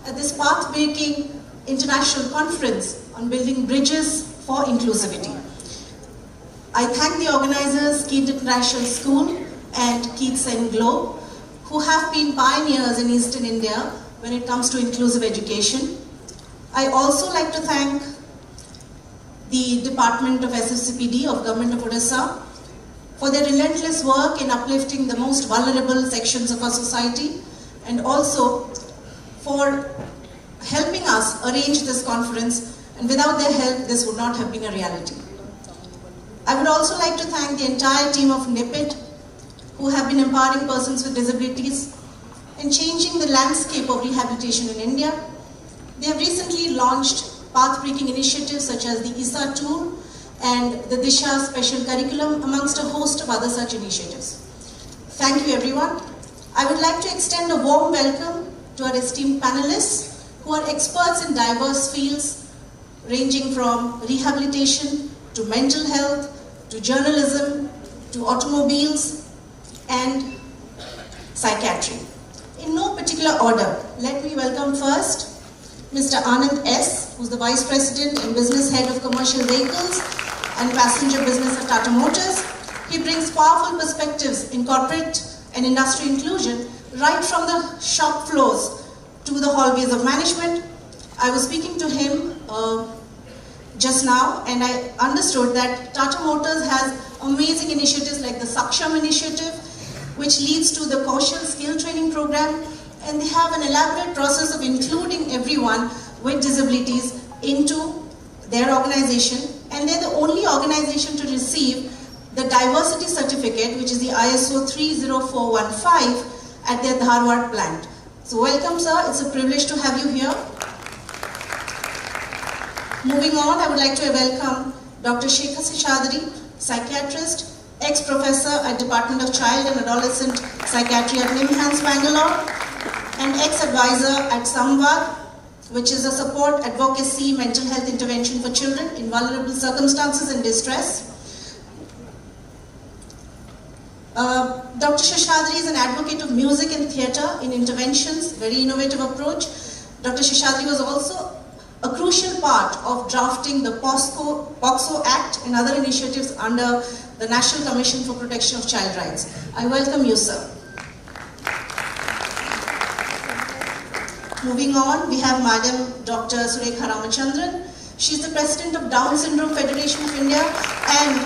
at this path-breaking international conference on building bridges for inclusivity. I thank the organizers, KiiT International School and KiiT Globe, who have been pioneers in Eastern India when it comes to inclusive education. I also like to thank the Department of SFCPD of Government of Odisha for their relentless work in uplifting the most vulnerable sections of our society, and also for helping us arrange this conference, and without their help this would not have been a reality. I would also like to thank the entire team of NIEPID, who have been empowering persons with disabilities and changing the landscape of rehabilitation in India. They have recently launched path-breaking initiatives such as the ISA tool and the Disha special curriculum, amongst a host of other such initiatives. Thank you, everyone. I would like to extend a warm welcome to our esteemed panelists who are experts in diverse fields ranging from rehabilitation to mental health to journalism to automobiles and psychiatry. In no particular order, let me welcome first Mr. Anand S., who's the Vice President and Business Head of Commercial Vehicles and Passenger Business at Tata Motors. He brings powerful perspectives in corporate and industry inclusion right from the shop floors to the hallways of management. I was speaking to him just now, and I understood that Tata Motors has amazing initiatives like the Saksham initiative, which leads to the Kaushal skill training program, and they have an elaborate process of including everyone with disabilities into their organization, and they're the only organization to receive the diversity certificate, which is the ISO 30415 at their Dharwad plant. So welcome, sir. It's a privilege to have you here. Moving on, I would like to welcome Dr. Shekhar Seshadri, psychiatrist, ex-professor at Department of Child and Adolescent Psychiatry at NIMHANS, Bangalore, and ex-advisor at Samvad, which is a support, advocacy, mental health intervention for children in vulnerable circumstances and distress. Dr. Seshadri is an advocate of music and theatre in interventions, very innovative approach. Dr. Seshadri was also a crucial part of drafting the POXO Act and other initiatives under the National Commission for Protection of Child Rights. I welcome you, sir. Moving on, we have Madam Dr. Surekha Ramachandran. She's the President of Down Syndrome Federation of India, and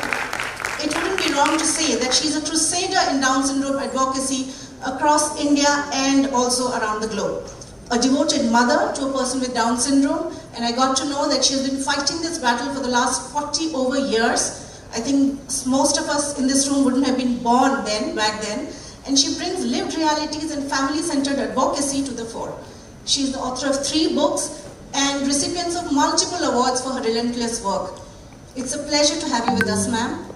it wouldn't be wrong to say that she's a crusader in Down syndrome advocacy across India and also around the globe. A devoted mother to a person with Down syndrome, and I got to know that she has been fighting this battle for the last 40 over years. I think most of us in this room wouldn't have been born back then, and she brings lived realities and family-centered advocacy to the fore. She is the author of 3 books and recipients of multiple awards for her relentless work. It's a pleasure to have you with us, ma'am.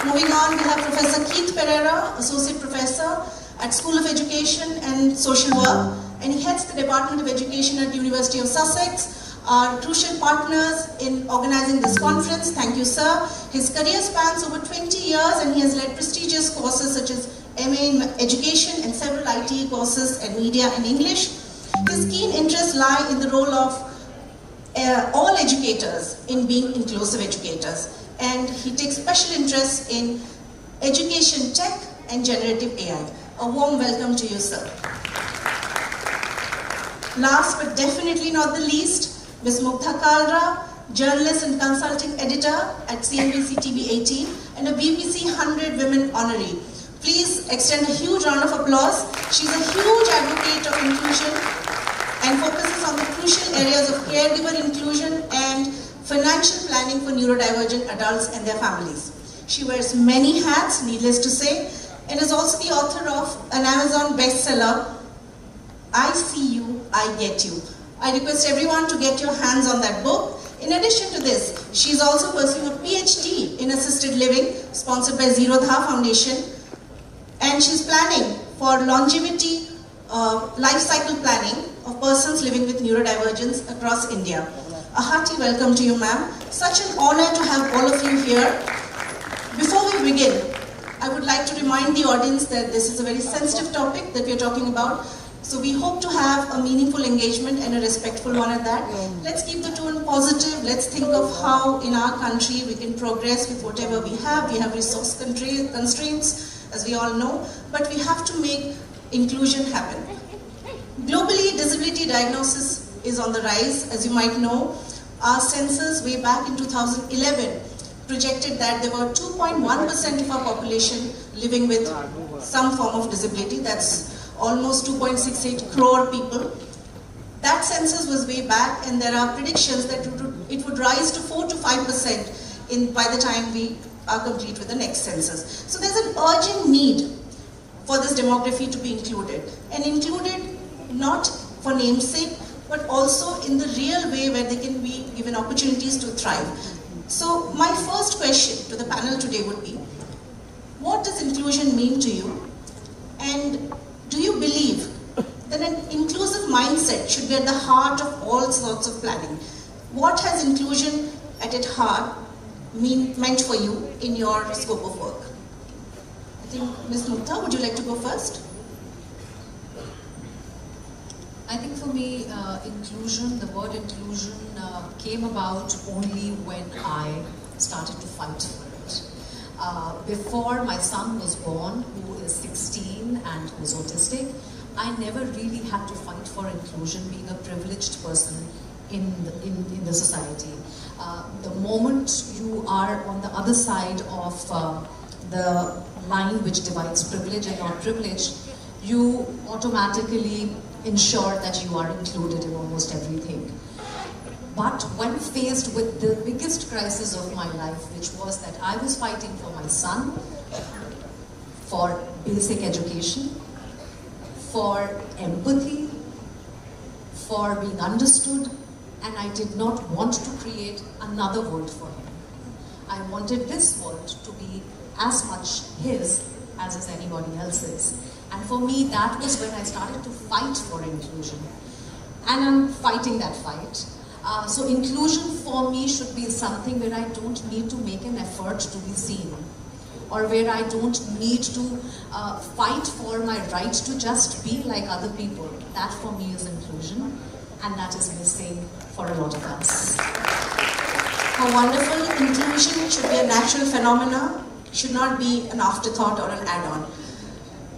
Moving on, we have Professor Keith Pereira, Associate Professor at School of Education and Social Work, and he heads the Department of Education at University of Sussex, our crucial partners in organizing this conference. Thank you, sir. His career spans over 20 years, and he has led prestigious courses such as MA in Education and several IT courses and media and English. His keen interests lie in the role of all educators in being inclusive educators, and he takes special interest in education tech and generative AI. A warm welcome to you, sir. Last but definitely not the least, Ms. Mugdha Kalra, journalist and consulting editor at CNBC TV 18 and a BBC 100 Women Honoree. Please extend a huge round of applause. She's a huge advocate of inclusion and focuses on the crucial areas of caregiver inclusion and financial planning for neurodivergent adults and their families. She wears many hats, needless to say, and is also the author of an Amazon bestseller, I See You, I Get You. I request everyone to get your hands on that book. In addition to this, she is also pursuing a PhD in assisted living, sponsored by Zerodha Foundation, and she's planning for longevity life cycle planning of persons living with neurodivergence across India. A hearty welcome to you, ma'am. Such an honor to have all of you here. Before we begin, I would like to remind the audience that this is a very sensitive topic that we are talking about. So we hope to have a meaningful engagement and a respectful one at that. Let's keep the tone positive. Let's think of how in our country we can progress with whatever we have. We have resource constraints, as we all know, but we have to make inclusion happen. Globally, disability diagnosis is on the rise, as you might know. Our census way back in 2011 projected that there were 2.1% of our population living with some form of disability. That's almost 2.68 crore people. That census was way back, and there are predictions that it would rise to 4 to 5% by the time we are complete with the next census. So there's an urgent need for this demography to be included, and included not for namesake, but also in the real way where they can be given opportunities to thrive. So my first question to the panel today would be, what does inclusion mean to you? And do you believe that an inclusive mindset should be at the heart of all sorts of planning? What has inclusion at its heart meant for you in your scope of work? I think Ms. Mugdha, would you like to go first? I think for me, inclusion, the word inclusion came about only when I started to fight for it. Before my son was born, who is 16 and who is autistic, I never really had to fight for inclusion, being a privileged person in the society. The moment you are on the other side of the line which divides privilege and not privilege, you automatically ensure that you are included in almost everything. But when faced with the biggest crisis of my life, which was that I was fighting for my son, for basic education, for empathy, for being understood, and I did not want to create another world for him. I wanted this world to be as much his as is anybody else's. And for me, that was when I started to fight for inclusion. And I'm fighting that fight. So inclusion for me should be something where I don't need to make an effort to be seen. or where I don't need to fight for my right to just be like other people. That for me is inclusion, and that is missing for a lot of us. How wonderful. Inclusion should be a natural phenomena, should not be an afterthought or an add-on.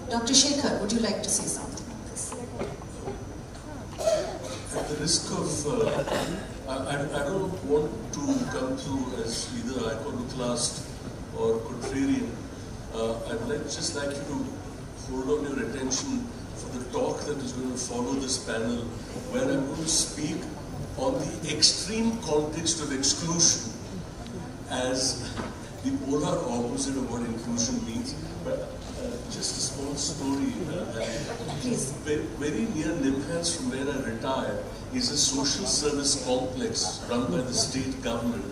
Dr. Shekhar, would you like to say something on this? At the risk of, I don't want to come through as either iconoclast or contrarian. I'd just like you to hold on your attention for the talk that is going to follow this panel, where I'm going to speak on the extreme context of exclusion as the polar opposite of what inclusion means. But just a small story. Please. Very near Nimhans, from where I retired, is a social service complex run by the state government,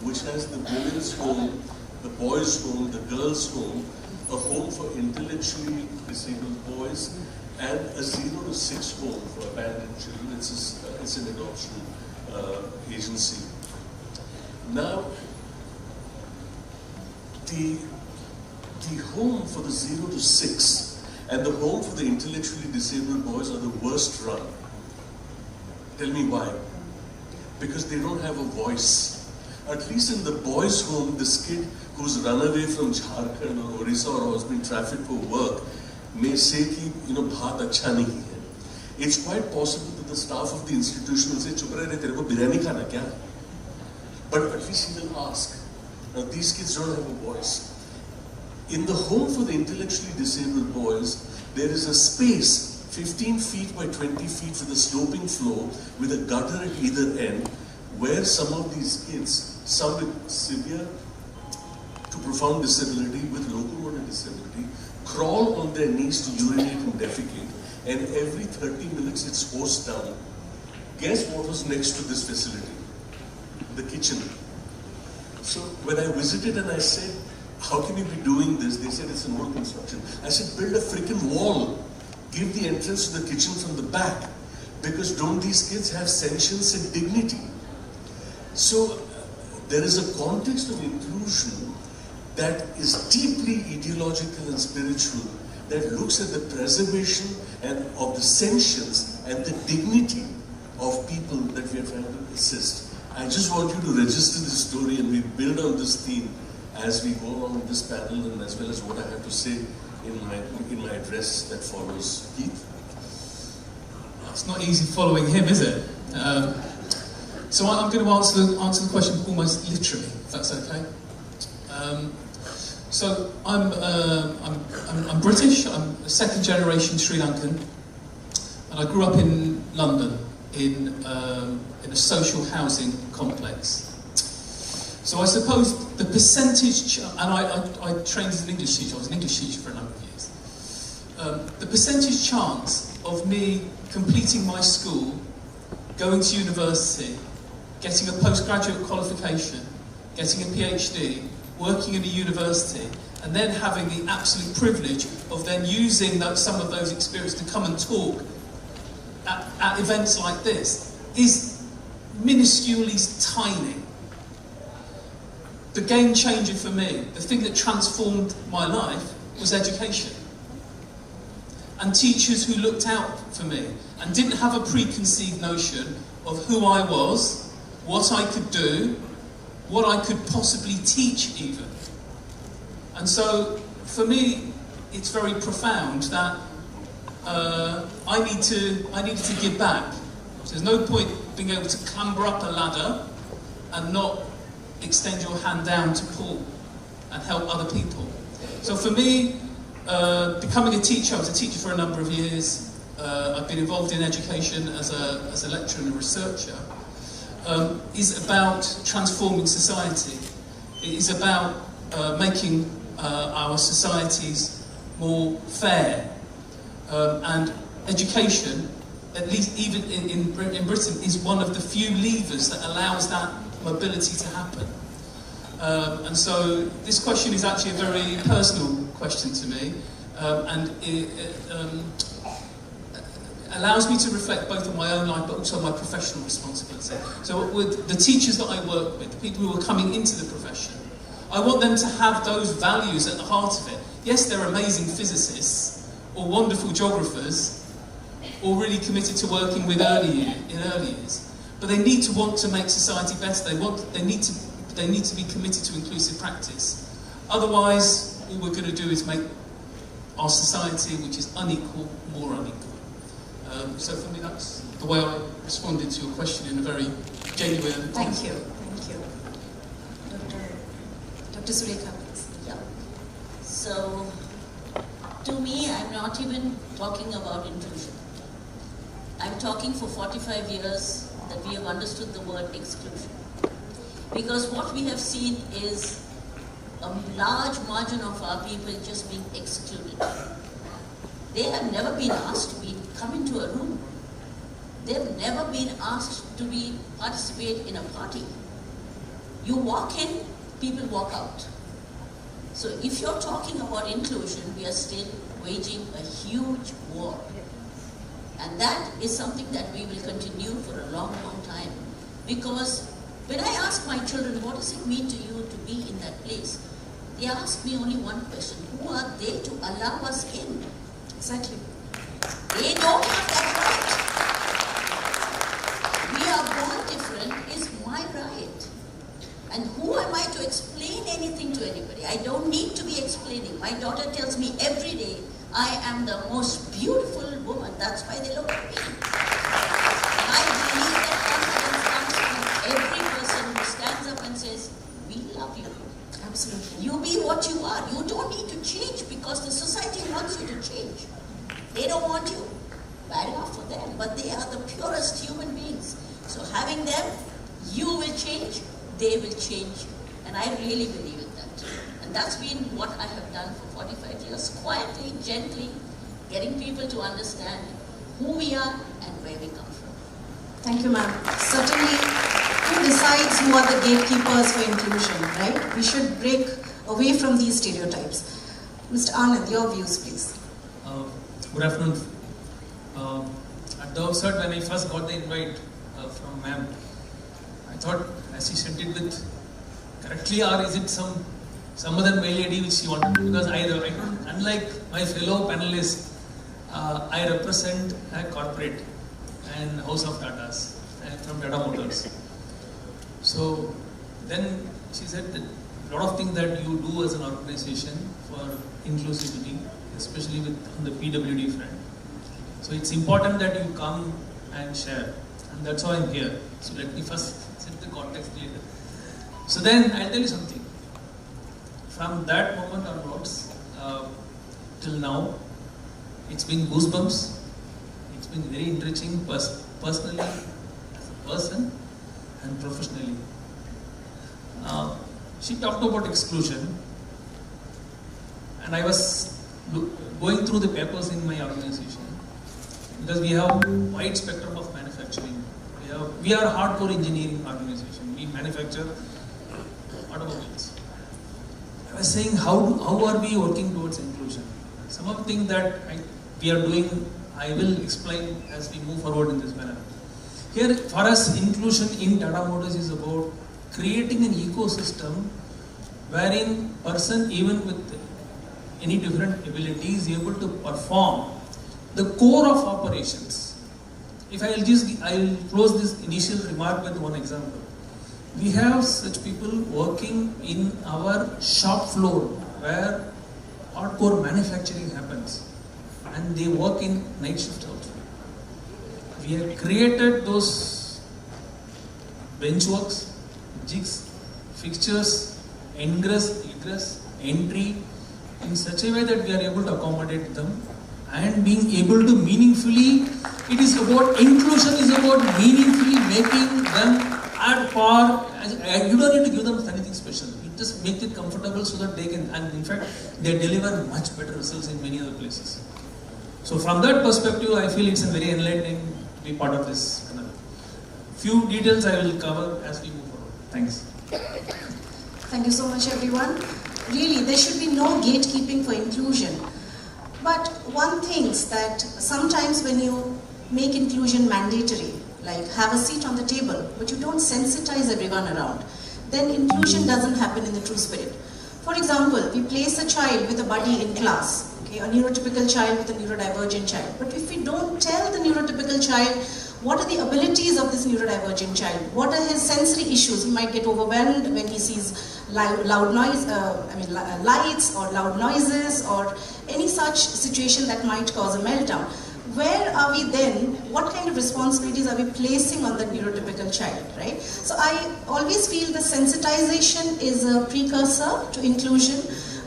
which has the women's home, the boys' home, the girls' home, a home for intellectually disabled boys, and a 0 to 6 home for abandoned children. It's an adoption agency. Now, the home for the 0 to 6 and the home for the intellectually disabled boys are the worst run. Tell me why. Because they don't have a voice. At least in the boys' home, this kid who's run away from Jharkhand or Orissa or has been trafficked for work may say ki, bhaat acha nahi hai. It's quite possible that the staff of the institution will say, chup rahe, tere ko biryani khana kya? But at least he will ask. Now these kids don't have a voice. In the home for the intellectually disabled boys, there is a space 15 feet by 20 feet with a sloping floor with a gutter at either end, where some of these kids, some with severe to profound disability, with locomotor disability, crawl on their knees to urinate and defecate, and every 30 minutes it's hosed down. Guess what was next to this facility? The kitchen. So when I visited and I said, how can you be doing this? They said it's an old construction. I said, build a freaking wall. Give the entrance to the kitchen from the back. Because don't these kids have sentience and dignity? So there is a context of inclusion that is deeply ideological and spiritual, that looks at the preservation and of the sentience and the dignity of people that we are trying to assist. I just want you to register this story, and we build on this theme as we go along with this panel, and as well as what I have to say in my address that follows. Keith? It's not easy following him, is it? So I'm going to answer the question almost literally, if that's okay. So I'm British. I'm a second generation Sri Lankan, and I grew up in London in a social housing complex. So I suppose the percentage, and I trained as an English teacher. I was an English teacher for a number of years. The percentage chance of me completing my school, going to university, getting a postgraduate qualification, getting a PhD, working in a university, and then having the absolute privilege of then using some of those experiences to come and talk at events like this is minusculely tiny. The game changer for me, the thing that transformed my life, was education. And teachers who looked out for me and didn't have a preconceived notion of who I was, what I could do, what I could possibly teach even. And so, for me, it's very profound that I needed to give back. So there's no point being able to clamber up a ladder and not extend your hand down to pull and help other people. So for me, becoming a teacher, I was a teacher for a number of years. I've been involved in education as a lecturer and a researcher. Is about transforming society. It is about making our societies more fair. And education, at least even in Britain, is one of the few levers that allows that mobility to happen. And so this question is actually a very personal question to me, and it allows me to reflect both on my own life but also my professional responsibility. So with the teachers that I work with, the people who are coming into the profession, I want them to have those values at the heart of it. Yes, they're amazing physicists or wonderful geographers or really committed to working with early years, but they need to want to make society better. They need to be committed to inclusive practice. Otherwise, all we're going to do is make our society, which is unequal, more unequal. So for me, that's the way I responded to your question in a very genuine and Thank you. Thank you. Dr. Surekha, please. Yeah. So, to me, I'm not even talking about inclusion. I'm talking for 45 years that we have understood the word exclusion. Because what we have seen is a large margin of our people just being excluded. They have never been asked to come into a room. They've never been asked to participate in a party. You walk in, people walk out. So if you're talking about inclusion, we are still waging a huge war. And that is something that we will continue for a long, long time. Because when I ask my children, what does it mean to you to be in that place? They ask me only one question: who are they to allow us in? Exactly. They don't have that right. We are born different is my right. And who am I to explain anything to anybody? I don't need to be explaining. My daughter tells me every day, I am the most beautiful woman. That's why they look at me. I believe that confidence comes from every person who stands up and says, we love you. Absolutely. You be what you are. You don't need to change because the society wants you to change. They don't want you. Bad enough for them, but they are the purest human beings. So having them, you will change, they will change. And I really believe in that. And that's been what I have done for 45 years, quietly, gently, getting people to understand who we are and where we come from. Thank you, ma'am. Certainly, who decides who are the gatekeepers for inclusion, right? We should break away from these stereotypes. Mr. Anand, your views, please. Good afternoon. At the outset, when I first got the invite from ma'am, I thought, as she sent it with correctly, or is it some other mail ID which she wanted to, because unlike my fellow panelists, I represent a corporate and house of Tatas from Tata Motors. So then she said that a lot of things that you do as an organization for inclusivity, especially on the PWD front. So it's important that you come and share, and that's why I'm here. So let me first set the context later. So then I'll tell you something. From that moment onwards, till now, it's been goosebumps. It's been very enriching personally, as a person, and professionally. She talked about exclusion, and I was going through the papers in my organization, because we have a wide spectrum of manufacturing. We are a hardcore engineering organization. We manufacture automobiles. I was saying, how are we working towards inclusion? Some of the things that we are doing, I will explain as we move forward in this manner. Here, for us, inclusion in Tata Motors is about creating an ecosystem wherein person, even with any different ability, is able to perform the core of operations. If I will close this initial remark with one example. We have such people working in our shop floor where hardcore manufacturing happens, and they work in night shift also. We have created those benchworks, jigs, fixtures, ingress, egress, entry in such a way that we are able to accommodate them and being able to meaningfully, it is about, inclusion is about meaningfully making them at par. You don't need to give them anything special. You just make it comfortable so that they can, and in fact, they deliver much better results in many other places. So from that perspective, I feel it's a very enlightening to be part of this panel. Few details I will cover as we move forward. Thanks. Thank you so much, everyone. Really, there should be no gatekeeping for inclusion. But one thinks that sometimes when you make inclusion mandatory, like have a seat on the table, but you don't sensitize everyone around, then inclusion doesn't happen in the true spirit. For example, we place a child with a buddy in class, okay, a neurotypical child with a neurodivergent child. But if we don't tell the neurotypical child what are the abilities of this neurodivergent child, what are his sensory issues, he might get overwhelmed when he sees loud noise, lights or loud noises or any such situation that might cause a meltdown. Where are we then? What kind of responsibilities are we placing on the neurotypical child, right? So I always feel the sensitization is a precursor to inclusion,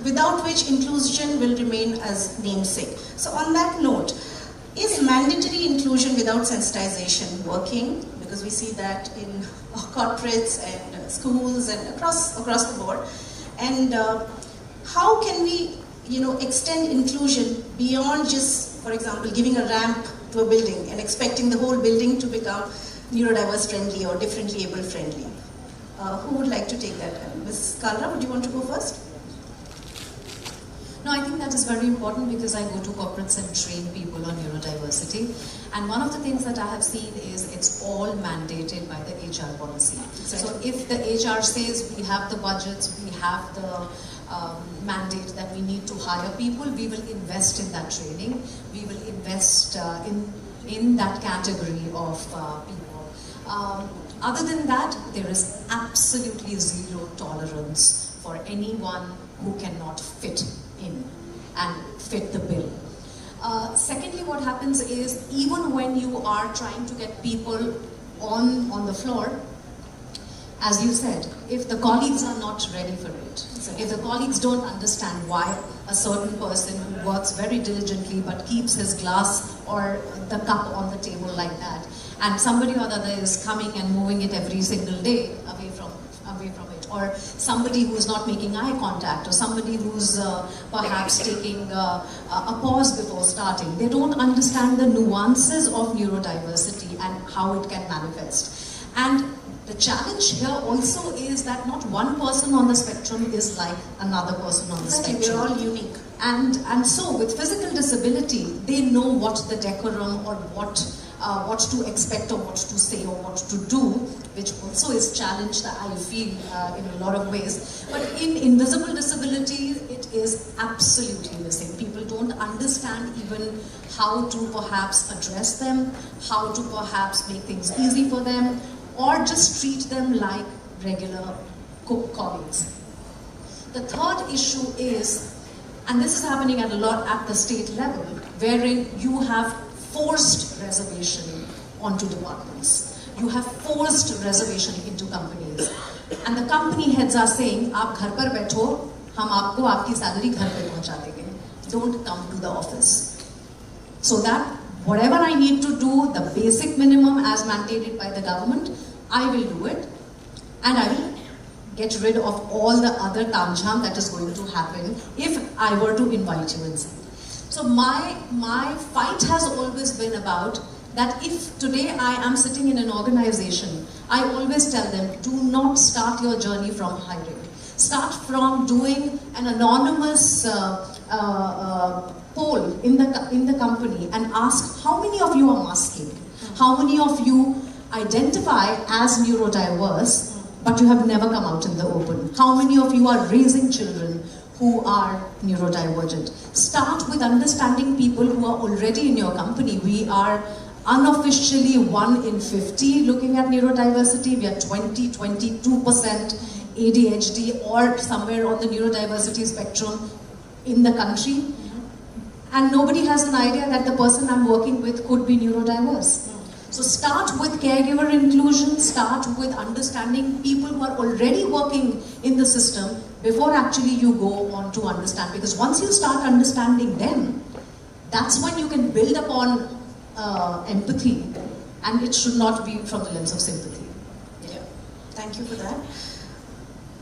without which inclusion will remain as namesake. So on that note, is mandatory inclusion without sensitization working? Because we see that in corporates and schools and across the board. And how can we, extend inclusion beyond just, for example, giving a ramp to a building and expecting the whole building to become neurodiverse friendly or differently able friendly? Who would like to take that? Ms. Kalra, would you want to go first? No, I think that is very important because I go to corporates and train people on neurodiversity. And one of the things that I have seen is it's all mandated by the HR policy. Exactly. So if the HR says we have the budgets, we have the mandate that we need to hire people, we will invest in that training. We will invest in that category of people. Other than that, there is absolutely zero tolerance for anyone who cannot fit in and fit the bill. Secondly, what happens is even when you are trying to get people on the floor, as you said, if the colleagues are not ready for it, if the colleagues don't understand why a certain person who works very diligently but keeps his glass or the cup on the table like that, and somebody or the other is coming and moving it every single day away from it, or somebody who is not making eye contact, or somebody who's perhaps taking a pause before starting. They don't understand the nuances of neurodiversity and how it can manifest. And the challenge here also is that not one person on the spectrum is like another person on the spectrum. We're all unique. And so with physical disability, they know what the decorum or what to expect or what to say or what to do, which also is challenged, I feel, in a lot of ways. But in invisible disability, it is absolutely missing. People don't understand even how to perhaps address them, how to perhaps make things easy for them, or just treat them like regular colleagues. The third issue is, and this is happening a lot at the state level, wherein you have forced reservation onto departments. You have forced reservation into companies. And the company heads are saying, "Aap ghar par baitho, hum aapko aapki salary ghar pe pahuncha denge. Don't come to the office." So that whatever I need to do, the basic minimum as mandated by the government, I will do it. And I will get rid of all the other tamjham that is going to happen if I were to invite you inside. So my fight has always been about that if today I am sitting in an organization, I always tell them, do not start your journey from hiring. Start from doing an anonymous poll in the company and ask how many of you are masking, how many of you identify as neurodiverse, but you have never come out in the open. How many of you are raising children who are neurodivergent? Start with understanding people who are already in your company. We are unofficially 1 in 50 looking at neurodiversity. We are 22% ADHD or somewhere on the neurodiversity spectrum in the country. And nobody has an idea that the person I'm working with could be neurodiverse. So start with caregiver inclusion, start with understanding people who are already working in the system before actually you go on to understand. Because once you start understanding them, that's when you can build upon empathy, and it should not be from the lens of sympathy. Yeah, thank you for that.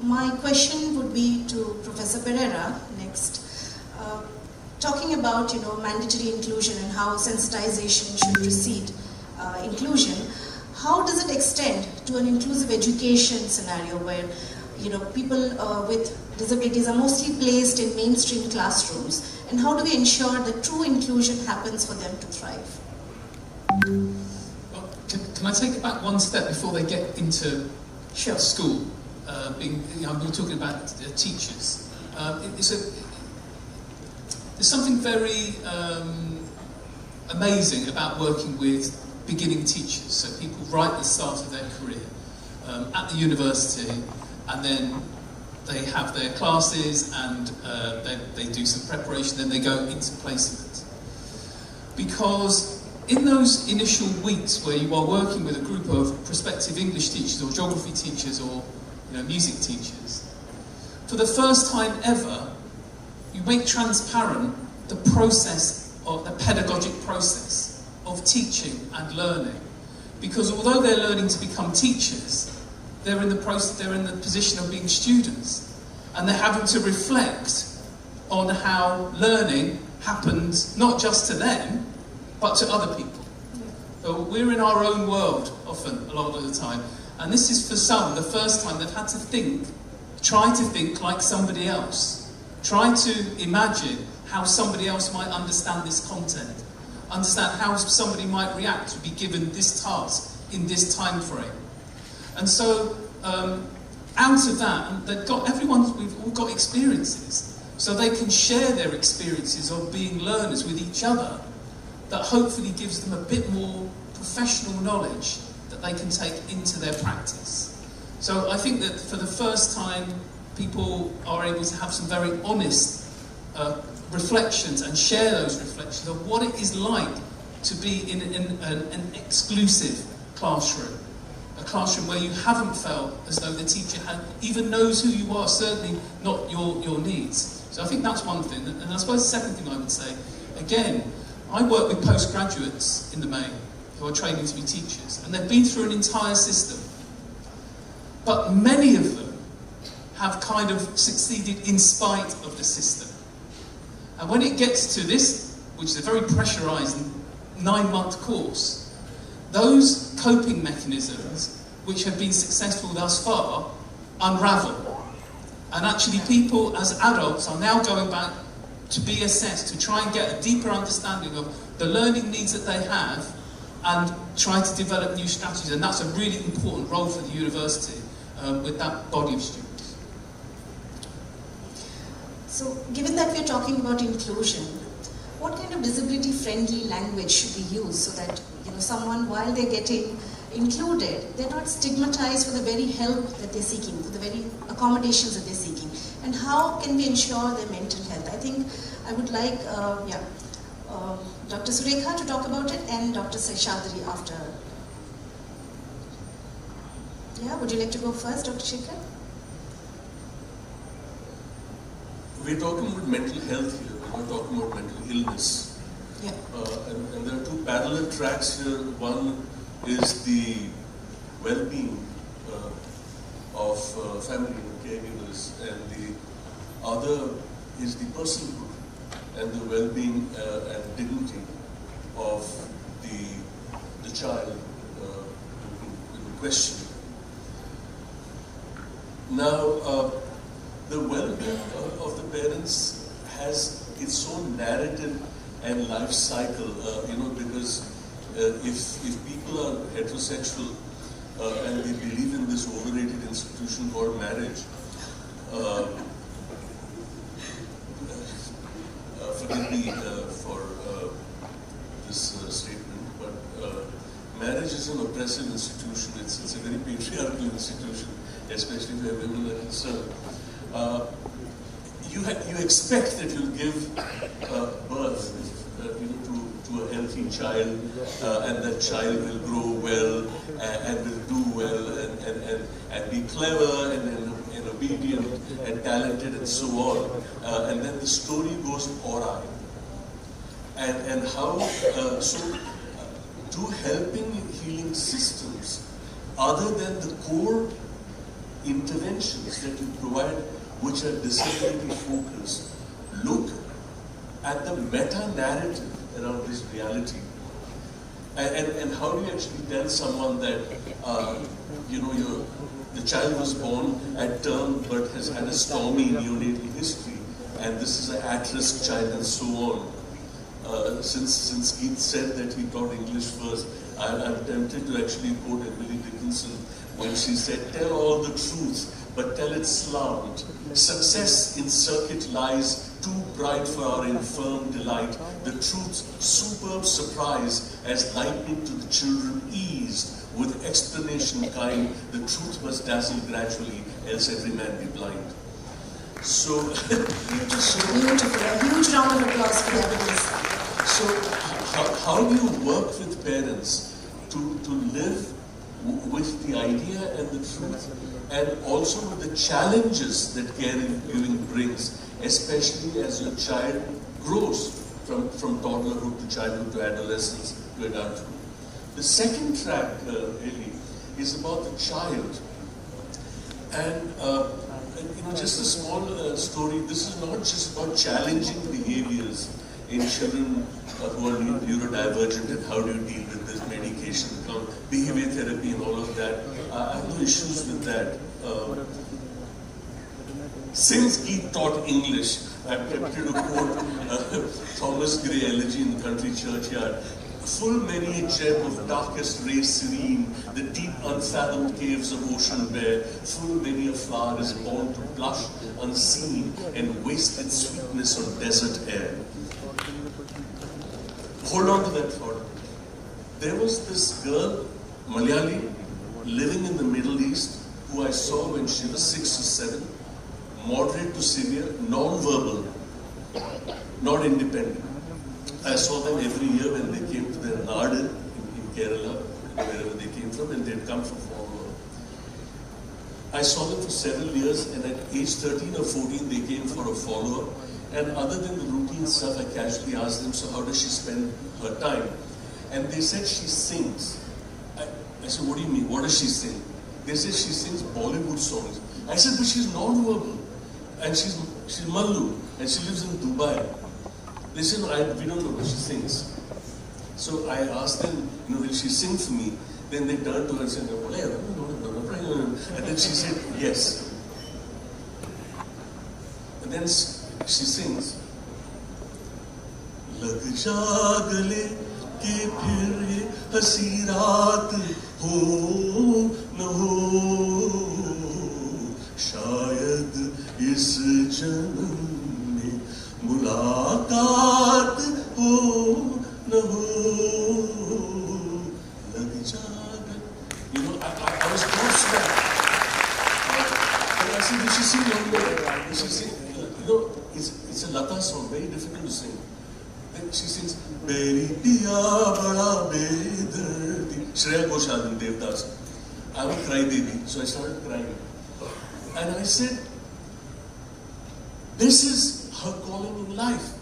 My question would be to Professor Pereira next. Talking about mandatory inclusion and how sensitization should precede inclusion, how does it extend to an inclusive education scenario where people with disabilities are mostly placed in mainstream classrooms, and how do we ensure that true inclusion happens for them to thrive? Well, can I take it back one step before they get into school? we're talking about teachers. There's something very amazing about working with beginning teachers. So people right at the start of their career at the university, and then they have their classes and they do some preparation, then they go into placement. Because in those initial weeks where you are working with a group of prospective English teachers or geography teachers or music teachers, for the first time ever, you make transparent the process, or the pedagogic process of teaching and learning. Because although they're learning to become teachers, they're in the position of being students, and they're having to reflect on how learning happens not just to them, but to other people. So we're in our own world often, a lot of the time, and this is for some the first time they've had to try to think like somebody else, try to imagine how somebody else might understand this content, understand how somebody might react to be given this task in this time frame. And so out of that, and we've all got experiences, so they can share their experiences of being learners with each other, that hopefully gives them a bit more professional knowledge that they can take into their practice. So I think that for the first time, people are able to have some very honest reflections and share those reflections of what it is like to be in an exclusive classroom. A classroom where you haven't felt as though the teacher even knows who you are, certainly not your needs. So I think that's one thing. And I suppose the second thing I would say, again, I work with postgraduates in the main who are training to be teachers, and they've been through an entire system. But many of them have kind of succeeded in spite of the system. And when it gets to this, which is a very pressurised 9-month course, those coping mechanisms which have been successful thus far unravel. And actually people as adults are now going back to be assessed, to try and get a deeper understanding of the learning needs that they have and try to develop new strategies. And that's a really important role for the university with that body of students. So, given that we're talking about inclusion, what kind of disability-friendly language should we use so that someone, while they're getting included, they're not stigmatized for the very help that they're seeking, for the very accommodations that they're seeking? And how can we ensure their mental health? I think I would like Dr. Surekha to talk about it, and Dr. Seshadri after. Yeah, would you like to go first, Dr. Shekhar? We're talking about mental health here, we're not talking about mental illness. Yeah. And there are two parallel tracks here. One is the well-being of family and caregivers, and the other is the personhood and the well-being and dignity of the child in question. Now, the well-being of the parents has its own narrative and life cycle, because if people are heterosexual and they believe in this overrated institution called marriage, forgive me for this statement, but marriage is an oppressive institution. It's a very patriarchal institution, especially where women are concerned. You expect that you'll give birth to a healthy child, and that child will grow well and will do well and be clever and obedient and talented and so on. And then the story goes awry. And how, do helping healing systems, other than the core interventions that you provide, which are disability focused, look at the meta-narrative around this reality. And how do you actually tell someone that, the child was born at term but has had a stormy neonatal history, and this is an at-risk child and so on. Since Keith said that he taught English first, I'm tempted to actually quote Emily Dickinson when she said, "Tell all the truth, but tell it slant. Success in circuit lies, too bright for our infirm delight. The truth's superb surprise, as lightning to the children eased, with explanation kind, the truth must dazzle gradually, else every man be blind. So, beautiful. A huge round of applause for that. So, how do you work with parents to live with the idea and the truth, and also with the challenges that caregiving brings, especially as your child grows from toddlerhood to childhood to adolescence to adulthood? The second track, really, is about the child. And just a small story. This is not just about challenging behaviors in children who are neurodivergent and how do you deal with this medication, behavior therapy and all of that. I have no issues with that. Since Keith taught English, I'm tempted to quote Thomas Gray elegy in the country churchyard. Full many a gem of darkest ray serene, the deep unfathomed caves of ocean bare, full many a flower is born to blush unseen and waste its sweetness on desert air. Hold on to that thought. There was this girl, Malayali, living in the Middle East, who I saw when she was 6 or 7, moderate to severe, non-verbal, not independent. I saw them every year when they came to their Nadu in Kerala, wherever they came from, and they'd come for follow-up. I saw them for several years, and at age 13 or 14, they came for a follow-up. And other than the routine stuff, I casually asked them, so how does she spend her time? And they said she sings. I said, what do you mean? What does she sing? They said she sings Bollywood songs. I said, but she's non-verbal. And she's Mallu, and she lives in Dubai. They said, no, we don't know what she sings. So I asked them, will she sing for me? Then they turned to her and said, and then she said, yes. And then she sings, Lag ja gale ke phir ye hasi raat ho na ho, shayad is janam mein mulaqaat ho na ho, lag ja gale. I was close to that. And I said, did she sing one more? Did she sing? It's a Lata song, very difficult to sing. Then she sings, Beri Piya Bada Bedardi. Shreya Ghoshal, Devdas. I would cry baby, so I started crying. And I said, this is her calling in life.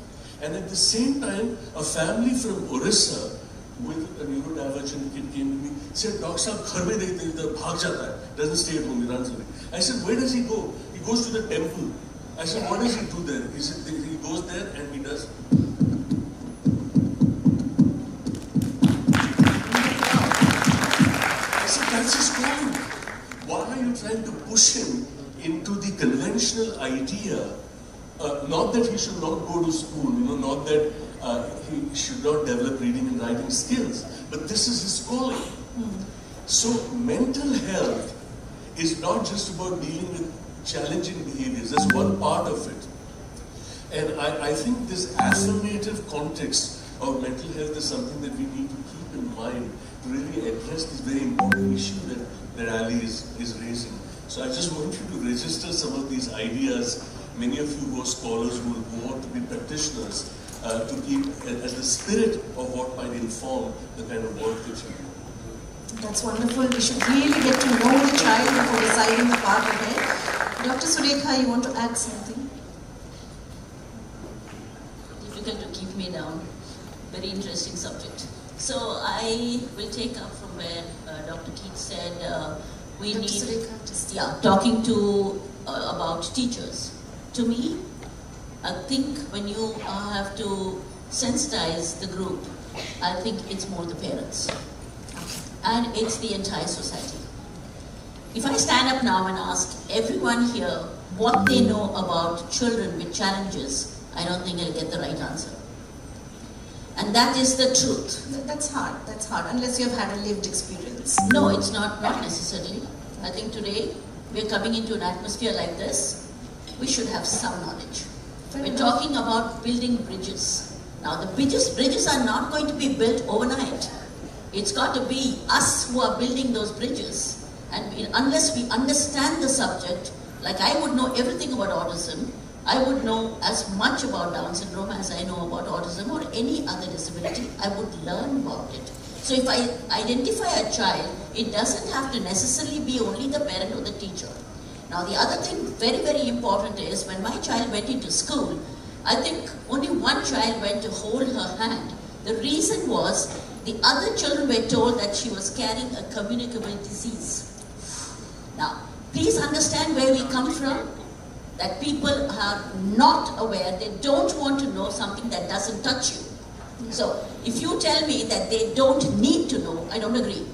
And at the same time, a family from Orissa with a neurodivergent kid came to me, said, Doc Sahab, ghar mein nahi bhag jata hai, doesn't stay at home, he runs away. I said, where does he go? He goes to the temple. I said, what does he do there? He said, he goes there and he does. I said, that's his calling. Why are you trying to push him into the conventional idea? Not that he should not go to school, not that he should not develop reading and writing skills, but this is his calling. So mental health is not just about dealing with challenging behaviors. That's one part of it. And I think this affirmative context of mental health is something that we need to keep in mind to really address this very important issue that Ali is raising. So I just want you to register some of these ideas. Many of you who are scholars who will go on to be practitioners to keep as the spirit of what might inform the kind of work that you do. That's wonderful. We should really get to know the child before deciding the path ahead. Dr. Surekha, you want to add something? Difficult to keep me down. Very interesting subject. So I will take up from where Dr. Keith said we Dr. need Surekha, talking to about teachers. To me, I think when you have to sensitize the group, I think it's more the parents. And it's the entire society. If I stand up now and ask everyone here what they know about children with challenges, I don't think I'll get the right answer. And that is the truth. That's hard. That's hard, unless you have had a lived experience. No, it's not necessarily. I think today we're coming into an atmosphere like this, we should have some knowledge. We're talking about building bridges. Now the bridges are not going to be built overnight. It's got to be us who are building those bridges. And unless we understand the subject, like I would know everything about autism, I would know as much about Down syndrome as I know about autism or any other disability. I would learn about it. So if I identify a child, it doesn't have to necessarily be only the parent or the teacher. Now the other thing very, very important is when my child went into school, I think only one child went to hold her hand. The reason was the other children were told that she was carrying a communicable disease. Now, please understand where we come from, that people are not aware, they don't want to know something that doesn't touch you. So, if you tell me that they don't need to know, I don't agree.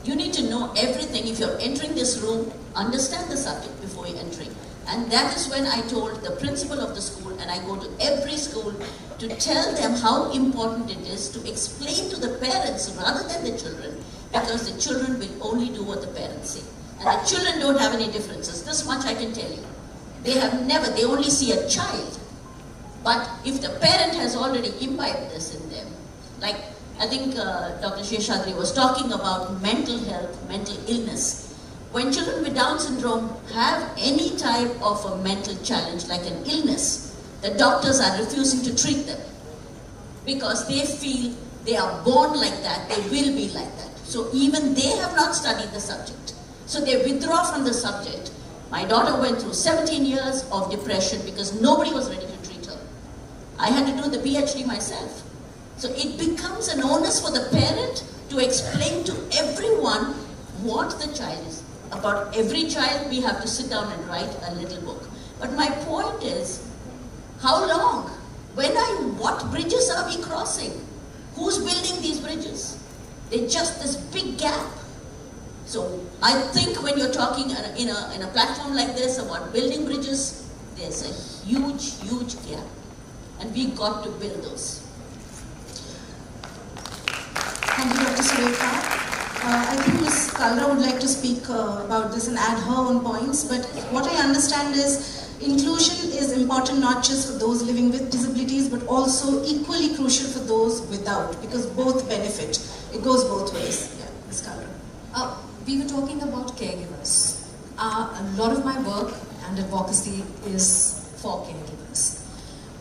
You need to know everything. If you're entering this room, understand the subject before you're entering. And that is when I told the principal of the school, and I go to every school to tell them how important it is to explain to the parents rather than the children, because the children will only do what the parents say. And the children don't have any differences. This much I can tell you. They only see a child. But if the parent has already imbibed this in them, like I think Dr. Sheshadri was talking about mental health, mental illness. When children with Down syndrome have any type of a mental challenge, like an illness, the doctors are refusing to treat them because they feel they are born like that, they will be like that. So even they have not studied the subject. So they withdraw from the subject. My daughter went through 17 years of depression because nobody was ready to treat her. I had to do the PhD myself. So it becomes an onus for the parent to explain to everyone what the child is. About every child, we have to sit down and write a little book. But my point is, how long? What bridges are we crossing? Who's building these bridges? They're just this big gap. So I think when you're talking in a platform like this about building bridges, there's a huge, huge gap. And we got to build those. Thank you, Dr. Sureka. I think Ms. Kalra would like to speak about this and add her own points, but what I understand is inclusion is important not just for those living with disabilities, but also equally crucial for those without, because both benefit. It goes both ways. Yeah, Ms. Kalra. We were talking about caregivers. A lot of my work and advocacy is for caregivers.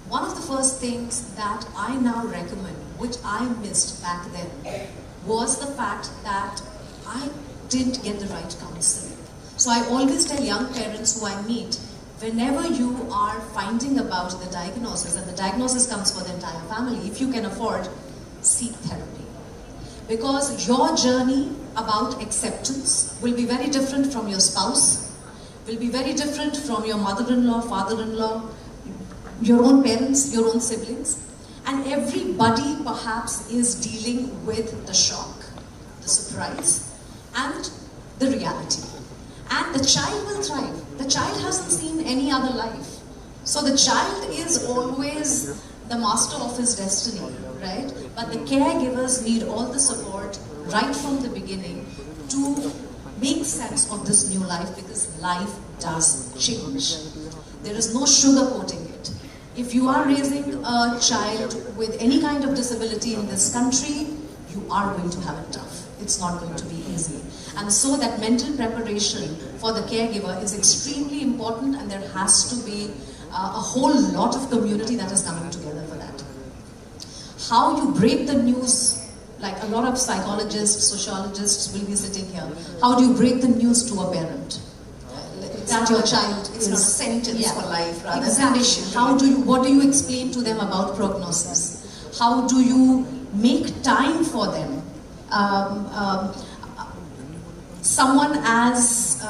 One of the first things that I now recommend, which I missed back then, was the fact that I didn't get the right counseling. So I always tell young parents who I meet, whenever you are finding about the diagnosis, and the diagnosis comes for the entire family, if you can afford, seek therapy. Because your journey about acceptance will be very different from your spouse, will be very different from your mother-in-law, father-in-law, your own parents, your own siblings. And everybody perhaps is dealing with the shock, the surprise, and the reality. And the child will thrive. The child hasn't seen any other life. So the child is always the master of his destiny, right? But the caregivers need all the support right from the beginning to make sense of this new life, because life does change. There is no sugarcoating it. If you are raising a child with any kind of disability in this country, you are going to have it tough. It's not going to be easy. And so that mental preparation for the caregiver is extremely important, and there has to be a whole lot of community that is coming together for that. How you break the news, like a lot of psychologists, sociologists will be sitting here. How do you break the news to a parent? That your child it's not a sentence for life, rather exactly. What do you explain to them about prognosis? How do you make time for them? Someone as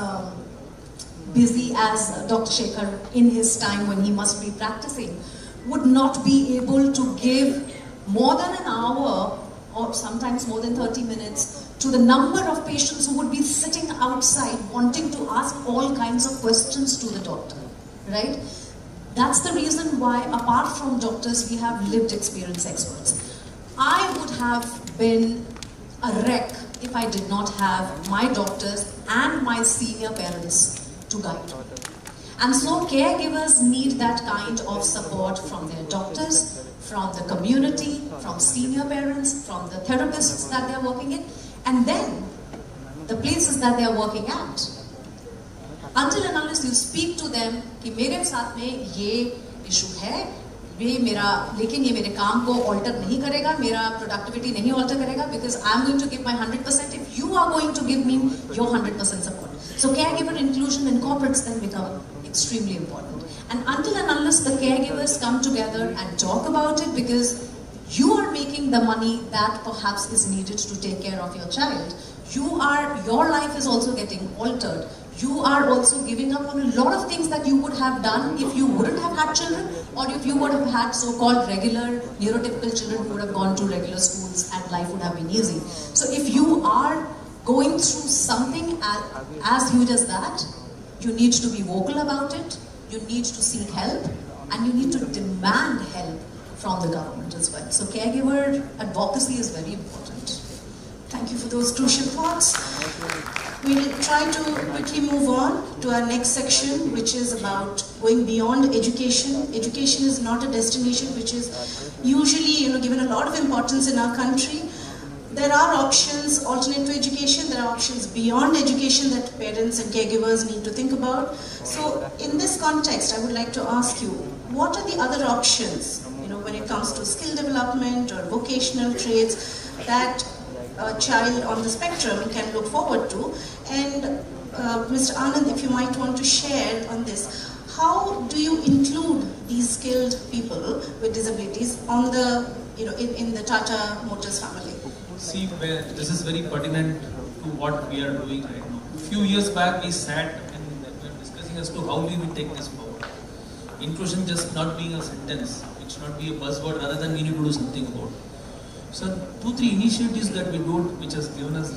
busy as Dr. Shekhar in his time when he must be practicing would not be able to give more than an hour or sometimes more than 30 minutes to the number of patients who would be sitting outside wanting to ask all kinds of questions to the doctor, right? That's the reason why, apart from doctors, we have lived experience experts. I would have been a wreck if I did not have my doctors and my senior parents to guide. And so caregivers need that kind of support from their doctors, from the community, from senior parents, from the therapists that they're working in, and then the places that they're working at. Until and unless you speak to them कि मेरे साथ में ये issue है, लेकिन ये मेरे काम को alter नहीं करेगा, मेरा productivity नहीं alter करेगा, because I'm going to give my 100% if you are going to give me your 100% support. So caregiver inclusion in corporates then become extremely important. And until and unless the caregivers come together and talk about it, because you are making the money that perhaps is needed to take care of your child, your life is also getting altered. You are also giving up on a lot of things that you would have done if you wouldn't have had children, or if you would have had so-called regular, neurotypical children who would have gone to regular schools and life would have been easy. So if you are going through something as huge as that, you need to be vocal about it, you need to seek help, and you need to demand help from the government as well. So caregiver advocacy is very important. Thank you for those crucial thoughts. We'll try to quickly move on to our next section, which is about going beyond education. Education is not a destination which is usually given a lot of importance in our country. There are options alternate to education. There are options beyond education that parents and caregivers need to think about. So in this context, I would like to ask you, what are the other options, when it comes to skill development or vocational trades that a child on the spectrum can look forward to? And Mr. Anand, if you might want to share on this, how do you include these skilled people with disabilities on the, in the Tata Motors family? See, this is very pertinent to what we are doing right now. A few years back, we sat and we were discussing as to how we will take this forward. Inclusion just not being a sentence, it should not be a buzzword, rather than we need to do something about it. So 2-3 initiatives that we do, which has given us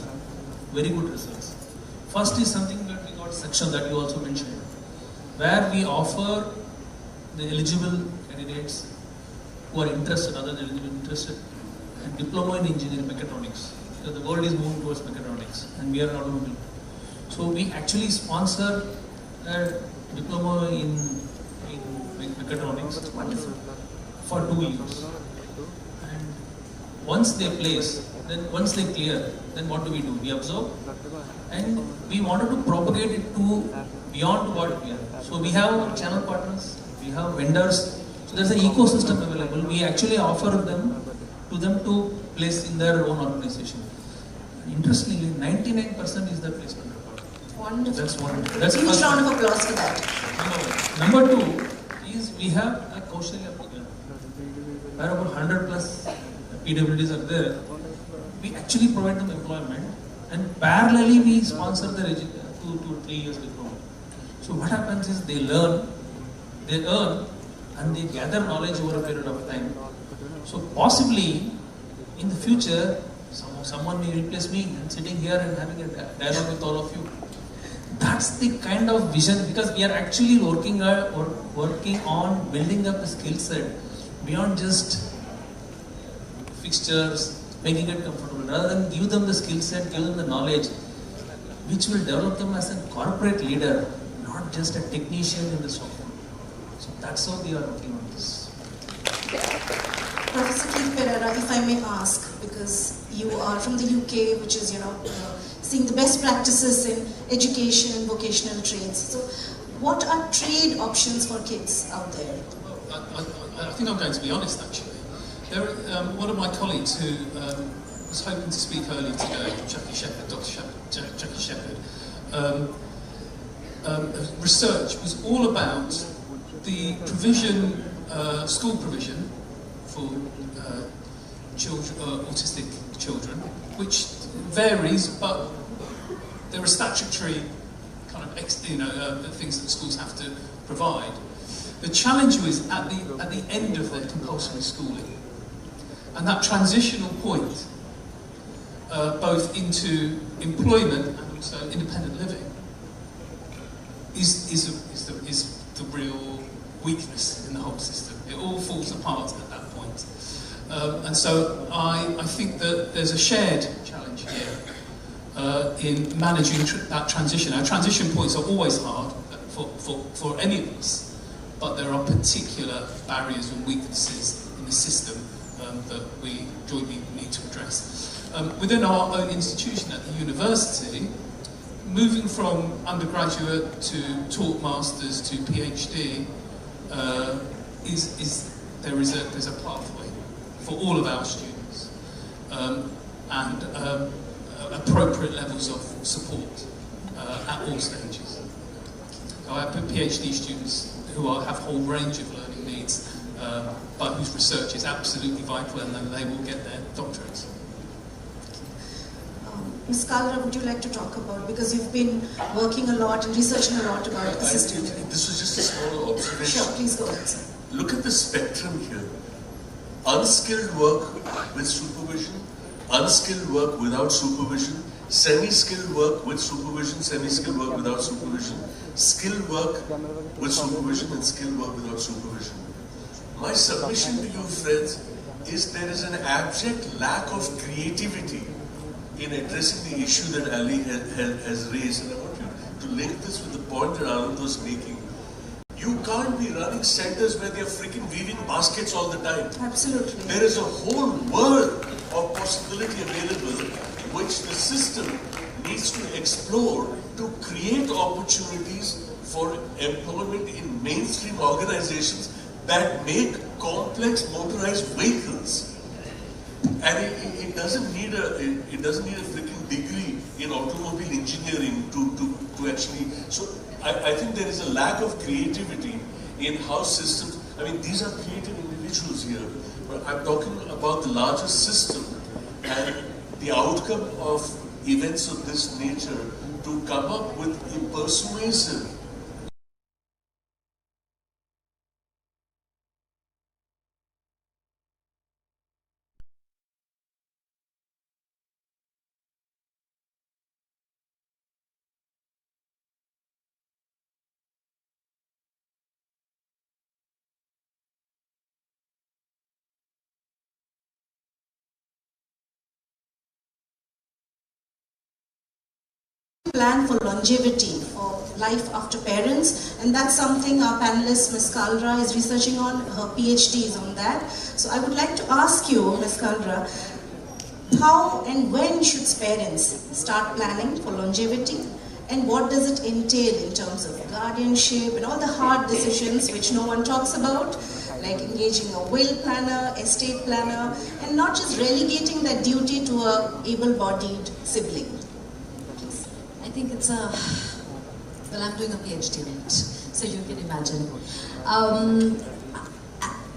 very good results. First is something that we got section that you also mentioned, where we offer the eligible candidates who are interested, other than interested, a diploma in engineering mechatronics. Because the world is moving towards mechatronics, and we are an automobile. So we actually sponsor a diploma in mechatronics for 2 years. Once they place, then once they clear, then what do? We observe, and we wanted to propagate it to beyond what we are. So we have channel partners, we have vendors, so there's an ecosystem available. We actually offer them to place in their own organization. Interestingly, 99% is the placement record. Wonderful. That's wonderful. That's huge round of applause for that. Number 2 is we have a Kaushalya program, where about 100 plus PWDs are there. We actually provide them employment, and parallelly we sponsor the 2 to 3 years diploma. So what happens is they learn, they earn, and they gather knowledge over a period of time. So possibly in the future, someone may replace me and sitting here and having a dialogue with all of you. That's the kind of vision, because we are actually working on building up the skill set beyond just fixtures, making it comfortable, rather than give them the skill set, give them the knowledge, which will develop them as a corporate leader, not just a technician in the shop. So that's how we are working on this. Professor Keith Pereira, if I may ask, because you are from the UK, which is, seeing the best practices in education and vocational trades. So what are trade options for kids out there? I think I'm going to be honest, actually. There, one of my colleagues who was hoping to speak earlier today, Dr. Jackie Shepherd, research was all about the provision, school provision for autistic children, which varies, but there are statutory kind of things that schools have to provide. The challenge was at the end of their compulsory schooling. And that transitional point, both into employment and also independent living, is the real weakness in the whole system. It all falls apart at that point. And so I think that there's a shared challenge here. in managing that transition. Our transition points are always hard for any of us, but there are particular barriers and weaknesses in the system that we jointly need to address. Within our own institution at the university, moving from undergraduate to taught masters to PhD, there's a pathway for all of our students, and appropriate levels of support at all stages. So I have PhD students who have a whole range of learning needs, but whose research is absolutely vital, and then they will get their doctorates. Ms. Kalra, would you like to talk about, because you've been working a lot and researching a lot about assisted living. This was just a small observation. Sure, please go ahead, sir. Look at the spectrum here. Unskilled work with supervision, unskilled work without supervision, semi-skilled work with supervision, semi-skilled work without supervision, skilled work with supervision, and skilled work without supervision. My submission to you, friends, is there is an abject lack of creativity in addressing the issue that Ali has raised, and I want you to link this with the point that Anand was making. You can't be running centers where they're freaking weaving baskets all the time. Absolutely. There is a whole world of possibility available which the system needs to explore to create opportunities for employment in mainstream organizations that make complex motorized vehicles. And it doesn't need a freaking degree in automobile engineering to actually. So I think there is a lack of creativity in how systems. I mean, these are creative individuals here, but I'm talking about the larger system and the outcome of events of this nature to come up with a persuasive. Plan for longevity, for life after parents, and that's something our panelist Ms. Kalra is researching on. Her PhD is on that. So I would like to ask you, Ms. Kalra, how and when should parents start planning for longevity, and what does it entail in terms of guardianship and all the hard decisions which no one talks about, like engaging a will planner, estate planner, and not just relegating that duty to a able-bodied sibling? I think it's well, I'm doing a PhD on it, so you can imagine.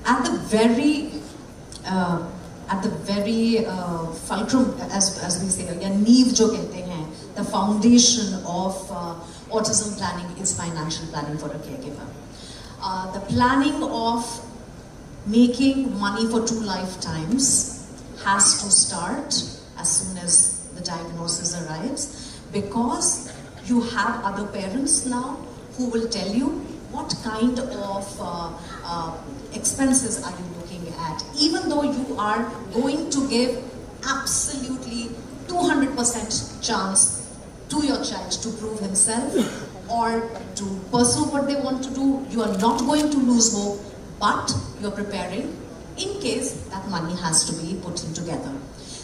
At the very fulcrum, as we say, या नींव जो कहते हैं, the foundation of autism planning is financial planning for a caregiver. The planning of making money for 2 lifetimes has to start as soon as the diagnosis arrives, because you have other parents now who will tell you what kind of expenses are you looking at, even though you are going to give absolutely 200% chance to your child to prove himself or to pursue what they want to do. You are not going to lose hope, but you're preparing in case that money has to be put in together.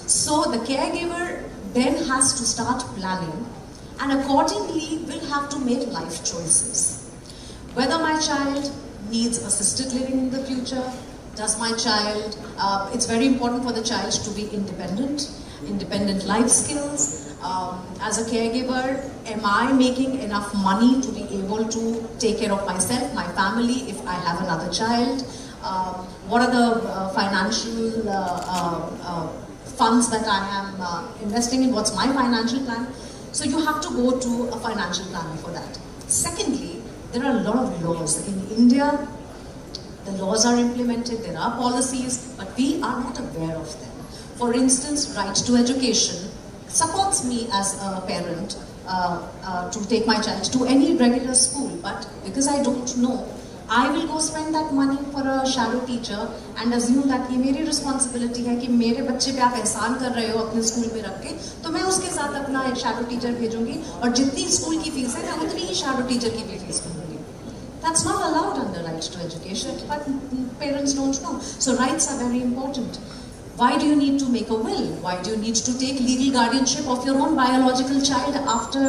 So the caregiver then has to start planning, and accordingly will have to make life choices. Whether my child needs assisted living in the future, does my child, it's very important for the child to be independent life skills. As a caregiver, am I making enough money to be able to take care of myself, my family, if I have another child? What are the financial funds that I am investing in? What's my financial plan? So you have to go to a financial planner for that. Secondly, there are a lot of laws. In India, the laws are implemented, there are policies, but we are not aware of them. For instance, right to education supports me as a parent to take my child to any regular school, but because I don't know, I will go spend that money for a shadow teacher and assume that ये मेरी responsibility है कि मेरे बच्चे पे आप एहसान कर रहे हो अपने स्कूल में रख के, तो मैं उसके साथ अपना एक shadow teacher भेजूंगी और जितनी स्कूल की फीस है मैं उतनी ही shadow teacher की भी फीस दूंगी. That's not allowed under rights to education, but parents don't know. So rights are very important. Why do you need to make a will? Why do you need to take legal guardianship of your own biological child after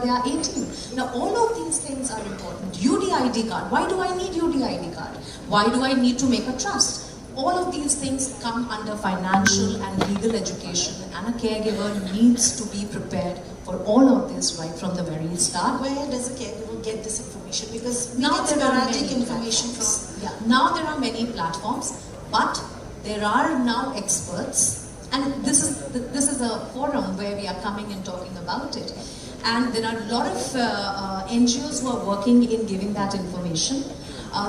they are 18? Now all of these things are important. UDID card. Why do I need UDID card? Why do I need to make a trust? All of these things come under financial and legal education, and a caregiver needs to be prepared for all of this right from the very start. Where does a caregiver get this information? Because now there are many information platforms. Now there are many platforms, but there are now experts, and this is a forum where we are coming and talking about it. And there are a lot of NGOs who are working in giving that information.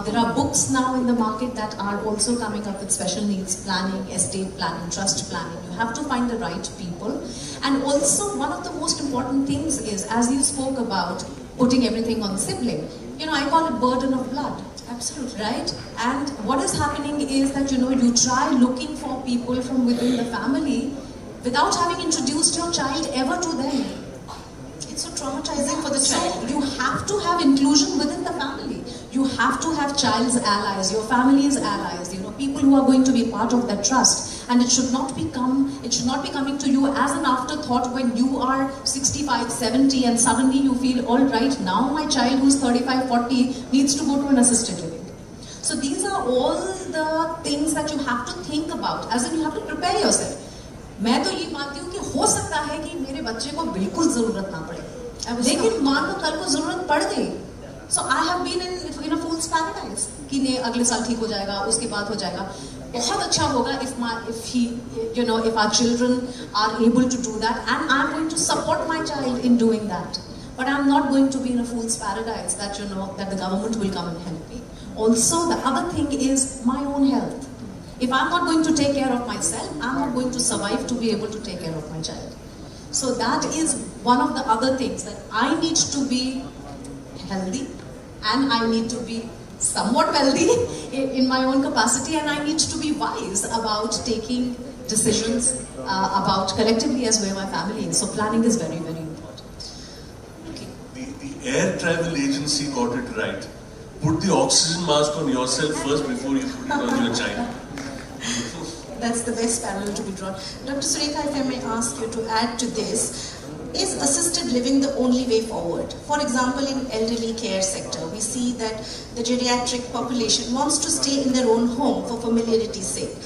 There are books now in the market that are also coming up with special needs planning, estate planning, trust planning. You have to find the right people. And also one of the most important things is, as you spoke about, putting everything on the sibling. You know, I call it burden of blood. Absolutely. Right? And what is happening is that, you know, you try looking for people from within the family without having introduced your child ever to them. It's so traumatizing for the child. So you have to have inclusion within the family. You have to have child's allies, your family's allies, you know, people who are going to be part of that trust. And it should not be coming to you as an afterthought when you are 65, 70 and suddenly you feel, all right, now my child who's 35, 40 needs to go to an assisted living. So these are all the things that you have to think about, as in you have to prepare yourself. मैं तो ये मानती हूँ कि हो सकता है कि मेरे बच्चे को बिल्कुल जरूरत ना पड़े, लेकिन मान लो कल को जरूरत पड़ गई. So I have been in a fool's paradise कि नहीं अगले साल ठीक हो जाएगा, उसके बाद हो जाएगा. बहुत अच्छा होगा if our children are able to do that, and I'm going to support my child in doing that. But I'm not going to be in a fool's paradise that, you know, that the government will come and help me. Also, the other thing is my own health. If I'm not going to take care of myself, I'm not going to survive to be able to take care of my child. So that is one of the other things, that I need to be healthy and I need to be somewhat wealthy in my own capacity, and I need to be wise about taking decisions about collectively as where my family is. So planning is very, very important. Okay. The air travel agency got it right. Put the oxygen mask on yourself first before you put it on your child. That's the best parallel to be drawn. Dr. Surekha, if I may ask you to add to this, is assisted living the only way forward? For example, in elderly care sector, we see that the geriatric population wants to stay in their own home for familiarity's sake.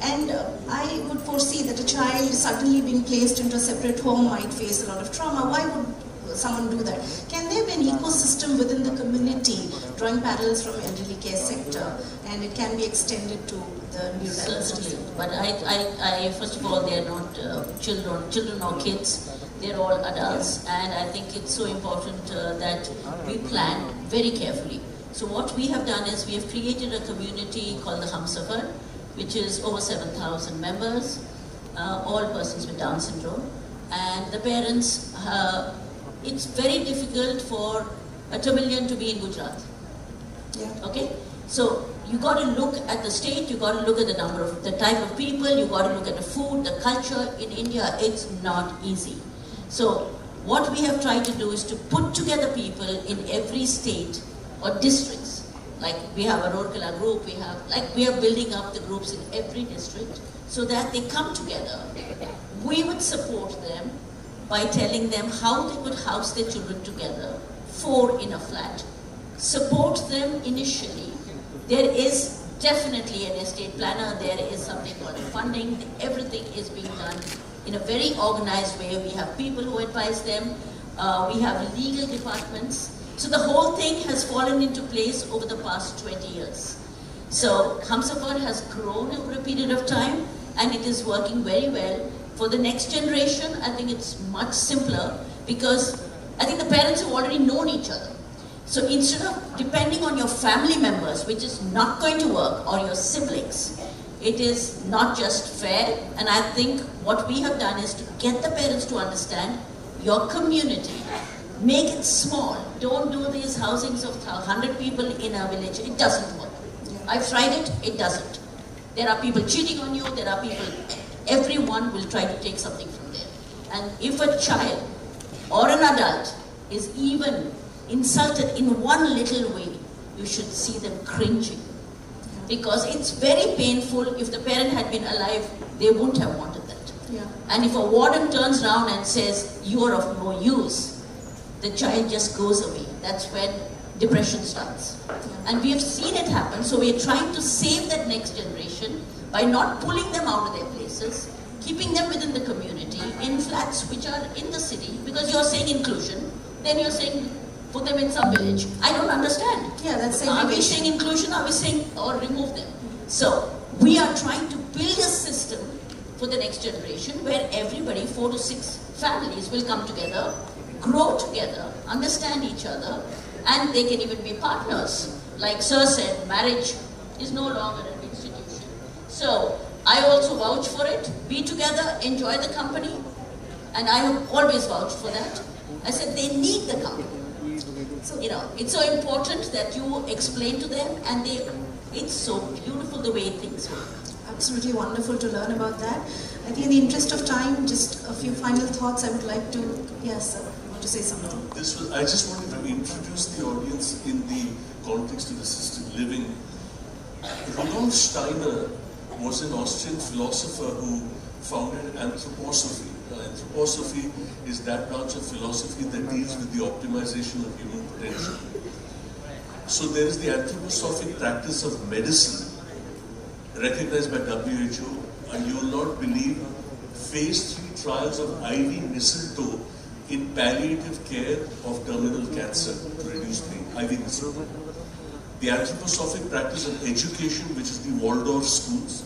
And I would foresee that a child suddenly being placed into a separate home might face a lot of trauma. Why would someone do that? Can there be an ecosystem within the community, drawing parallels from elderly care sector, and it can be extended to the Certainly, but I first of all, they are not children or kids. They're all adults, and I think it's so important that we plan very carefully. So what we have done is we have created a community called the Humsafar, which is over 7,000 members, all persons with Down syndrome, and the parents. It's very difficult for a Tamilian to be in Gujarat. Yeah. Okay, so you got to look at the state, you got to look at the type of people, you got to look at the food, the culture. In India, it's not easy. So what we have tried to do is to put together people in every state or districts. Like we have a Rourkela group, we are building up the groups in every district so that they come together. We would support them by telling them how they could house their children together, 4 in a flat. Support them initially. There is definitely an estate planner, there is something called funding, everything is being done in a very organized way. We have people who advise them, we have legal departments. So the whole thing has fallen into place over the past 20 years. So Humsafar has grown over a period of time and it is working very well. For the next generation, I think it's much simpler because I think the parents have already known each other. So instead of depending on your family members, which is not going to work, or your siblings, it is not just fair. And I think what we have done is to get the parents to understand your community Make it small. Don't do these housings of 100 people in a village. It doesn't work. I've tried it, it doesn't. There are people cheating on you, there are people, everyone will try to take something from there. And if a child or an adult is even insulted in one little way, you should see them cringing. Because it's very painful. If the parent had been alive, they wouldn't have wanted that. Yeah. And if a warden turns around and says, you are of no use, the child just goes away. That's when depression starts. And we have seen it happen, so we are trying to save that next generation by not pulling them out of their places, keeping them within the community, in flats which are in the city, because you're saying inclusion, then you're saying put them in some village. I don't understand. Yeah, that's segregation. Are we saying inclusion, are we saying, or remove them? So, we are trying to build a system for the next generation where everybody, 4 to 6 families will come together, grow together, understand each other, and they can even be partners. Like Sir said, marriage is no longer an institution. So, I also vouch for it. Be together, enjoy the company, and I have always vouched for that. I said they need the company. So, you know, it's so important that you explain to them, and it's so beautiful the way things work. Absolutely wonderful to learn about that. I think in the interest of time, just a few final thoughts I would like to, yes sir, you want to say something? I just wanted to introduce the audience in the context of assisted living. Rudolf Steiner was an Austrian philosopher who founded anthroposophy. Anthroposophy is that branch of philosophy that deals with the optimization of human potential. So there is the anthroposophic practice of medicine recognized by WHO, and you will not believe phase 3 trials of IV mistletoe in palliative care of terminal cancer to reduce pain. IV mistletoe. The anthroposophic practice of education, which is the Waldorf schools,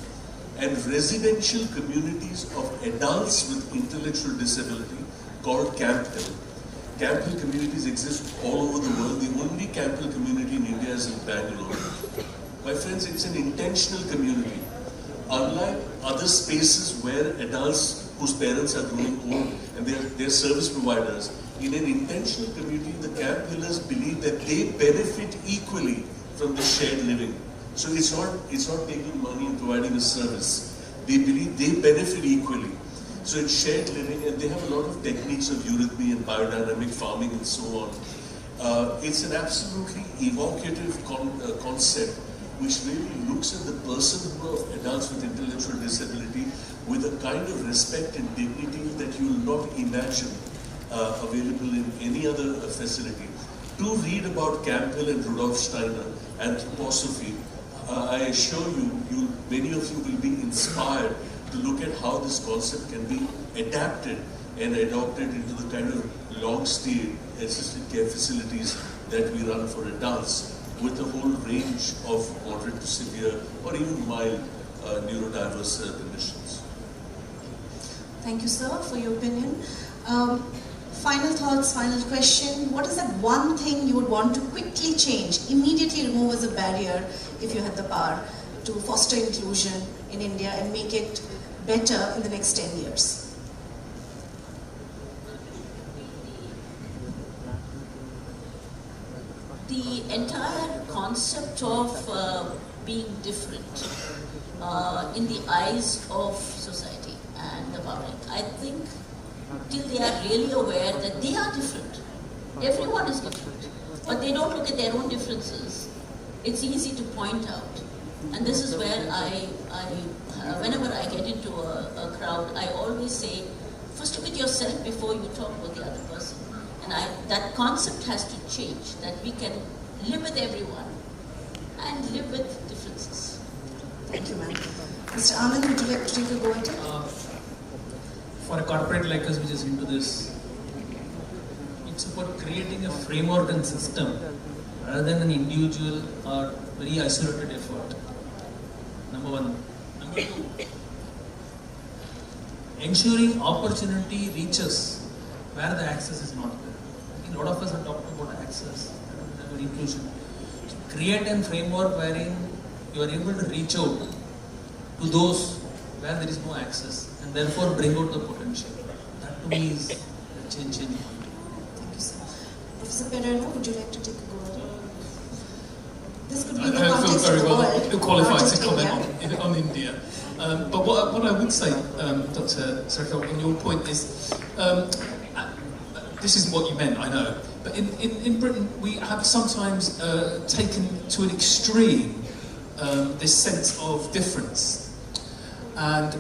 and residential communities of adults with intellectual disability called Camp Hill. Camp Hill communities exist all over the world. The only Camp Hill community in India is in Bangalore. My friends, it's an intentional community. Unlike other spaces where adults whose parents are growing old and they're service providers, in an intentional community, the Camp Hillers believe that they benefit equally from the shared living. So it's not taking money and providing a service. They believe they benefit equally. So it's shared living, and they have a lot of techniques of eurythmy and biodynamic farming and so on. It's an absolutely evocative concept which really looks at the person who are adults with intellectual disability with a kind of respect and dignity that you will not imagine available in any other facility. Do read about Camp Hill and Rudolf Steiner, anthroposophy. I assure you, many of you will be inspired to look at how this concept can be adapted and adopted into the kind of long-stay assisted care facilities that we run for adults, with a whole range of moderate to severe or even mild neurodiverse conditions. Thank you, sir, for your opinion. Final thoughts, final question. What is that one thing you would want to quickly change, immediately remove as a barrier if you had the power to foster inclusion in India and make it better in the next 10 years? The entire concept of being different in the eyes of society and the public, I think till they are really aware that they are different. Everyone is different, but they don't look at their own differences. It's easy to point out, and this is where whenever I get into a crowd, I always say, first look at yourself before you talk about the other person. And that concept has to change, that we can live with everyone and live with differences. Thank you, ma'am. Mr. Anand, would you like to take a go at it? For a corporate like us which is into this, it's about creating a framework and system rather than an individual or very isolated effort. Number one. Number two, ensuring opportunity reaches where the access is not there. I think a lot of us have talked about access and inclusion. So create a framework wherein you are able to reach out to those where there is no access and therefore bring out the potential. That to me is a change. Thank you, sir. Mr. Pereira, would you like to take a go? This could be I the don't feel context very of the well world, qualified not to just comment on India. But what I would say, Dr. Sarkar, on your point is, this isn't what you meant, I know, but in Britain we have sometimes taken to an extreme this sense of difference. And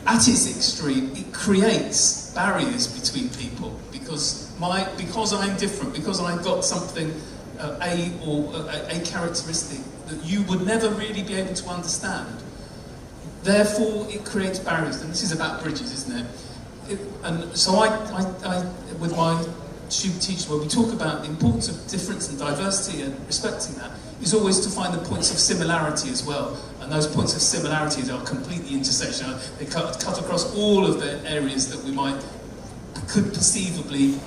at its extreme, it creates barriers between people because I'm different, because I've got something, a characteristic that you would never really be able to understand. Therefore, it creates barriers, and this is about bridges, isn't it? And so I with my student teachers, where we talk about the importance of difference and diversity and respecting that, is always to find the points of similarity as well. And those points of similarities are completely intersectional. They cut across all of the areas that could perceivably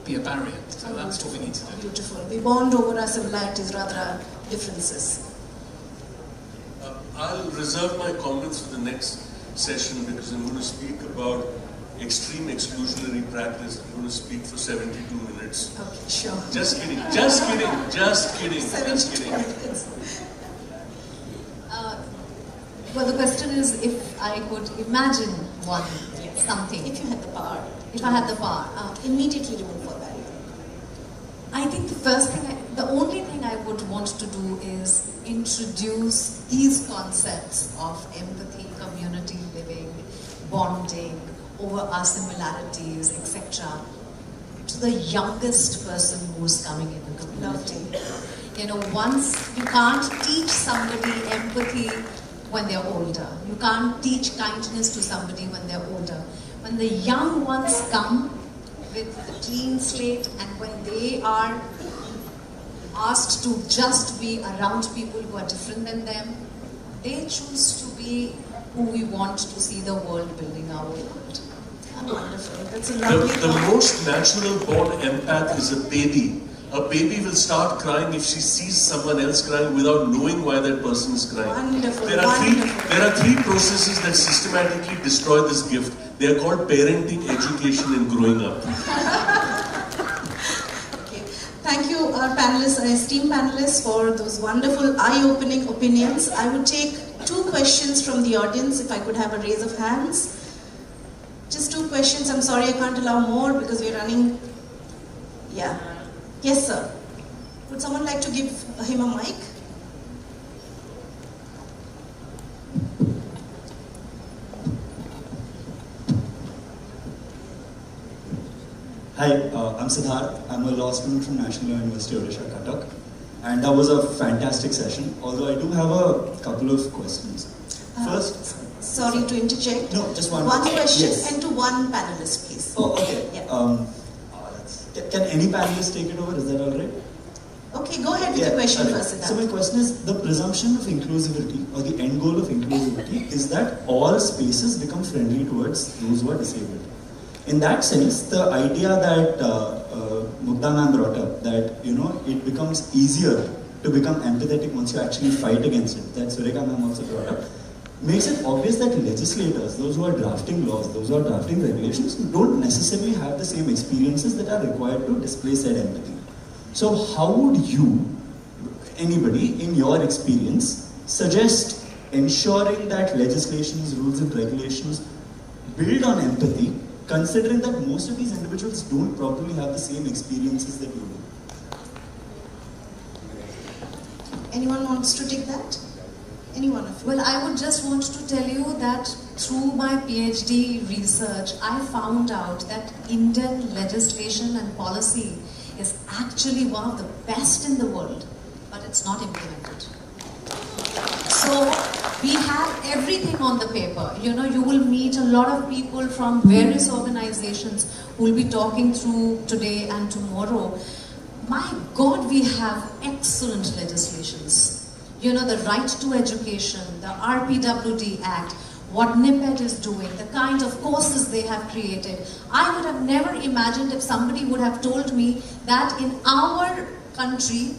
be a barrier. So that's what we need to do. Beautiful. We bond over our similarities rather than our differences. I'll reserve my comments for the next session because I'm going to speak about extreme exclusionary practice. I'm going to speak for 72 minutes. Okay, sure. Just kidding, just kidding, just kidding, just kidding. Well, the question is if I could imagine something. If you had the power. If I had the power. Immediately remove a barrier. I think the only thing I would want to do is introduce these concepts of empathy, community living, bonding, over our similarities, etc., to the youngest person who's coming in the community. You know, you can't teach somebody empathy when they're older. You can't teach kindness to somebody when they're older. When the young ones come with a clean slate and when they are asked to just be around people who are different than them, they choose to be who we want to see the world building our world. Wonderful. That's a lovely The most natural born empath is a baby. A baby will start crying if she sees someone else crying without knowing why that person is crying. Wonderful. There are three processes that systematically destroy this gift. They are called parenting, education, and growing up. Okay. Thank you, our panelists, our esteemed panelists, for those wonderful, eye-opening opinions. I would take 2 questions from the audience, if I could have a raise of hands. Just 2 questions. I'm sorry I can't allow more because we're running. Yeah. Yes, sir. Would someone like to give him a mic? Hi, I'm Siddharth. I'm a law student from National Law University of Odisha, Cuttack. And that was a fantastic session, although I do have a couple of questions. First... Sorry to interject. No, just one question. Yes. And to one panelist, please. Oh, okay. Yeah. Can any panelist take it over? Is that all right? Okay, go ahead with the question first, Siddharth. So my question is, the presumption of inclusivity, or the end goal of inclusivity, is that all spaces become friendly towards those who are disabled. In that sense, the idea that Mugdha ma'am brought up, that it becomes easier to become empathetic once you actually fight against it, that Sureka ma'am also brought up, makes it obvious that legislators, those who are drafting laws, those who are drafting regulations, don't necessarily have the same experiences that are required to display said empathy. So how would you, anybody in your experience, suggest ensuring that legislations, rules and regulations build on empathy, considering that most of these individuals don't probably have the same experiences that you do? Anyone wants to take that? Anyone of you? Well, I would just want to tell you that through my PhD research, I found out that Indian legislation and policy is actually one of the best in the world, but it's not implemented. So we have everything on the paper. You know, you will meet a lot of people from various organizations who will be talking through today and tomorrow. My God, we have excellent legislations. You know, the right to education, the RPWD Act, what NIEPID is doing, the kind of courses they have created. I would have never imagined if somebody would have told me that in our country,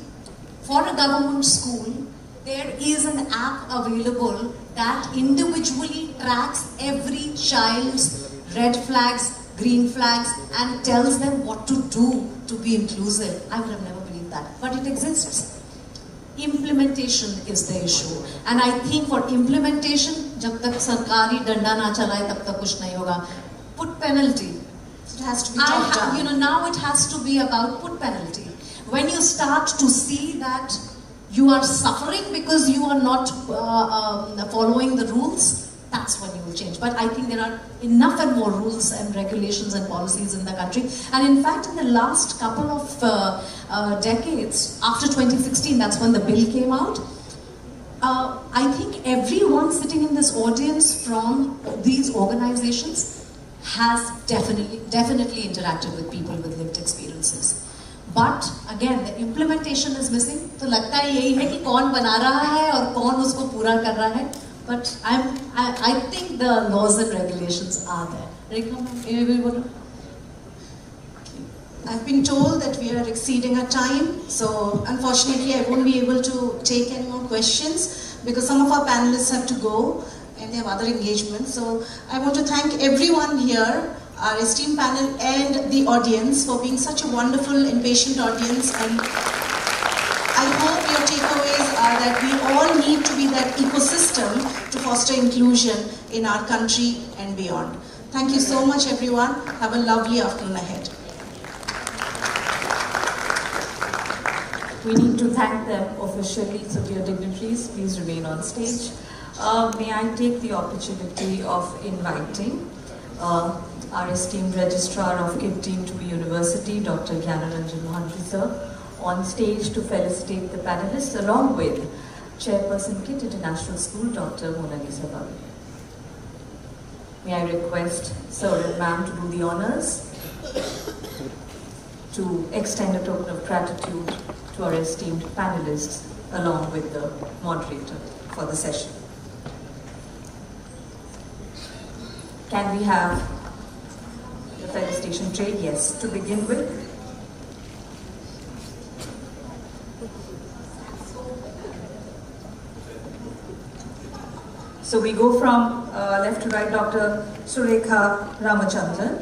for a government school, there is an app available that individually tracks every child's red flags, green flags, and tells them what to do to be inclusive. I would have never believed that, but it exists. Implementation is the issue, and I think for implementation, जब तक सरकारी डंडा ना चलाए तब तक कुछ नहीं होगा. Put penalty. It has to be top down. You know, now it has to be about put penalty. When you start to see that you are suffering because you are not following the rules, that's when you will change. But I think there are enough and more rules and regulations and policies in the country. And in fact, in the last couple of decades, after 2016, that's when the bill came out, I think everyone sitting in this audience from these organizations has definitely interacted with people with lived experiences. But again, the implementation is missing. तो लगता है यही है कि कौन बना रहा है और कौन उसको पूरा कर रहा है. But I think the laws and regulations are there. I've been told that we are exceeding our time, so unfortunately I won't be able to take any more questions because some of our panelists have to go and they have other engagements. So I want to thank everyone here, our esteemed panel and the audience, for being such a wonderful and patient audience, and I hope your takeaways are that we all need to be that ecosystem to foster inclusion in our country and beyond. Thank you so much everyone. Have a lovely afternoon ahead. We need to thank them officially, so dear dignitaries, please remain on stage. May I take the opportunity of inviting our esteemed Registrar of KiiT Team to be University, Dr. Mahanti sir, on stage to felicitate the panelists, along with Chairperson KiiT International School, Dr. Babu. May I request Sir and Ma'am to do the honors, to extend a token of gratitude to our esteemed panelists, along with the moderator for the session. Can we have the felicitation tray? Yes, to begin with. So we go from left to right, Dr. Surekha Ramachandran.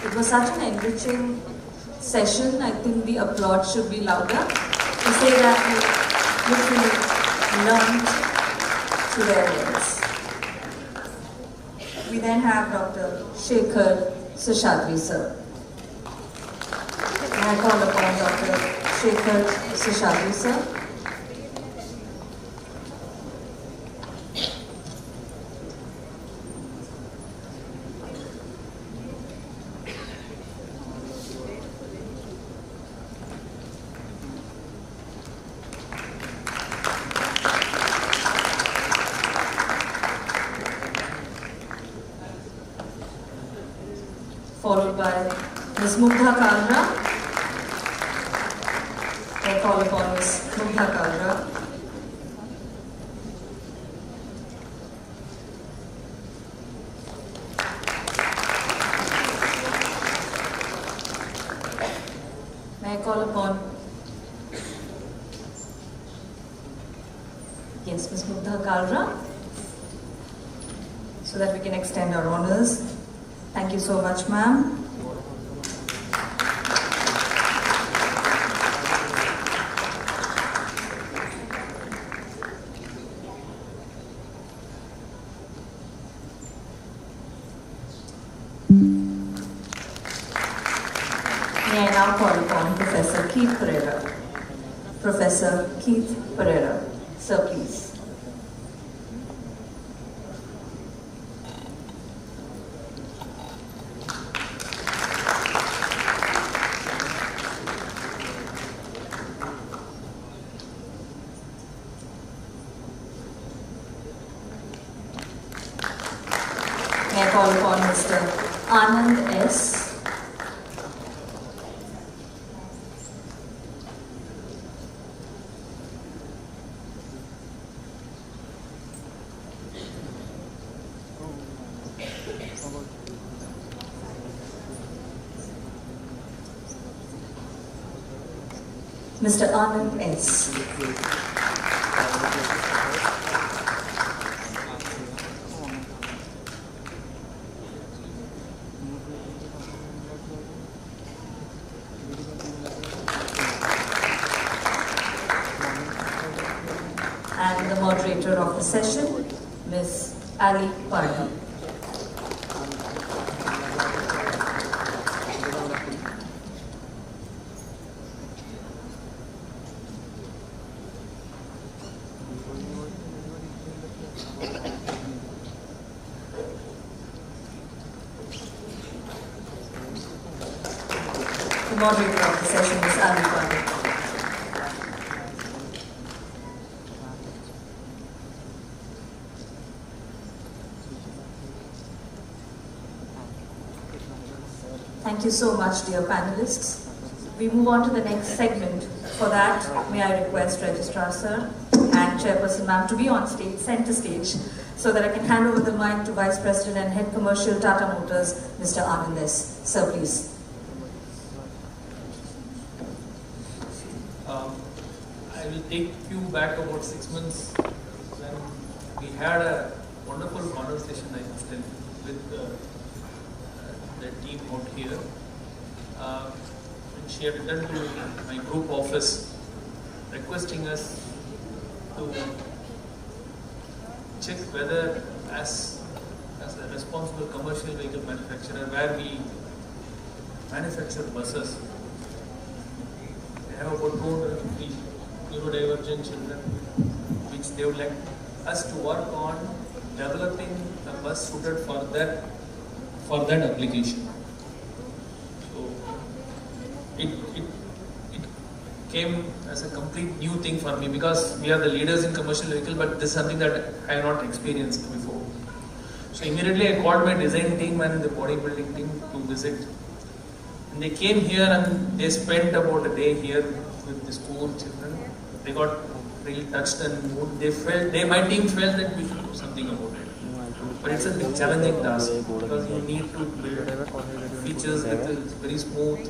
It was such an enriching session. I think the applause should be louder to say that we literally learned to their words. We then have Dr. Shekhar Seshadri sir. I call upon Dr. Shekhar Seshadri sir. Followed by Ms. Mugdha Kalra. I call upon Ms. Mugdha Kalra. May I call upon, yes, Ms. Mugdha Kalra, so that we can extend our honors. Thank you so much, ma'am. May I now call upon Professor KiiT Pereira. Professor KiiT Pereira. Sir, please. May I call upon Mr. Anand S. Mr. Anand S. and the moderator of the session, Ms. Ali Pardi. The moderator of the session is Ali Pardi. Thank you so much, dear panelists. We move on to the next segment. For that, may I request Registrar Sir and Chairperson Ma'am to be on stage, center stage, so that I can hand over the mic to Vice President and Head Commercial Tata Motors, Mr. Anand S. Sir, please. I will take you back about 6 months when we had a wonderful conversation, I must tell you, with the team out here. And she had returned to my group office requesting us to check whether as a responsible commercial vehicle manufacturer where we manufacture buses, they have about 250 neurodivergent children which they would like us to work on developing a bus suited for that application. So it came as a complete new thing for me because we are the leaders in commercial vehicle, but this is something that I have not experienced before. So immediately I called my design team and the bodybuilding team to visit. And they came here and they spent about a day here with these poor children. They got really touched and moved. My team felt that we should do something about it. But it's a big challenging task because you need to build features that is very smooth,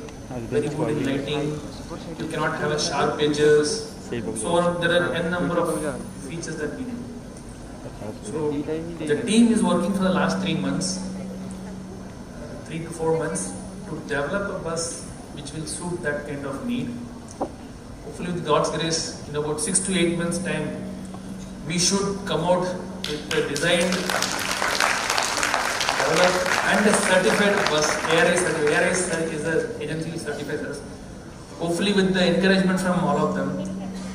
very good in lighting. You cannot have a sharp edges. So there are n number of features that we need. So the team is working for the last 3 months, 3 to 4 months, to develop a bus which will suit that kind of need. Hopefully with God's grace, in about 6 to 8 months time, we should come out with a designed, developed and a certified bus. ARI is an agency which certifies us. Hopefully with the encouragement from all of them.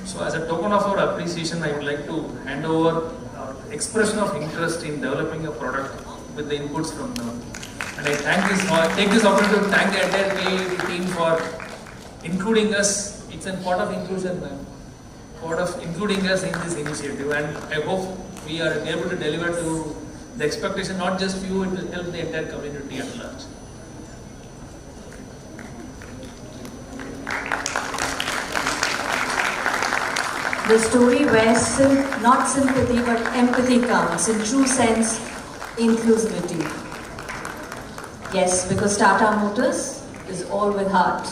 So as a token of our appreciation, I would like to hand over our expression of interest in developing a product with the inputs from them. And I take this opportunity to thank the entire KiiT team for including us. It's a part of inclusion, part of including us in this initiative, and I hope we are able to deliver to the expectation, not just you, it will help the entire community at large. The story where not sympathy but empathy counts, in true sense, inclusivity. Yes, because Tata Motors is all with heart.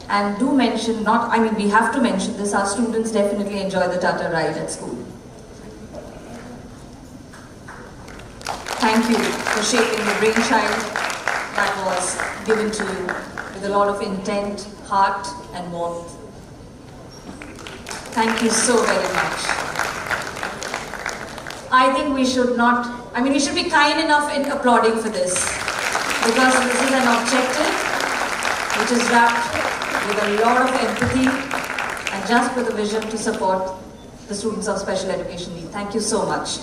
And do mention, we have to mention this, our students definitely enjoy the Tata ride at school. Thank you for shaping the brainchild that was given to you with a lot of intent, heart and warmth. Thank you so very much. I think we should we should be kind enough in applauding for this, because this is an objective which is wrapped with a lot of empathy and just with a vision to support the students of special education need. Thank you so much.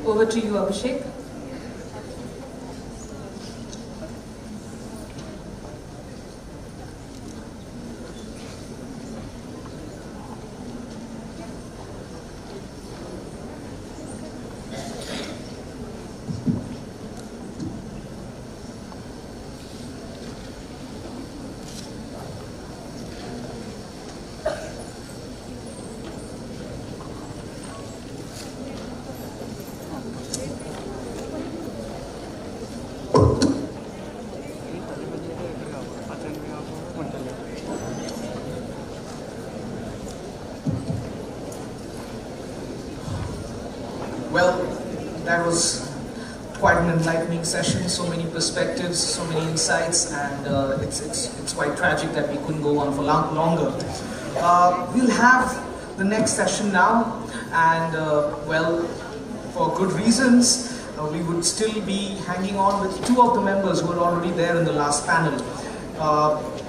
Over to you, Abhishek. Well, that was quite an enlightening session, so many perspectives, so many insights, and it's quite tragic that we couldn't go on for longer. We'll have the next session now, and well, for good reasons, we would still be hanging on with two of the members who were already there in the last panel.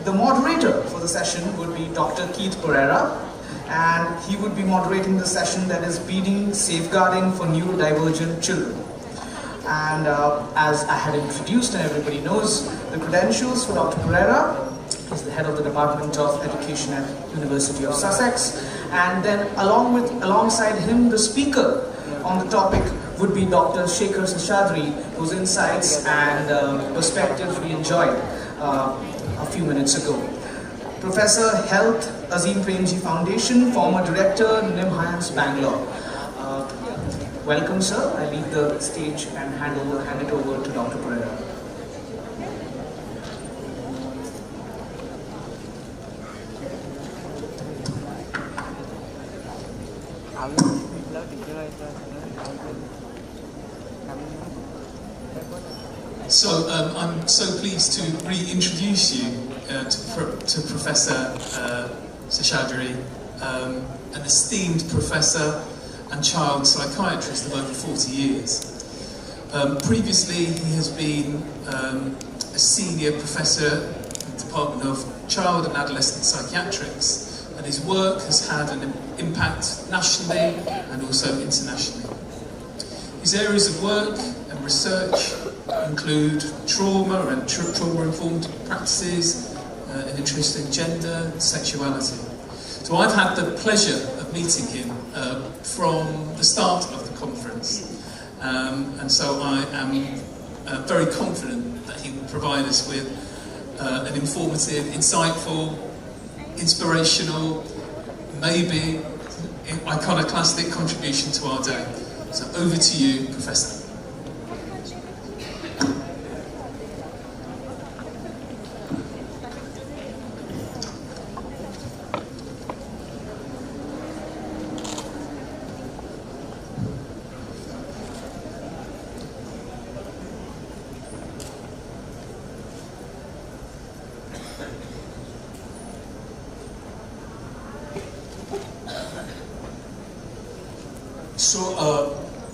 The moderator for the session would be Dr. Keith Pereira, and he would be moderating the session that is Beating Safeguarding for Neurodivergent Children. And as I had introduced and everybody knows, the credentials for Dr. Pereira is the head of the Department of Education at University of Sussex, and then alongside him, the speaker on the topic would be Dr. Shekhar Seshadri, whose insights and perspectives we enjoyed a few minutes ago. Professor Health, Azim Premji Foundation, former director, NIMHANS, Bangalore. Welcome, sir. I leave the stage and hand it over to Dr. Pereira. So I'm so pleased to reintroduce you to Professor Seshadri, an esteemed professor and child psychiatrist of over 40 years. Previously, he has been a senior professor in the Department of Child and Adolescent Psychiatrics, and his work has had an impact nationally and also internationally. His areas of work and research include trauma and trauma-informed practices, an interest in gender and sexuality. So I've had the pleasure of meeting him from the start of the conference, and so I am very confident that he will provide us with an informative, insightful, inspirational, maybe iconoclastic contribution to our day. So over to you, Professor.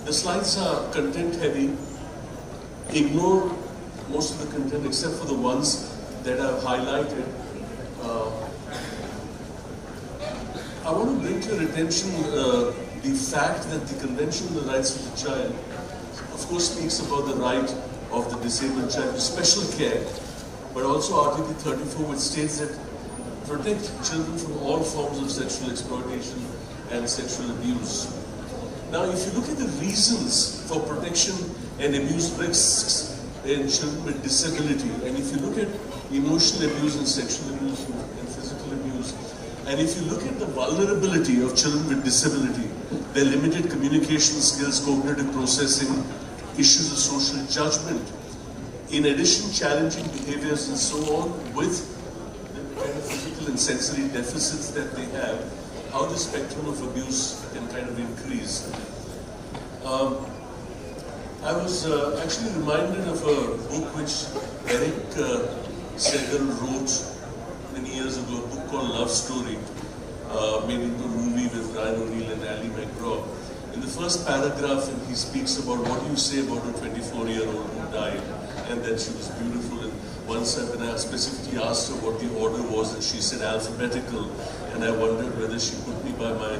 The slides are content heavy. Ignore most of the content except for the ones that I've highlighted. I want to bring to your attention the fact that the Convention on the Rights of the Child, of course, speaks about the right of the disabled child to special care, but also Article 34, which states that protect children from all forms of sexual exploitation and sexual abuse. Now, if you look at the reasons for protection and abuse risks in children with disability, and if you look at emotional abuse and sexual abuse and physical abuse, and if you look at the vulnerability of children with disability, their limited communication skills, cognitive processing, issues of social judgment, in addition challenging behaviors and so on, with the kind of physical and sensory deficits that they have, how the spectrum of abuse can kind of increase. I was actually reminded of a book which Eric Segal wrote many years ago, a book called Love Story, made into a movie with Ryan O'Neill and Ali McGraw. In the first paragraph, he speaks about what do you say about a 24-year-old who died, and that she was beautiful. And once when I specifically asked her what the order was, and she said alphabetical, and I wondered whether she put me by my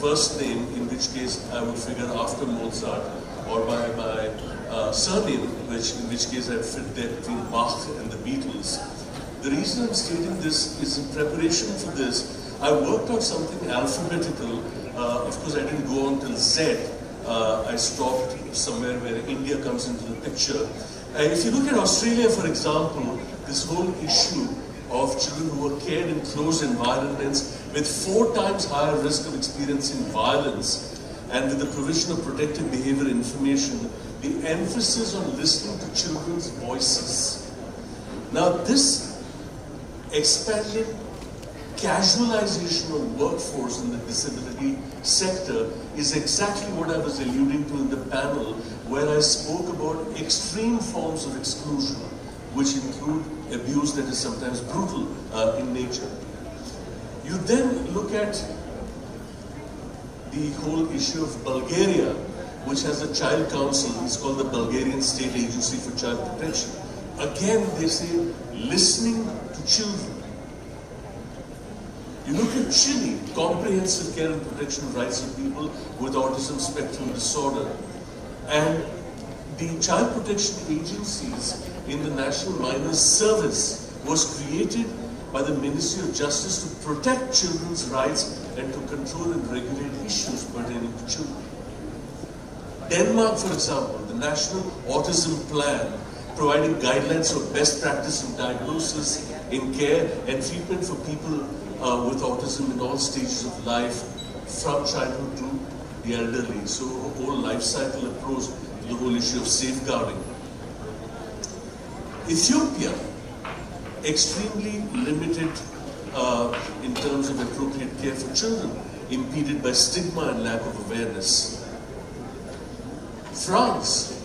first name, in which case I would figure after Mozart, or by my surname, in which case I'd fit there between Bach and the Beatles. The reason I'm stating this is in preparation for this, I worked out something alphabetical. Of course, I didn't go on till Z. I stopped somewhere where India comes into the picture. If you look at Australia, for example, this whole issue of children who are cared in closed environments with 4 times higher risk of experiencing violence, and with the provision of protective behavior information, the emphasis on listening to children's voices. Now this expanded casualization of workforce in the disability sector is exactly what I was alluding to in the panel, where I spoke about extreme forms of exclusion, which include abuse that is sometimes brutal in nature. You then look at the whole issue of Bulgaria, which has a child council. It's called the Bulgarian State Agency for Child Protection. Again, they say listening to children. You look at Chile, comprehensive care and protection of rights of people with autism spectrum disorder. And the child protection agencies in the National Minors Service was created by the Ministry of Justice to protect children's rights and to control and regulate issues pertaining to children. Denmark, for example, the National Autism Plan, providing guidelines for best practice in diagnosis, in care and treatment for people with autism in all stages of life, from childhood to the elderly. So a whole life cycle approach to the whole issue of safeguarding. Ethiopia, extremely limited in terms of appropriate care for children, impeded by stigma and lack of awareness. France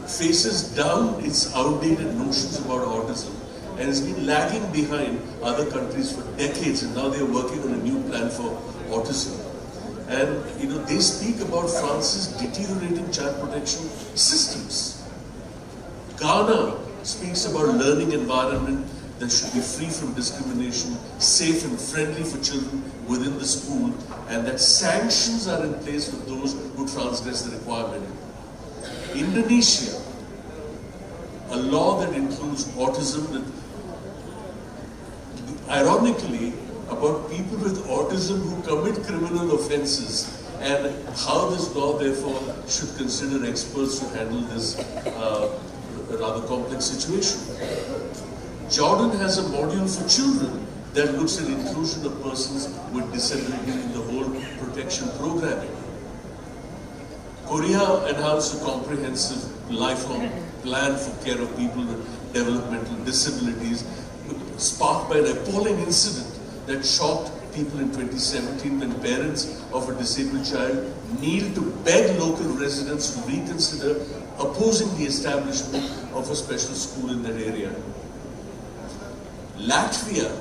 faces down its outdated notions about autism and has been lagging behind other countries for decades, and now they're working on a new plan for autism. And they speak about France's deteriorating child protection systems. Ghana speaks about learning environment that should be free from discrimination, safe and friendly for children within the school, and that sanctions are in place for those who transgress the requirement. Indonesia, a law that includes autism, that ironically about people with autism who commit criminal offenses, and how this law therefore should consider experts to handle this rather complex situation. Jordan has a module for children that looks at inclusion of persons with disability in the whole protection programming. Korea announced a comprehensive lifelong plan for care of people with developmental disabilities, sparked by an appalling incident that shocked people in 2017 when parents of a disabled child kneeled to beg local residents to reconsider opposing the establishment of a special school in that area. Latvia,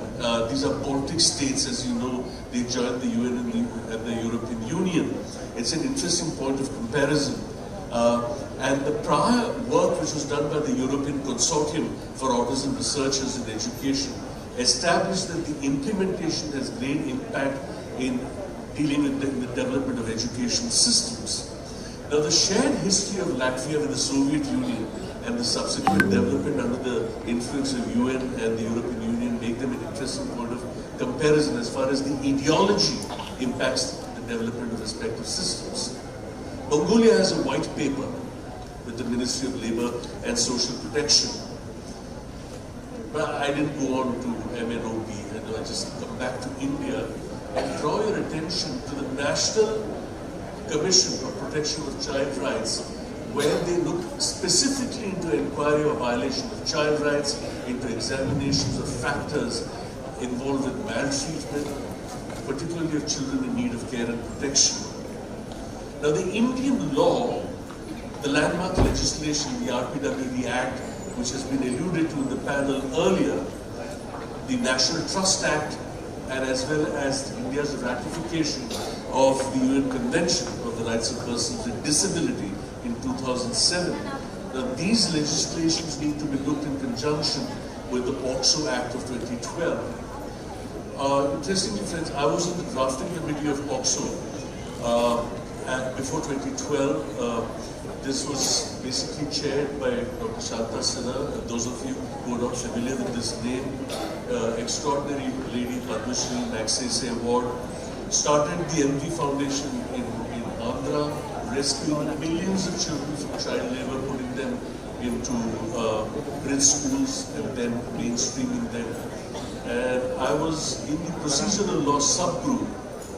these are Baltic states, as you know, they joined the UN and the European Union. It's an interesting point of comparison. And the prior work which was done by the European Consortium for Autism Researchers in Education established that the implementation has great impact in dealing with the development of education systems. Now, the shared history of Latvia with the Soviet Union and the subsequent development under the influence of UN and the European Union make them an interesting point of comparison as far as the ideology impacts the development of respective systems. Mongolia has a white paper with the Ministry of Labour and Social Protection. But I didn't go on to MNOP, and I just come back to India and draw your attention to the National Commission for Protection of Child Rights, where they look specifically into inquiry or violation of child rights, into examinations of factors involved with maltreatment, particularly of children in need of care and protection. Now, the Indian law, the landmark legislation, the RPWD Act, which has been alluded to in the panel earlier, the National Trust Act, and as well as India's ratification of the UN Convention of the Rights of Persons with Disability in 2007. Now, these legislations need to be looked in conjunction with the POCSO Act of 2012. Interestingly, friends, I was in the drafting committee of POCSO before 2012. This was basically chaired by Dr. Shanta Sinha. Those of you who are not familiar with this name, extraordinary lady, Padma Shri Magsaysay Award, started the MV Foundation in Andhra, rescuing millions of children from child labor, putting them into grid schools and then mainstreaming them. And I was in the procedural law subgroup,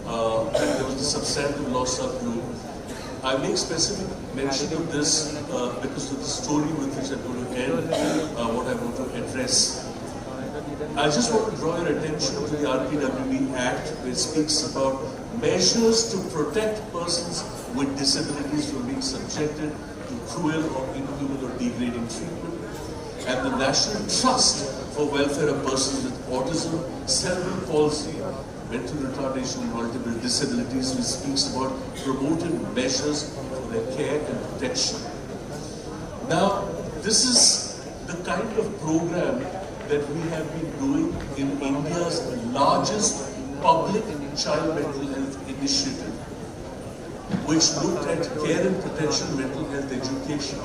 and there was the substantive law subgroup. I make specific mention of this because of the story with which I'm going to end what I want to address. I just want to draw your attention to the RPWB Act, which speaks about measures to protect persons with disabilities from being subjected to cruel or inhuman or degrading treatment, and the National Trust for Welfare of Persons with Autism, Cerebral Palsy, Mental Retardation and Multiple Disabilities, which speaks about promoting measures for their care and protection. Now, this is the kind of program that we have been doing in India's largest public child mental health initiative, which looked at care and protection mental health education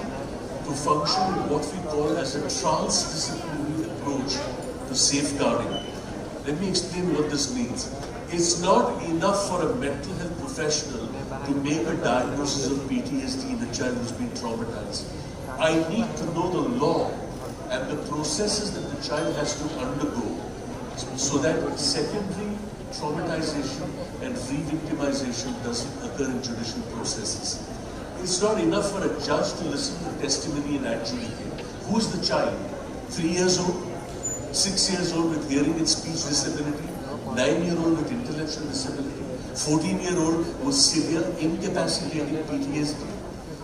to function in what we call as a transdisciplinary approach to safeguarding. Let me explain what this means. It's not enough for a mental health professional to make a diagnosis of PTSD in a child who's been traumatized. I need to know the law and the processes that the child has to undergo so that secondary traumatization and re-victimization doesn't occur in judicial processes. It's not enough for a judge to listen to testimony and adjudicate. Who's the child? 3 years old? 6 years old with hearing and speech disability? 9-year-old with intellectual disability? 14-year-old with severe incapacitating PTSD?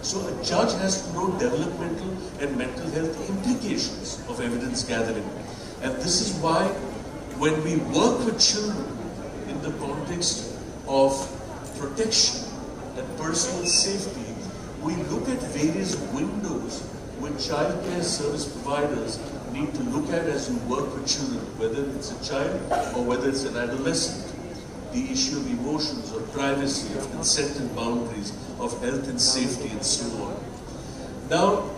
So a judge has to know developmental and mental health implications of evidence gathering. And this is why when we work with children in the context of protection and personal safety, we look at various windows which child care service providers need to look at as you work with children, whether it's a child or whether it's an adolescent. The issue of emotions, of privacy, of consent and boundaries, of health and safety, and so on. Now,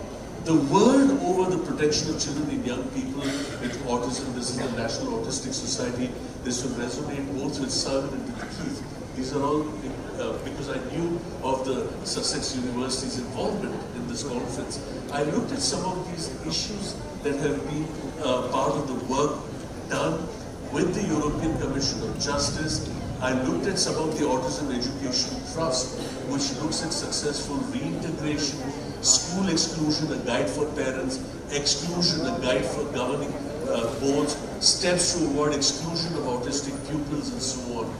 the word over the protection of children and young people with autism, this is the National Autistic Society, this will resonate both with Simon and with Keith. These are all because I knew of the Sussex University's involvement in this conference. I looked at some of these issues that have been part of the work done with the European Commission of Justice. I looked at some of the Autism Education Trust, which looks at successful reintegration, school exclusion, a guide for parents, exclusion, a guide for governing boards, steps to avoid exclusion of autistic pupils, and so on.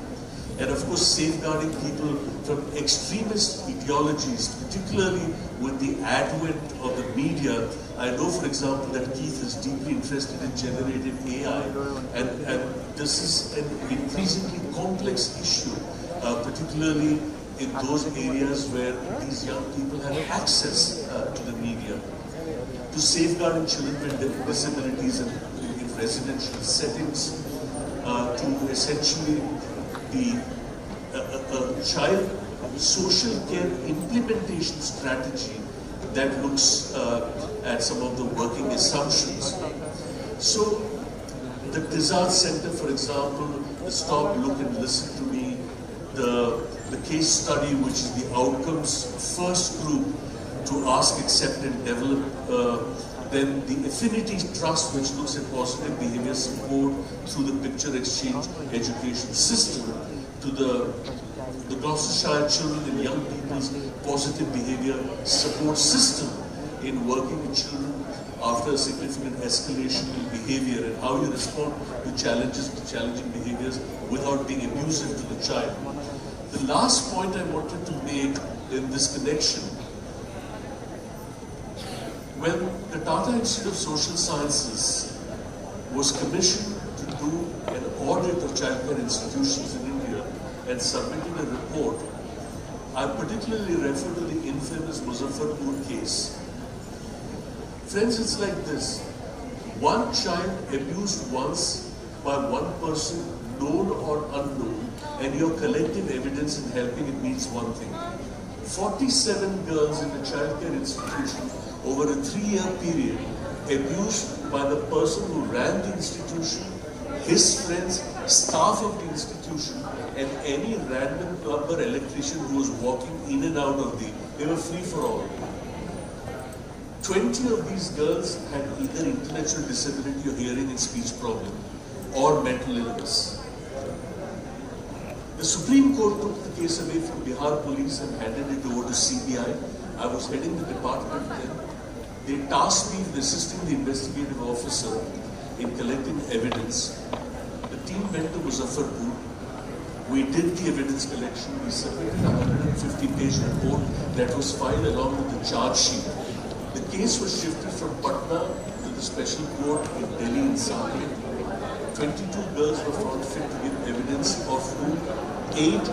And of course, safeguarding people from extremist ideologies, particularly with the advent of the media. I know, for example, that Keith is deeply interested in generative AI, and this is an increasingly complex issue, particularly in those areas where these young people have access to the media. To safeguarding children with disabilities in residential settings, to essentially the child social care implementation strategy that looks at some of the working assumptions. So the Tizard Center, for example, the Stop, Look and Listen to Me, the case study, which is the outcomes first group to ask, accept and develop, then the Affinity Trust, which looks at positive behavior support through the picture exchange education system, to the Gloucestershire Children and Young People's Positive Behavior Support System in working with children after a significant escalation in behavior and how you respond to challenging behaviors without being abusive to the child. The last point I wanted to make in this connection, when the Tata Institute of Social Sciences was commissioned to do an audit of childcare institutions in India and submitted a report, I particularly refer to the infamous Muzaffarpur case. Friends, it's like this. One child abused once by one person, known or unknown, and your collective evidence in helping it means one thing. 47 girls in a childcare institution over a 3-year period abused by the person who ran the institution, his friends, staff of the institution, and any random plumber, electrician who was walking in and out of they were free for all. 20 of these girls had either intellectual disability or hearing and speech problem or mental illness. The Supreme Court took the case away from Bihar police and handed it over to CBI. I was heading the department then. They tasked me with assisting the investigative officer in collecting evidence. The team went to Muzaffarpur. We did the evidence collection. We submitted a 150-page report that was filed along with the charge sheet. The case was shifted from Patna to the special court in Delhi in Sangli. 22 girls were found fit to give evidence, of whom 8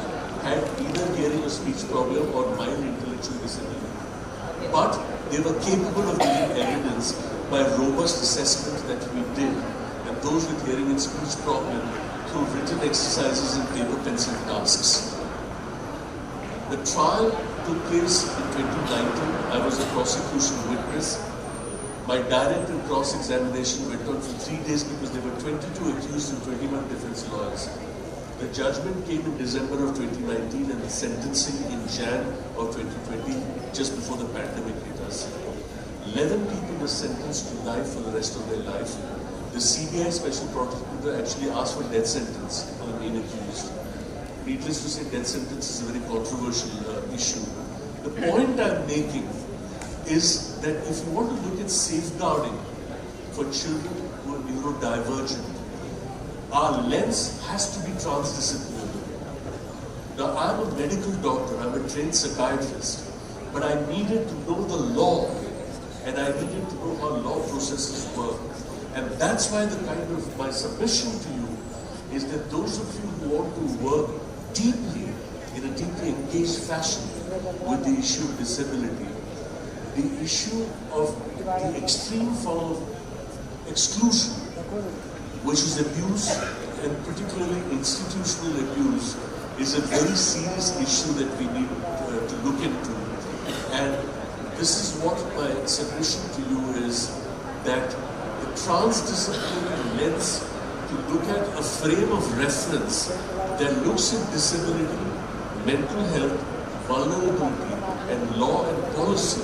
had either hearing or speech problem or mild intellectual disability. But they were capable of giving evidence by robust assessment that we did, and those with hearing and speech problem through written exercises and paper pencil tasks. The trial took place in 2019. I was a prosecution witness. My direct and cross-examination went on for 3 days because there were 22 accused and 21 defense lawyers. The judgment came in December of 2019 and the sentencing in Jan of 2020, just before the pandemic hit us. 11 people were sentenced to life for the rest of their life. The CBI Special Prosecutor actually asked for death sentence for the main accused. Needless to say, death sentence is a very controversial issue. The point I'm making is that if you want to look at safeguarding for children who are neurodivergent, our lens has to be transdisciplinary. Now, I'm a medical doctor, I'm a trained psychiatrist, but I needed to know the law, and I needed to know how law processes work. And that's why my submission to you is that those of you who want to work deeply, in a deeply engaged fashion with the issue of disability, the issue of the extreme form of exclusion, which is abuse, and particularly institutional abuse, is a very serious issue that we need to look into. And this is what my submission to you is, that the transdisciplinary lens to look at a frame of reference that looks at disability, mental health, vulnerability, and law and policy,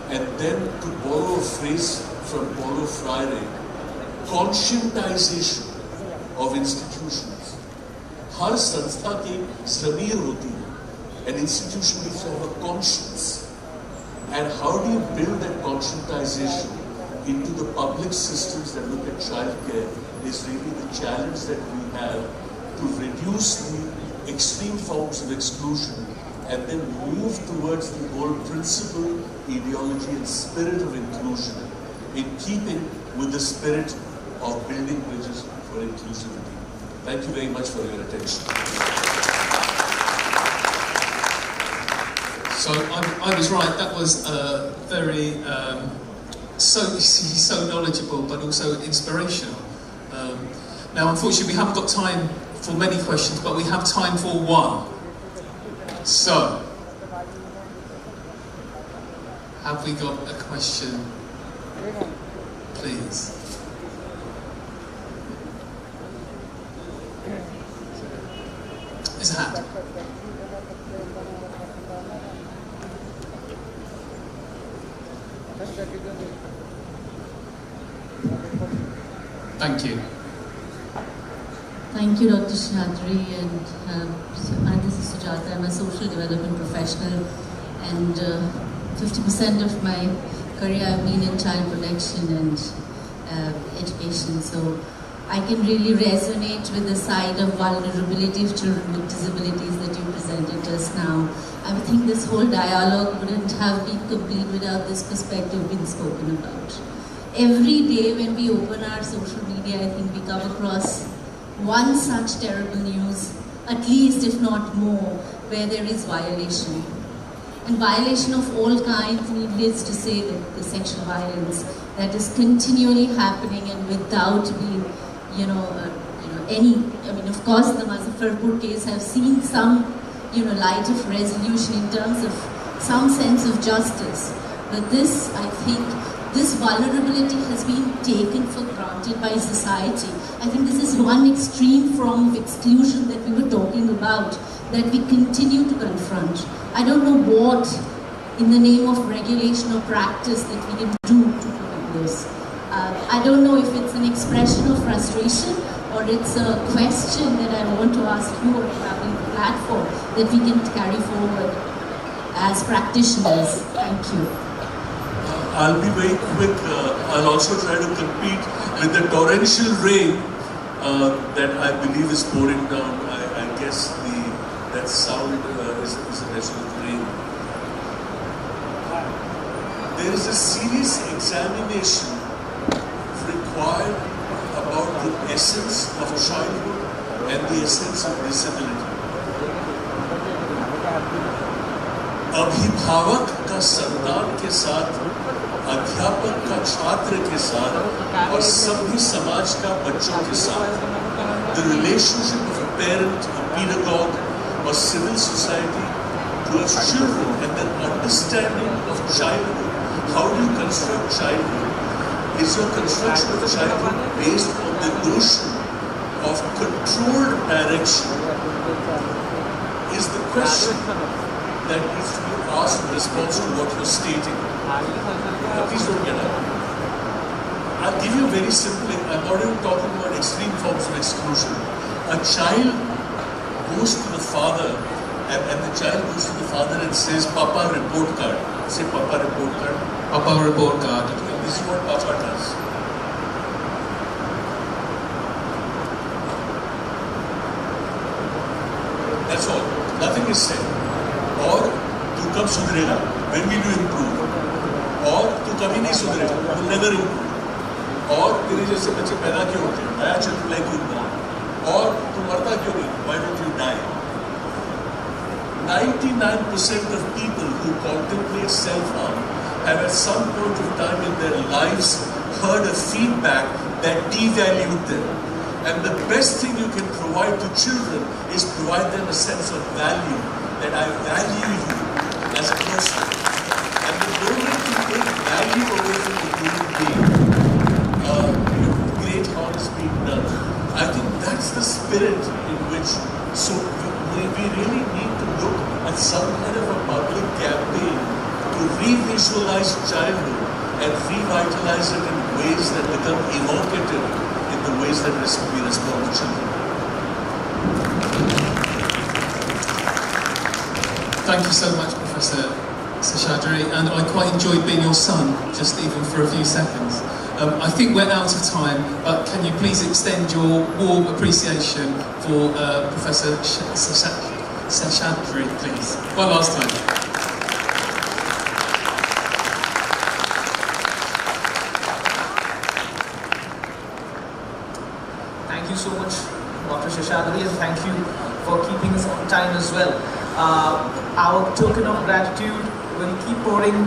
and then to borrow a phrase from Paulo Freire, conscientization of institutions. हर संस्था की ज़मीर होती है. An institution needs to have a conscience. And how do you build that conscientization into the public systems that look at childcare is really the challenge that we have to reduce the extreme forms of exclusion and then move towards the whole principle, ideology and spirit of inclusion in keeping with the spirit of building bridges for inclusivity. Thank you very much for your attention. So I was right, that was very, so knowledgeable but also inspirational. Now unfortunately we haven't got time for many questions, but we have time for one. So, have we got a question? Please. There's a hand. Thank you. Thank you, Dr. Shadri, and this is Sujata. I'm a social development professional, and 50% of my career I've been in child protection and education, so I can really resonate with the side of vulnerability of children with disabilities that you presented just now. I think this whole dialogue wouldn't have been complete without this perspective being spoken about. Every day when we open our social media, I think we come across one such terrible news, at least if not more, where there is violation. And violation of all kinds, needless to say that the sexual violence that is continually happening and without being, of course the Muzaffarpur case have seen some, light of resolution in terms of some sense of justice. But this, I think, this vulnerability has been taken for granted by society. I think this is one extreme form of exclusion that we were talking about, that we continue to confront. I don't know what, in the name of regulation or practice, that we can do to prevent this. I don't know if it's an expression of frustration or it's a question that I want to ask you on a public platform that we can carry forward as practitioners. Thank you. I'll be very quick. I'll also try to compete with the torrential rain that I believe is pouring down. I guess that sound is a natural rain. There is a serious examination required about the essence of childhood and the essence of disability. अभिभावक का संतान के साथ, अध्यापक का छात्र के साथ और सभी समाज का बच्चों के साथ. The relationship of a parent, a pedagogue, or civil society towards children and their understanding of childhood. How do you construct childhood? Is your construction of childhood based on the notion of controlled direction? Is the question that needs to be asked in response to what you're stating. Please don't get up. I'll give you a very simple, I'm not even talking about extreme forms of exclusion. A child goes to the father and the child goes to the father and says, Papa report card. Say Papa report card. Papa report card. And this is what Papa does. That's all. Nothing is said. और तू कब सुधरेगा? When will you improve? और तू कभी नहीं सुधरेगा. You will never improve. और तेरे जैसे बच्चे पैदा क्यों होते हैं? Why should you like you born? और तू मरता क्यों नहीं? Why don't you die? 99% of people who contemplate self-harm have at some point of time in their lives heard a feedback that devalued them. And the best thing you can provide to children is provide them a sense of value. That I value you as a person. And the moment you take value away from the human being, great harm is being done. I think that's the spirit in which, so we really need to look at some kind of a public campaign to re-visualize childhood and revitalize it in ways that become evocative in the ways that we respond to children. Thank you so much, Professor Seshadri, and I quite enjoyed being your son, just even for a few seconds. I think we're out of time, but can you please extend your warm appreciation for Professor Seshadri, please? One last time. Thank you so much, Dr. Seshadri, and thank you for keeping us on time as well. Our token of gratitude will keep pouring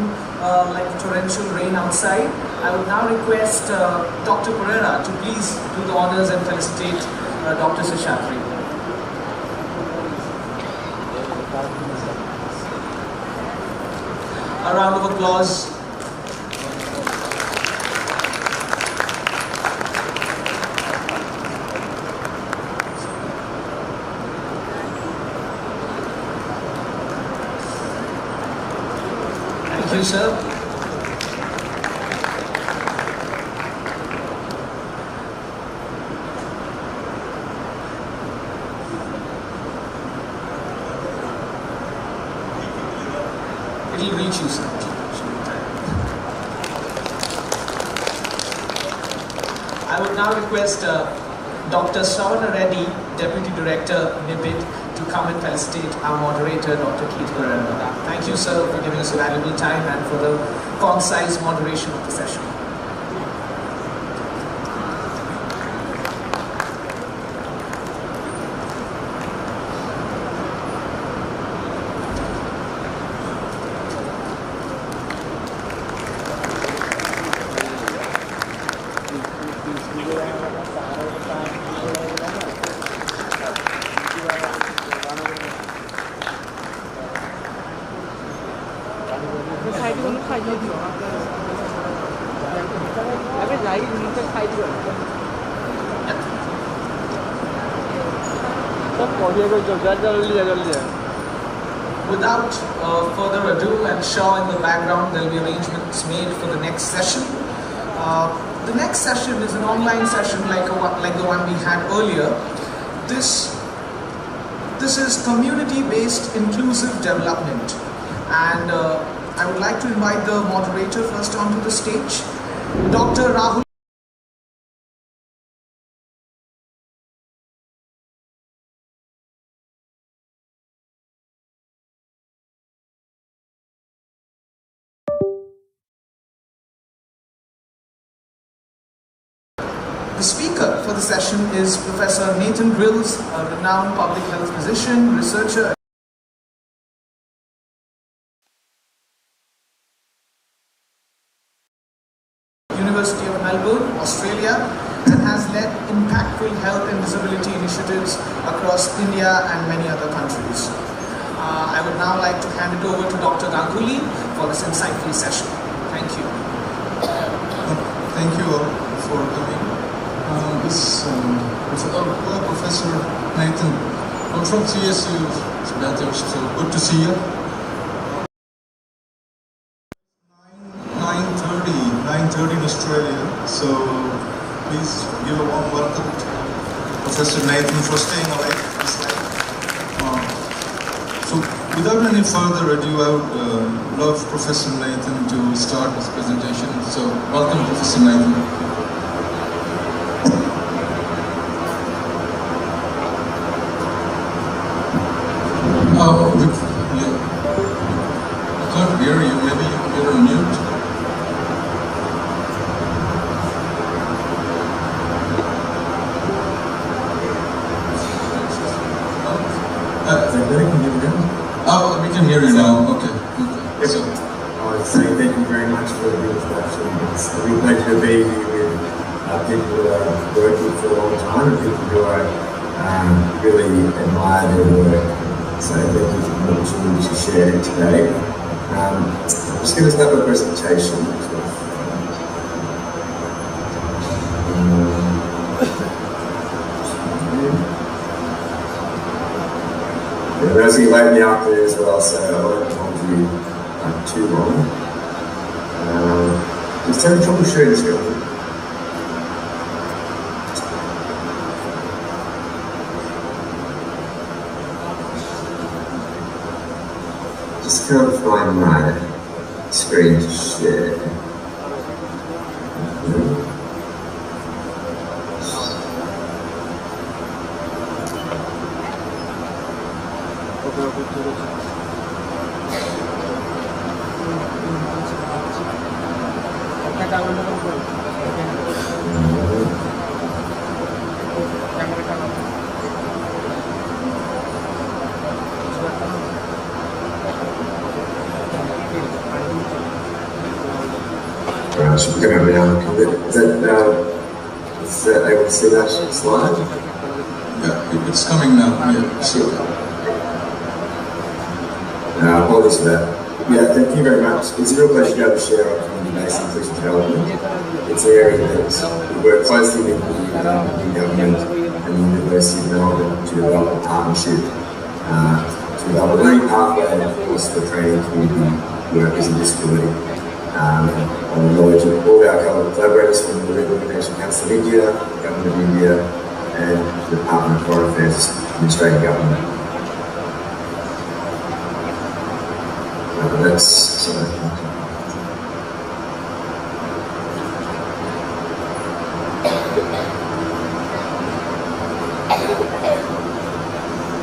like torrential rain outside. I would now request Dr. Pereira to please do the honors and felicitate Dr. Seshadri. A round of applause. Thank you, sir. It'll reach you, sir. I would now request Dr. Sravana Reddy, Deputy Director, NIEPID, to come and felicitate our moderator, Dr. Keith Pereira. Thank you, sir, for giving us a valuable time and for the concise moderation of the session. Without further ado, and Shaw in the background, there will be arrangements made for the next session. The next session is an online session like the one we had earlier. This is community-based inclusive development, and I would like to invite the moderator first onto the stage, Dr. Rahul. The speaker for the session is Professor Nathan Grills, a renowned public health physician, researcher. University of Melbourne, Australia, and has led impactful health and disability initiatives across India and many other countries. I would now like to hand it over to Dr. Ganguly for this insightful session. Thank you. Thank you all for coming. Professor Nathan, I'm from CSU, so good to see you. 9:30 in Australia, so please give a warm welcome to Professor Nathan for staying awake this late. So without any further ado, I would love Professor Nathan to start his presentation. So welcome, Professor Nathan. I can't hear you. Maybe you're on mute. We can hear you now. Okay. So, I would say thank you very much for the introduction. It's a real pleasure to be here with people who are working for a long time and people who I really admire their work. So thank you for the opportunity to share today. I'm just going to start my presentation. Those of you late in the afternoon as well, so I won't hold you too long. Just having trouble sharing the screen. Just can't find my screen to share. We're going to have now. Is that able to see that slide? Yeah, it's coming now. Yeah, sure. Apologies for that. Yeah, thank you very much. It's a real pleasure to be able to share our community-based inclusive development. It's an area that we work closely with the government and the University of Melbourne to develop a partnership to develop a learning pathway and of course for training community workers in disability. On the knowledge of all our collaborators from the Rehabilitation Council of India, the Government of India, and the Department of Foreign Affairs, the Australian Government.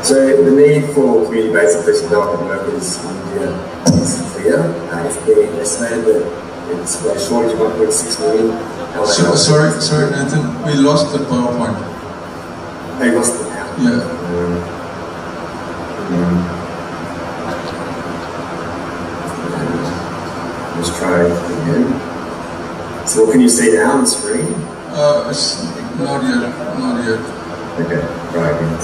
So the need for community-based inclusive development workers in India is clear. It's being estimated that it's got a shortage of 1.6 million. Sorry, Nathan, we lost the PowerPoint. They lost the PowerPoint? Yeah. Let's try again. So what can you see now on the screen? It's not yet. Okay, right again.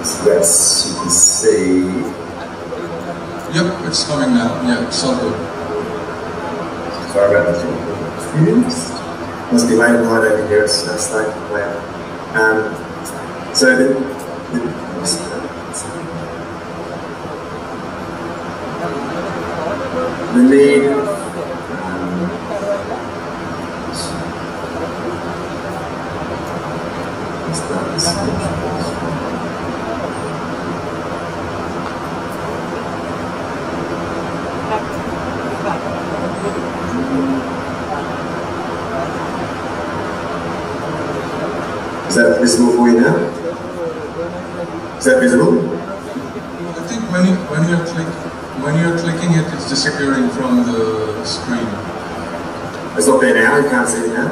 So that's, you can see. Yep, it's coming now. Yeah, it's all good. Sorry about that. Must be late at night over here. It's late. So the need. Is that visible for you now? Is that visible? I think when you're clicking it, it's disappearing from the screen. It's not there now. You can't see it now.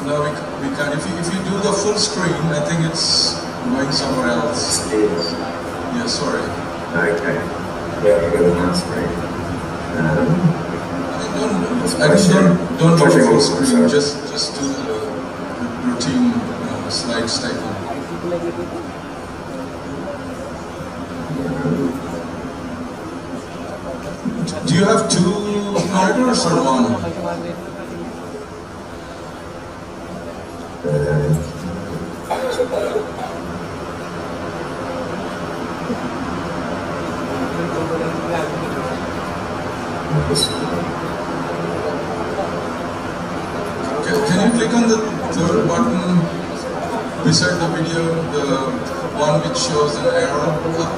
No, we can't. If you do the full screen, I think it's going somewhere else. Yeah, sorry. Okay. Yeah, we got a nice screen. Don't do the full screen. Just do the routine slide statement. Do you have two monitors or one? Can you click on the third button beside the video, the one which shows an arrow up?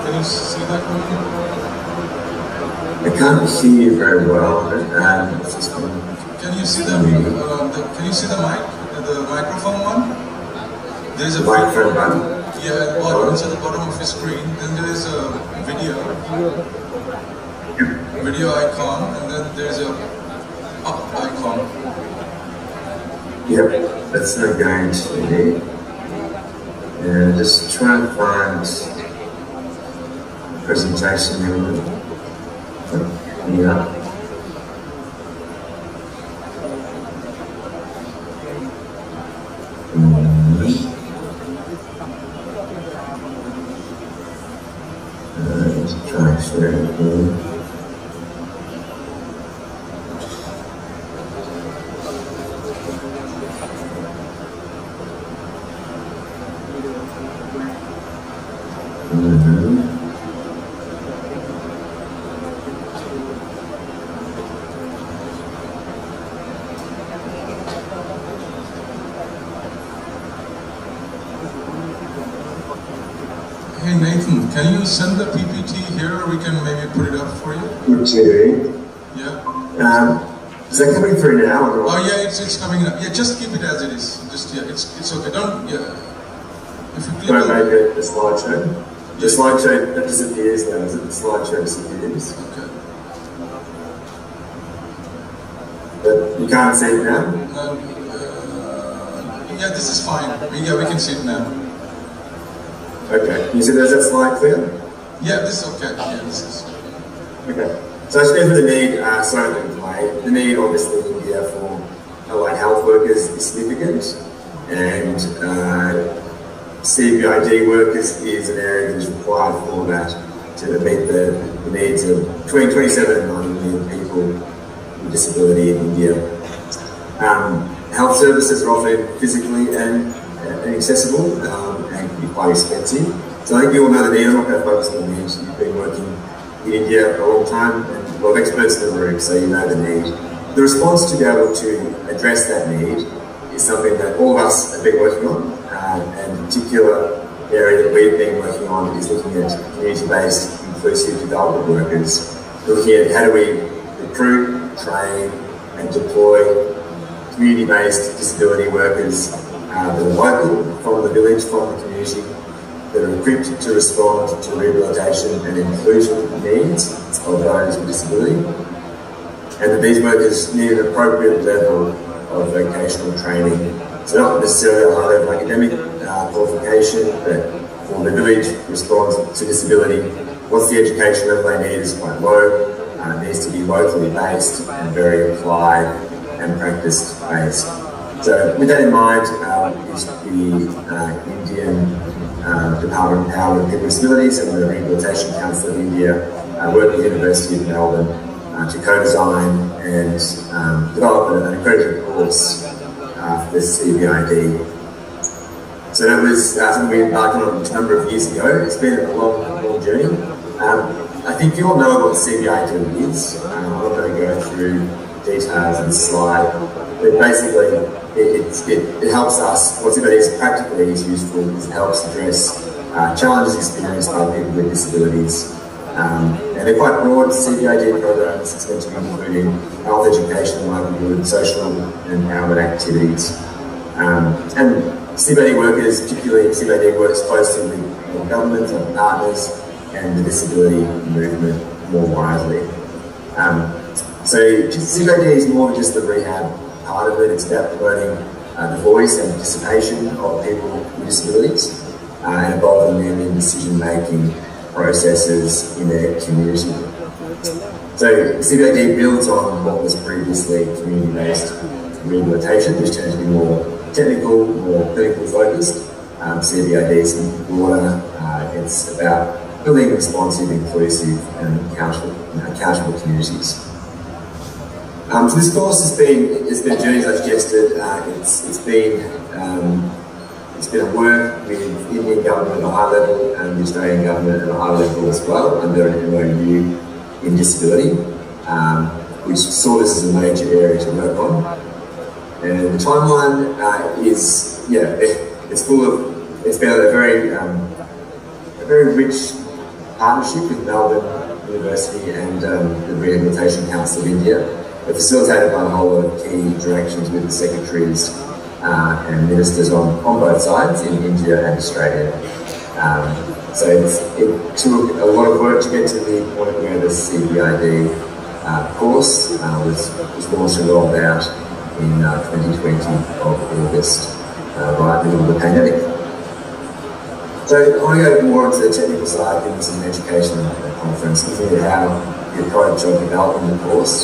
Can you see that one? I can't see you very well. Can you see the microphone one? There's a microphone button. Yeah, it's at the bottom of your screen. Then there is a video icon, and then there's a up icon. Yep, that's not going to be. And just try and find presentation element. Yeah. Let's try and share it here. Hey Nathan, can you send the PPT here? We can maybe put it up for you. Yeah. Is that coming through now? Or? Oh yeah, it's coming up. Yeah, just keep it as it is. It's okay. Don't If you click on make it the slideshow. The slideshow that disappears now. Is it the slideshow disappears? Okay. But you can't see it now. Yeah, this is fine. Yeah, we can see it now. Okay. You see there's that slide clear? Yeah, this is okay. Yeah, this is. Okay. So I suppose for the need, the need obviously in India for allied health workers is significant, and CBID workers is an area that is required for that to meet the needs of between 27 and 90 million people with disability in India. Health services are often physically and inaccessible and can be quite expensive. So I think you all know the need. I'm not going to focus on the needs. You've been working in India for a long time, and a lot of experts in the room, so you know the need. The response to be able to address that need is something that all of us have been working on, and a particular area that we've been working on is looking at community-based inclusive development workers, looking at how do we recruit, train and deploy community-based disability workers that are local, from the village, from the community, that are equipped to respond to rehabilitation and inclusion needs of those with disability, and that these workers need an appropriate level of vocational training. So not necessarily a high level academic qualification, but for the village responds to disability. Once the education level they need is quite low, it needs to be locally based and very applied and practice based. So with that in mind, is the Indian Department of Empowerment and People with Disabilities and the Rehabilitation Council of India work with the University of Melbourne to co-design and develop an accredited course for the CBID. So that was something we embarked on a number of years ago. It's been a long journey. I think you all know what CBID is. I'm not going to go through details and slide, but basically it helps us. What CBID is practically is useful is it helps address challenges experienced by people with disabilities. And they're quite broad CBID programs. It's meant to be including health education, livelihood, social and empowerment activities. And CBD workers, particularly CBD works closely with government and partners and the disability movement more widely. So CBD is more than just the rehab part of it. It's about promoting the voice and participation of people with disabilities and involving them in decision-making processes in their community. So CBD builds on what was previously community-based rehabilitation, which tends to be more technical, more clinical focused. CBD is broader. It's about building responsive, inclusive, and accountable communities. So this course has been a journey, as I suggested. It's been a work with Indian government at a high level and the Australian government at a high level as well, under an MOU in disability, which saw this as a major area to work on. And the timeline it's been a very rich partnership with Melbourne University and the Rehabilitation Council of India. They're facilitated by a whole lot of key interactions with the secretaries and ministers on both sides, in India and Australia. So it took a lot of work to get to the point where the CBID course was launched and rolled out in 2020 of August, right in the middle of the pandemic. So I want to go more into the technical side, given this is an education conference, looking at how the approach of developing the course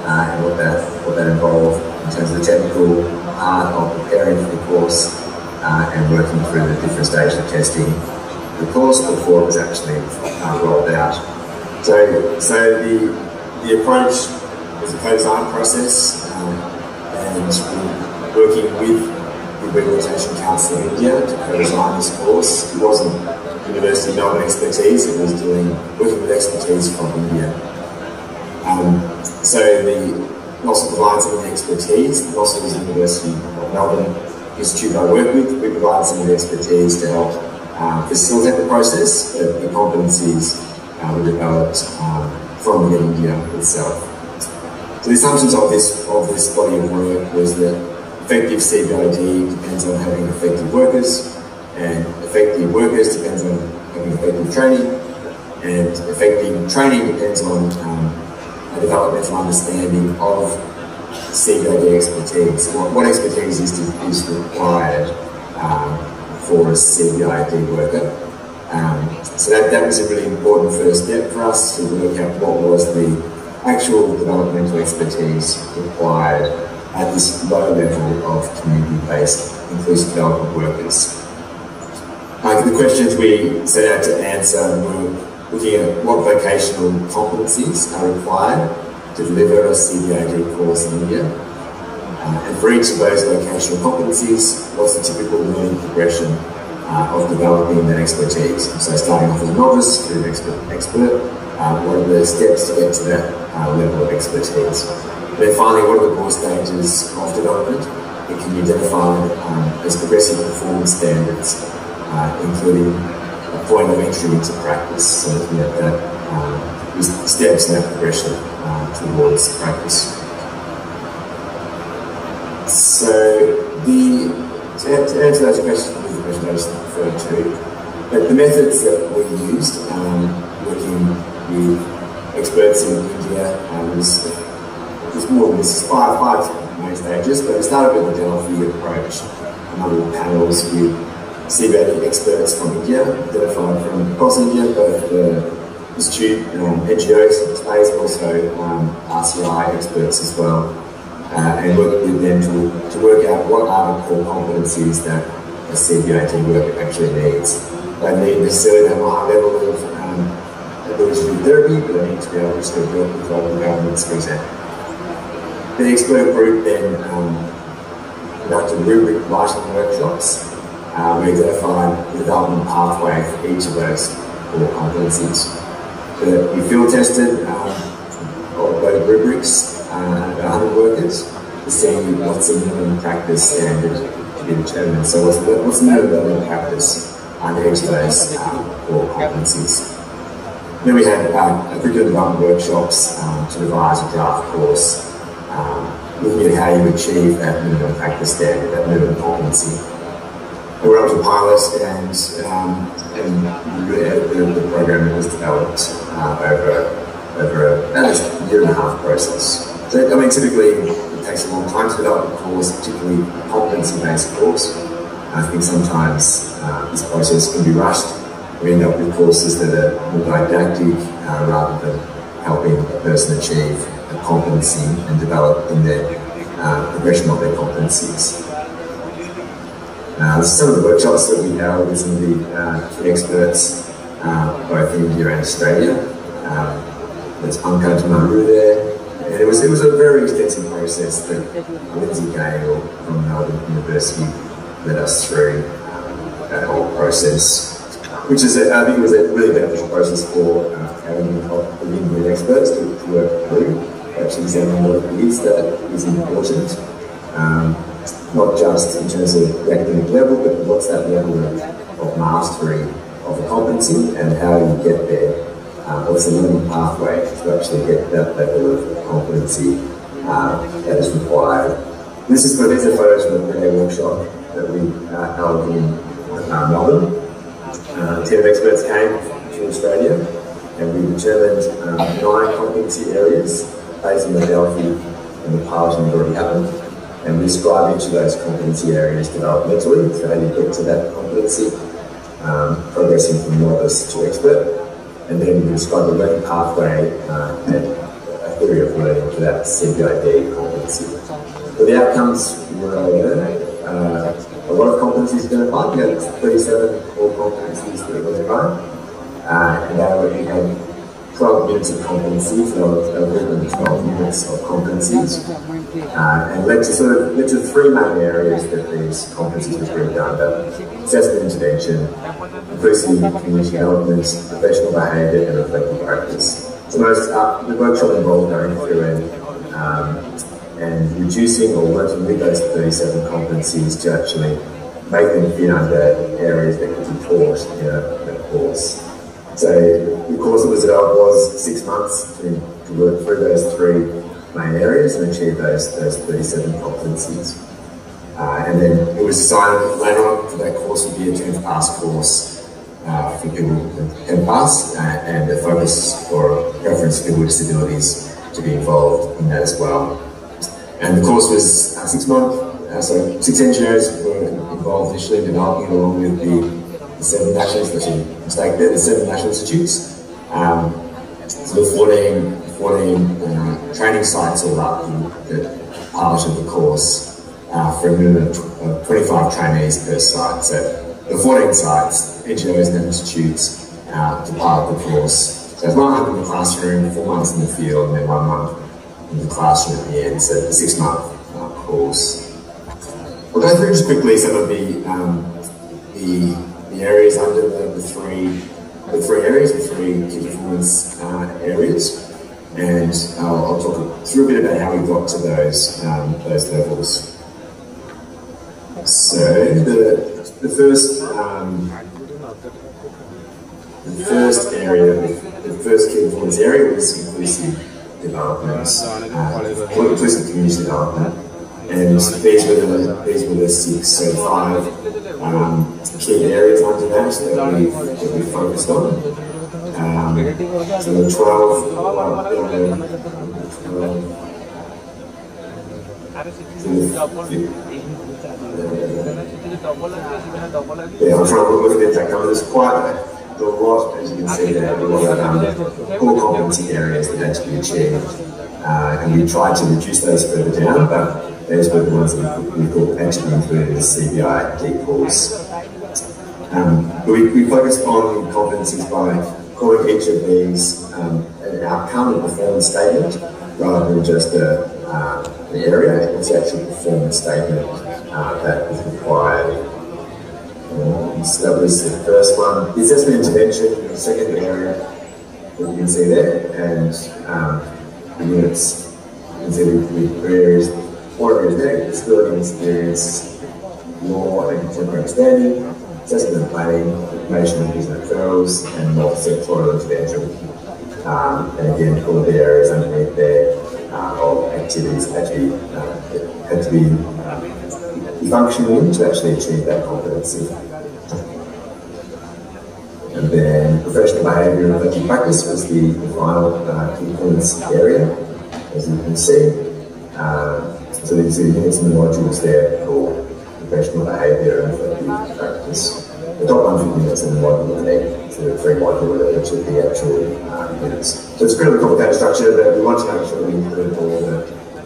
and what that involved in terms of the technical part of preparing for the course and working through the different stages of testing the course before it was actually rolled out. So the approach was a co-design process, and working with the Rehabilitation Council of India to co-design this course. It wasn't University of Melbourne expertise, it was working with expertise from India. So also provides some of the expertise, also was the University of Melbourne Institute I work with. We provide some of the expertise to help facilitate the process, but the competencies were developed from India itself. So the assumptions of this body of work was that effective CBID depends on having effective workers, and effective workers depends on having effective training, and effective training depends on a developmental understanding of CBID expertise. What expertise is required for a CBID worker. So that was a really important first step for us to work out what was the actual developmental expertise required at this low level of community-based inclusive development workers. The questions we set out to answer were looking at what vocational competencies are required to deliver a CBID course in India. And for each of those vocational competencies, what's the typical learning progression of developing that expertise? So starting off as a novice to an expert, what are the steps to get to that level of expertise? Then finally, what are the core stages of development? It can be identified as progressive performance standards, including a point of entry into practice. So looking at that, steps in that progression towards practice. So to answer those questions, the question I just referred to, the methods that we used working with experts in India was more than this, five main stages, but it started with the Delphi approach, a number of panels with CBID experts from India, identified from across India, both the institute, NGOs in space, but also RCI experts as well, and worked with them to work out what are the core competencies that a CBID worker actually needs. They need necessarily to have a high level of ability to do therapy, but they need to be able to work with local governments, for example. The expert group then conducted rubric writing workshops. We identified the development pathway for each of those core competencies. We field tested those rubrics, about 100 workers, to see what's the minimum practice standard to be determined. So what's the minimum level of practice under each of those core competencies. Then we had curriculum development workshops to devise a draft course, looking at how you achieve that minimum practice standard, that minimum competency. we're up to pilot, and the program was developed over about a year and a half process. So, I mean, typically it takes a long time to develop a course, particularly a competency-based course. I think sometimes this process can be rushed. We end up with courses that are more didactic rather than helping a person achieve a competency and develop in their progression of their competencies. Some of the workshops that we held with some of the key experts, both in India and Australia. There's Pankaj Maru there, and it was a very extensive process that Lindsay Gale from Melbourne University led us through that whole process, which is, I think, it was a really beneficial process for having the Indian experts to work through, actually examining what it is that is important. Not just in terms of the academic level, but what's that level of mastery of a competency and how you get there. What's the learning pathway to actually get that level of competency that is required. These are photos from the three-day workshop that we held in Melbourne. A team of experts came to Australia and we determined 9 competency areas based on the Delphi and the piloting that already happened. And we describe each of those competency areas developmentally, so how you get to that competency, progressing from novice to expert, and then we describe the learning pathway and a theory of learning to that CBID competency. So the outcomes were a lot of competencies identified. We had 37 core competencies that were identified, and we had 12 units of competencies, so written 12 units of competencies, and led to 3 main areas that these competencies were grouped under: assessment intervention, inclusive community development, professional behaviour, and reflective practice. So the workshop involved going through and reducing or working with those 37 competencies to actually make them fit under areas that could be taught in a course. So the course that was developed was 6 months to work through those 3 main areas and achieve those 37 competencies. And then it was decided later on for that course would be a 10th pass course for people who can pass, and a focus or preference for people with disabilities to be involved in that as well. And the course was 6 months, so 6 engineers were involved initially in developing it along with the 7 national institutes. So the 14 training sites all up that part of the course for a minimum of 25 trainees per site. So the 14 sites, NGOs and institutes to part of the course. So it's 1 month in the classroom, 4 months in the field, and then 1 month in the classroom at the end. So a 6-month course. We'll go through just quickly some of the areas under the three key performance areas, and I'll talk through a bit about how we got to those levels. So the first area, the first key performance area was inclusive development, inclusive community development. And these were the 6, so 5 key areas under that we focused on. So the 12. Yeah, I'm trying to look at the exact number. There's quite a lot, as you can see there, a lot of core competency areas that had to be achieved. And we tried to reduce those further down, but those were the ones that we thought actually included the CBID course. We focused on competencies by calling each of these an outcome and performance statement rather than just an area. It's actually a performance statement that is required. So that was the first one. The assessment intervention, the second area that you can see there, and the units, you can see the areas. 4 areas there: disability and experience, law and contemporary understanding, assessment and planning, information and business referrals, and multi-sectoral intervention. And again, all of the areas underneath there of activities actually had to be functioning in to actually achieve that competency. And then professional behaviour and effective practice was the final key points area, as you can see. So you get some modules there for professional behaviour and effective practice. The top 150 minutes in the module connect to the 3 module that each of the actual units. So it's a pretty complicated structure, but we want to make sure we include all the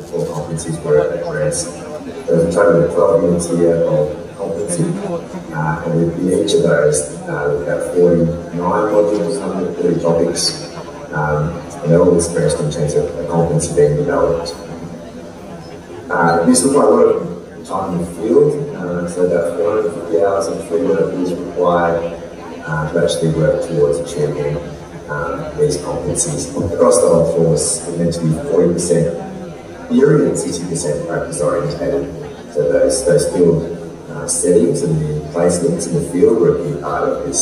4 competencies were addressed. There's a total of 12 minutes here of competency, and in each of those, we've got 49 modules, 130 topics, and they're all expressed in terms of a competency being developed. This requires a lot of time in the field, so about 450 hours of field work is required to actually work towards achieving these competencies. Across the whole course, it's meant to be 40% theory and 60% practice orientated. So those field settings and the placements in the field were a key part of this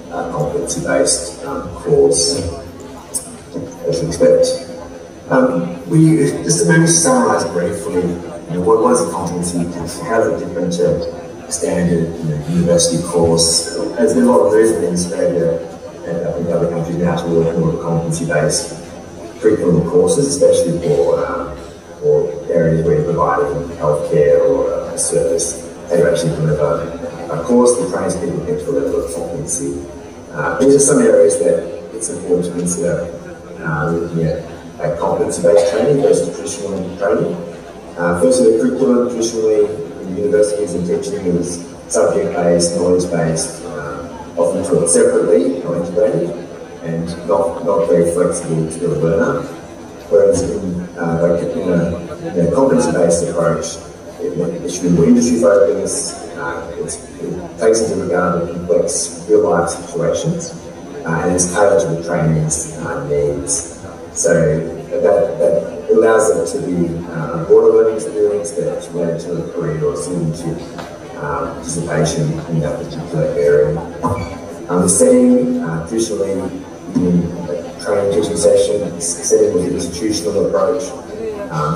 competency-based course, as you expect. Just to maybe summarise briefly, what is a competency? How is it different to standard university course? There's been a lot of movement in Australia and I think other countries now to work more with competency-based curriculum courses, especially for areas where you're providing healthcare or a service. They actually deliver a course that trains people to a level of competency. These are some areas that it's important to consider looking at competency-based training versus traditional training. Firstly, the curriculum traditionally in universities and teaching is subject-based, knowledge-based, often taught separately or integrated, and not very flexible to the learner. Whereas in a competency-based approach, it should be more industry focused, it takes into regard the complex real-life situations, and it's tailored to the trainees' needs. So that allows them to be a broader learning experience that's related to a career or citizenship participation in that particular area. The setting, traditionally in a training teaching session, setting with an institutional approach,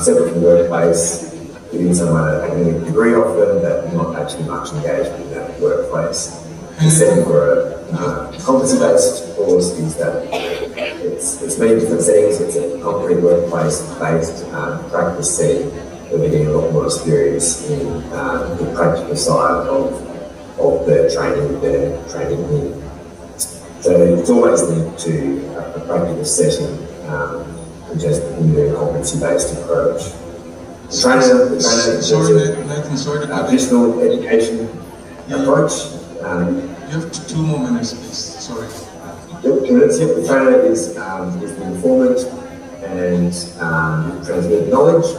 separate from the workplace, giving someone an academic degree off them, but not actually much engagement in that workplace. The setting for a competency-based course is that it's many different settings. It's a concrete workplace-based practice setting where we're getting a lot more experience in the practical side of the training they're training in. So it's always linked to a practical setting and just in the competency-based approach. The trainer is a traditional education approach. You have 2 more minutes, please. Sorry. The trainer is the informant and transmit knowledge,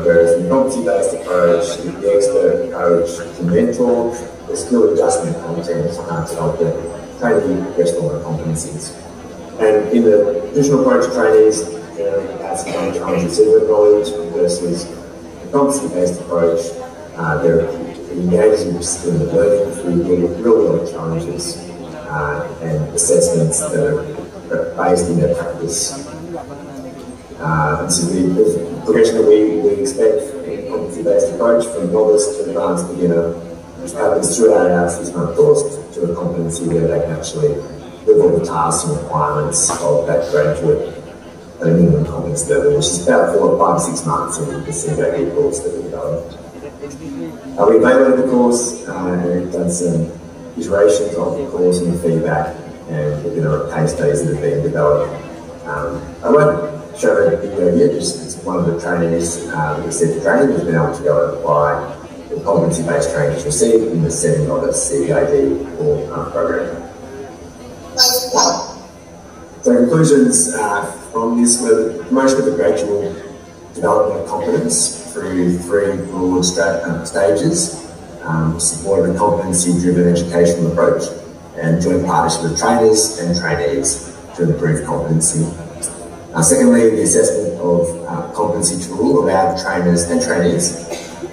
whereas the competency-based approach, the expert approach to mentor, the skill adjustment content to help the trainee progress on their competencies. And in the traditional approach, trainees have some challenges with knowledge versus the competency-based approach. They're engaging in the learning through real-world challenges and assessments that are based in their practice. This is the progression that we expect in a competency-based approach from novice to advanced beginner, which happens throughout our 6-month course to a competency where they can actually live all the tasks and requirements of that graduate at a minimum competency level, which is about 4 or 5 or 6 months in the CVAD course that we developed. We evaluated the course and we've done some iterations of the course and the feedback, and there are case studies that have been developed. I won't show the video yet, it's one of the trainees who said the training has been able to go and apply the competency-based training is received in the setting of a CVAD program. So conclusions from this were the promotion of the gradual development of competence through 3 broad stages, support of a competency-driven educational approach, and joint partnership with trainers and trainees to improve competency. Secondly, the assessment of competency tool allowed trainers and trainees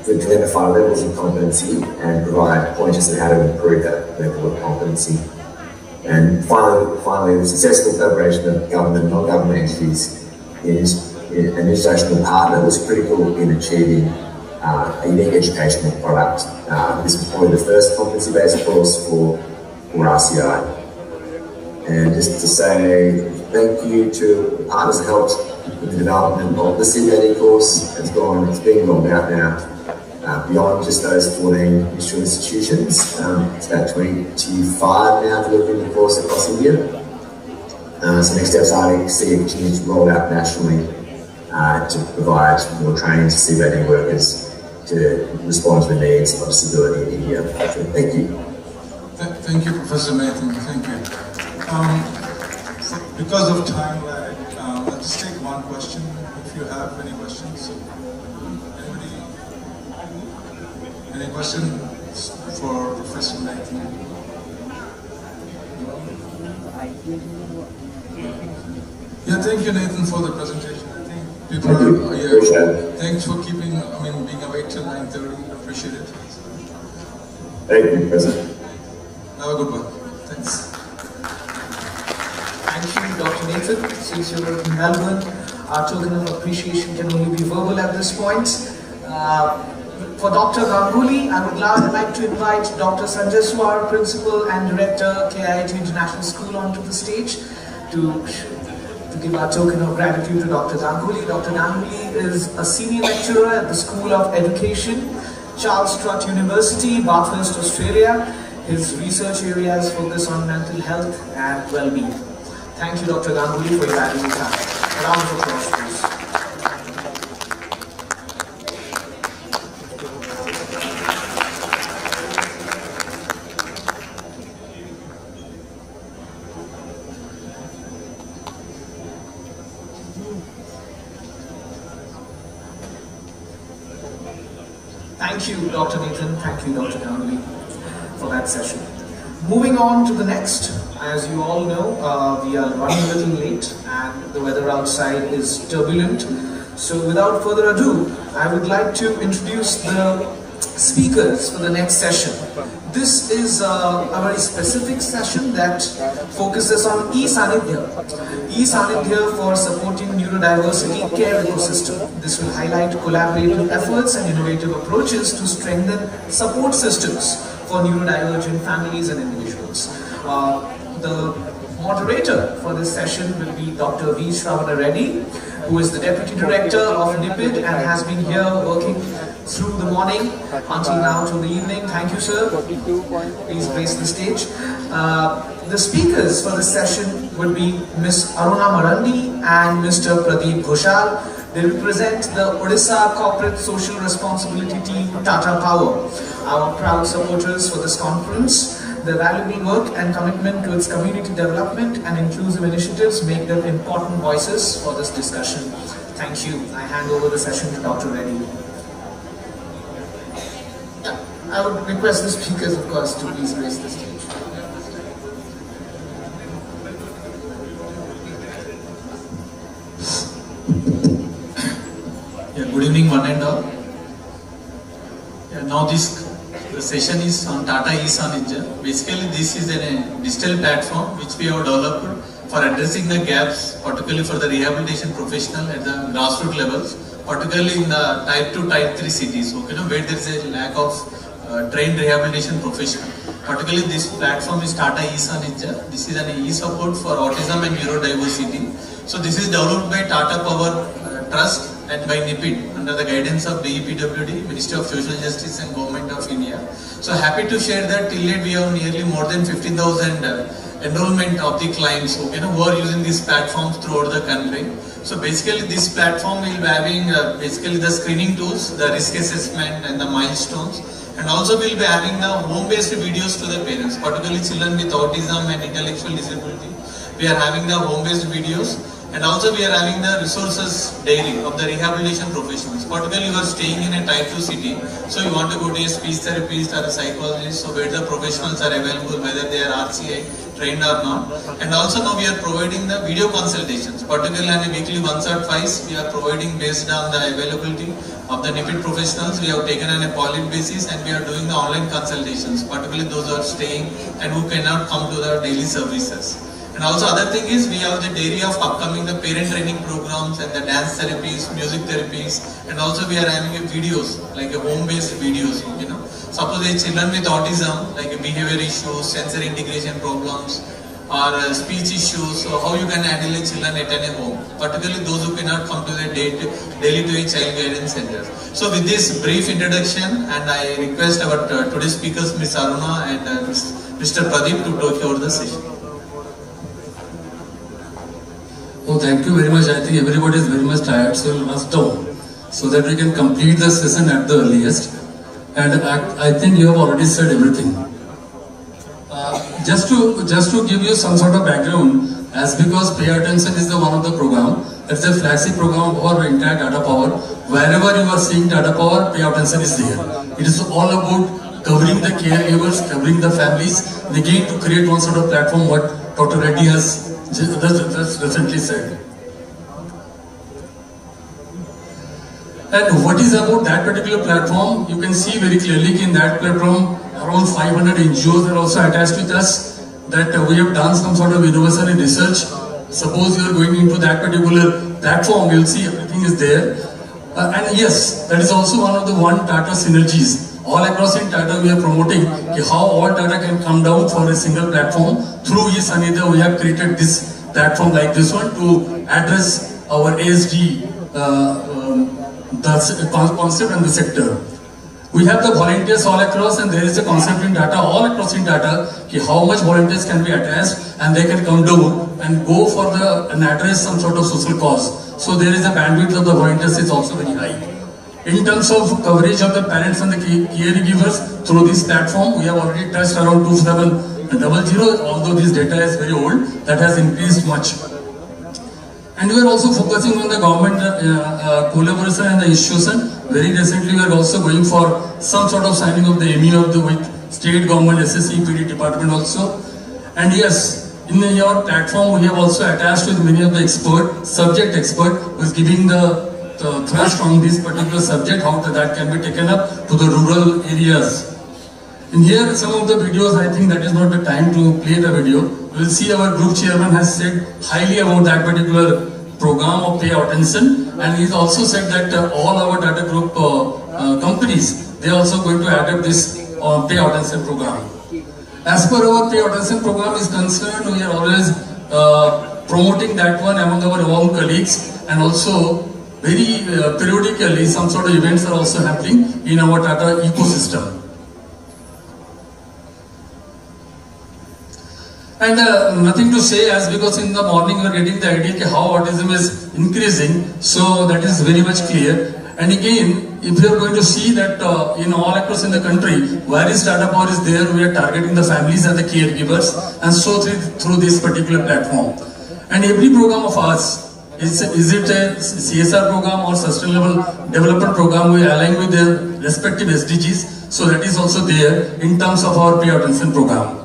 to identify levels of competency and provide pointers on how to improve that level of competency. And finally, the successful collaboration of government and non-government entities is an international partner was critical in achieving a unique educational product. This was probably the first competency-based course for RCI. And just to say thank you to the partners that helped with the development of the CBD course. It's being rolled out now beyond just those 14 initial institutions. It's about 25 now delivering the course across India. So next steps are to see it continue to roll out nationally to provide more training to CBD workers to respond to the needs of disability in India. So thank you. Thank you, Professor Nathan. Thank you. Because of time lag, let's just take one question if you have any questions. Anybody? Any questions for Professor Nathan? Yeah, thank you, Nathan, for the presentation. I think people are here. Thanks for being awake till 9:30. Appreciate it. Thank you, Professor. Have a good one. Thanks. Thank you, Dr. Nathan. Since you're in Melbourne, our token of appreciation can only be verbal at this point. For Dr. Ganguly, I would like to invite Dr. Sanjay Swar, Principal and Director, KIIT International School, onto the stage to give our token of gratitude to Dr. Ganguly. Dr. Ganguly is a senior lecturer at the School of Education, Charles Strutt University, Bathurst, Australia. His research areas focus on mental health and well-being. Thank you, Dr. Ganguly, for your valuable time. A round of applause, please. Thank you, Dr. Nathan. Thank you, Dr. Ganguly, for that session. Moving on to the next. As you all know, we are running a little late and the weather outside is turbulent. So without further ado, I would like to introduce the speakers for the next session. This is a very specific session that focuses on e-Sanidhya. E-Sanidhya for supporting neurodiversity care ecosystem. This will highlight collaborative efforts and innovative approaches to strengthen support systems for neurodivergent families and individuals. The moderator for this session will be Dr. V. Shravana Reddy, who is the Deputy Director of NIEPID and has been here working through the morning until now till the evening. Thank you, sir. Please grace the stage. The speakers for this session would be Ms. Aruna Marandi and Mr. Pradeep Ghoshal. They represent the Odisha Corporate Social Responsibility Team Tata Power, our proud supporters for this conference. Their valuable work and commitment to its community development and inclusive initiatives make them important voices for this discussion. Thank you. I hand over the session to Dr. Reddy. I would request the speakers, of course, to please grace the stage. Good evening, one and all. Now the session is on Tata e-Sanidhya. Basically, this is a digital platform which we have developed for addressing the gaps, particularly for the rehabilitation professional at the grassroots levels, particularly in the type 2, type 3 cities, where there is a lack of trained rehabilitation professional. Particularly, this platform is Tata e-Sanidhya. This is an e-support for autism and neurodiversity. So this is developed by Tata Power Trust and by NIEPID under the guidance of BEPWD, Ministry of Social Justice and Government of India. So happy to share that till date we have nearly more than 15,000 enrollment of the clients who are using these platforms throughout the country. So basically this platform will be having basically the screening tools, the risk assessment and the milestones, and also we'll be having the home-based videos to the parents, particularly children with autism and intellectual disability. We are having the home-based videos. And also we are having the resources daily of the rehabilitation professionals. Particularly you are staying in a type 2 city, so you want to go to a speech therapist or a psychologist, so where the professionals are available, whether they are RCI trained or not. And also now we are providing the video consultations, particularly on a weekly once or twice. We are providing based on the availability of the NIEPID professionals. We have taken on a pilot basis and we are doing the online consultations, particularly those who are staying and who cannot come to the daily services. And also other thing is we have the area of upcoming the parent training programs and the dance therapies, music therapies, and also we are having a videos, like a home-based videos, you know. Suppose a children with autism, like a behavior issues, sensory integration problems, or speech issues, so how you can handle a children at a home, particularly those who cannot come to the daily to a child guidance center. So with this brief introduction, and I request our today's speakers, Ms. Aruna and Mr. Pradeep, to talk over the session. Oh, thank you very much. I think everybody is very much tired, so we'll rush down so that we can complete the session at the earliest. And I think you have already said everything. Just to give you some sort of background, as because Pay Attention is the one of the program, it's a flagship program for entire data power. Wherever you are seeing data power, Pay Attention is there. It is all about covering the caregivers, covering the families, and again to create one sort of platform what Dr. Reddy has just recently said. And what is about that particular platform? You can see very clearly in that platform around 500 NGOs are also attached with us, that we have done some sort of innovation in research. Suppose you are going into that particular platform, you will see everything is there. And yes, that is also one of the data synergies. All across in Tata we are promoting how all data can come down for a single platform. Through eSanitha we have created this platform like this one to address our ASD the concept and the sector. We have the volunteers all across, and there is a concept in data all across in data how much volunteers can be attached and they can come down and go for and address some sort of social cause. So there is a bandwidth of the volunteers is also very high. In terms of coverage of the parents and the caregivers through this platform, we have already touched around 2700, although this data is very old, that has increased much. And we are also focusing on the government collaboration and the institution. Very recently we are also going for some sort of signing of the MOU with state government, SSE, PD department also. And yes, in your platform we have also attached with many of the subject expert who is giving the thrust on this particular subject, how that can be taken up to the rural areas. In here, some of the videos, I think that is not the time to play the video. We will see our group chairman has said highly about that particular program of Pay Attention, and he also said that all our data group companies, they are also going to adopt this Pay Attention program. As per our Pay Attention program is concerned, we are always promoting that one among our own colleagues, and also very periodically some sort of events are also happening in our data ecosystem. And nothing to say, as because in the morning we are getting the idea how autism is increasing, so that is very much clear. And again, if you are going to see that in all across in the country, where is data power is there, we are targeting the families and the caregivers, and so through this particular platform. And every program of ours, is it a CSR program or sustainable development program, we align with the respective SDGs, so that is also there in terms of our Pay Attention program.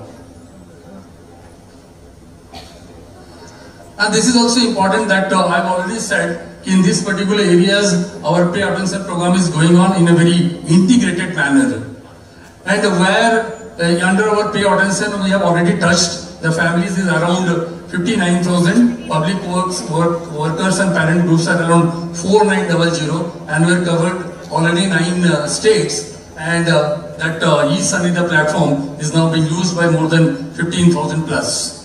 And this is also important that I have already said, in these particular areas, our Pay Attention program is going on in a very integrated manner. And where under our Pay Attention we have already touched, the families is around 59,000, public workers and parent groups are around 4,900, and we are covered already 9 states, and that eSanitha platform is now being used by more than 15,000 plus.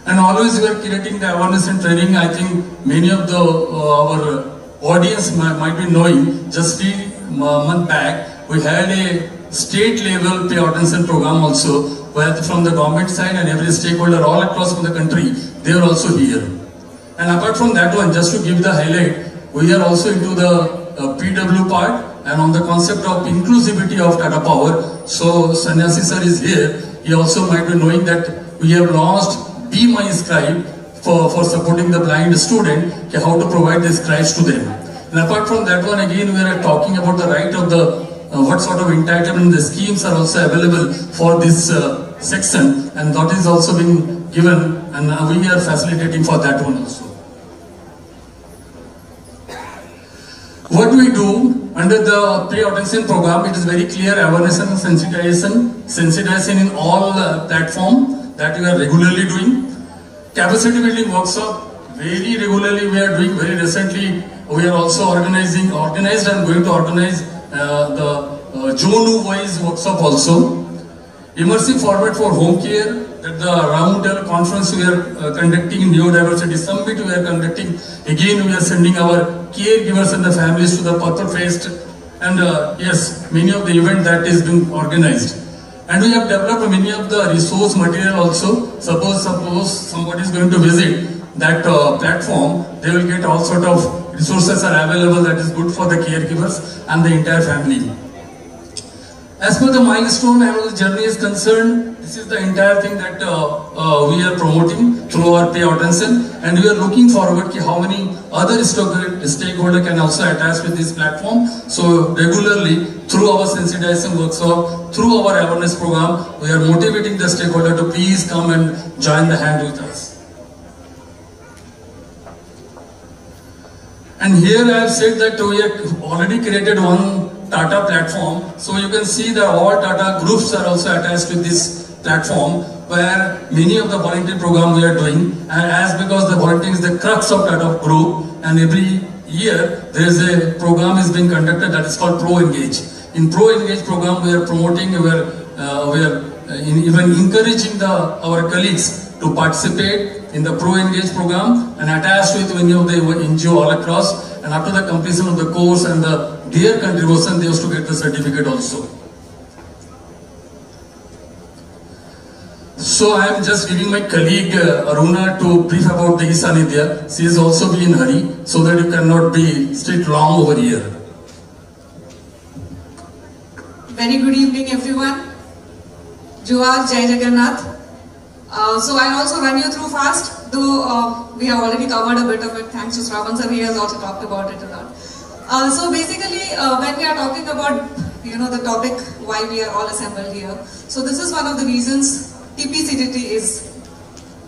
And always we are creating the awareness and training. I think many of our audience might be knowing, just 3 months back, we had a state level Pay Attention program also, where from the government side and every stakeholder all across from the country, they are also here. And apart from that one, just to give the highlight, we are also into the PW part, and on the concept of inclusivity of data power. So Sannyasi sir is here. He also might be knowing that we have launched Be My Scribe for supporting the blind student, how to provide the scribes to them. And apart from that one, again we are talking about the right of the what sort of entitlement the schemes are also available for this section, and that is also being given, and we are facilitating for that one also. What we do under the Pay Attention program, it is very clear awareness and sensitization in all platforms that we are regularly doing. capacity building workshop very regularly we are doing. Very recently we are also organized and going to organize the Jonu Wise workshop also. Immersive format for home care, that the round table conference we are conducting, neurodiversity summit we are conducting. Again we are sending our caregivers and the families to the Pathar Fest, and yes, many of the event that is being organized. And we have developed many of the resource material also. Suppose somebody is going to visit that platform, they will get all sort of resources are available that is good for the caregivers and the entire family. As per the milestone and the journey is concerned, this is the entire thing that we are promoting through our pay attention, and we are looking forward to how many other stakeholders can also attach with this platform. So regularly through our sensitization workshop, through our awareness program, we are motivating the stakeholder to please come and join the hand with us. And here I have said that we have already created one Tata platform, so you can see that all Tata groups are also attached with this platform, where many of the volunteer program we are doing, and as because the volunteering is the crux of Tata group, and every year there is a program is being conducted that is called Pro Engage. In Pro Engage program we are promoting, we are even encouraging our colleagues to participate in the Pro Engage program and attached with many of the NGO all across, and after the completion of the course and their contribution, they used to get the certificate also. So I am just giving my colleague Aruna to brief about the Isanidya. She is also be in hurry, so that you cannot be straight long over here. Very good evening everyone. Juar Jai Jagannath. So I'll also run you through fast, though we have already covered a bit of it. Thanks to Shravan sir, he has also talked about it a lot. So basically, when we are talking about, the topic why we are all assembled here, so this is one of the reasons TPCTT is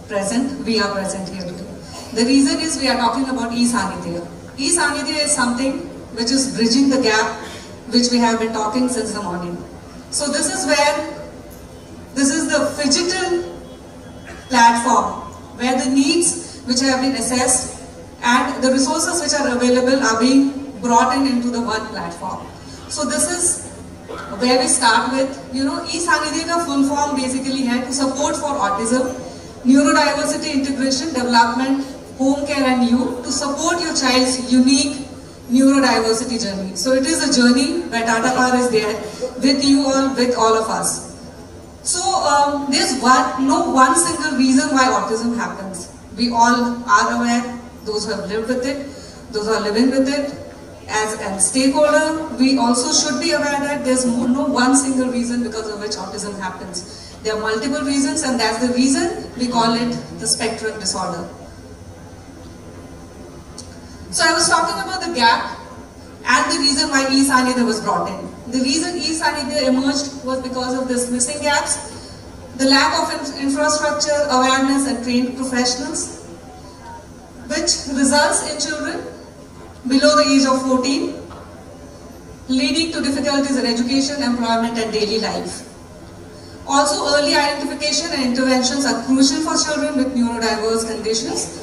present, we are present here today. The reason is we are talking about e-Sanidhya. E-Sanidhya is something which is bridging the gap which we have been talking since the morning. So this is the phygital platform where the needs which have been assessed and the resources which are available are being brought into the one platform. So this is where we start with, e-Sanidhya ka full form basically hai to support for autism, neurodiversity integration, development, home care and youth to support your child's unique neurodiversity journey. So it is a journey where Tata Power is there with you all, with all of us. So there's no one single reason why autism happens. We all are aware, those who have lived with it, those who are living with it. As a stakeholder, we also should be aware that there's no one single reason because of which autism happens. There are multiple reasons, and that's the reason we call it the spectrum disorder. So I was talking about the gap and the reason why e-Sanidhya was brought in. The reason e-Sanidhya emerged was because of this missing gaps, the lack of infrastructure, awareness and trained professionals, which results in children below the age of 14, leading to difficulties in education, employment and daily life. Also, early identification and interventions are crucial for children with neurodiverse conditions,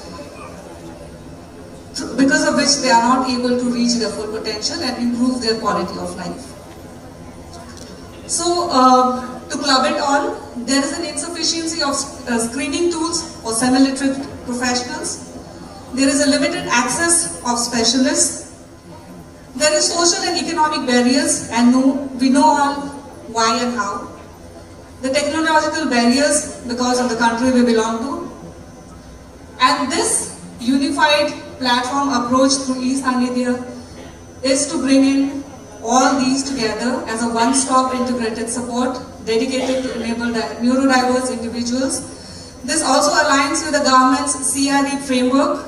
because of which they are not able to reach their full potential and improve their quality of life. So, to club it all, there is an insufficiency of screening tools for semi-literate professionals. There is a limited access of specialists. There is social and economic barriers, and we know all why and how. The technological barriers because of the country we belong to. And this unified platform approach through e-Sanidhya is to bring in all these together as a one-stop integrated support dedicated to enable neurodiverse individuals. This also aligns with the government's CRE framework.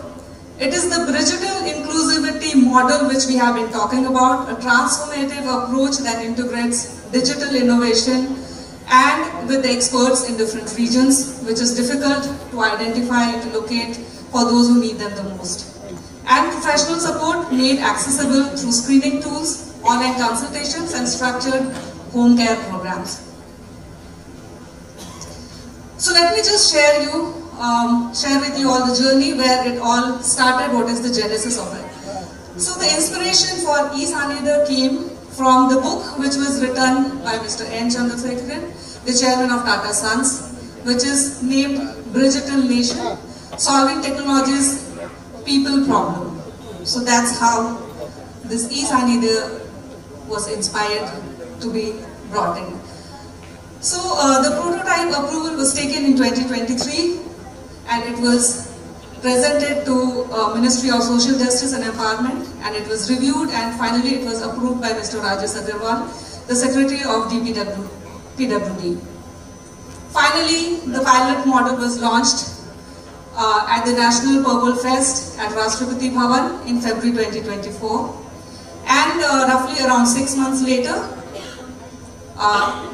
It is the digital inclusivity model which we have been talking about, a transformative approach that integrates digital innovation and with the experts in different regions, which is difficult to identify and to locate for those who need them the most. And professional support made accessible through screening tools, online consultations and structured home care programs. So let me just share you share with you all the journey where it all started, what is the genesis of it. So the inspiration for e-Sanidhya came from the book which was written by Mr. N. Chandrasekharan, the chairman of Tata Sons, which is named Digital Nation, Solving Technology's People Problem. So that's how this e-Sanidhya was inspired to be brought in. So the prototype approval was taken in 2023 and it was presented to Ministry of Social Justice and Empowerment, and it was reviewed and finally it was approved by Mr. Rajesh Agarwal, the Secretary of PWD. Finally, the pilot model was launched at the National Purple Fest at Rashtrapati Bhavan in February 2024, and roughly around 6 months later,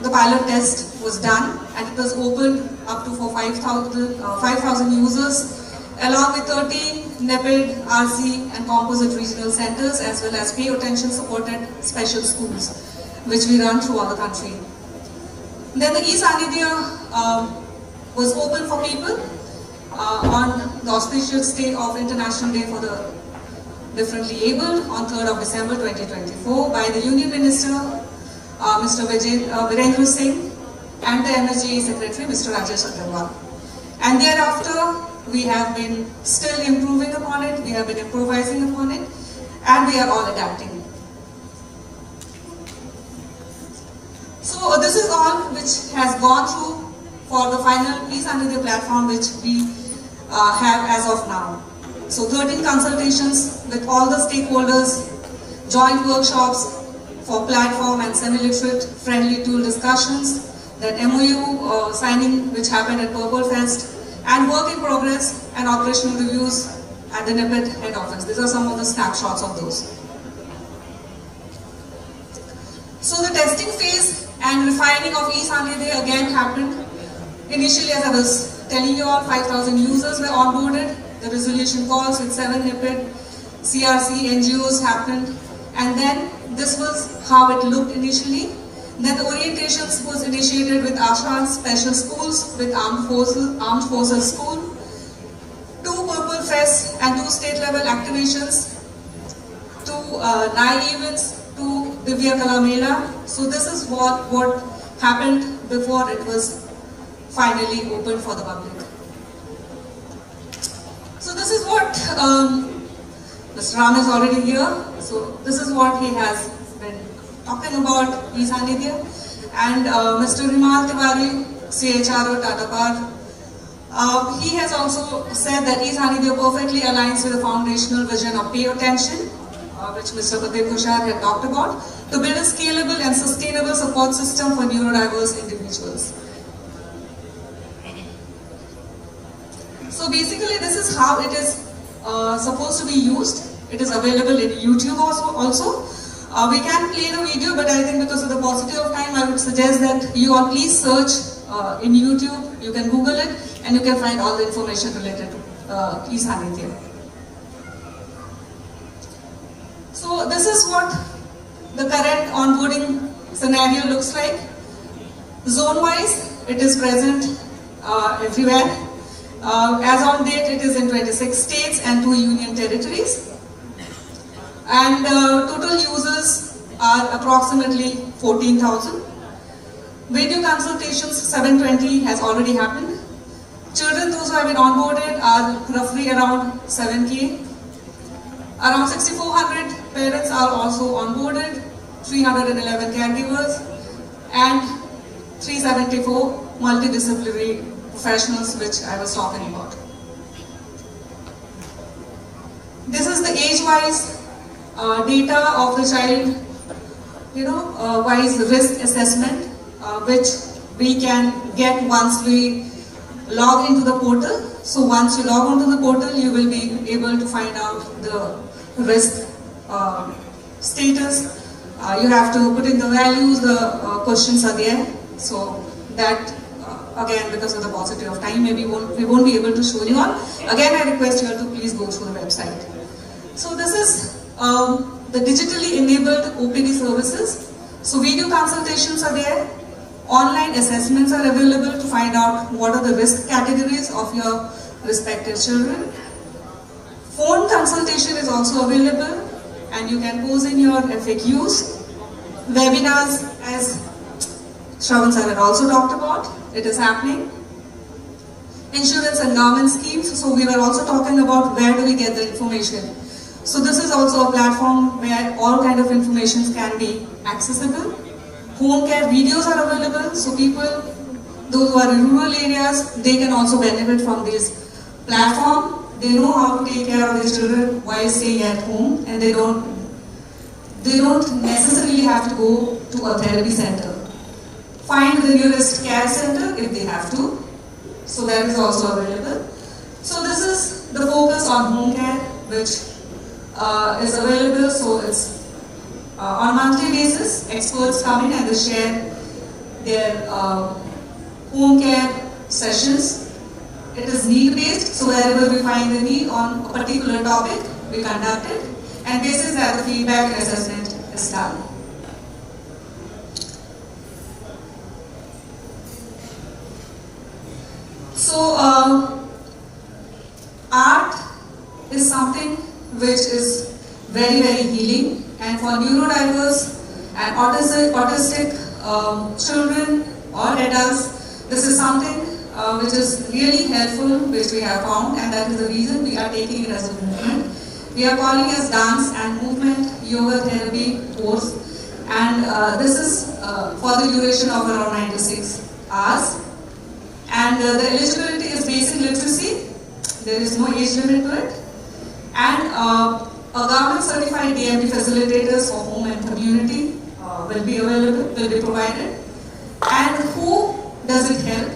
the pilot test was done and it was opened up to for 5,000 users, along with 13 NIEPID, RC and composite regional centers, as well as pay attention supported special schools, which we run throughout the country. Then the e-Sanidhya was open for people on the auspicious day of International Day for the Differently Abled on 3rd of December 2024 by the Union Minister, Mr. Virendra Singh, and the MSGE Secretary, Mr. Rajesh Agarwal. And thereafter, we have been still improving upon it, we have been improvising upon it, and we are all adapting. So this is all which has gone through for the final e-Sanidhya platform which we have as of now. So 13 consultations with all the stakeholders, joint workshops for platform and semi-literate friendly tool discussions, then MOU signing which happened at Purple Fest, and work in progress and operational reviews at the NIEPID head office. These are some of the snapshots of those. So the testing phase and refining of e-Sanidhya again happened. Initially, as I was telling you all, 5,000 users were onboarded. The resolution calls with 7 NIEPID, CRC, NGOs happened. And then this was how it looked initially. Then the orientations was initiated with ASHA special schools, with Armed Forces School, 2 Purple Fest and 2 state level activations, 2 NIE events, 2 Divya Kala Mela. So this is what happened before it was finally opened for the public. So this is what Mr. Ram is already here. So this is what he has been talking about e-Sanidhya, and Mr. Rimal Tiwari, CHRO Tata Power, he has also said that e-Sanidhya perfectly aligns with the foundational vision of pay attention, which Mr. Pradeep Kushar had talked about, to build a scalable and sustainable support system for neurodiverse individuals. So basically this is how it is supposed to be used. It is available in YouTube also. We can play the video, but I think because of the paucity of time, I would suggest that you all please search in YouTube. You can Google it and you can find all the information related to e-Sanidhya. So this is what the current onboarding scenario looks like. Zone-wise, it is present everywhere. As on date, it is in 26 states and 2 union territories. And total users are approximately 14,000. Video consultations, 720 has already happened. Children, those who have been onboarded, are roughly around 7K. Around 6,400 parents are also onboarded, 311 caregivers, and 374 multidisciplinary professionals, which I was talking about. This is the age-wise data of the child, wise risk assessment, which we can get once we log into the portal. So once you log onto the portal, you will be able to find out the risk status. You have to put in the values, the questions are there. So that, again, because of the paucity of time, maybe we won't be able to show you all. Again, I request you all to please go through the website. So this is the digitally enabled OPD services. So video consultations are there. Online assessments are available to find out what are the risk categories of your respective children. Phone consultation is also available and you can pose in your FAQs. Webinars, as Shravan sir had also talked about, it is happening. Insurance and government schemes, so we were also talking about where do we get the information. So this is also a platform where all kind of information can be accessible. Home care videos are available, so people, those who are in rural areas, they can also benefit from this platform. They know how to take care of their children while staying at home, and they don't necessarily have to go to a therapy center. Find the nearest care center if they have to. So that is also available. So this is the focus on home care, which is available. So it's on a monthly basis, experts come in and they share their home care sessions. It is need-based, so wherever we find the need on a particular topic, we conduct it, and basis that the feedback and assessment is done. So, art is something which is very, very healing, and for neurodiverse and autistic children or adults, this is something which is really helpful, which we have found, and that is the reason we are taking it as a movement. We are calling it Dance and Movement Yoga Therapy course, and this is for the duration of around 9 to 6 hours. And the eligibility is basic literacy. There is no age limit to it. And a government certified DMT facilitators for home and community will be available, will be provided. And who does it help?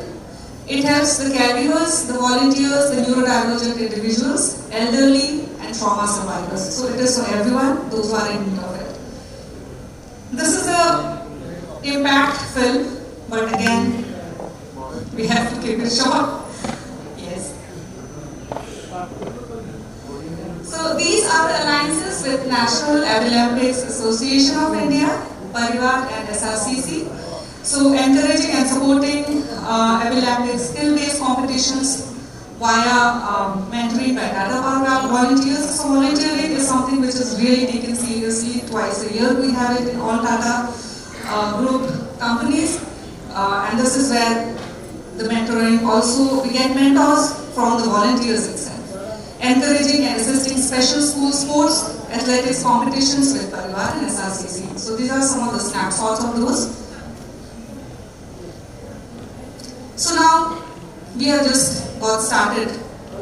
It helps the caregivers, the volunteers, the neurodivergent individuals, elderly and trauma survivors. So it is for everyone, those who are in need of it. This is a impact film, but again, we have to keep it short. Yes. So these are the alliances with National Epileptics Association of India, Parivar and SRCC. So encouraging and supporting epileptic skill-based competitions via mentoring by Tata Power volunteers. So volunteering is something which is really taken seriously. Twice a year we have it in all Tata group companies, and this is where the mentoring also, we get mentors from the volunteers itself. Encouraging and assisting special school sports, athletics competitions with Parivar and SRCC. So these are some of the snapshots of those. So now, we have just got started.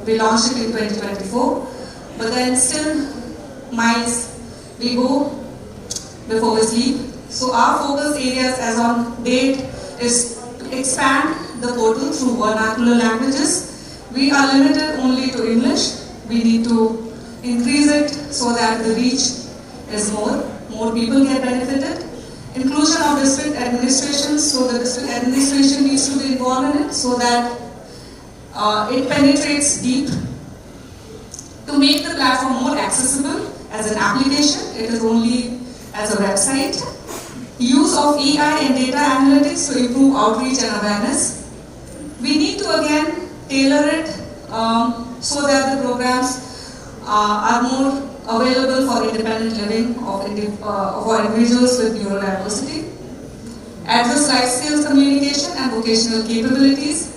We launched it in 2024, but then still miles we go before we sleep. So our focus areas as on date is to expand the portal through vernacular languages. We are limited only to English. We need to increase it so that the reach is more people get benefited. Inclusion of district administration, so the district administration needs to be involved in it so that it penetrates deep. To make the platform more accessible as an application, it is only as a website. Use of AI and data analytics to improve outreach and awareness. We need to again tailor it so that the programs are more available for independent living of our individuals with neurodiversity. Address life skills communication and vocational capabilities.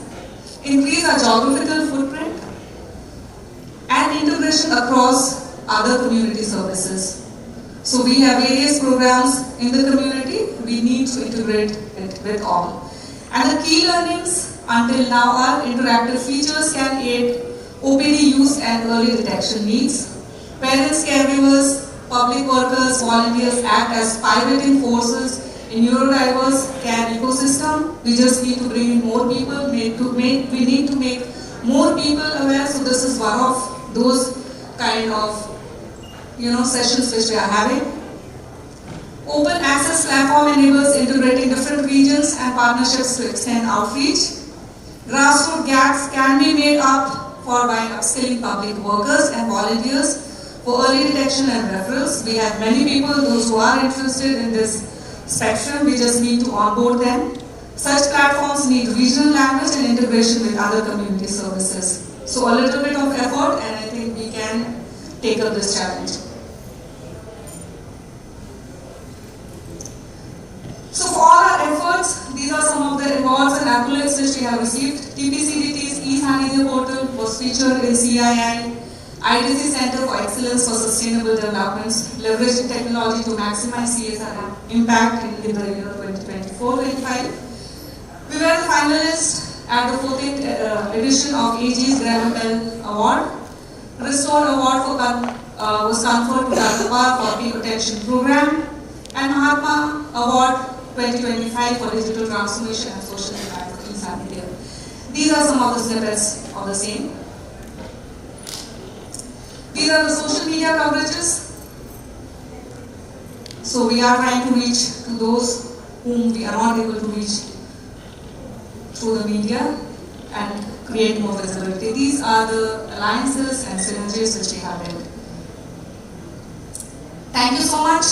Increase our geographical footprint and integration across other community services. So we have various programs in the community, we need to integrate it with all. And the key learnings until now are interactive features can aid OPD use and early detection needs. Parents, caregivers, public workers, volunteers act as pivoting forces in neurodiverse care ecosystem. We just need to bring in more people, we need to make more people aware, so this is one of those kind of sessions which we are having. Open access platform enables integrating different regions and partnerships to extend outreach. Grassroots gaps can be made up for by upskilling public workers and volunteers for early detection and referrals. We have many people, those who are interested in this spectrum, we just need to onboard them. Such platforms need regional language and integration with other community services. So a little bit of effort and I think we can take up this challenge. So for all our efforts, these are some of the awards and accolades which we have received. TPCDT's e-Sanidya portal was featured in CII, IDC Center for Excellence for Sustainable Developments, leveraging technology to maximize CSR impact in the year 2024-25. We were the finalists at the 14th edition of AG's Graviton Award. Restore Award was conferred to Tata for Peak Attention Program, and Mahatma Award 2025 for Digital Transformation and Social Impact of e-Sanidya. These are some of the snippets of the same. These are the social media coverages. So we are trying to reach to those whom we are not able to reach through the media and create more visibility. These are the alliances and synergies which we have built. Thank you so much.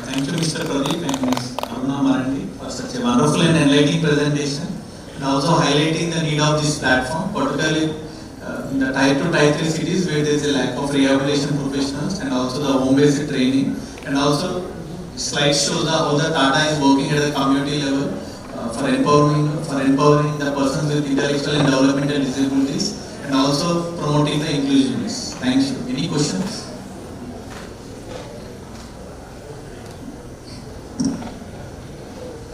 Thank you, Mr. Pradeep and Ms. Mahanti for such a wonderful and enlightening presentation, and also highlighting the need of this platform, particularly in the Tier 2, Tier 3 cities where there is a lack of rehabilitation professionals, and also the home-based training, and also slide shows how the Tata is working at the community level for empowering the persons with intellectual and developmental disabilities, and also promoting the inclusiveness. Thank you. Any questions?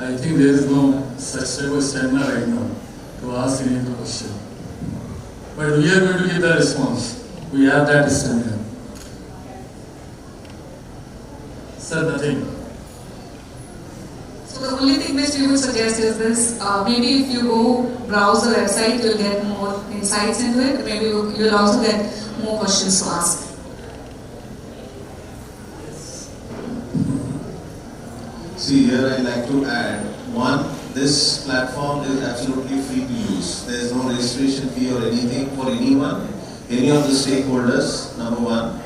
I think there is no such type of stamina right now to ask any question. But we are going to give the response. We have that stamina. Sir, nothing. So the only thing which we would suggest is this, maybe if you go browse the website, you'll get more insights into it. Maybe you'll also get more questions to ask. See, here I'd like to add, one, this platform is absolutely free to use. There is no registration fee or anything for anyone, any of the stakeholders, number one.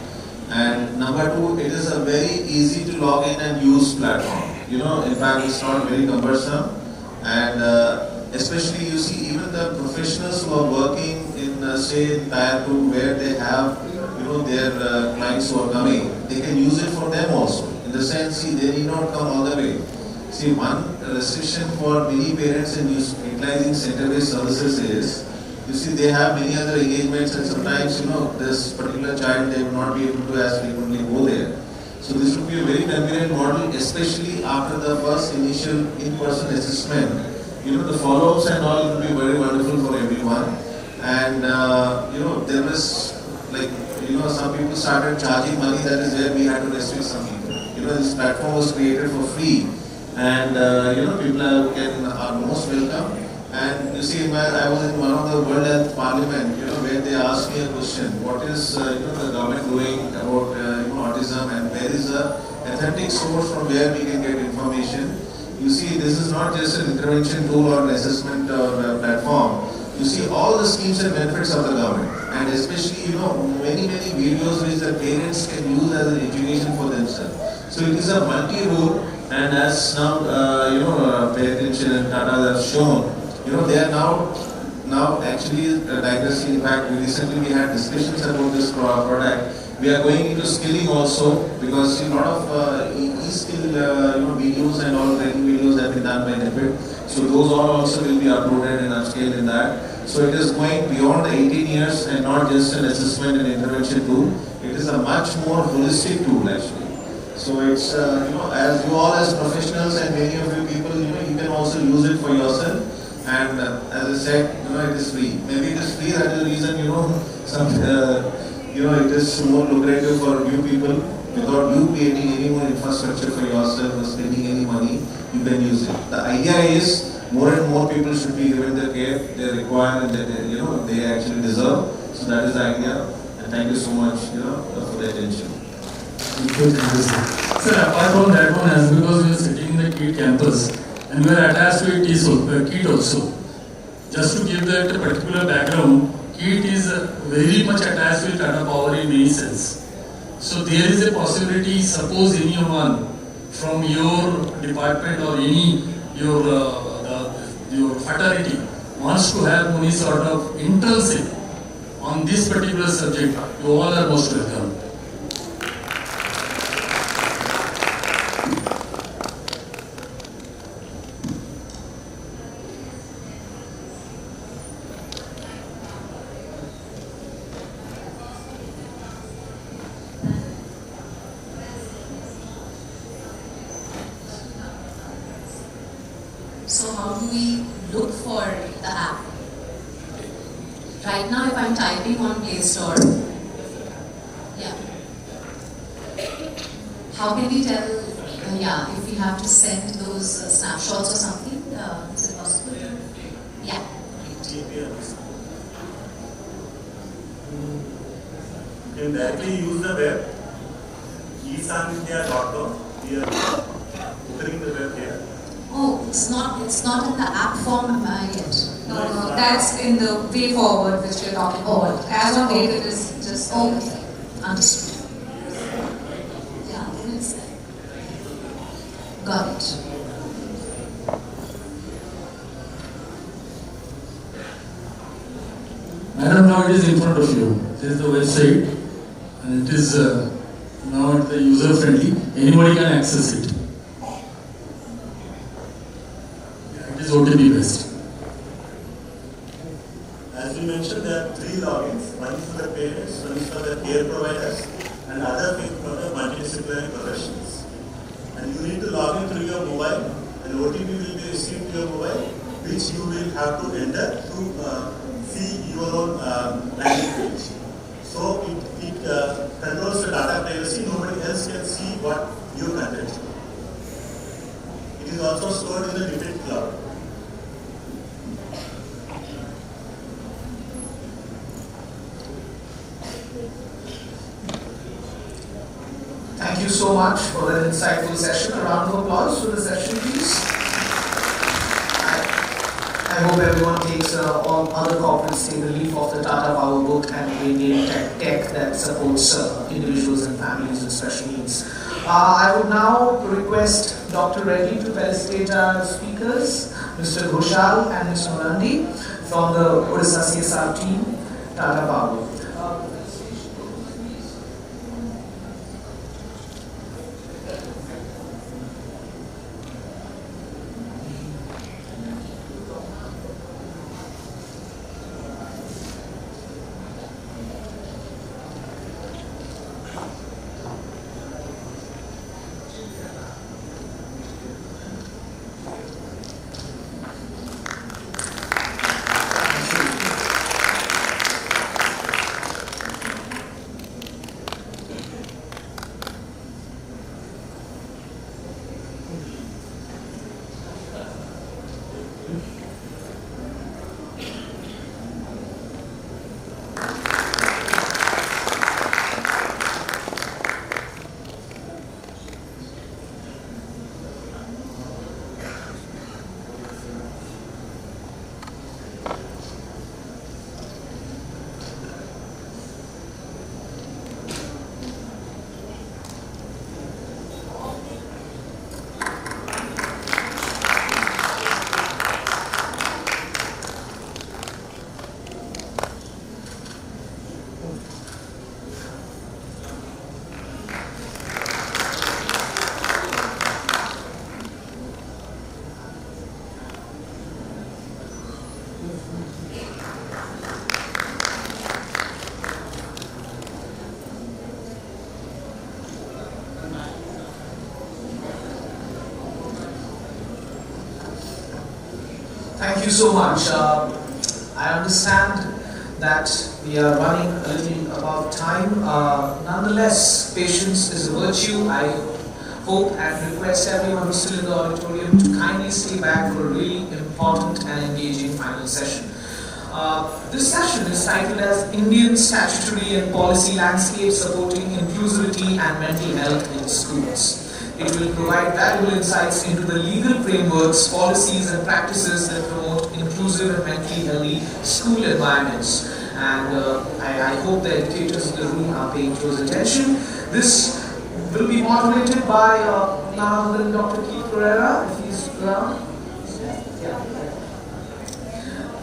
And number two, it is a very easy to log in and use platform. You know, in fact, it's not very cumbersome. And especially you see even the professionals who are working in, say, in Tier 2, where they have, you know, their clients who are coming, they can use it for them also. In the sense, see, they need not come all the way. See, one restriction for many parents in utilizing center-based services is, you see, they have many other engagements, and sometimes, you know, this particular child, they will not be able to as frequently go there. So this would be a very convenient model, especially after the first initial in-person assessment. You know, the follow-ups and all will be very wonderful for everyone. And, you know, there was, like, you know, some people started charging money, that is where we had to restrict some people. You know, this platform was created for free, and you know, people are most welcome. And you see, I was in one of the World Health Parliament, you know, where they asked me a question: what is you know, the government doing about you know, autism, and where is the authentic source from where we can get information? You see, this is not just an intervention tool or an assessment platform. You see all the schemes and benefits of the government, and especially, you know, many videos which the parents can use as an education for themselves. So it is a multi-role, and as now, you know, Pay Attention and Tata have shown, you know, they are now actually digressing. In fact, recently we had discussions about this product. We are going into skilling also, because a lot of e-skill you know, videos and all training videos have been done by NIEPID. So those all also will be uploaded and upscaled in that. So it is going beyond the 18 years and not just an assessment and intervention tool. It is a much more holistic tool actually. So it's, you know, as you all as professionals and many of you people, you know, you can also use it for yourself. And as I said, you know, it is free. Maybe it is free, that is the reason, you know, some, you know, it is more lucrative for new people. Without you creating any more infrastructure for yourself or spending any money, you can use it. The idea is more and more people should be given the care they require and that they, you know, they actually deserve. So that is the idea. And thank you so much, you know, for the attention. Thank you, sir. Apart from that one, as because we are sitting in the KiiT campus and we are attached to KiiT also. Just to give that particular background, KiiT is very much attached with Tata Power in many sense. So there is a possibility, suppose anyone from your department or any your fraternity wants to have any sort of internship on this particular subject, you all are most welcome. So how do we look for the app? Right now, if I'm typing on Play Store, yeah. How can we tell, if we have to send those snapshots or something? Is it possible? Yeah. You can directly use the web, eSanidhya.com. We are opening the web here. Oh, it's not in the app form yet. No, that's in the way forward which we're talking about. As on date, it is just okay. Understood. Yeah, got it. Madam, now it is in front of you. This is the website, and it is now user friendly. Anybody can access it. It is OTP based. As we mentioned, there are 3 logins. One is for the parents, one is for the care providers, and other thing for the multidisciplinary professionals. And you need to log in through your mobile, and OTP will be received to your mobile, which you will have to enter to see your own landing page. So it controls the data privacy. Nobody else can see what you content. It is also stored in the NIEPID cloud. Thank you so much for that insightful session. A round of applause for the session, please. I hope everyone takes, all other corporates take the leaf of the Tata Power book and bring tech that supports individuals and families with special needs. I would now request Dr. Reddy to felicitate our speakers, Mr. Ghoshal and Mr. Mahanti from the Odisha CSR team, Tata Power. Thank you so much. I understand that we are running a little above time. Nonetheless, patience is a virtue. I hope and request everyone who's still in the auditorium to kindly stay back for a really important and engaging final session. This session is titled as Indian Statutory and Policy Landscape Supporting Inclusivity and Mental Health in Schools. It will provide valuable insights into the legal frameworks, policies and practices that promote inclusive and mentally healthy school environments. And I I hope the educators in the room are paying close attention. This will be moderated by none other than Dr. Keith Pereira, if he's around.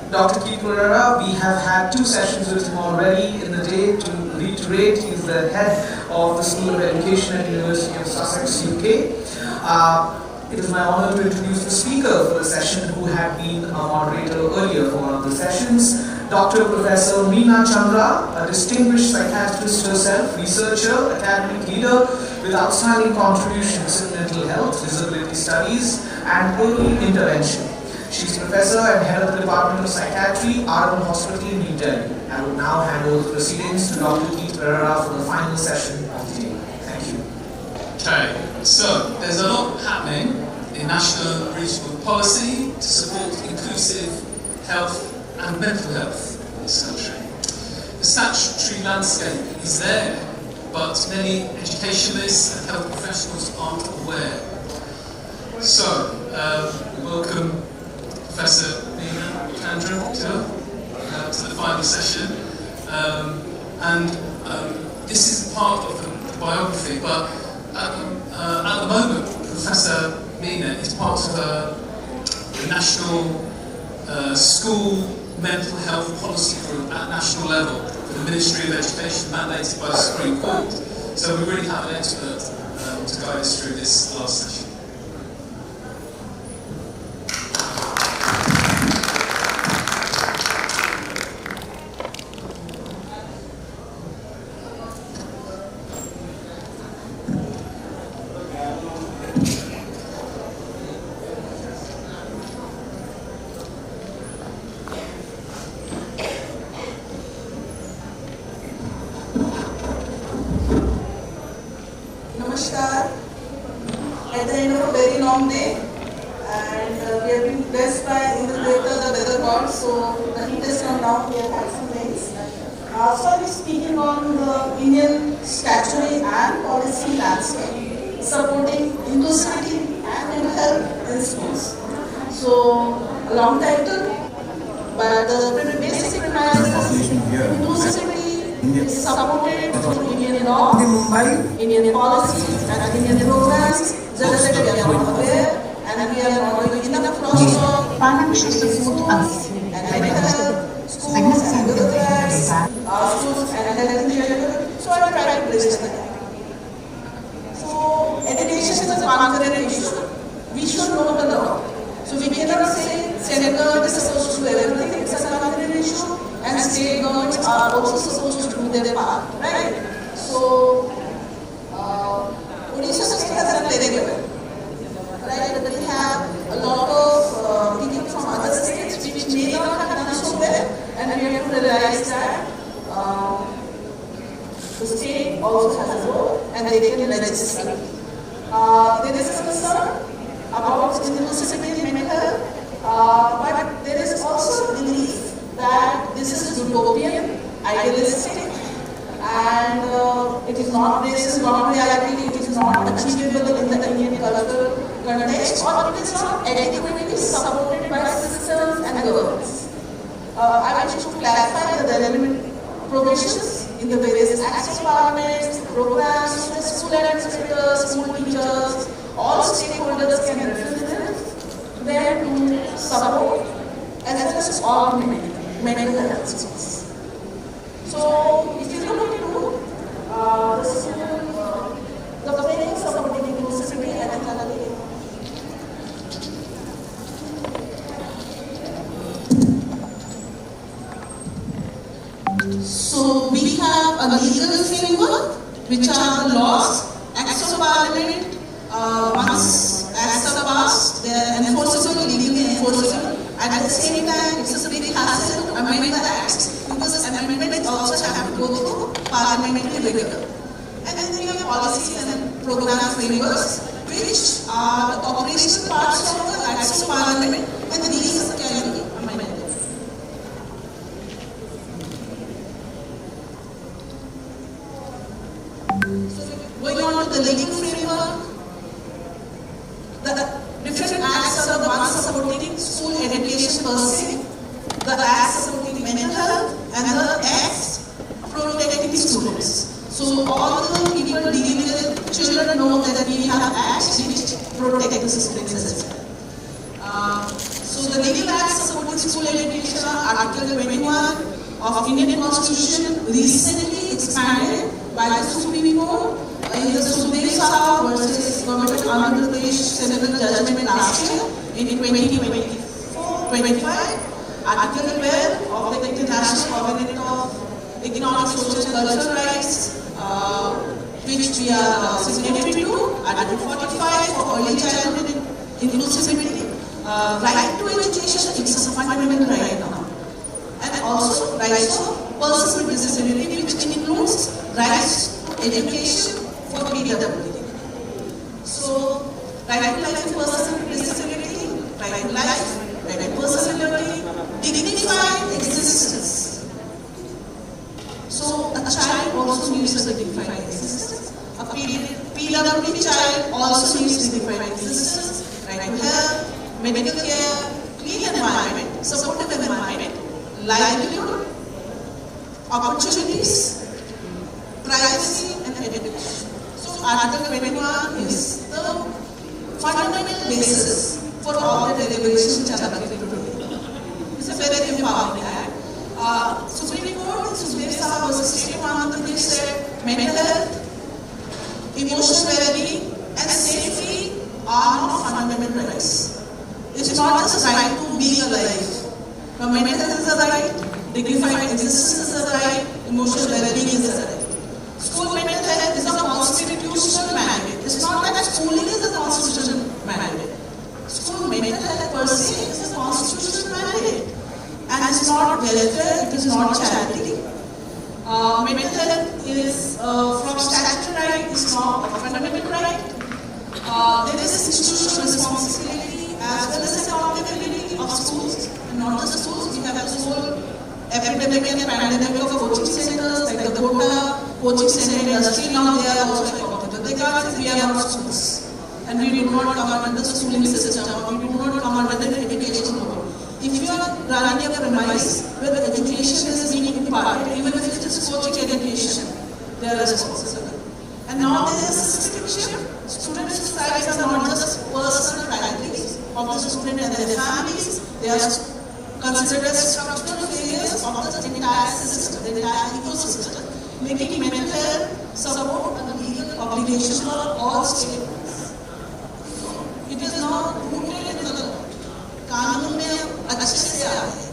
Dr. Keith Pereira, we have had 2 sessions with him already in the day. To reiterate, he's the head of the School of Education at the University of Sussex, UK. It is my honor to introduce the speaker for the session who had been a moderator earlier for one of the sessions, Dr. Professor Meena Chandra, a distinguished psychiatrist herself, researcher, academic leader with outstanding contributions in mental health, disability studies, and early intervention. She is professor and head of the Department of Psychiatry, Arun Hospital in New Delhi. I will now hand over the proceedings to Dr. Keith Pereira for the final session of the day. Thank you. Okay, so there's a lot happening in national and regional policy to support inclusive health and mental health in this country. The statutory landscape is there, but many educationalists and health professionals aren't aware. So, we welcome Professor Meena Chandra to the final session. This is part of the biography, but at the moment, Professor Meena is part of the National School Mental Health Policy Group at national level for the Ministry of Education, mandated by the Supreme Court. So we really have an expert to guide us through this last session. At the end of a very long day, and we have been blessed by the weather god, so the heat has come down, we have had some rains. So I'll be speaking on the Indian statutory and policy landscape supporting inclusivity and mental health in schools. So, a long title, but the basic premise is inclusivity is supported through Indian law, Indian policies, and Indian programs. Just that we are not aware, and we are not doing enough process of financial support us. And mental health, schools, and bureaucrats, schools, and health in general. So I try to bridge the gap. So education is a concurrent issue. We should know the law. So we cannot say central government is supposed to do everything. It's a concurrent issue, and state governments are also supposed to do their part, right? So Odisha state has done very well, right? But we have a lot of people from other states which may not have done so well, and we have to realize that the state also has a role, and they can legislate. There is a concern about inclusivity in mental health, but there is also a belief that this is utopian, idealistic, and it is not based on reality, it is not achievable in the Indian cultural context, or it is not adequately supported by systems and governments. I wish to clarify the relevant provisions in the various acts of parliament, programs, the school administrators, school teachers, all stakeholders can refer them to support as well as augment mental health schools. So, if you look into the things supporting inclusivity and equality, so we have a legal framework, which are the laws, acts of parliament. Once acts are passed, they are enforceable, legally enforceable. At the same time, it's a big hassle to amend the acts, because amendments also have to go through parliamentary rigor. And then we have policies and program frameworks, which are the operational parts of the acts of parliament, and these can be amended. So going on to the legal framework, the different acts are the ones supporting school education per se, the acts supporting mental health, and the acts protect the students as well. So the legal acts supporting school education are Article 21 of Indian Constitution, recently expanded by the Supreme Court in the Sudev Saha versus Government of Andhra Pradesh Senator judgment last year in 2024-25. Article 12 of the International Covenant of Economic, Social and Cultural Rights, which we are signatory to. Article 45 for early childhood inclusivity. Right to education, it's a fundamental right now. And also rights of persons with disability, which includes rights to education for PWD. So, right to life for persons with disability, right to life, right to personal liberty, dignified existence. So, a child also needs a dignified existence. A PWD child also needs dignified existence, right to health, medical care, clean environment, supportive environment, livelihood, opportunities, privacy and education. So Article 21 is the fundamental basis for all the deliberations which are applicable today. It's a very empowering act. Supreme Court in Sudev Saha versus State of Andhra Pradesh said mental health, emotional well-being and safety are not fundamental rights. It's not just a right to be alive. But mental health is a right, dignified existence is a right, emotional well-being is a right. School mental health is a constitutional mandate. It's not that schooling is a constitutional mandate. School mental health per se is a constitutional mandate. And it's not welfare, it is not charity. Mental health is from statutory right, it's not a fundamental right. There is institutional responsibility as well as accountability of schools. Not just schools, we have this whole epidemic and pandemic of coaching centers, like the Gota coaching center industry, now they are also accountable. They can't say we are not schools. And we do not come under the schooling system, or we do not come under the education board. If you are running a premise where the education is being imparted, even if it is coaching education, they are responsible. And now there is a systemic shift. Students' rights are not just personal liabilities of the student and their families, they are considered as structural failures of the entire system, the entire ecosystem, making mental health support a legal obligation for all stakeholders. It is now rooted in the Kanun mein अच्छे से आया है.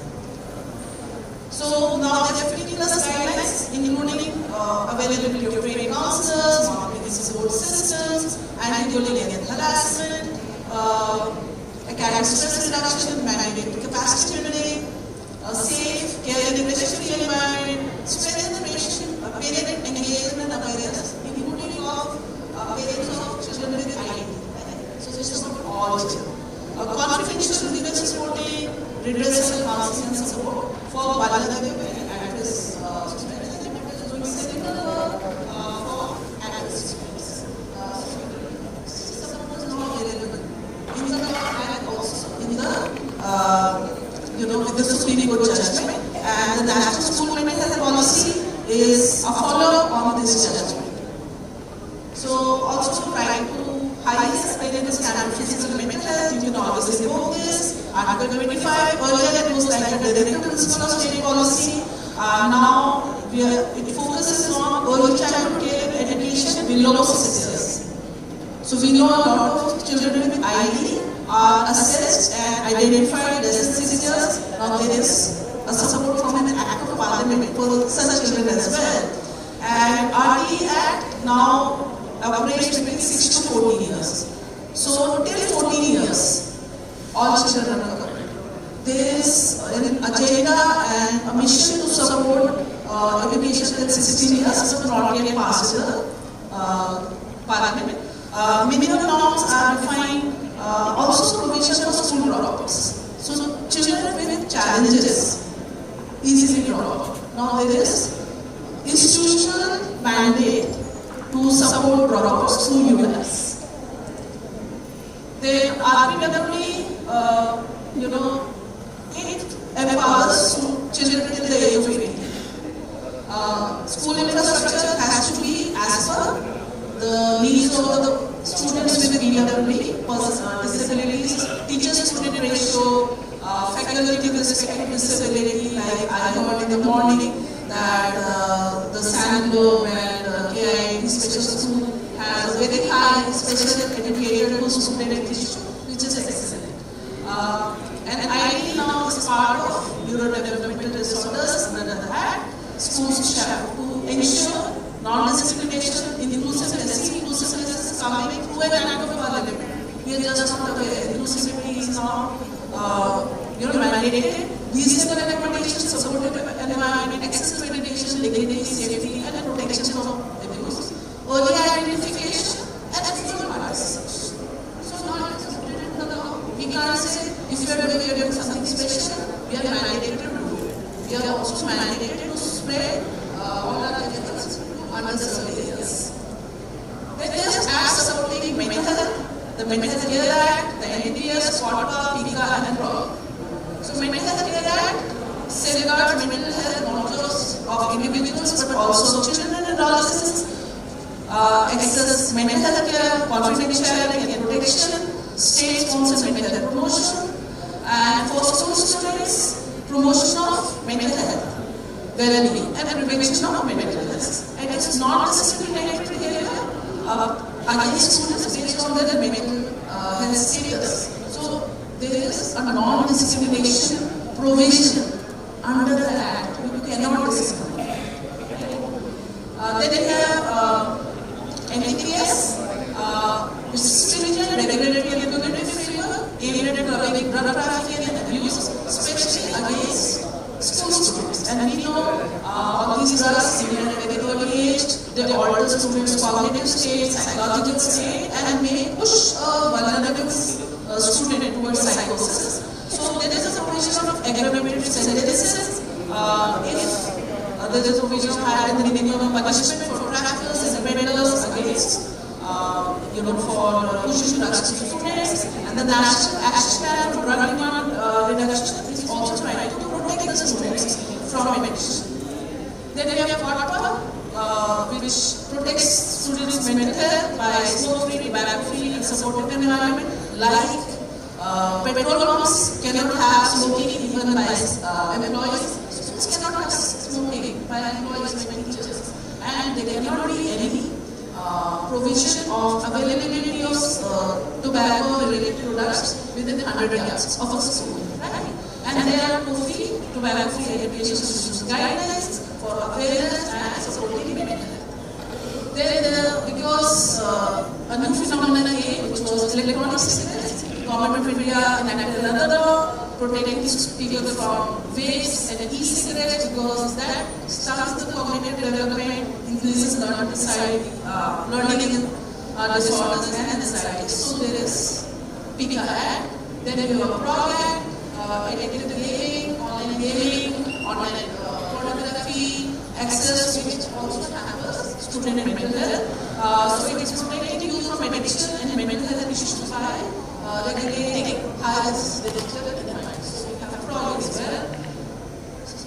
So now there are 50+ guidelines, including availability of trained counselors, marketing support systems, anti-bullying and harassment, academic stress reduction, mandatory capacity building, a safe, caring, free environment, strengthen the parent engagement awareness, including of parents of children with IED. So this is not all children. Confidential legal supporting, redressal counseling and support for vulnerable and at-risk students, doing similar work for at-risk students. Support is not available in the law and also in the with the Supreme Court judgment, and the National School Mental Health Policy is a follow-up on this judgment. So also trying to highly aspirated standard physical mental health, you can always invoke this. Article 25, earlier it was like a directive principle of state policy. Now it focuses on early childhood care and education below 6 years. So we know a lot of children with IED are assessed and identified less than 6 years. Now there is a support from an Act of Parliament for such children as well. And RTE Act now operates between 6 to 14 years. So till 14 years, all children are covered. There is an agenda and a mission to support education till 16 years, but not yet passed the Parliament. Minimum norms are defined, also provision for school dropouts. So children with challenges easily drop out. Now there is institutional mandate to support dropouts through UNS. They RPWD, it empowers children till the age of 18. School infrastructure has to be as per the needs of the students with PWD, disabilities, teacher-student ratio, faculty with respect to disability. Like I heard in the morning that the Sandlo and KIT Special School has a very high special educated student ratio, which is excellent. And ideally now is part of neurodevelopmental disorders under the Act. Schools have to ensure non-discrimination, inclusiveness is coming through an act of parliament. We are just not aware. Inclusivity is now mandated. Reasonable accommodation, supportive environment, access to education, dignity, safety, and protection of abuse, early identification, and ethical participation. So now it is written in the law. We can't say if we are doing something special, we are mandated to do it. We are also mandated to spread all our efforts to underserved areas. Then there is acts supporting mental health, the Mental Health Care Act, the NPS, POTPA, PICA, and PROG. So Mental Health Care Act safeguards mental health not just of individuals but also children and adolescents. Access mental health care, confidentiality and protection, state-sponsored mental health promotion, and for school students, promotion of mental health, well-being, and prevention of mental health. And it's not discriminatory behavior against students based on their mental health status. So there is a non-discrimination provision under the Act. You cannot discriminate. Then we have NIEPID, which is stringent regulatory and regulative framework aimed at curbing drug trafficking and abuse, especially against school students. And we know all these drugs, even at a very early age, they alter students' cognitive state, psychological state, and may push a vulnerable student towards psychosis. So there is a provision of aggravated sentences. If there is a provision of higher than the minimum punishment for traffickers and peddlers against, for pushing drugs to students, and the National Action Plan for Drug Demand Reduction is also trying to protect the students from addiction. Then we have POTPA, which protects students' mental health by smoke-free, tobacco-free, and supportive environment, like petrol pumps cannot have smoking even by employees. Students cannot have smoking by employees and teachers. And there cannot be any provision of availability of tobacco-related products within 100 yards of a school. Right? And there are tobacco-free education guidelines for awareness and supporting mental health. Then, because a new phenomenon came, which was electronic cigarettes, Government of India enacted another law protecting people from vapes and e-cigarettes, because that starts the cognitive development, increases learning disorders and anxiety. So there is PICA Act, then we have a PROG Act, addictive gaming, online pornography, access, which also hampers student mental health. So it is protecting you from addiction and mental health issues by regulating highest digital environments. So we have a PROG as well.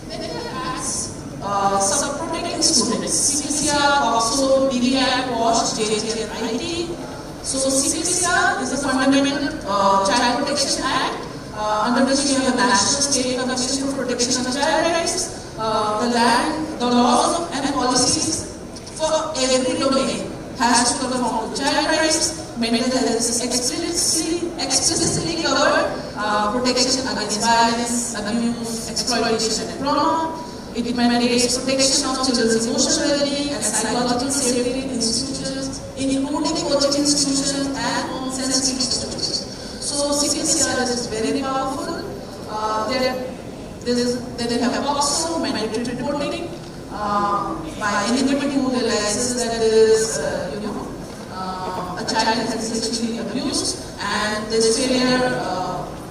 Then we have acts protecting students. CPCR, POCSO, DBAC, WASH, JJ, and IT. So CPCR is the Fundamental Child Protection Act, under which we have a National State Commission for Protection of Child Rights. The laws and policies for every domain has to conform to child rights. Mental health is explicitly covered. Protection against violence, abuse, exploitation, and trauma. It mandates protection of children's emotional well-being and psychological safety in institutions, including coaching institutions and on-sensory institutions. So CPCR is very powerful. They have also mandatory reporting by anybody who realizes that there is, a child has sexually abused, and this failure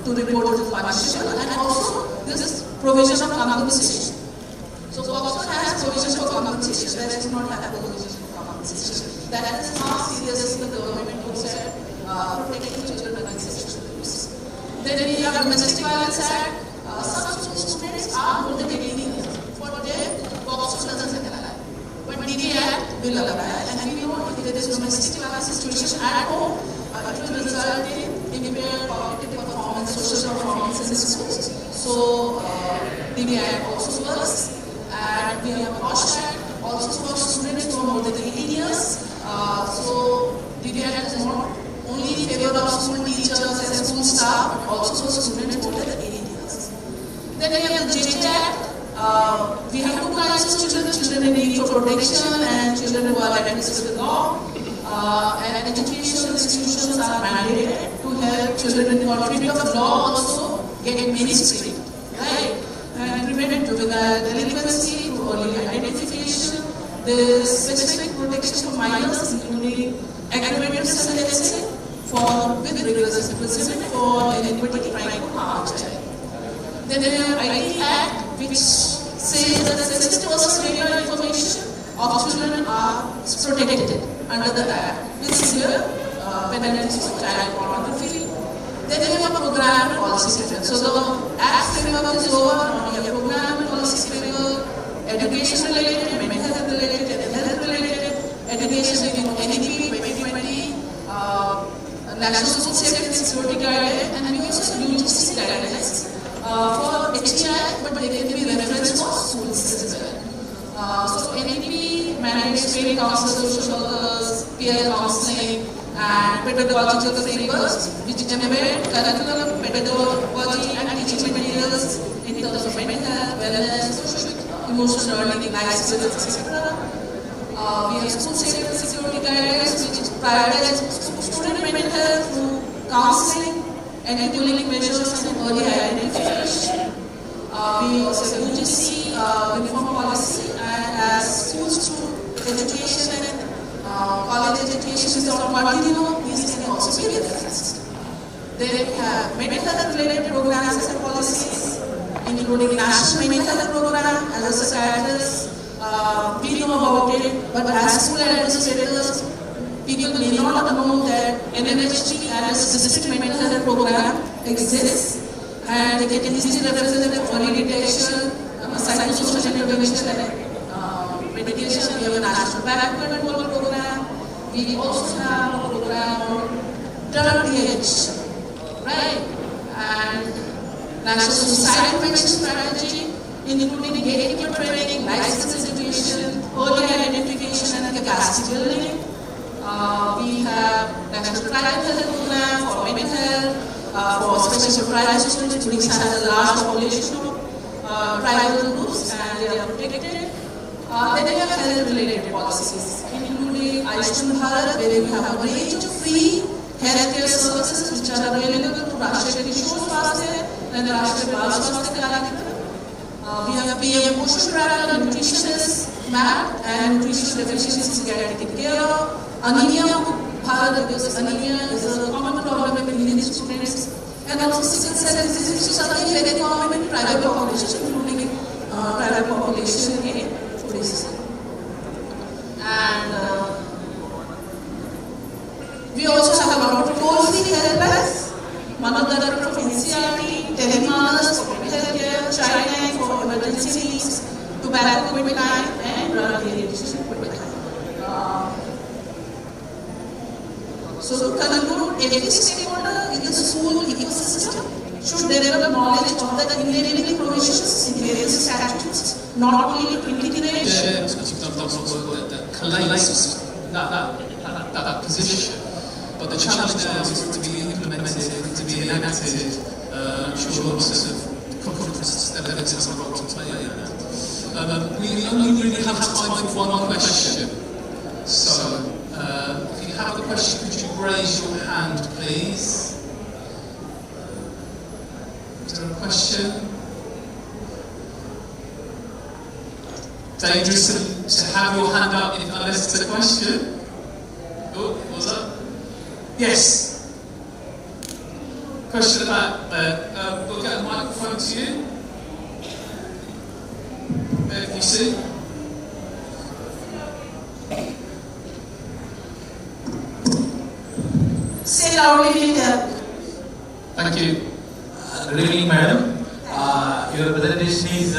to report is punishable, and also this provision of compensation. So POCSO has provision for compensation, that does not have provision for compensation. That is how seriously the government looks at protecting children against sexual abuse. Then we have Domestic Violence Act. Some students are more than 18 years. For them, POCSO doesn't apply. But DD Act will apply. And we know if there is domestic violence situation at home, it will result in impaired cognitive performance, social performance in schools. So the Act also works, and we have a COSH Act also for students who are more than 18 years. So the Act is not only in favor of school teachers and school staff, but also for students more than 18 years. Then we have the JT Act. We have two kinds of children: children in need for protection and children who are against the law. And educational institutions are mandated to help children in conflict of law also get mainstream, right? And prevent juvenile delinquency through early identification. There is specific protection for minors, including aggravated sentencing with rigorous imprisonment for delinquent crime or harm child. Then we have IT Act, which says that sensitive personal data information of children are protected under the Act with severe penalties for child pornography. Then we have a program and policy framework. So the Act framework is over, now we have program and policy framework, education related, mental health related, and health related, education in NIEPID 2020, National School Safety and Security Guidelines, and we also have UGC guidelines for HTI, but they can be referenced for schools as well. So NIEPID manages training counselors, social workers, peer counseling, and pedagogical frameworks which embed curriculum, pedagogy, and teaching materials in terms of mental health, wellness, social, emotional learning, life skills, etc. We have school safety and security guidelines which prioritize student mental health through counseling, enabling measures, and early identification. We also have UGC uniform policy, and as schools to education and college education is on continuum, these can also be referenced. Then we have mental health related programs and policies, including National Mental Health Program. As a psychiatrist, we know about it, but as school administrators, people may not know that NMHT as a district mental health program exists, and they can easily represent early detection, psychosocial intervention, and medication. We have a national backward enrollment program. We also have a program on drug de-addiction, right? And national suicide prevention strategy, including gatekeeper training, license education, early identification, and capacity building. We have national private health program for mental health, for special private students, which has a large population of tribal groups, and they are protected. Then we have health-related policies, including Ayushman Bharat, where we have a range of free healthcare services which are available to Rashtriya Kishore Swasthya and Rashtriya Bal Swasthya Karyakram. We have PM Poshan Tracker, nutritionist map, and nutrition deficiencies get taken care of. Anemia Bharat, because anemia is a common problem in Indian students, and also sickle cell disease, which is something very common in tribal population, including tribal population in Odisha. And we also have about toll-free helplines, Manadara from NCRT, Telemanas for healthcare, Childline for emergency needs, tobacco quitline, and drug-related quitline. So to conclude, every stakeholder in the school ecosystem should develop knowledge of the enabling provisions in various statutes, not only to integrate that position, but the challenge now is to be implemented, to be enacted. I'm sure lots of conference delegates have a role to play in that. We only really have time for one question. So, if you have a question, could you raise your hand, please? Is there a question? Dangerous to have your hand up unless it's a question. Oh, what was that? Yes. Question about there. We'll get a microphone to you. There, can you see? Say loudly, Thank you. Good evening, madam. Your presentation is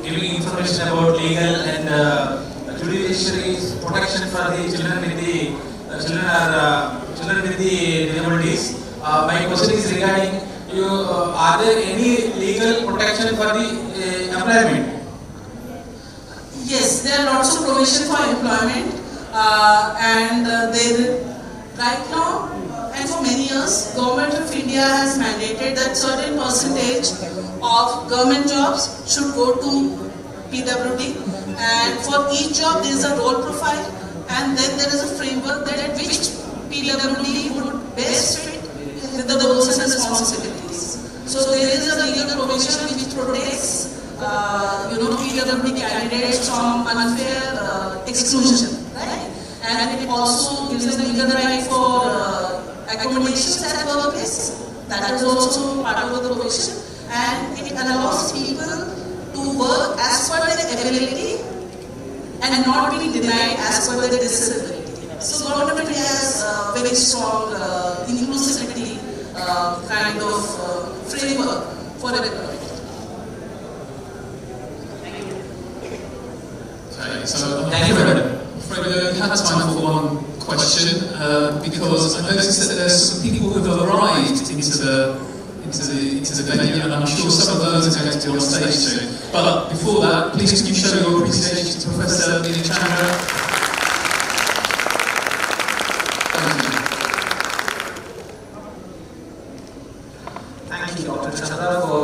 giving information about legal and beneficiaries, protection for the children with the children with the disabilities. My question is regarding you. Are there any legal protection for the employment? Yes, there are lots of provision for employment, and there right now and for many years, Government of India has mandated that certain percentage of government jobs should go to PWD, and for each job there is a role profile, and then there is a framework that at which PWD would best fit with the roles and responsibilities. So there is a legal provision which protects PWD candidates from unfair exclusion, right? And it also gives them legal right for accommodations at workplace. That is also part of the provision, and it allows people to work as per their ability and not be denied as per their disability. So government has very strong inclusivity kind of framework for everybody. So, thank you, madam. We have time for one question because I noticed that there's some people who have arrived into the venue, and I'm sure some of those are going to be on stage soon. But before that, please can you show your appreciation to Professor Chandra. Thank you, Dr. Chandra, for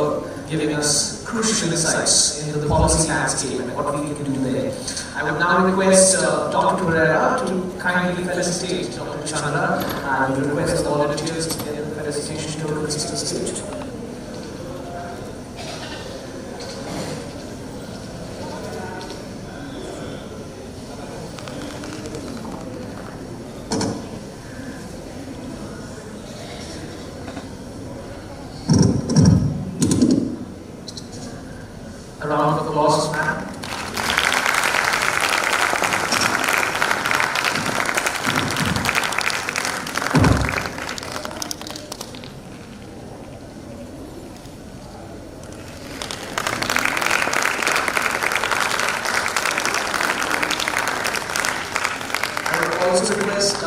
giving us crucial insights into the policy landscape and what we can do there. I would now request Dr. Pereira to kindly felicitate Dr. Chandra, and I would request all volunteers to get the felicitation tokens to the stage. A round of applause, ma'am.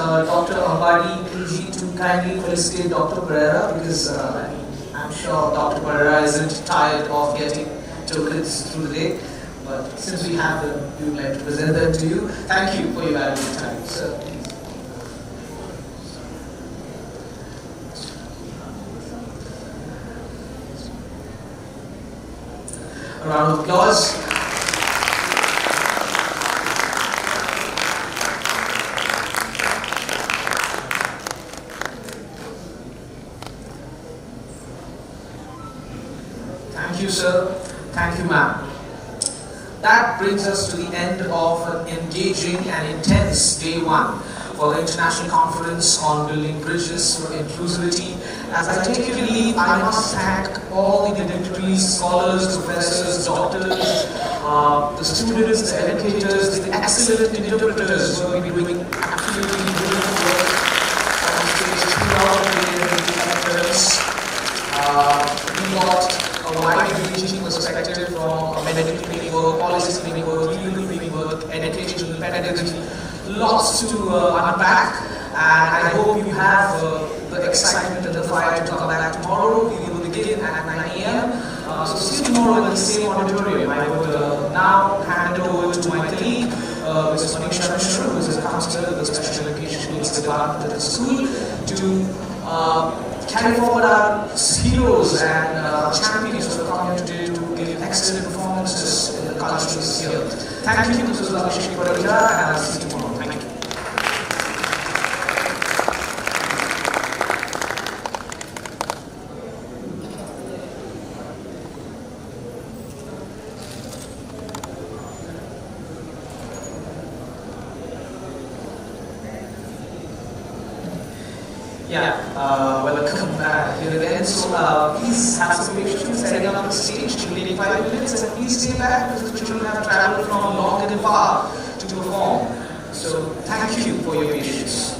Dr. Ambadi to kindly felicitate Dr. Pereira, because I'm sure Dr. Pereira isn't tired of getting tokens through the day, but since we have them, we would like to present them to you. Thank you for your valuable time, sir. A round of applause. Thank you, sir. Thank you, ma'am. That brings us to the end of an engaging and intense day one for the International Conference on Building Bridges for Inclusivity. As I take your leave, I must thank all the dignitaries, scholars, professors, doctors, the students, the educators, the excellent interpreters who have been doing absolutely brilliant work on stage throughout the conference. We got a wide-ranging perspective from medical training work, policy training work, legal training work, educational pedagogy, lots to unpack, and I hope you have the excitement and the fire to come back tomorrow. We will begin at 9 a.m. So see you tomorrow in the same auditorium. I would now hand over to my colleague, Mrs. Manisha Mishra, who is a counselor in the Special Education Needs Department at the school, to carry forward our heroes and champions who have come here today to give excellent performances in the cultural sphere. Thank you, Mrs. Felicitation, and I'll see you tomorrow. Thank you. Welcome back here again. So please have some patience setting up the stage. It will take 5 minutes, and please stay back because the children have traveled from long and far to perform. So thank you for your patience.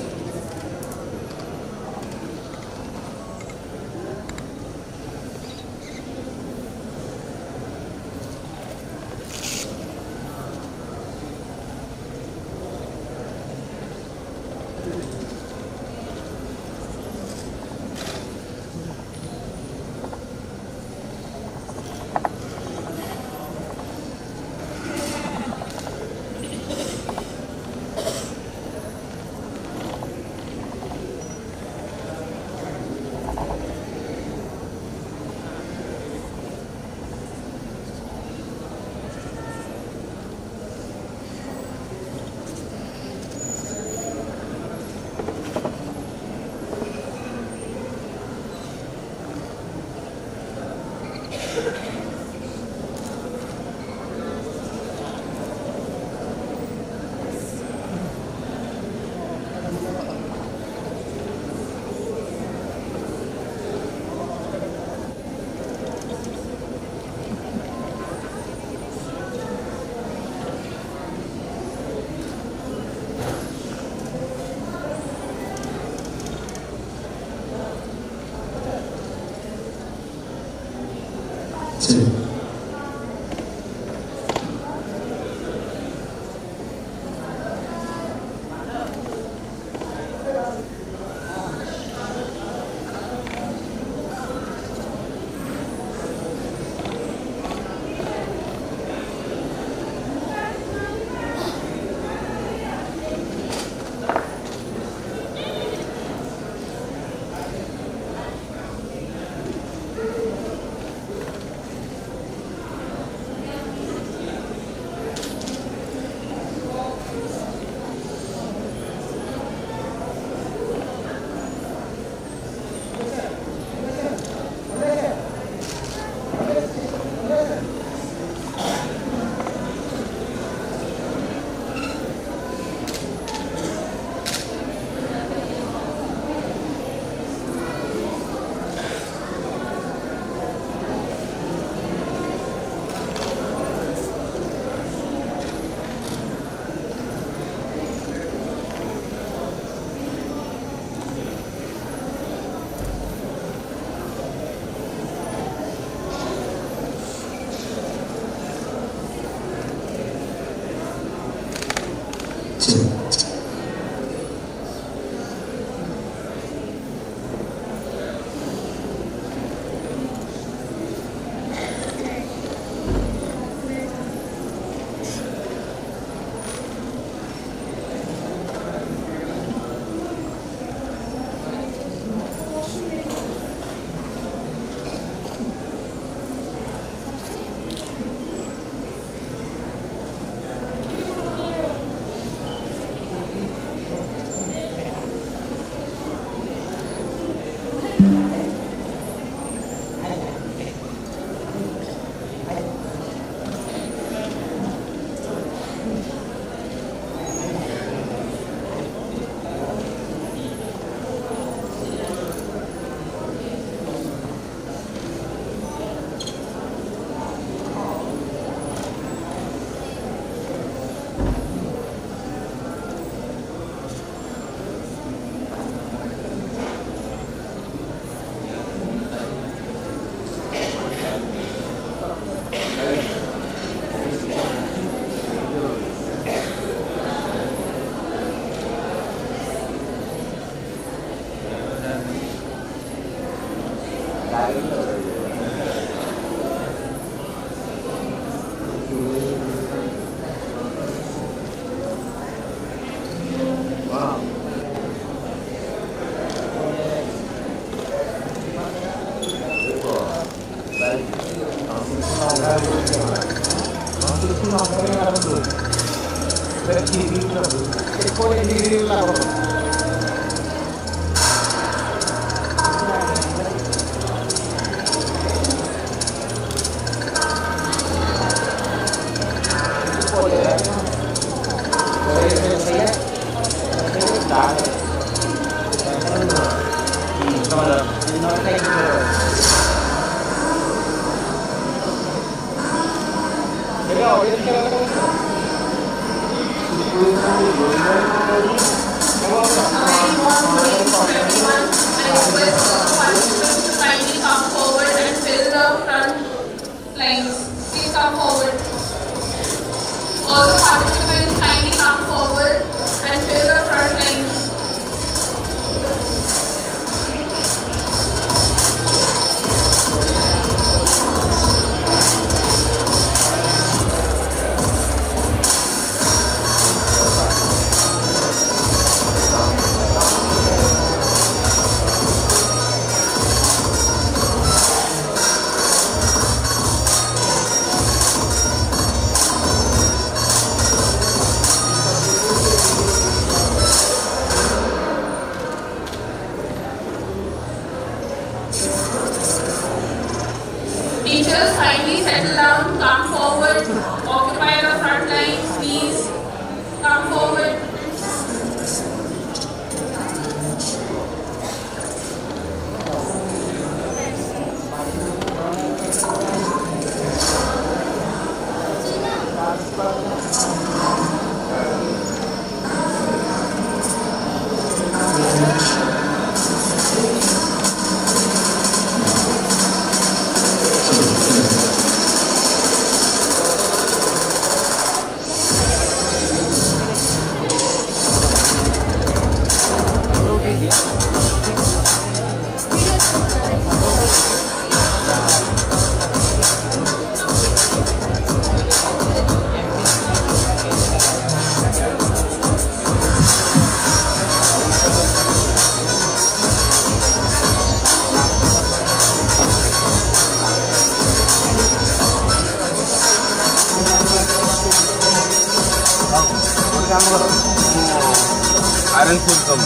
Iron food कम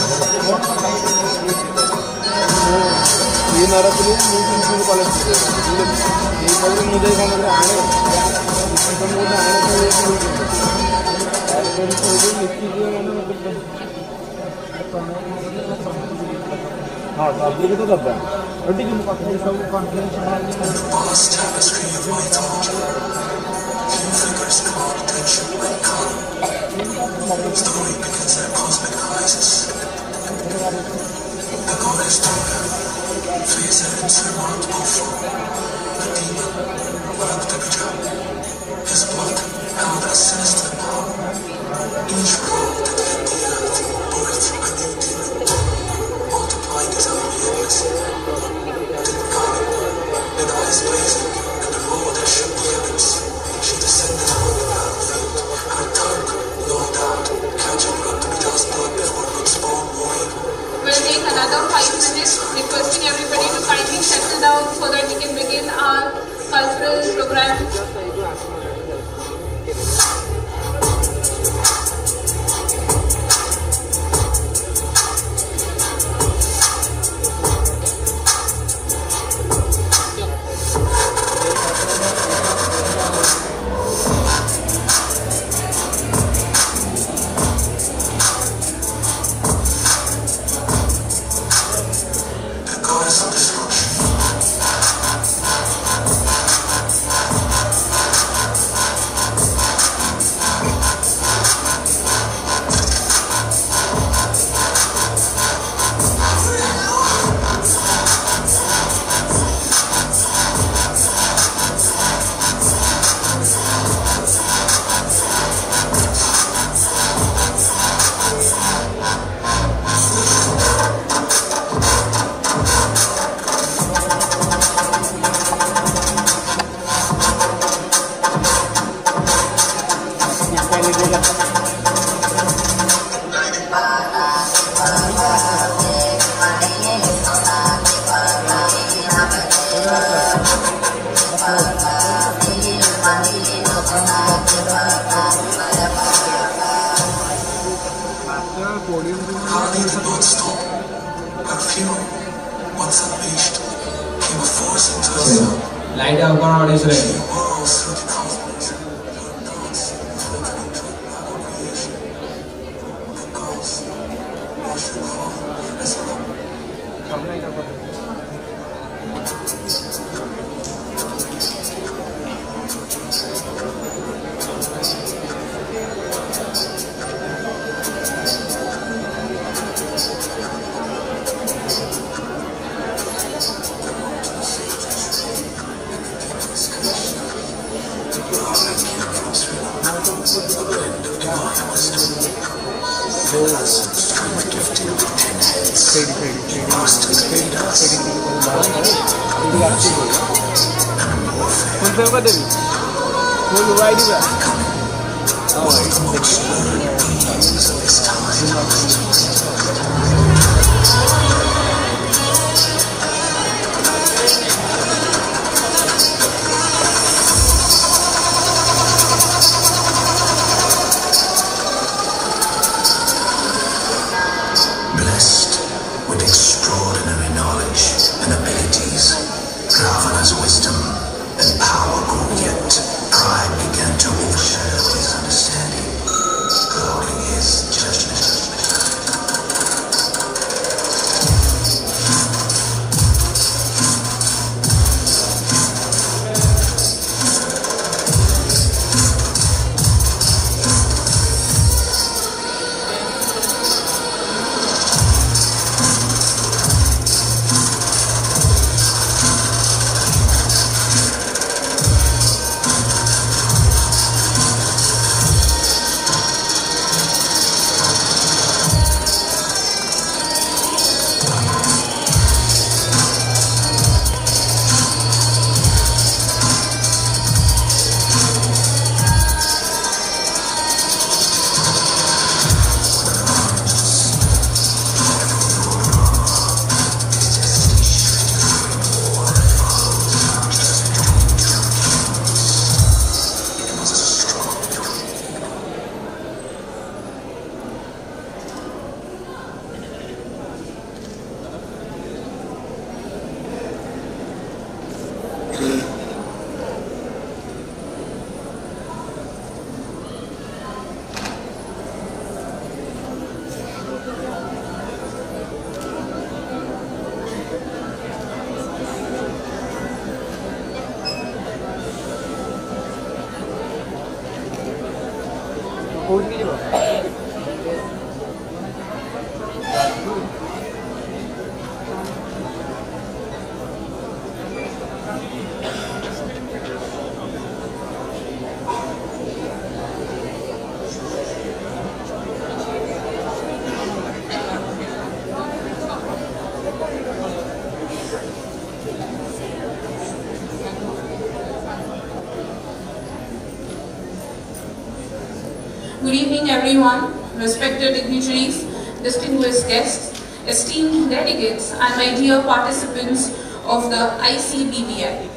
ये नरकली music college ये college मुझे college आने मुझे हाँ आप ये तो करता है ठीक है मुझे सब confidence figures call attention like color. Story begins at a cosmic crisis. The god is stronger, face an insurmountable foe. A demon, Mahanti. His blood held a sinister power. Each roll that hit the earth birthed a new demon, multiplying his ugly endlessly. With eyes blazing and a roar that shook the heavens, she descended upon the battlefield, her tongue gnawed out, catching up to Midra's blood before it could spawn more evil. We'll take another 5 minutes, requesting everybody to kindly settle down so that we can begin our cultural program. Hardly the boat stopped. Her fury, once unleashed, came a force into the sun. Light down for audience ready. She whirls through the cosmos. Her dance flickering to another creation. The ghost watched her fall as well. Blessed with extraordinary knowledge and abilities, Ravana's wisdom and power grew, yet pride began to overshadow his understanding. Good evening everyone, respected dignitaries, distinguished guests, esteemed delegates and my dear participants of the ICBBI.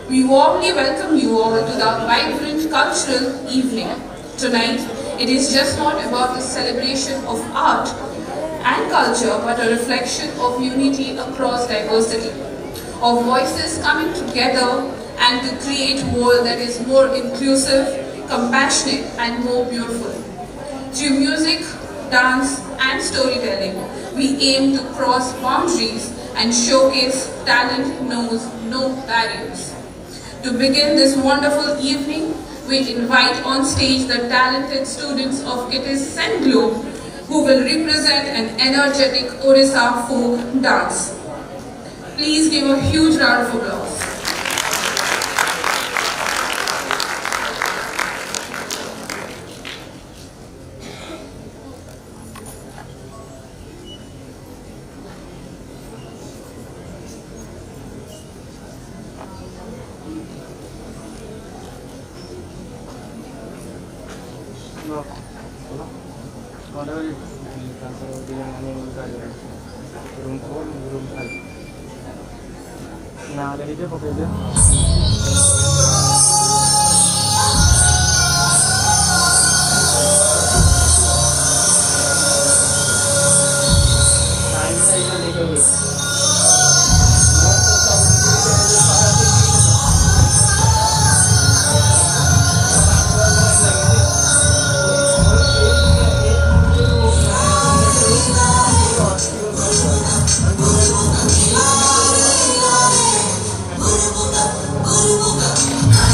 We warmly welcome you all to the vibrant cultural evening. Tonight, it is just not about the celebration of art and culture but a reflection of unity across diversity, of voices coming together and to create a world that is more inclusive, compassionate and more beautiful. Through music, dance and storytelling, we aim to cross boundaries and showcase talent knows no barriers. To begin this wonderful evening, we invite on stage the talented students of KiiT St. Globe who will represent an energetic Orissa folk dance. Please give a huge round of applause. Nah, dari dia pakai dia. Guru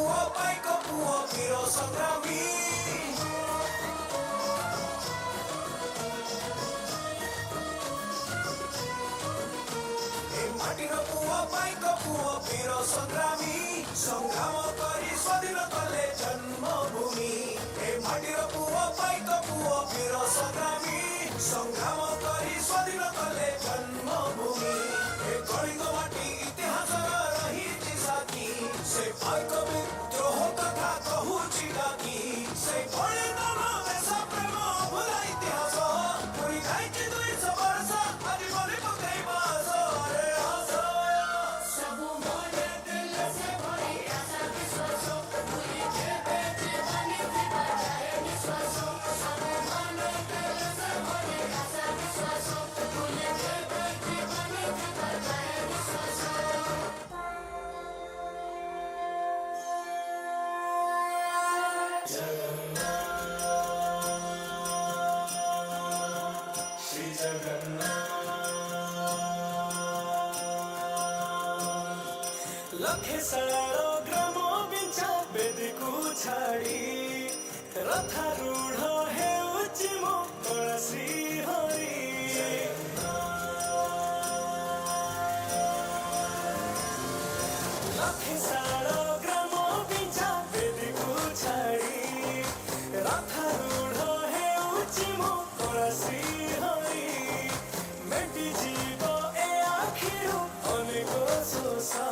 puo paiko puo piro sangrami মাটির পুଅ পাইକ পুଅ বীর ସଂଗ୍ରାମୀ ସଂଗ୍ରାମ କରି ସ୍ୱାଧୀନ କଲେ ଜନ୍ମଭୂମି ଏ ମାଟିର ପୁଅ ପାଇକ ପୁଅ ବୀର ସଂଗ୍ରାମୀ ସଂଗ୍ରାମ କରି ସ୍ୱାଧୀନ କଲେ ଜନ୍ମଭୂମି ଏ କଳିଙ୍ଗ ମାଟି ଇତିହାସର ରହିଛି ସାକ୍ଷୀ ସେ ପାଇକ ବିଦ୍ରୋହ କଥା କହୁଛି ଡାକି ସେ ବଳିଦାନ ଦେଶ ପ୍ରେମ ଭୁଲା ଇତିହାସ ପୁରୀ ଯାଇଛି 200 ବର୍ଷ ଆଜି ମନେ ପକେଇବା सारो ग्राम बिंचा बेदीकू छाड़ी रथारूढ़ हेउची मो तुलसी हरि लखे सारो ग्राम बिंचा बेदीकू छाड़ी रथारूढ़ हेउची मो तुलसी हरि मेटी जीव ए आखिरु अनेक सोसा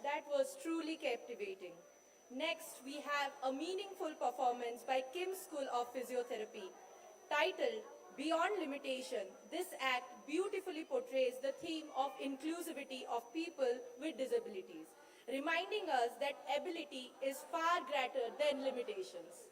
That was truly captivating. Next, we have a meaningful performance by Kim's School of Physiotherapy. Titled Beyond Limitation, this act beautifully portrays the theme of inclusivity of people with disabilities, reminding us that ability is far greater than limitations.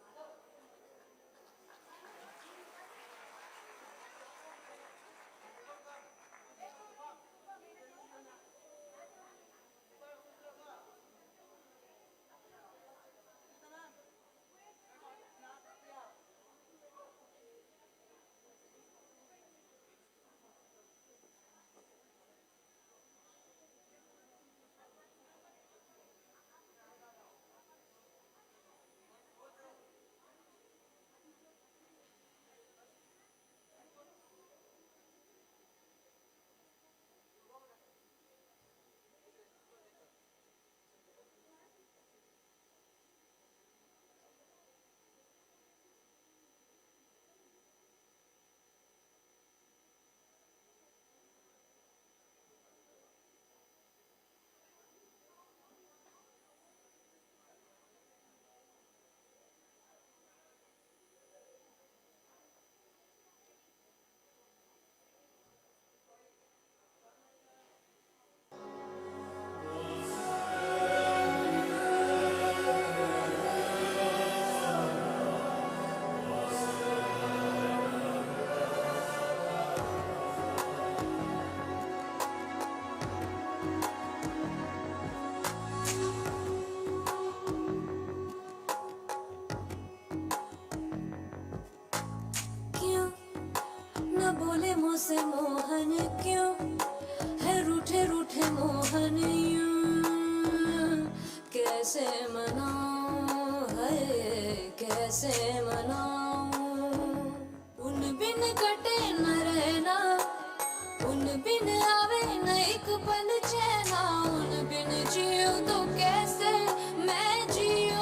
बोले मुझसे मोहन क्यों है रूठे रूठे मोहन यूं कैसे मनाऊं है कैसे मनाऊं उन बिन कटे न रहना उन बिन आवे न एक पल चैना उन बिन जियो तो कैसे मैं जियो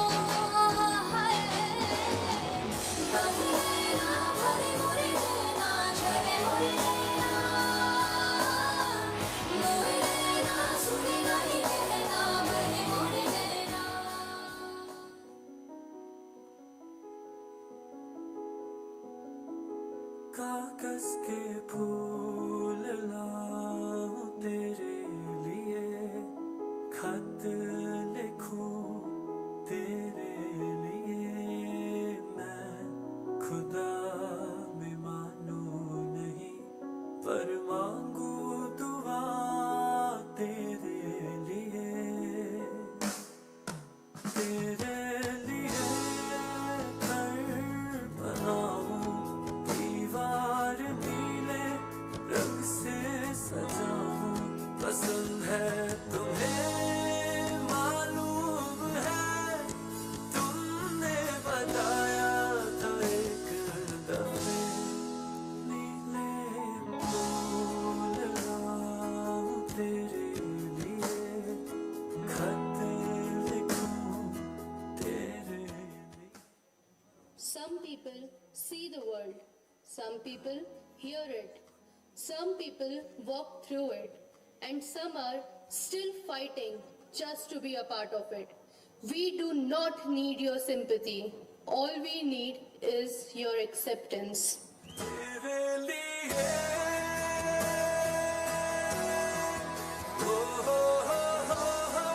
कागज के फूल लाऊं तेरे लिए खत लिखूं तेरे लिए मैं खुदा में मानूं नहीं पर मांगू दुआ तेरे लिए घर बनाऊं दीवार नीले रंग से सजाऊं पसंद है तुम्हें मालूम है तुमने बताया था एक दफे नीले फूल लाऊं तेरे लिए खत लिखूं तेरे लिए Some people see the world, some people hear it, some people walk through it, and some are still fighting just to be a part of it. We do not need your sympathy. All we need is your acceptance. तेरे लिए हो हो हो हो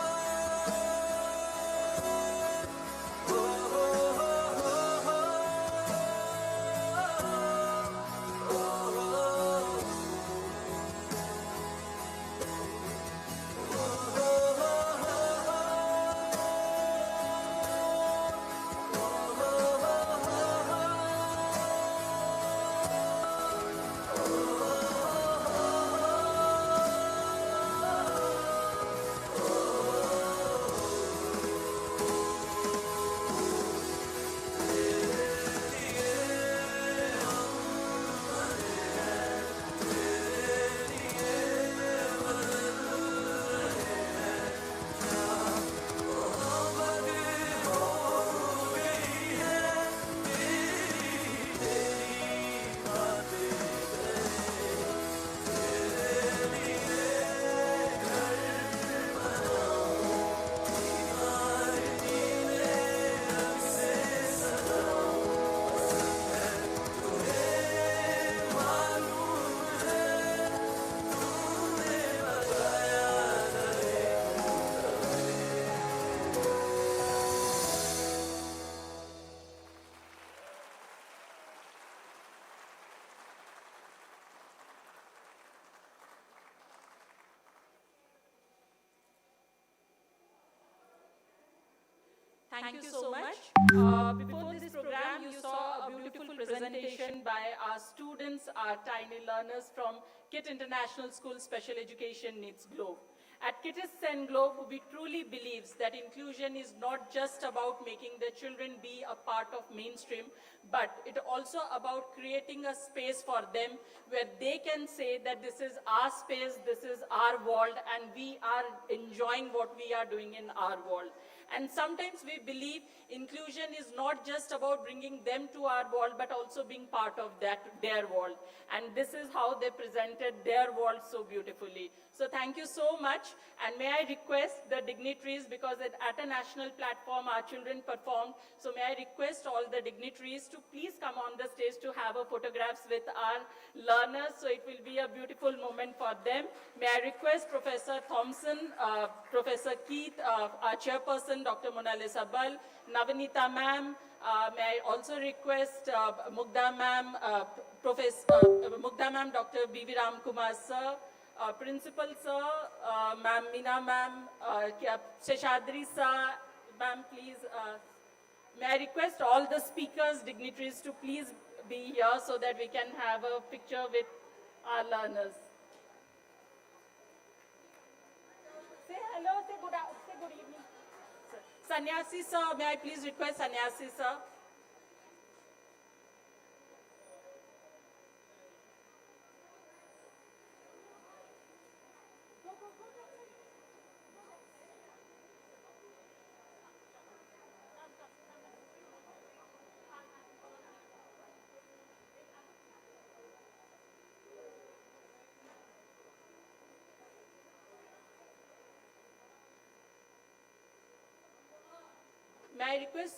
Thank you so much. Before this program, you saw a beautiful presentation by our students, our tiny learners from KiiT International School Special Education Needs Globe. At KiiT and Globe, we truly believe that inclusion is not just about making the children be a part of mainstream, but it also about creating a space for them where they can say that this is our space, this is our world, and we are enjoying what we are doing in our world. And sometimes we believe inclusion is not just about bringing them to our world, but also being part of their world. And this is how they presented their world so beautifully. So thank you so much. And may I request the dignitaries, because at a national platform our children performed, so may I request all the dignitaries to please come on the stage to have a photographs with our learners. So it will be a beautiful moment for them. May I request Professor Thompson, Professor Keith, our chairperson, Dr. Mona Lisa Bal, Navanita ma'am. May I also request Mugdha ma'am, Mugdha ma'am, Dr. B.V. Ram Kumar sir, Principal sir, ma'am Meena ma'am, Sheshadri sir, ma'am please. May I request all the speakers, dignitaries to please be here so that we can have a picture with our learners. Say hello, say good evening. Sannyasi sir, may I please request Sannyasi sir? May I request?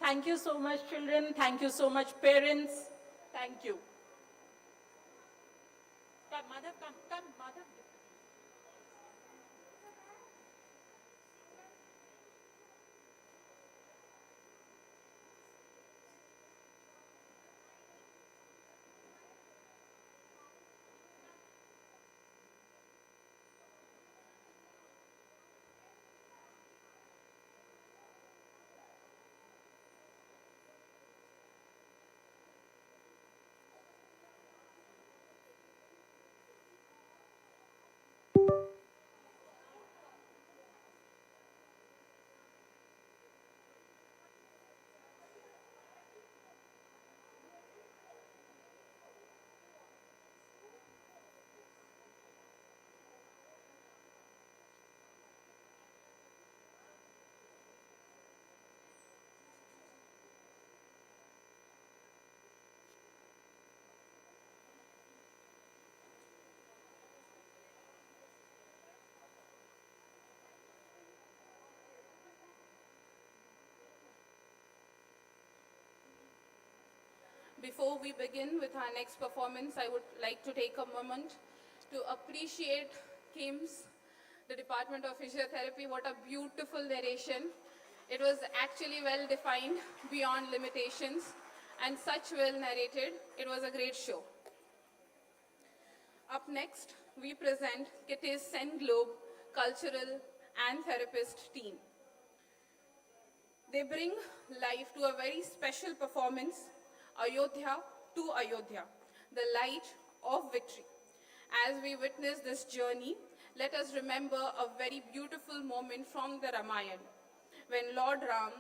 Thank you so much, children. Thank you so much, parents. Thank you. Come, Madhav, come, Madhav. Before we begin with our next performance, I would like to take a moment to appreciate KIMS, the Department of Physiotherapy. What a beautiful narration. It was actually well defined, beyond limitations, and such well narrated. It was a great show. Up next, we present KiiT's Sen Globe Cultural and Therapist team. They bring life to a very special performance, Ayodhya to Ayodhya, the light of victory. As we witness this journey, let us remember a very beautiful moment from the Ramayana, when Lord Ram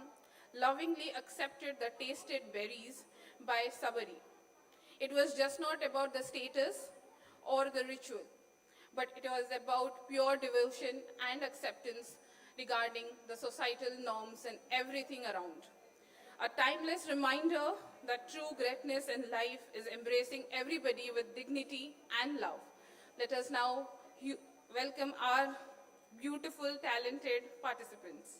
lovingly accepted the tasted berries by Sabari. It was just not about the status or the ritual, but it was about pure devotion and acceptance regarding the societal norms and everything around. A timeless reminder that true greatness in life is embracing everybody with dignity and love. Let us now welcome our beautiful, talented participants.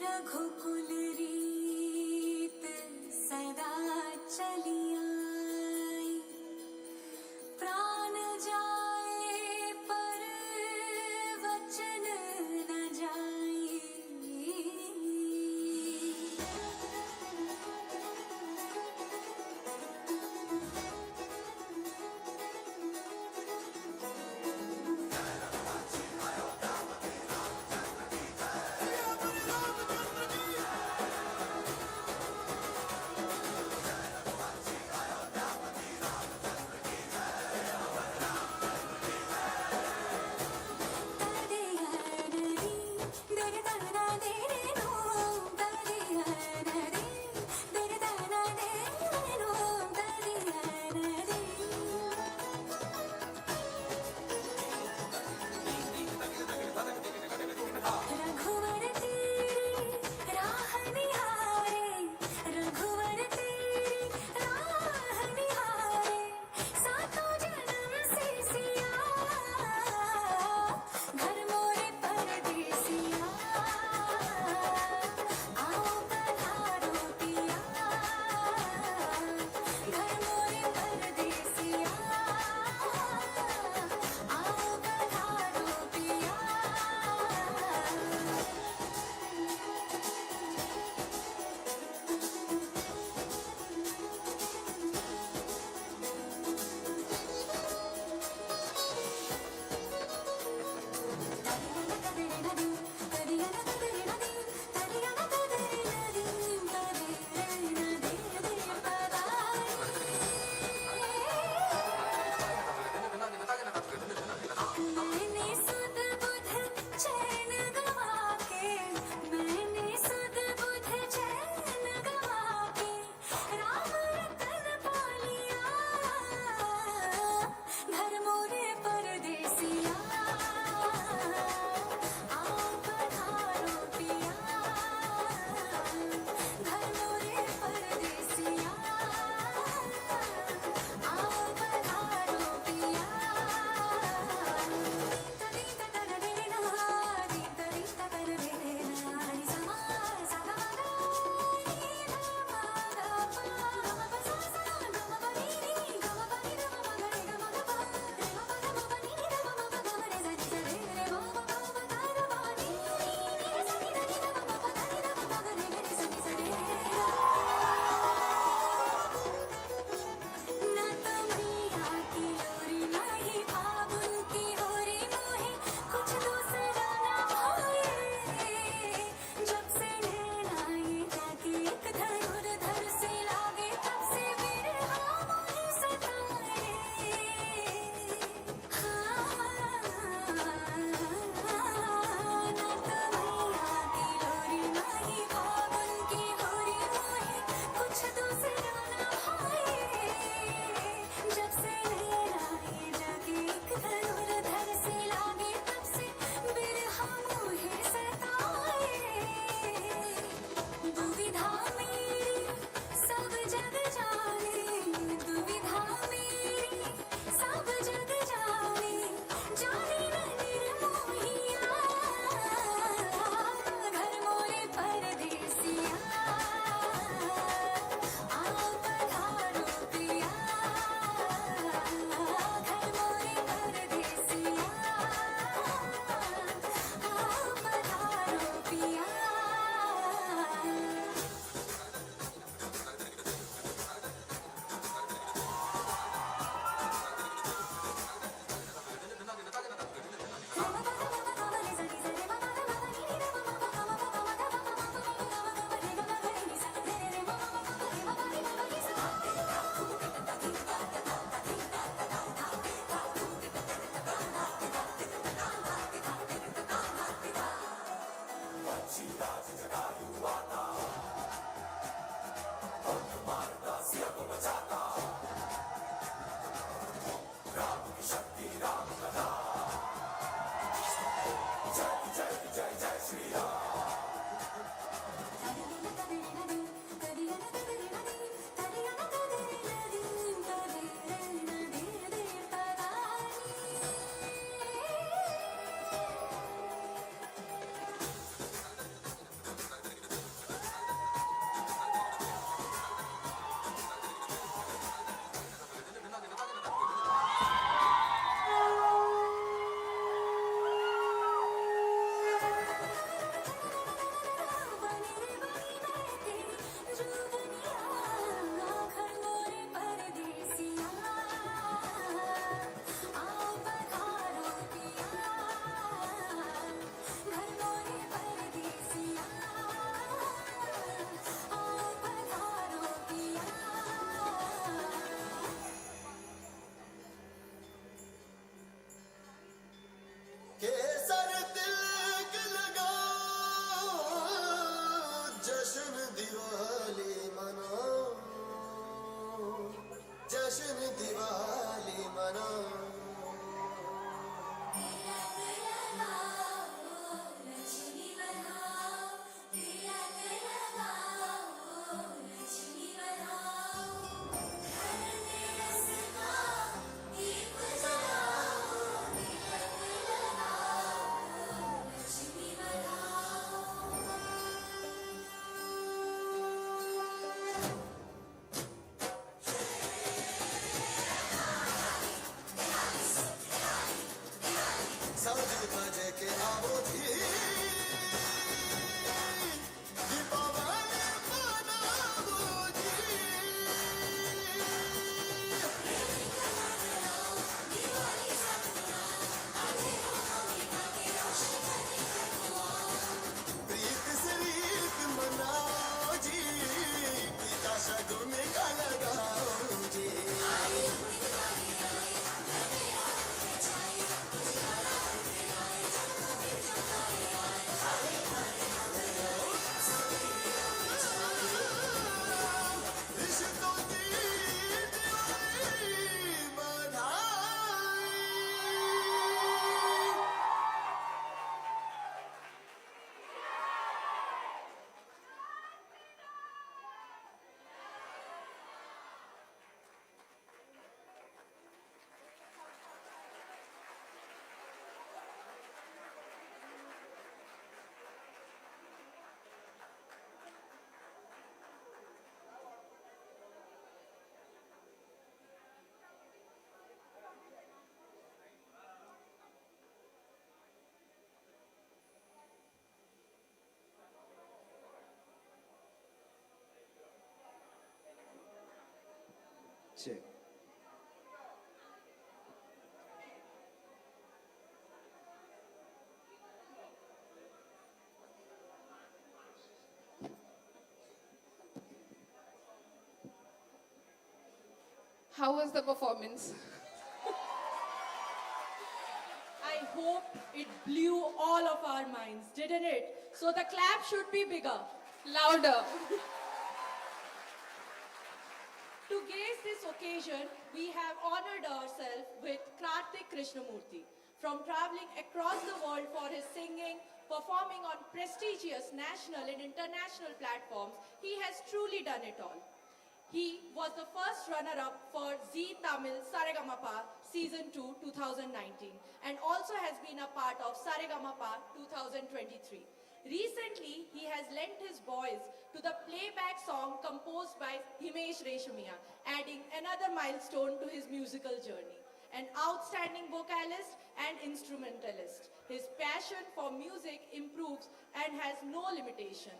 रघुकुल रीत सदा चली आई, प्राण जाए पर वचन न जाए। Check. How was the performance? I hope it blew all of our minds, didn't it? So the clap should be bigger. Louder. To grace this occasion, we have honored ourselves with Karthik Krishnamurthy. From traveling across the world for his singing, performing on prestigious national and international platforms, he has truly done it all. He was the first runner-up for Zee Tamil Saregamapa Season 2 2019 and also has been a part of Saregamapa 2023. Recently, he has lent his voice to the playback song composed by Himesh Reshamia, adding another milestone to his musical journey. An outstanding vocalist and instrumentalist, his passion for music improves and has no limitation.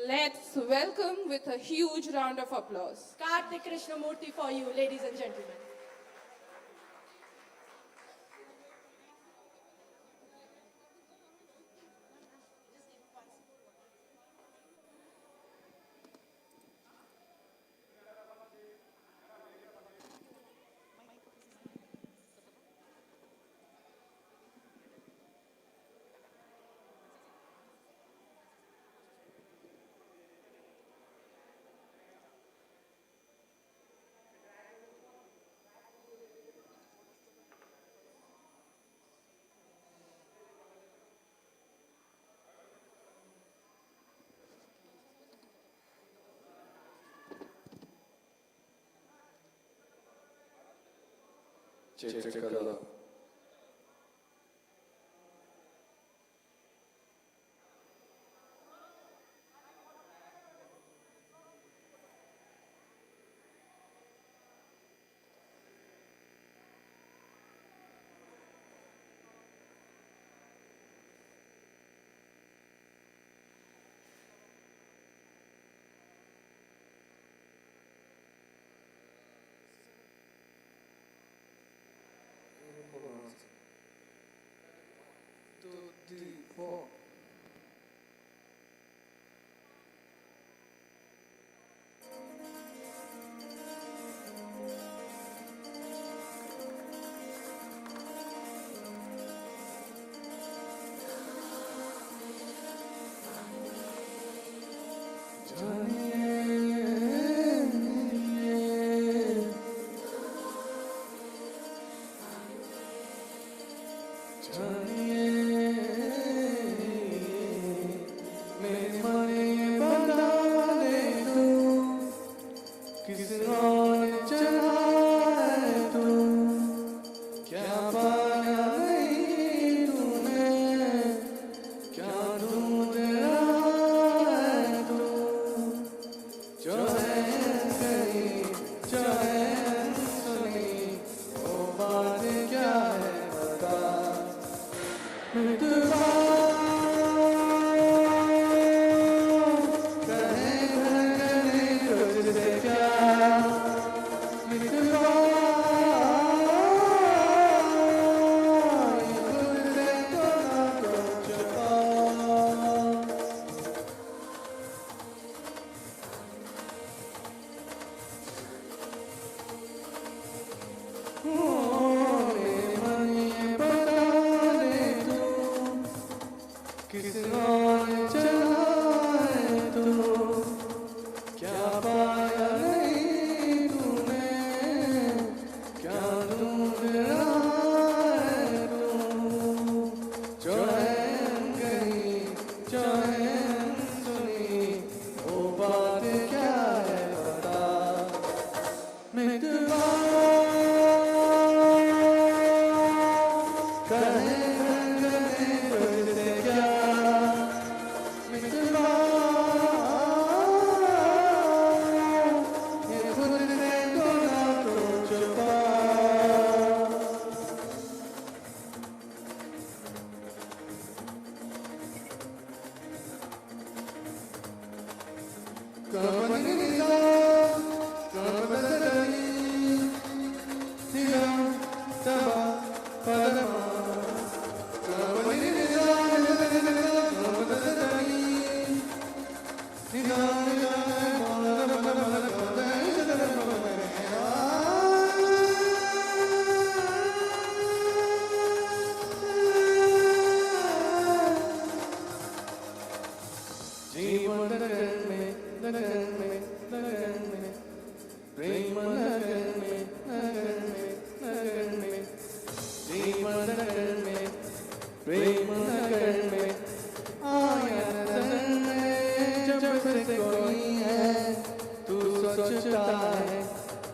Let's welcome with a huge round of applause. Karthik Krishnamurthy for you, ladies and gentlemen. Check करो. प्रेम नगर में आया नजर में जब से कोई है तू सोचता है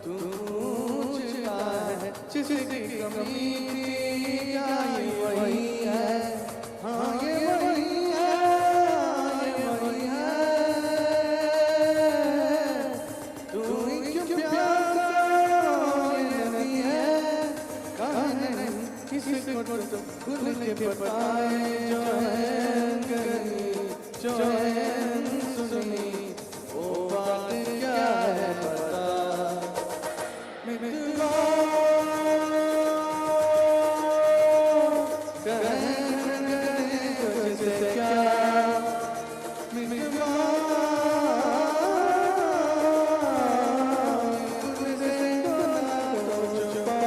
तू पूछता है जिसकी कमी थी क्या ये वही है हाँ ये वही है ये वही है तू ही क्यों प्यासा ये नहीं है कहा नहीं किसी को तो खुल के बताए जो है गई जो है सुनी वो बात क्या है बता मित्रों तुझसे क्या मित्रों तुझसे खुदा तो छुपा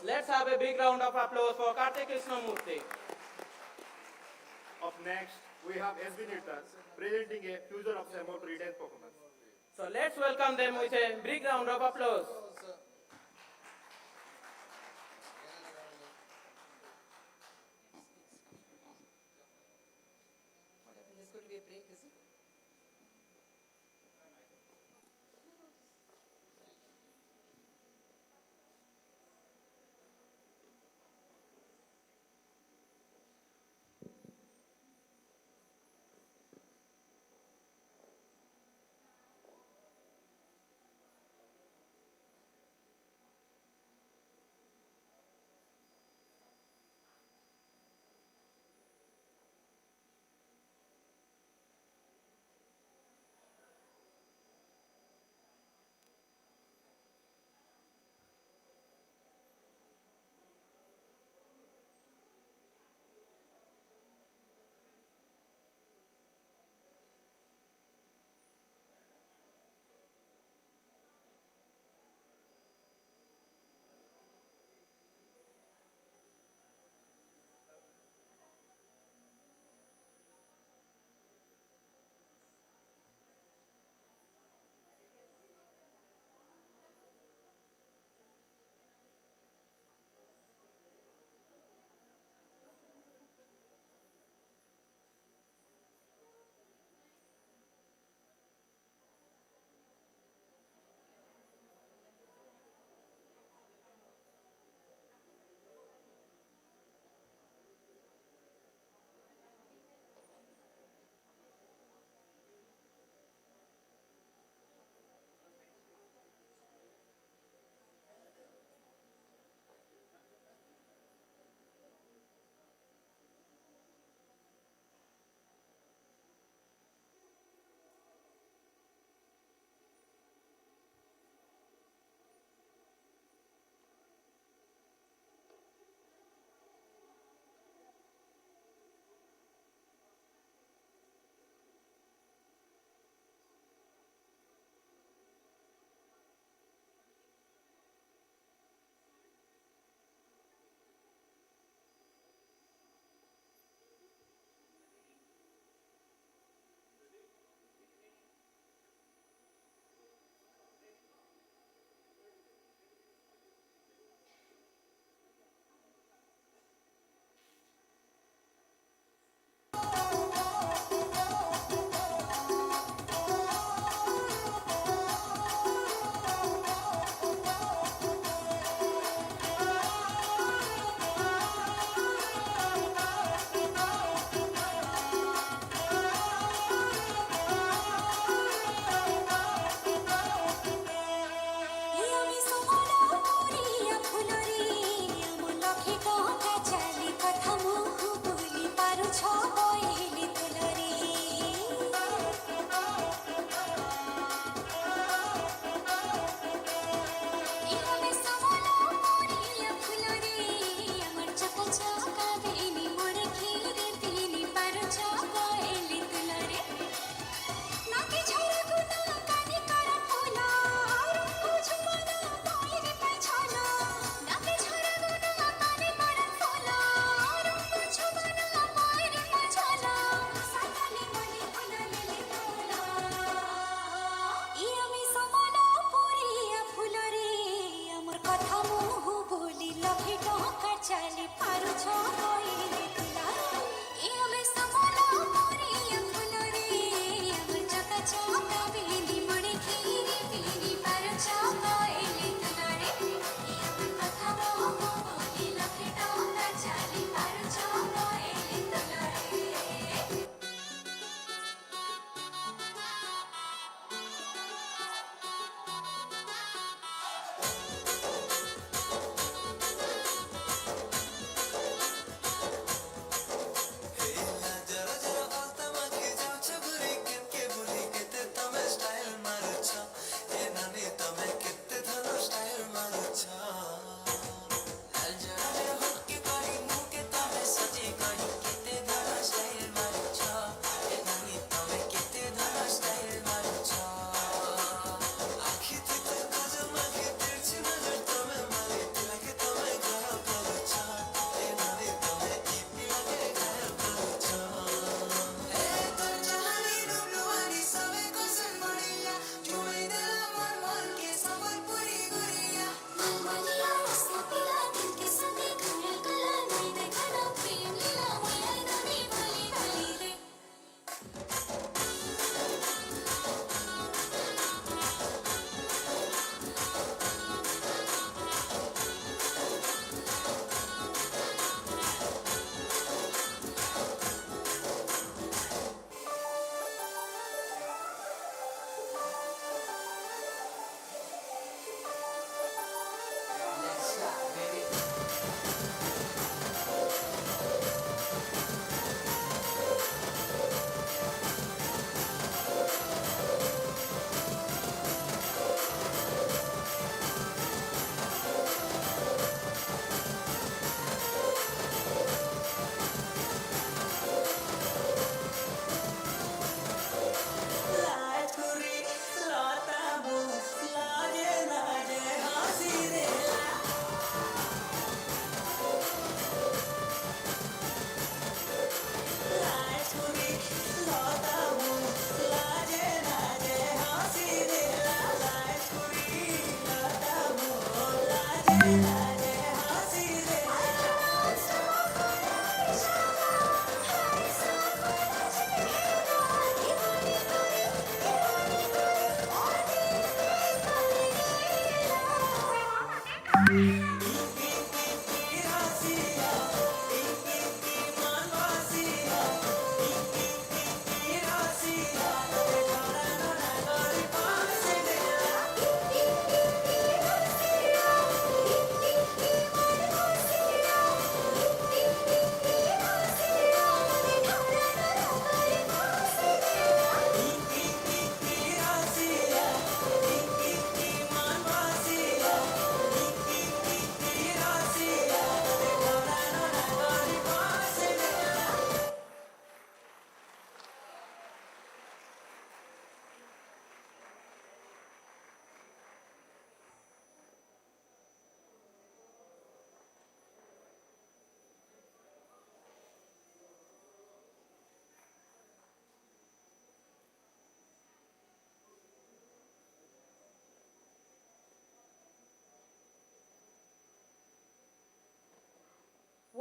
Let's have a big round of applause for Karthik Krishnamurthy. Up next, we have SB Nitans presenting a fusion of cemetery dance performance. So let's welcome them with a big round of applause. There's going to be a break, is it?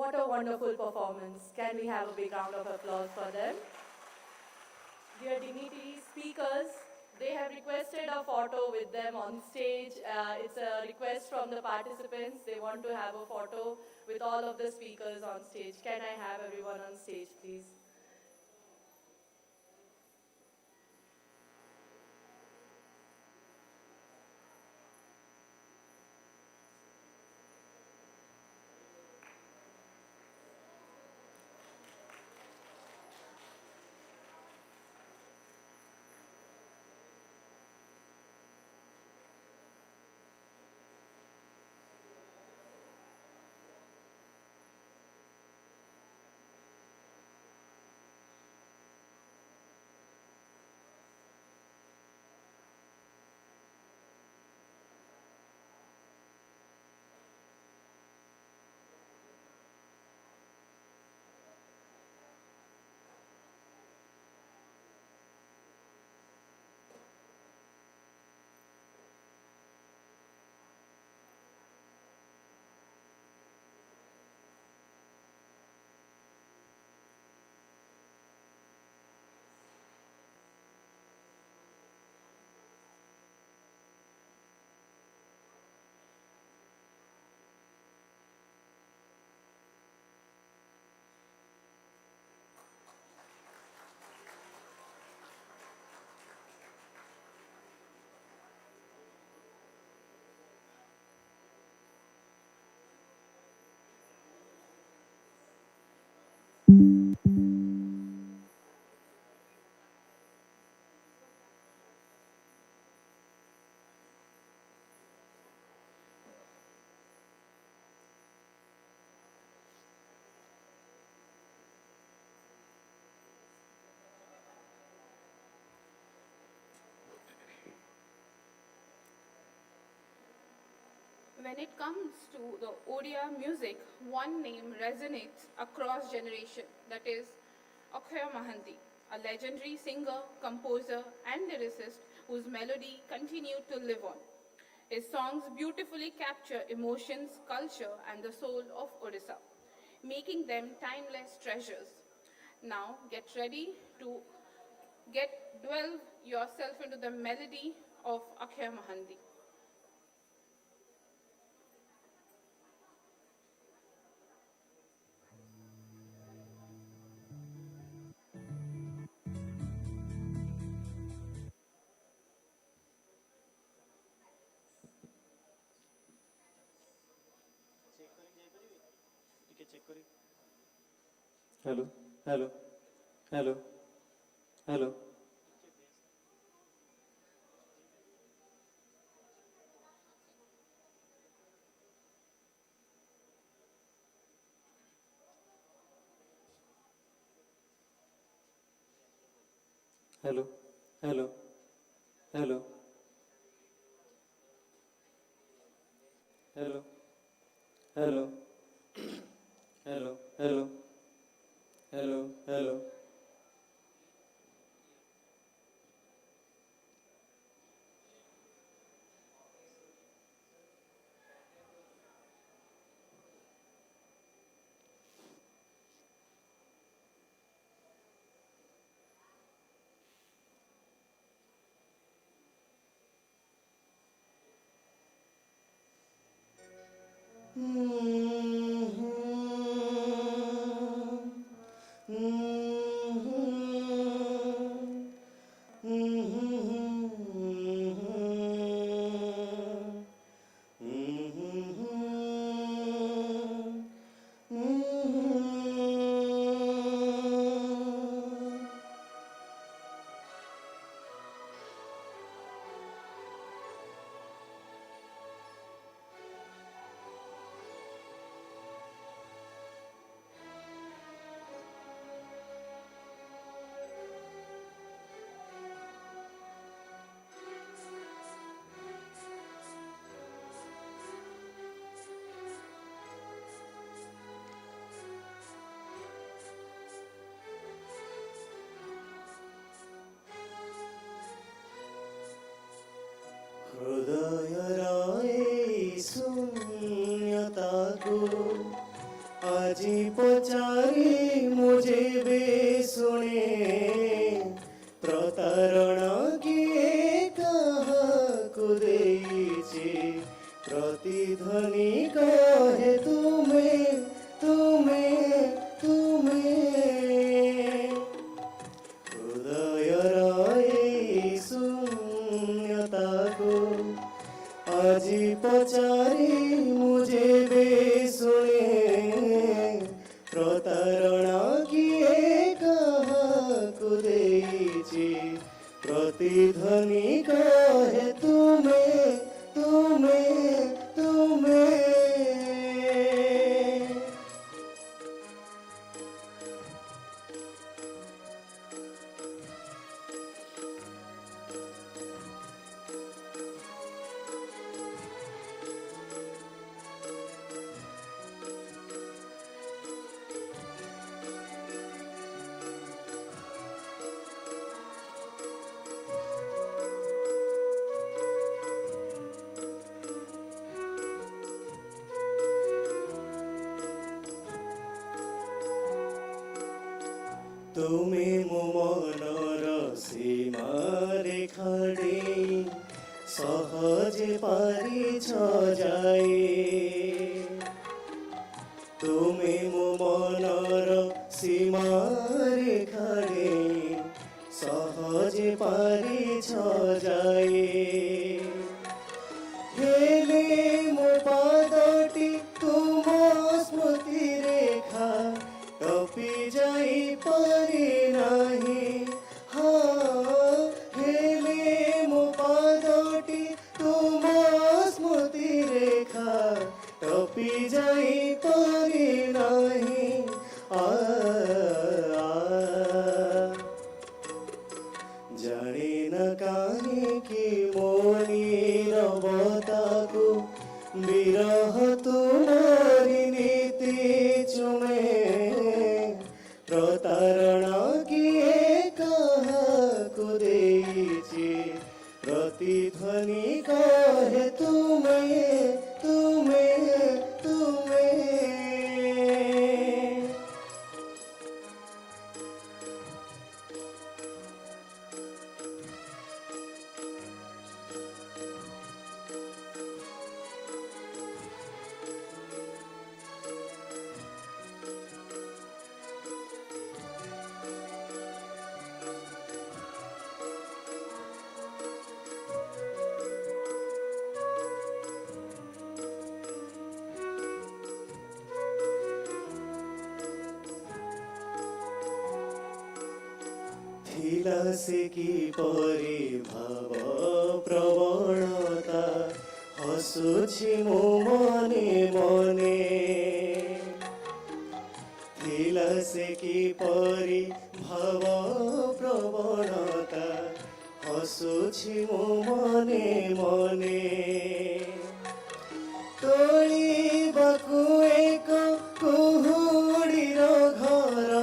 What a wonderful performance. Can we have a big round of applause for them? Dear Dignitary speakers, they have requested a photo with them on stage. It's a request from the participants. They want to have a photo with all of the speakers on stage. Can I have everyone on stage, please? When it comes to the Odia music, one name resonates across generation, that is Mahanti, a legendary singer, composer, and lyricist whose melody continued to live on. His songs beautifully capture emotions, culture, and the soul of Odisha, making them timeless treasures. Now, get ready to dwell yourself into the melody of Akshay Mahanti. Hello, hello, hello, hello. Hello, hello, hello, hello, hello, hello, hello, hello, hello. हृदय शून्यता को আজি পচারি मुझे बे सुने प्रतारणा किए काहाकु देइछि प्रतिध्वनि कहे तुम्हें तुम्हें तुम्हें हृदयर এই शून्यता को আজি पचारी मुझे बे सुने प्रतारणा किए काहाकु देइछि प्रतिध्वनि कहे तुम्हें तुम्हें तुम्हें তুমি মো মনর সীমারেখা দেই সহজে পারিছ যাই তুমি মো মনর সীমারেখা দেই সহজে পারিছ যাই হেলে মো পাদটি তুম স্মৃতি রেখা टपी जाई पारी नाही हाँ हेले मो पादटी तुम स्मृति रेखा टपी जाई पारी नाही जानी न काहे कि मोनी रवता को बीर ଥିଲା ସେ କିପରି ଭାବ ପ୍ରବଣତା ହସୁଛି ମୁଁ ମନେ ମନେ ଥିଲା ସେ କିପରି ଭାବ ପ୍ରବଣତା ହସୁଛି ମୁଁ ମନେ ମନେ ତୋଳିବାକୁ ଏକ କୁହୁଡ଼ିର ଘର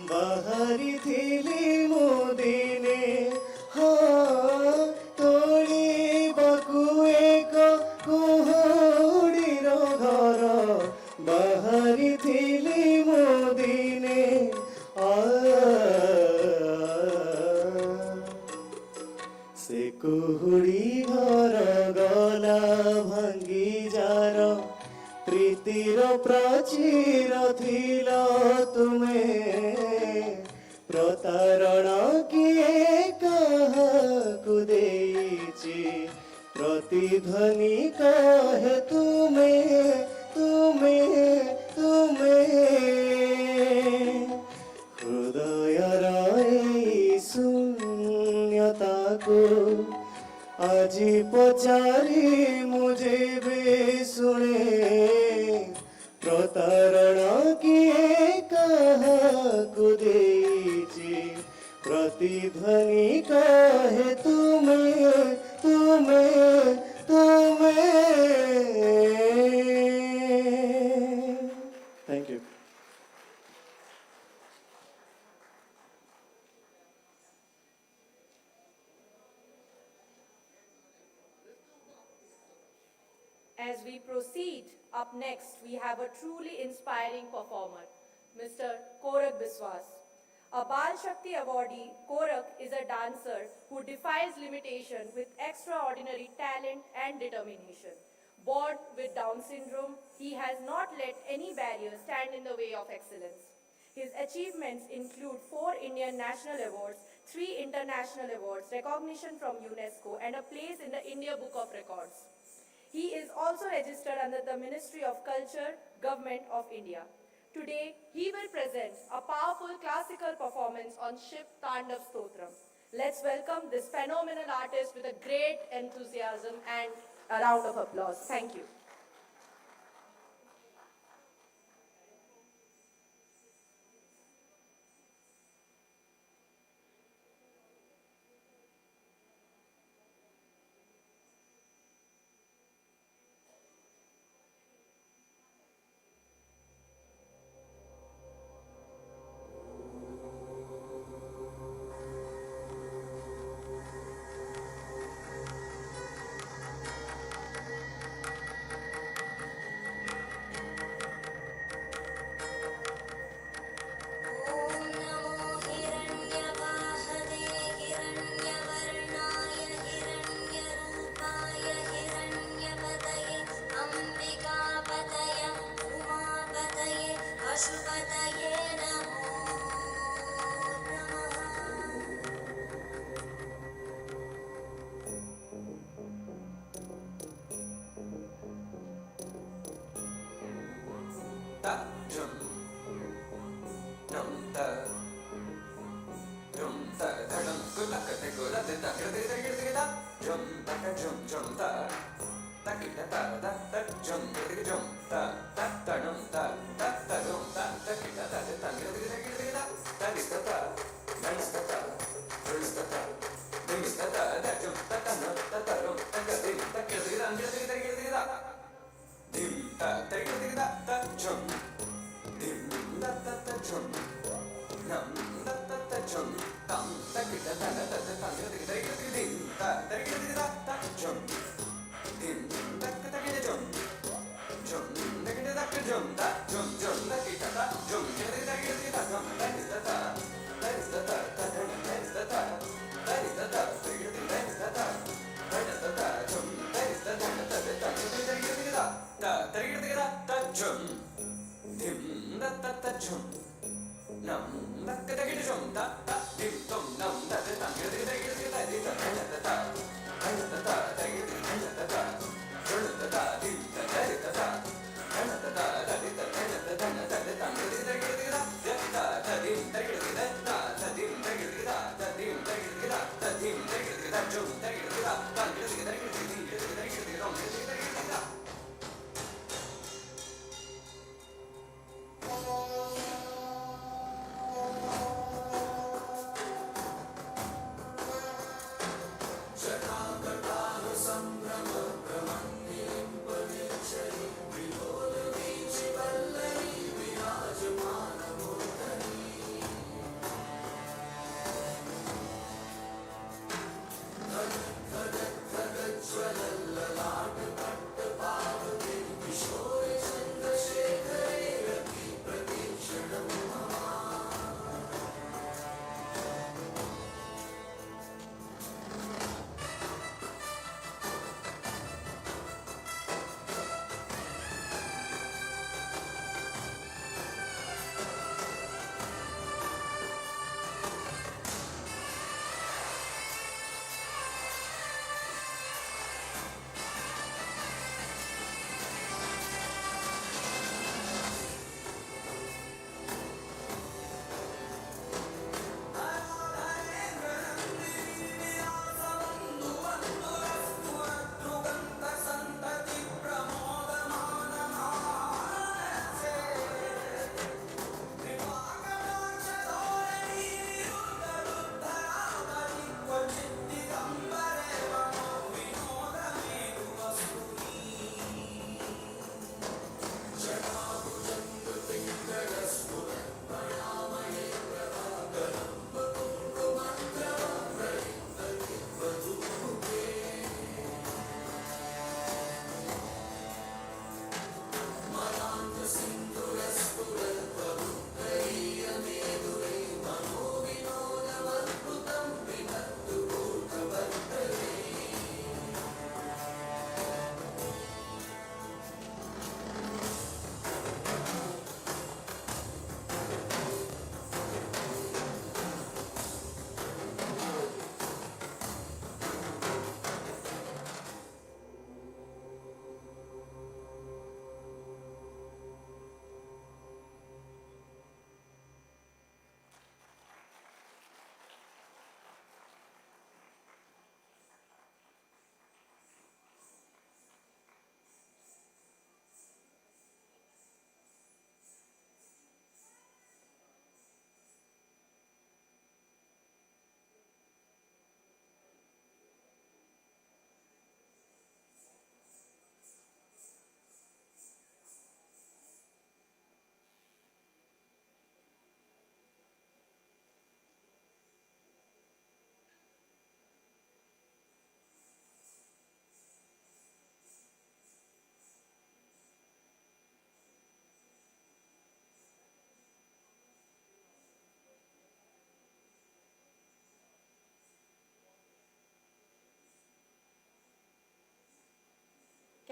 ବାହାରିଥିଲି ମୁଁ ଦିନେ ତୋଳିବାକୁ ଏକ କୁହୁଡ଼ିର ଘର ବାହାରିଥିଲି ମୁଁ ଦିନେ ସେ କୁହୁଡ଼ି ଘର ଗଲା ଭାଙ୍ଗି ଯାର ପ୍ରୀତିର ପ୍ରାଚୀର ଥିଲା ତୁମେ ପ୍ରତାରଣା କିଏ କାହାକୁ ଦେଇଛି ପ୍ରତିଧ୍ୱନି କାହେ ତୁମେ ତୁମେ ତୁମେ ହୃଦୟର ଏଇ ଶୂନ୍ୟତାକୁ ଆଜି ପଚାରି ମୁଁ ଯେବେ ଶୁଣେ ପ୍ରତାରଣା କିଏ କାହାକୁ ଦେଇଛି ପ୍ରତିଧ୍ୱନି କାହେ ତୁମେ ତୁମେ ତୁମେ Thank you. As we proceed, up next we have a truly inspiring performer, Mr. Korak Biswas. A Bal Shakti awardee, Korak is a dancer who defies limitation with extraordinary talent and determination. Born with Down syndrome, he has not let any barrier stand in the way of excellence. His achievements include 4 Indian National Awards, 3 International Awards, recognition from UNESCO, and a place in the India Book of Records. He is also registered under the Ministry of Culture, Government of India. Today, he will present a powerful classical performance on Shiv Tandav Stotram. Let's welcome this phenomenal artist with a great enthusiasm and a round of applause. Thank you.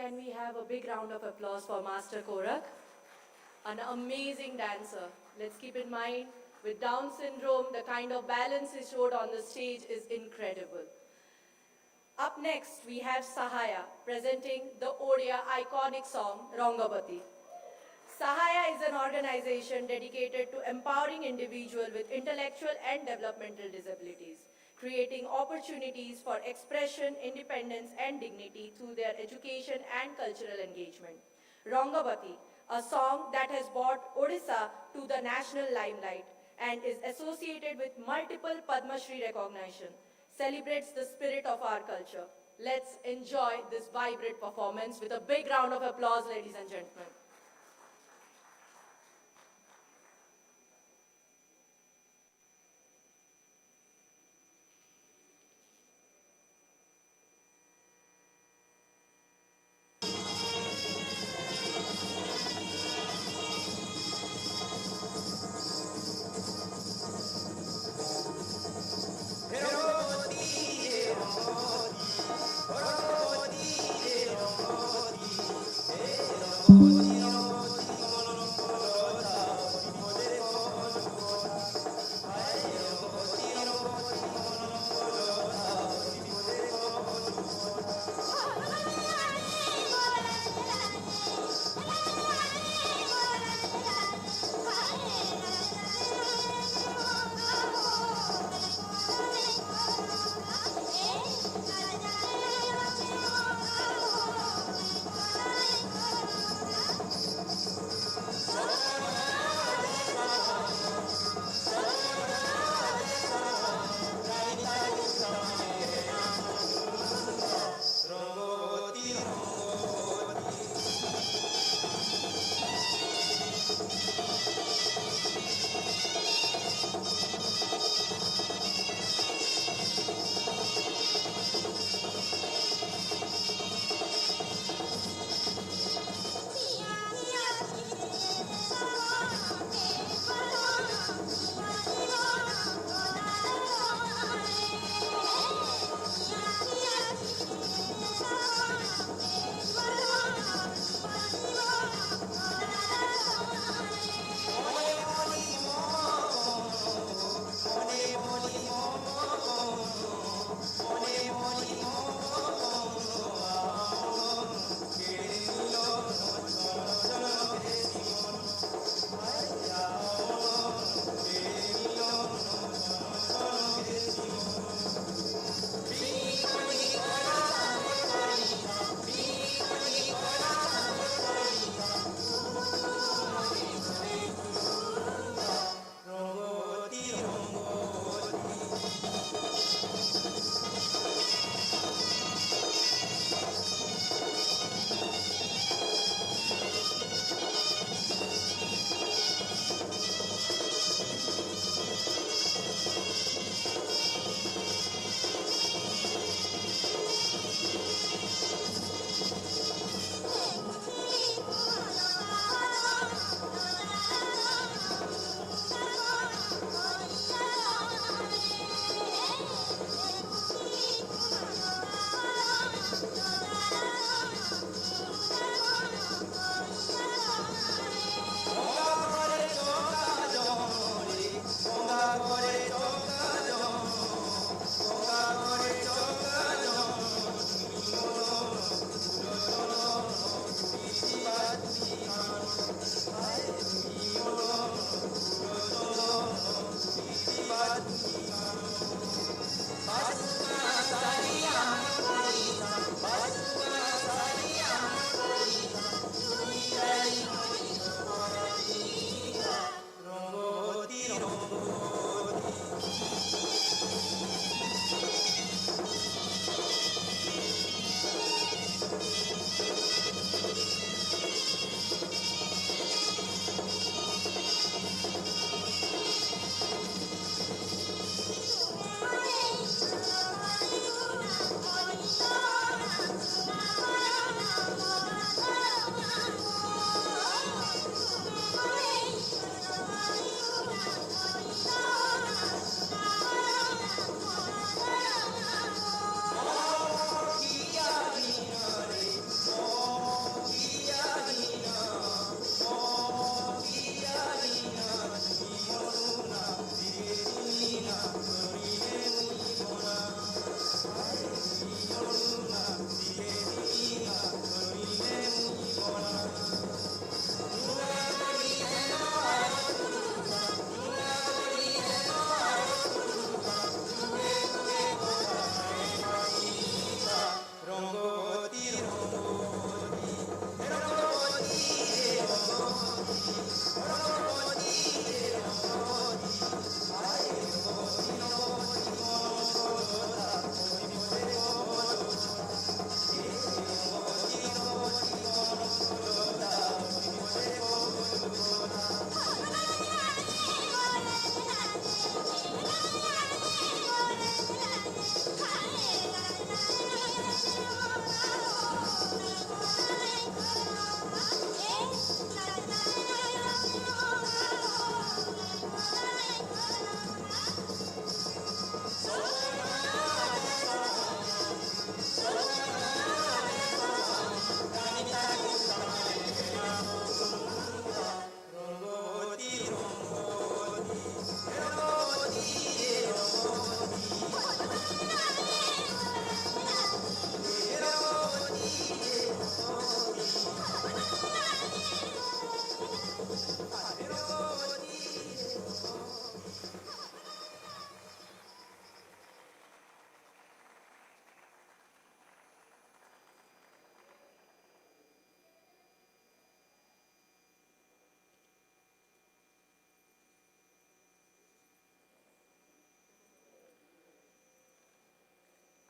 can we have a big round of applause for Master Korak? An amazing dancer. Let's keep in mind, with Down syndrome, the kind of balance he showed on the stage is incredible. Up next, we have Sahaya presenting the Odia iconic song, Rangabati. Sahaya is an organization dedicated to empowering individuals with intellectual and developmental disabilities, creating opportunities for expression, independence, and dignity through their education and cultural engagement. Rangabati, a song that has brought Odisha to the national limelight and is associated with multiple Padma Shri recognition, celebrates the spirit of our culture. Let's enjoy this vibrant performance with a big round of applause, ladies and gentlemen. Oh,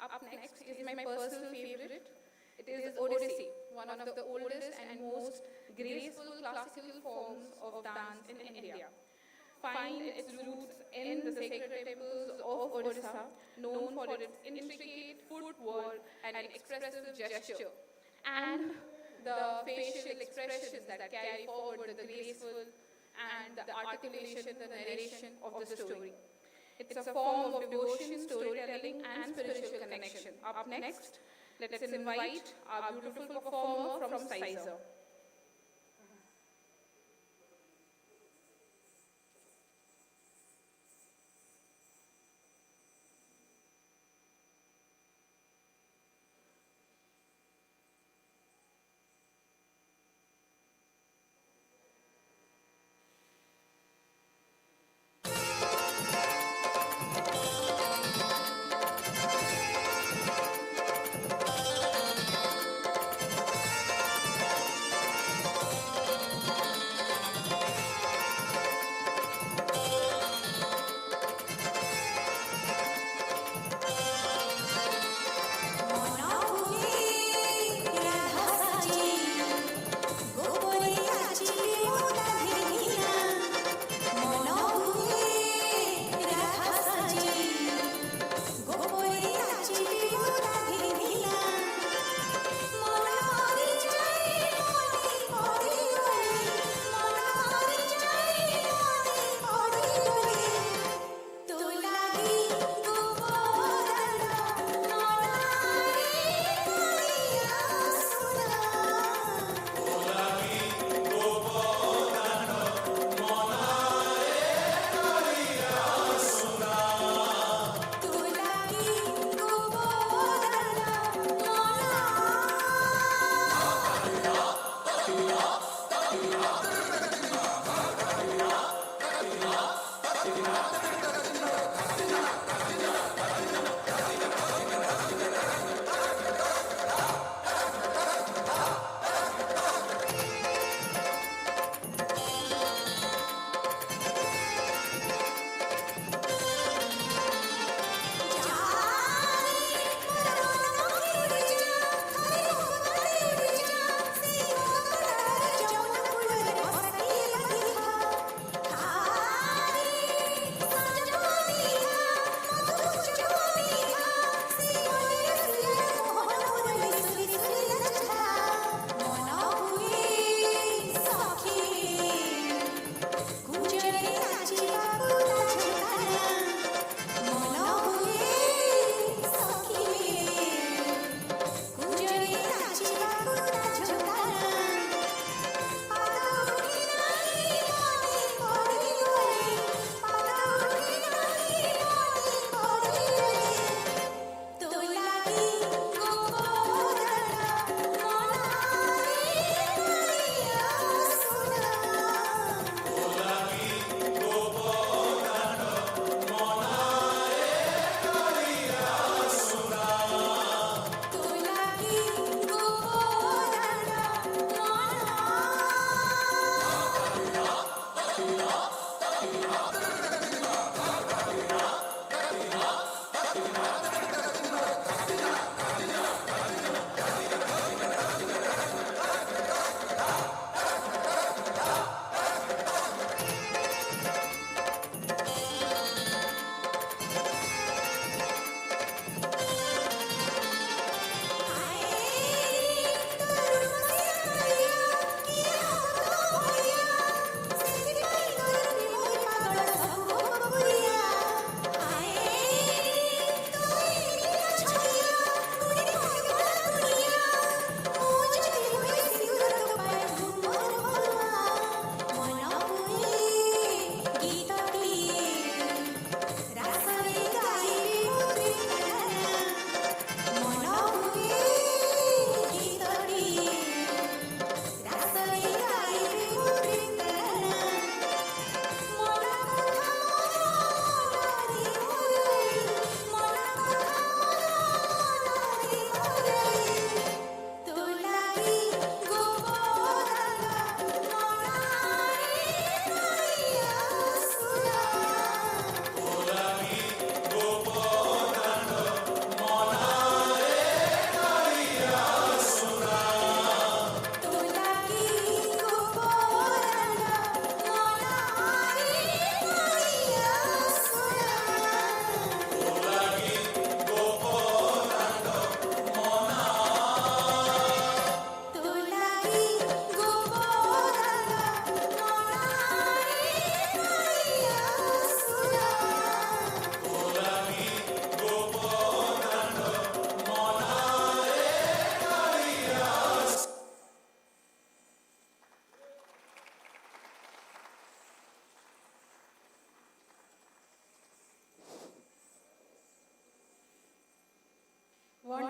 Up next is my personal favorite. It is Odissi, one of the oldest and most graceful classical forms of dance in India. Find its roots in the sacred temples of Odisha, known for its intricate footwork and expressive gesture, and the facial expressions that carry forward the graceful and the articulation, the narration of the story. It's a form of devotion, storytelling, and spiritual connection. Up next, let's invite our beautiful performer from Sizer.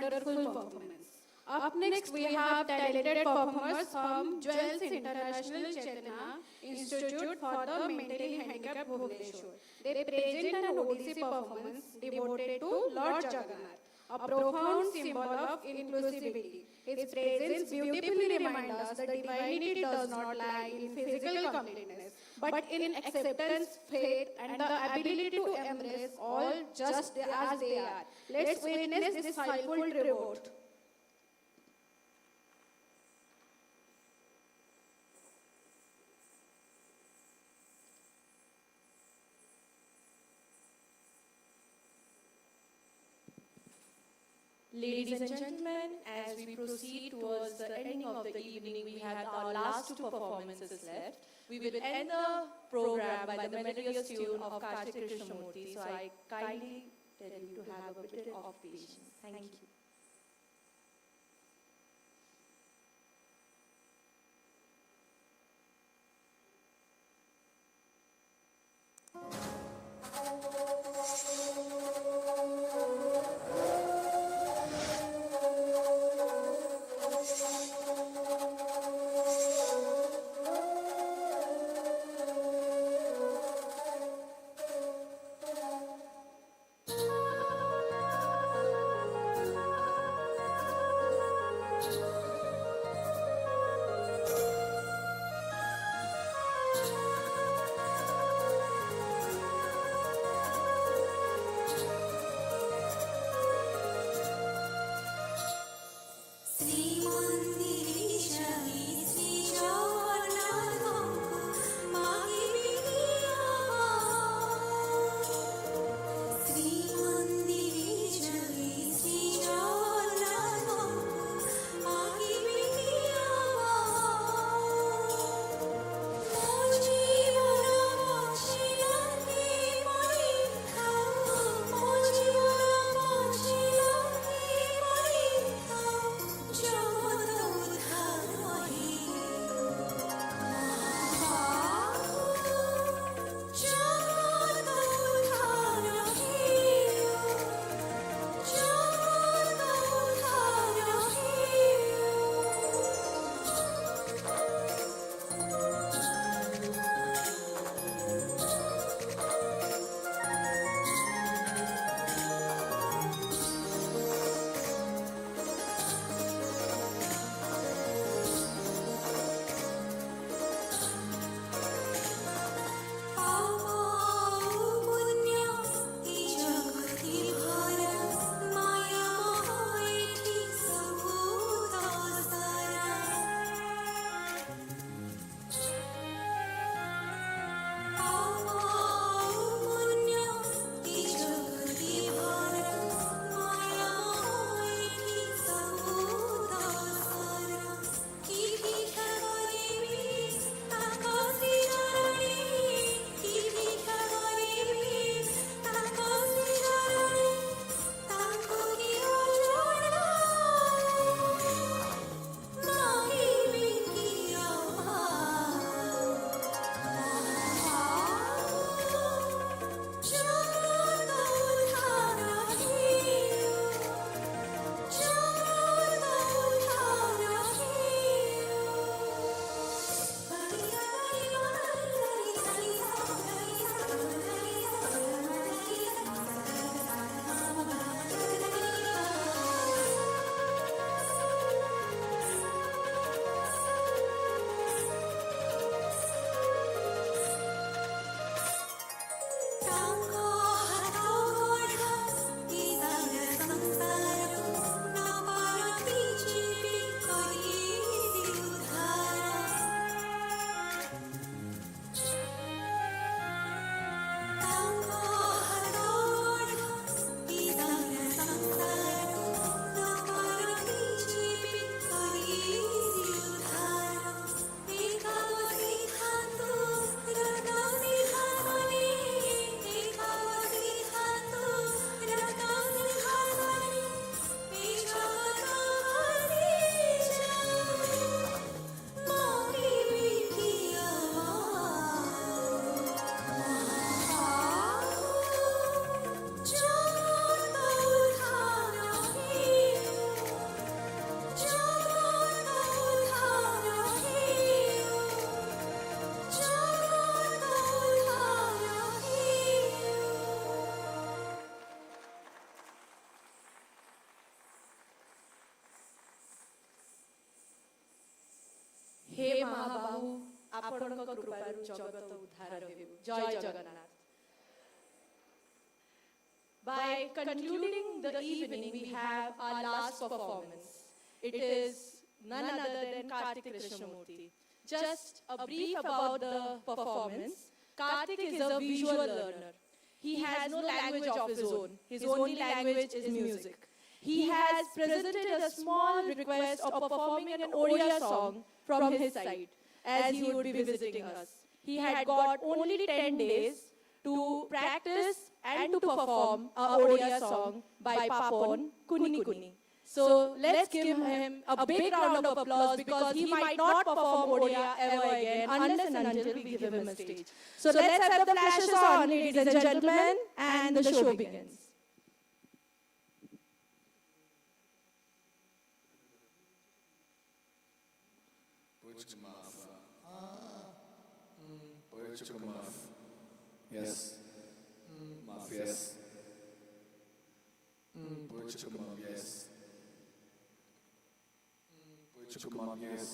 wonderful performance. Up next, we have talented performers from Jewels International Chetna Institute for the Mentally Handicapped Bhubaneswar. They present an Odissi performance devoted to Lord Jagannath, a profound symbol of inclusivity. His presence beautifully reminds us that divinity does not lie in physical completeness, but in acceptance, faith, and the ability to embrace all just as they are. Let's witness this soulful tribute. Ladies and gentlemen, as we proceed towards the ending of the evening, we have our last two performances left. We will end the program by the melodious tune of Kartik Krishnamurti. So I kindly tell you to have a bit of patience. Thank you. ଆପଣଙ୍କ କୃପାରୁ ଜଗତ ଉଦ୍ଧାର ହେଉ। ଜୟ Jagannath. By concluding the evening, we have our last performance. It is none other than Karthik Krishnamurthy. Just a brief about the performance. Karthik is a visual learner. He has no language of his own. His only language is music. He has presented a small request of performing an Odia song from his side, as he would be visiting us. He had got only 10 days to practice and to perform a Odia song by Papon Kuni Kuni. So let's give him a big round of applause, because he might not perform Odia ever again unless and until we give him a stage. So let's have the flashes on, ladies and gentlemen, and the show begins. Yes. Muff, yes. Kumar, yes. Kumar, yes.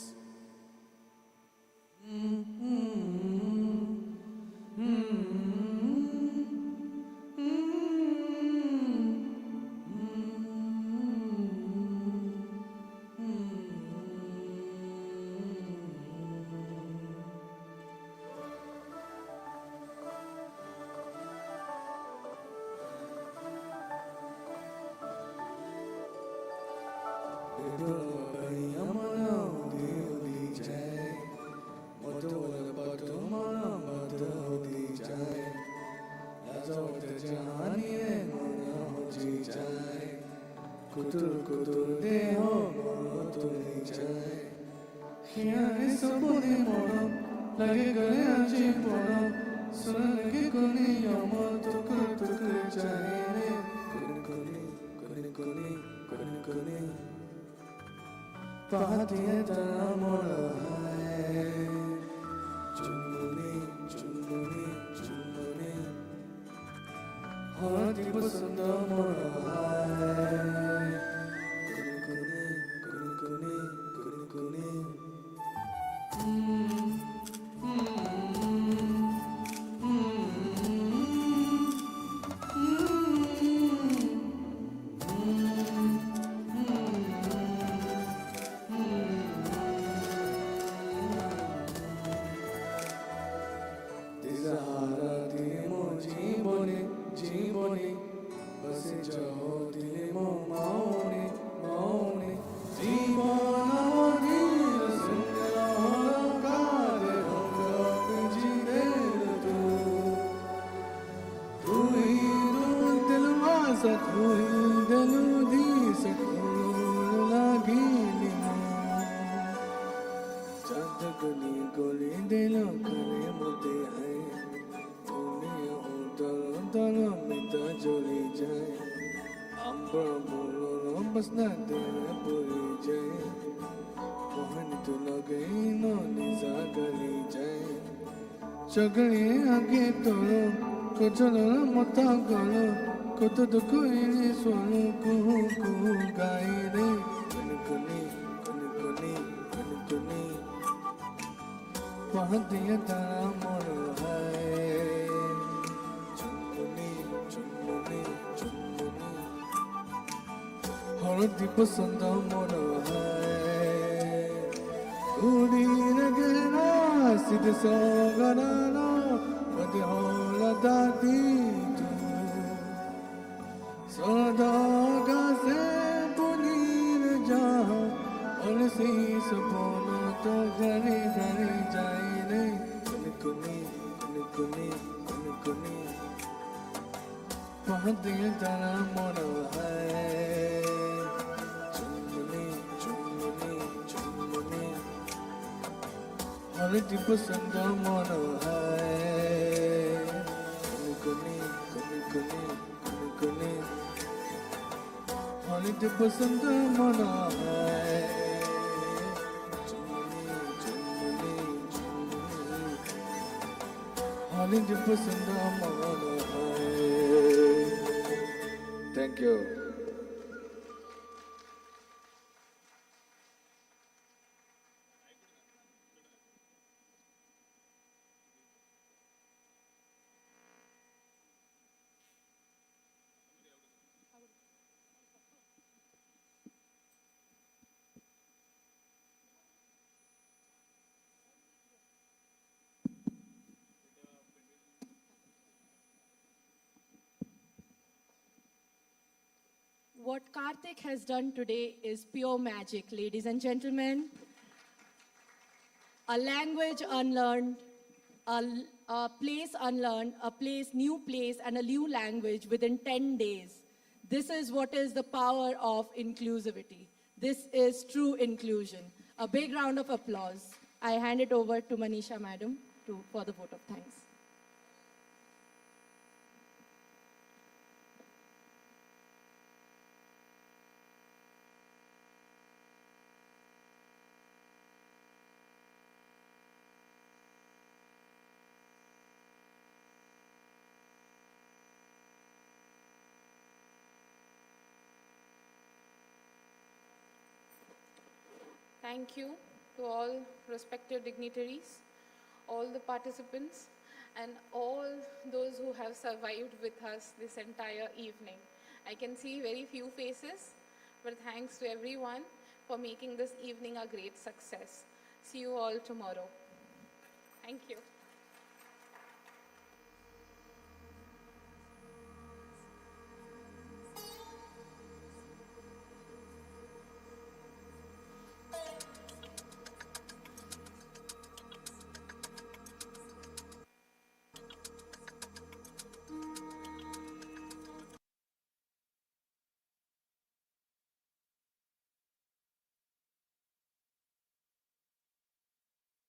Chagale age tolo, kochalo mata galo, koto duko ini swalo kuhu kuhu gaire. Kuni kuni, kuni kuni, kuni kuni. Pahadiya tara moro hai. Chumuni, chumuni, chumuni. Horati pasanda moro hai. Udi nagena. Sida sogarana, vadi hola dati tu. Sodaga se punir jaha, aur si sapno to ghare ghare jaine. Kuni kuni, kuni kuni, kuni kuni. Pahadiya tara mora hai. Chumuni, chumuni, chumuni. Harati pasanda mona hai. Kuni kuni, kuni kuni, kuni kuni. Harati pasanda mona hai. Chumuni, chumuni, chumuni. Harati pasanda mona hai. Thank you. What Karthik has done today is pure magic, ladies and gentlemen. A language unlearned, a place unlearned, new place and a new language within 10 days. This is what is the power of inclusivity. This is true inclusion. A big round of applause. I hand it over to Manisha Madam for the vote of thanks. Thank you to all respected dignitaries, all the participants, and all those who have survived with us this entire evening. I can see very few faces, but thanks to everyone for making this evening a great success. See you all tomorrow. Thank you.